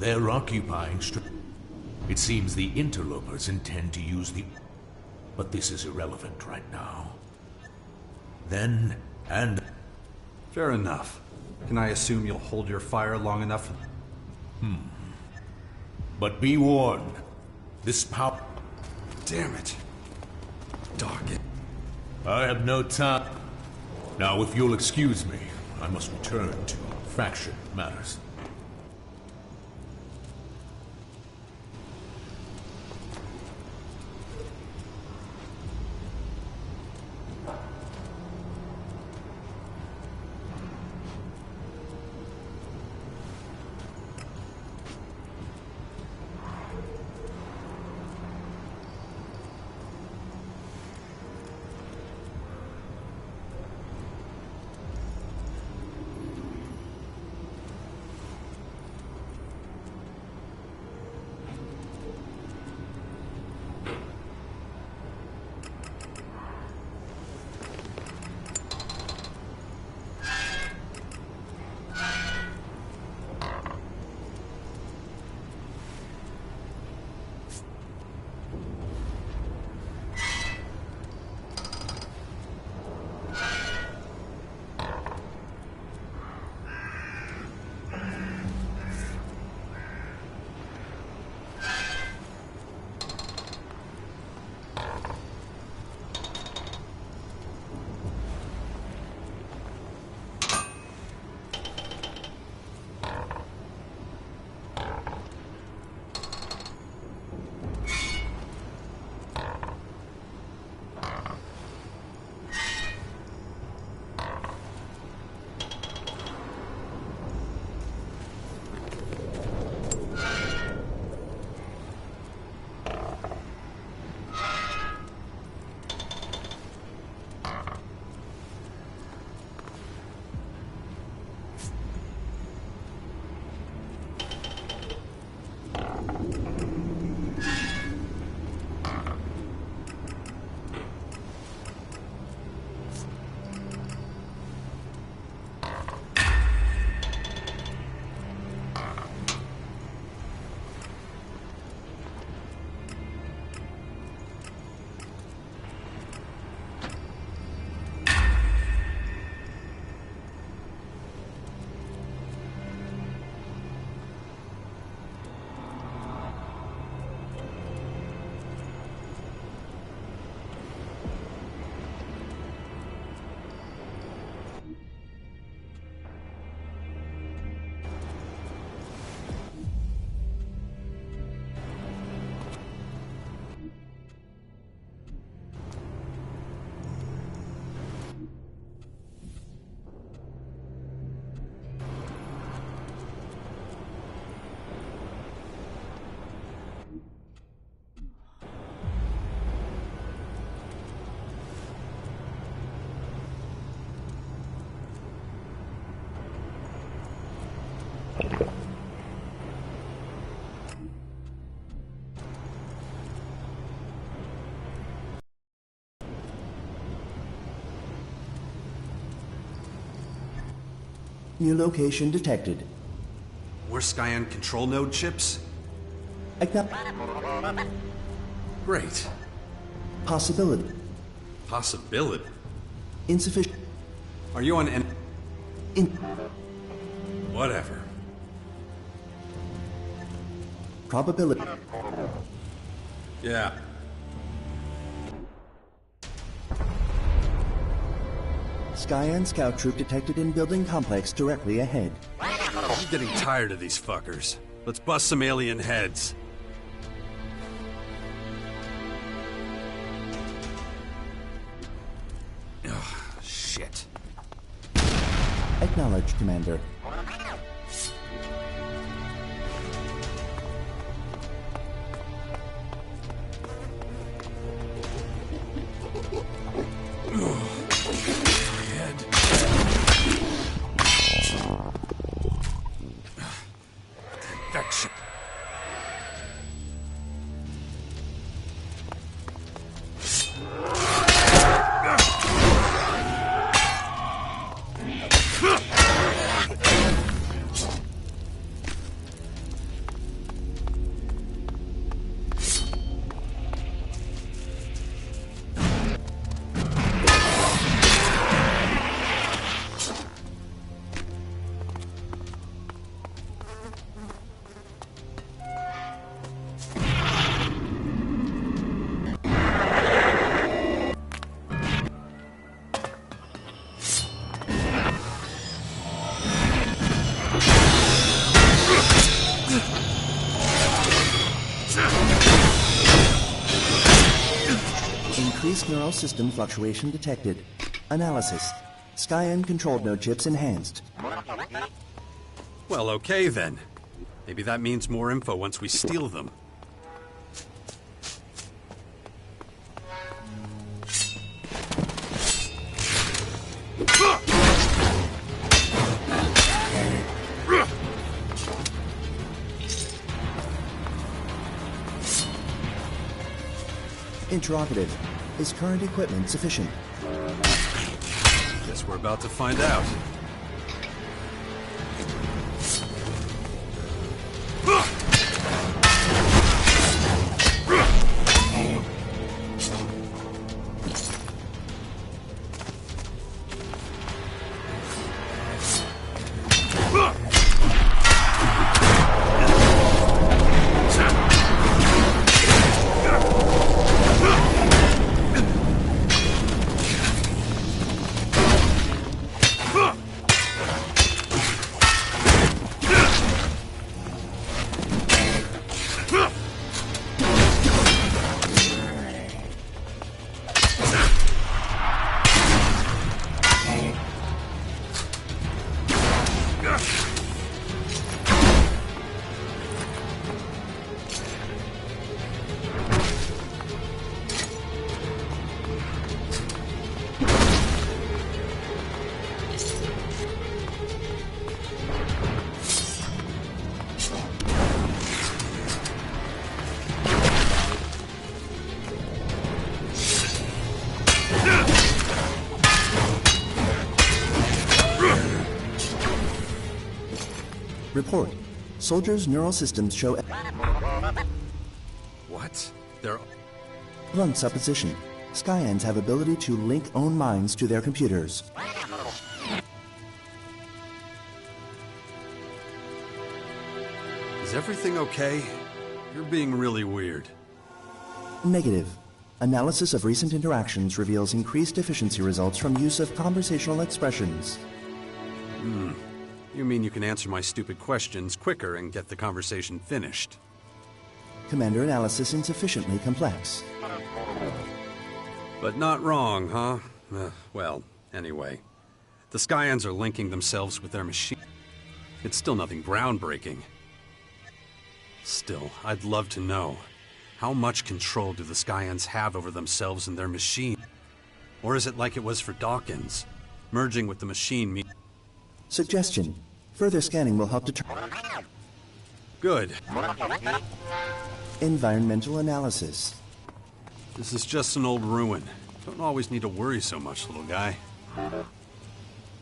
S23: They're occupying It seems the interlopers intend to use the... But this is irrelevant right now. Then, and...
S3: Fair enough. Can I assume you'll hold your fire long enough?
S23: But be warned. This power...
S3: Damn it. Dark it.
S23: I have no time. Now, if you'll excuse me, I must return to faction matters.
S20: New location detected.
S3: We're Skyan control node chips? Great.
S20: Possibility.
S3: Possibility?
S20: Insufficient.
S3: Are you on
S20: In...
S3: Whatever.
S20: Probability.
S3: Yeah.
S20: Skyan scout troop detected in building complex directly ahead.
S3: I'm getting tired of these fuckers. Let's bust some alien heads. Ugh, shit.
S20: Acknowledged, Commander.
S3: Infection.
S20: Base neural system fluctuation detected. Analysis. Skyen controlled node chips enhanced.
S3: Well, okay then. Maybe that means more info once we steal them.
S20: Interrogative. Is current equipment sufficient?
S3: Guess we're about to find out.
S20: Report. Soldiers' neural systems show...
S3: What? They're...
S20: Blunt supposition. Skyans have ability to link own minds to their computers.
S3: Is everything okay? You're being really weird.
S20: Negative. Analysis of recent interactions reveals increased efficiency results from use of conversational expressions.
S3: You mean you can answer my stupid questions quicker and get the conversation finished?
S20: Commander analysis insufficiently complex.
S3: But not wrong, huh? Well, anyway. The Skyans are linking themselves with their machine. It's still nothing groundbreaking. Still, I'd love to know. How much control do the Skyans have over themselves and their machine? Or is it like it was for Dawkins? Merging with the machine
S20: Suggestion. Further scanning will help determine...
S3: Good.
S20: Environmental analysis.
S3: This is just an old ruin. Don't always need to worry so much, little guy.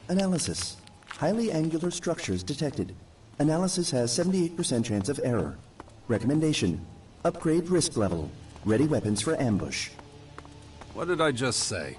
S20: Analysis. Highly angular structures detected. Analysis has 78% chance of error. Recommendation. Upgrade risk level. Ready weapons for ambush.
S3: What did I just say?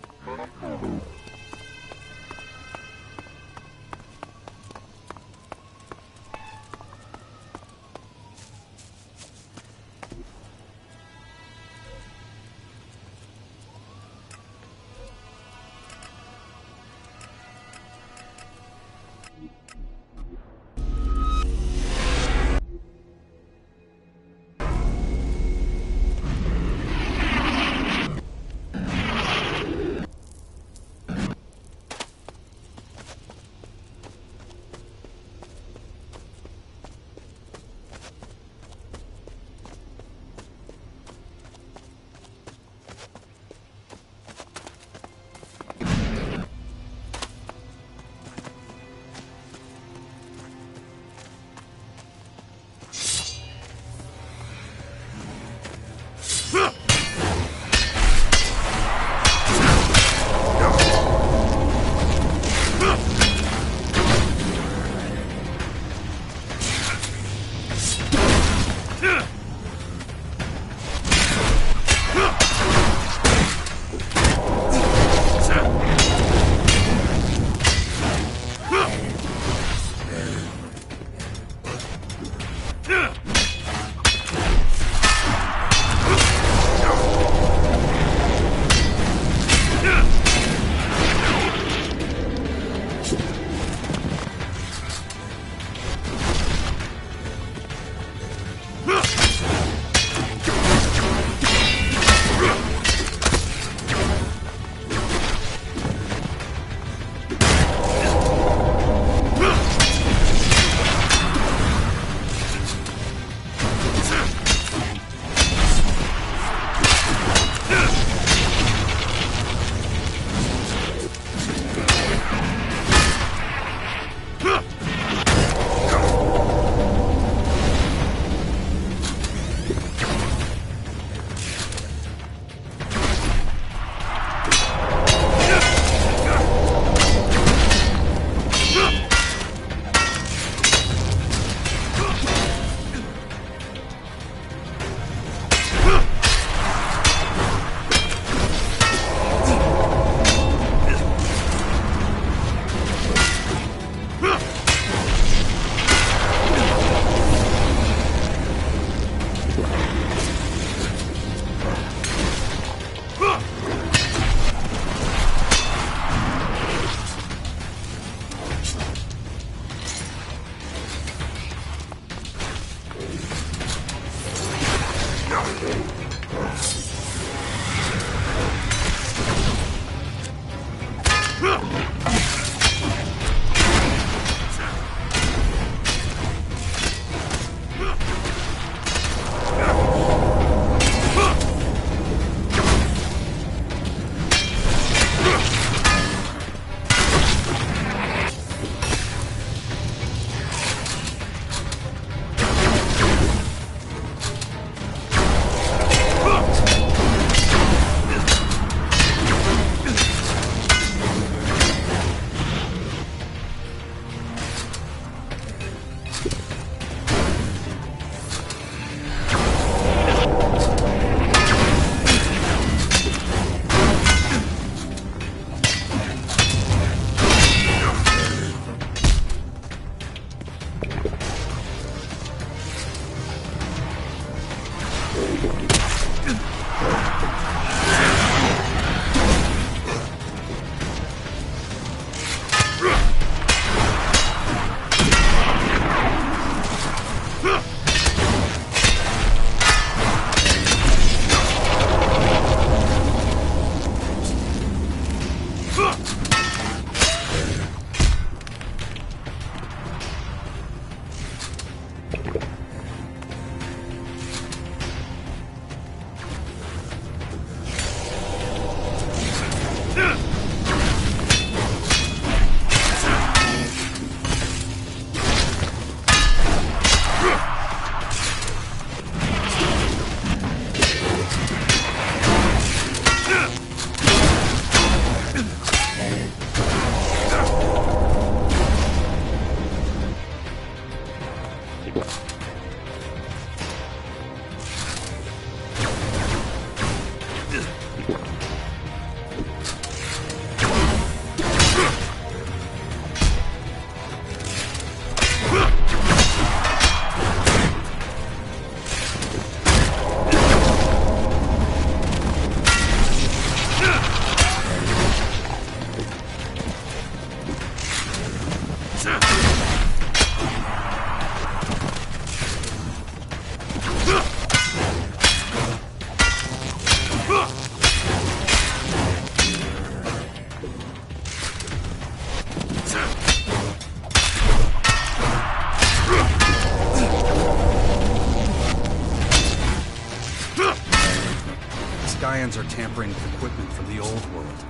S3: Scions are tampering with equipment from the old world.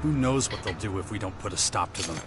S3: Who knows what they'll do if we don't put a stop to them.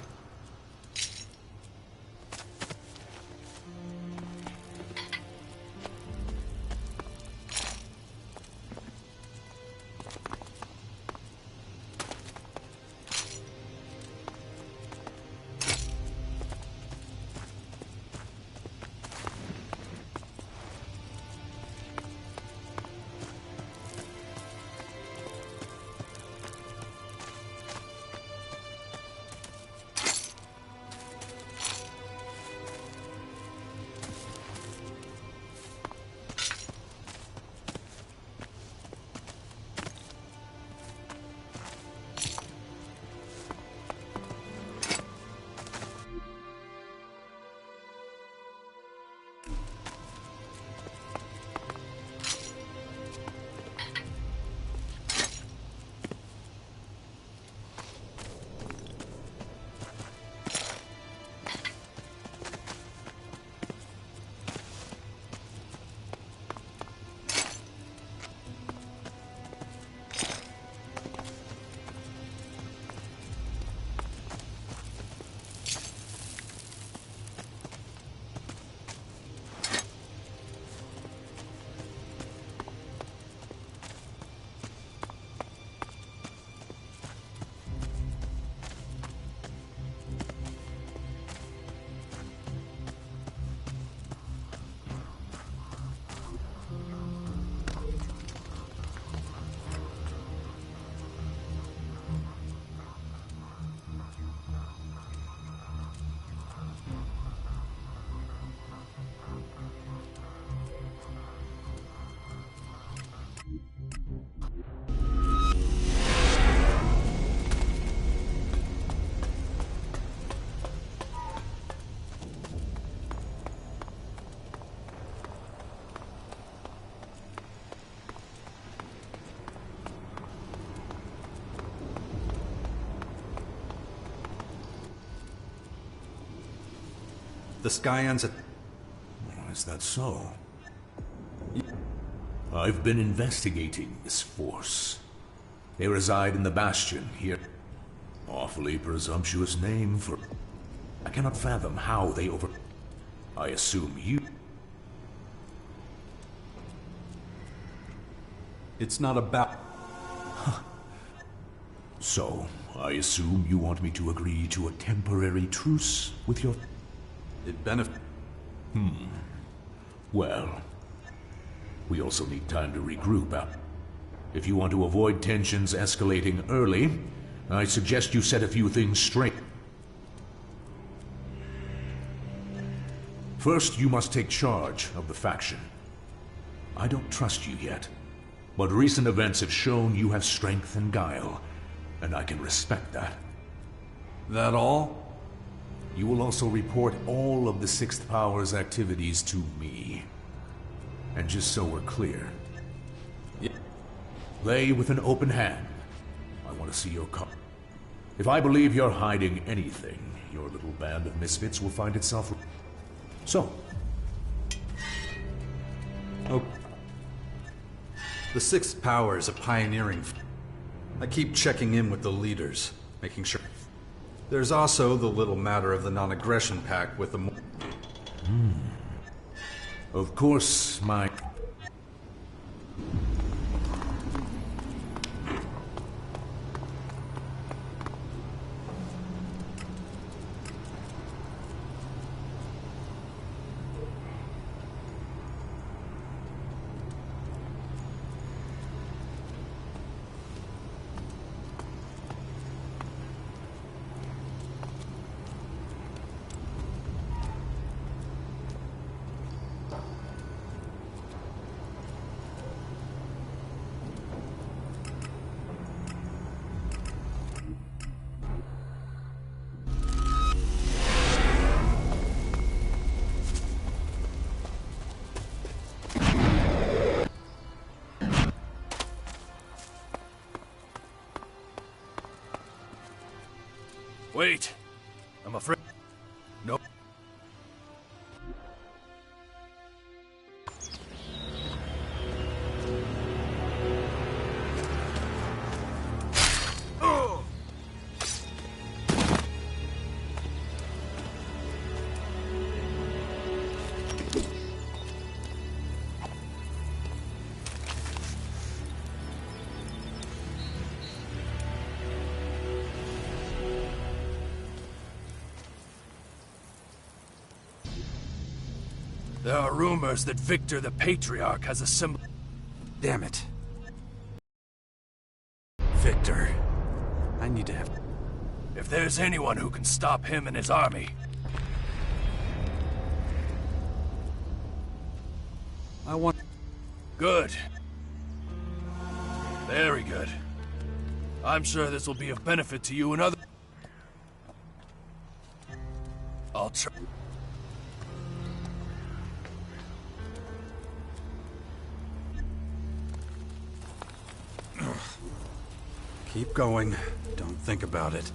S3: The Skyans...
S23: Is that so? I've been investigating this force. They reside in the Bastion here. Awfully presumptuous name for... I cannot fathom how they over... I assume you...
S3: It's not about...
S23: So, I assume you want me to agree to a temporary truce with your...
S3: It benefit...
S23: Well... We also need time to regroup. If you want to avoid tensions escalating early, I suggest you set a few things straight. First, you must take charge of the faction. I don't trust you yet, but recent events have shown you have strength and guile, and I can respect that.
S3: That all?
S23: You will also report all of the Sixth Power's activities to me. And just so we're clear, play with an open hand. I want to see your card. If I believe you're hiding anything, your little band of misfits will find itself... So.
S3: Oh. The Sixth Power is a pioneering... I keep checking in with the leaders, making sure... There's also the little matter of the non-aggression pact with the...
S23: Of course, my...
S9: Wait! I'm afraid... Nope. There are rumors that Victor the Patriarch has assembled...
S3: Damn it. Victor. I need to have...
S9: If there's anyone who can stop him and his army...
S3: I want...
S9: Good. Very good. I'm sure this will be of benefit to you and other... I'll try...
S3: Keep going. Don't think about it.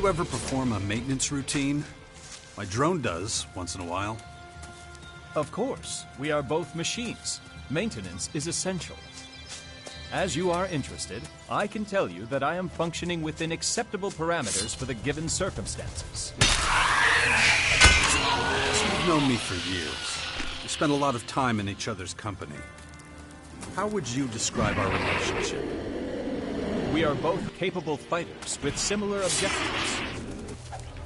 S3: you ever perform a maintenance routine? My drone does, once in a while.
S21: Of course. We are both machines. Maintenance is essential. As you are interested, I can tell you that I am functioning within acceptable parameters for the given circumstances.
S3: You've known me for years. We spent a lot of time in each other's company. How would you describe our relationship?
S21: We are both capable fighters with similar objectives.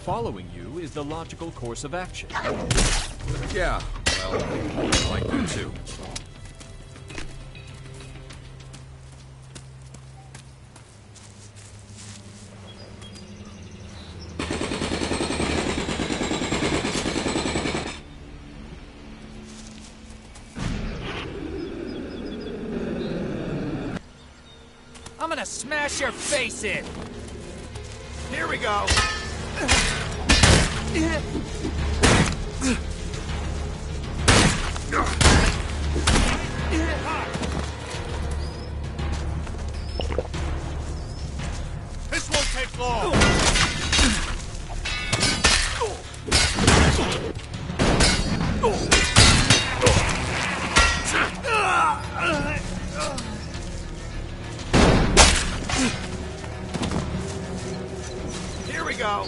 S21: Following you is the logical course of action.
S3: Yeah, well, I like you too.
S7: I'm gonna smash your face in! Here we go!
S5: This won't take long!
S7: Here we go!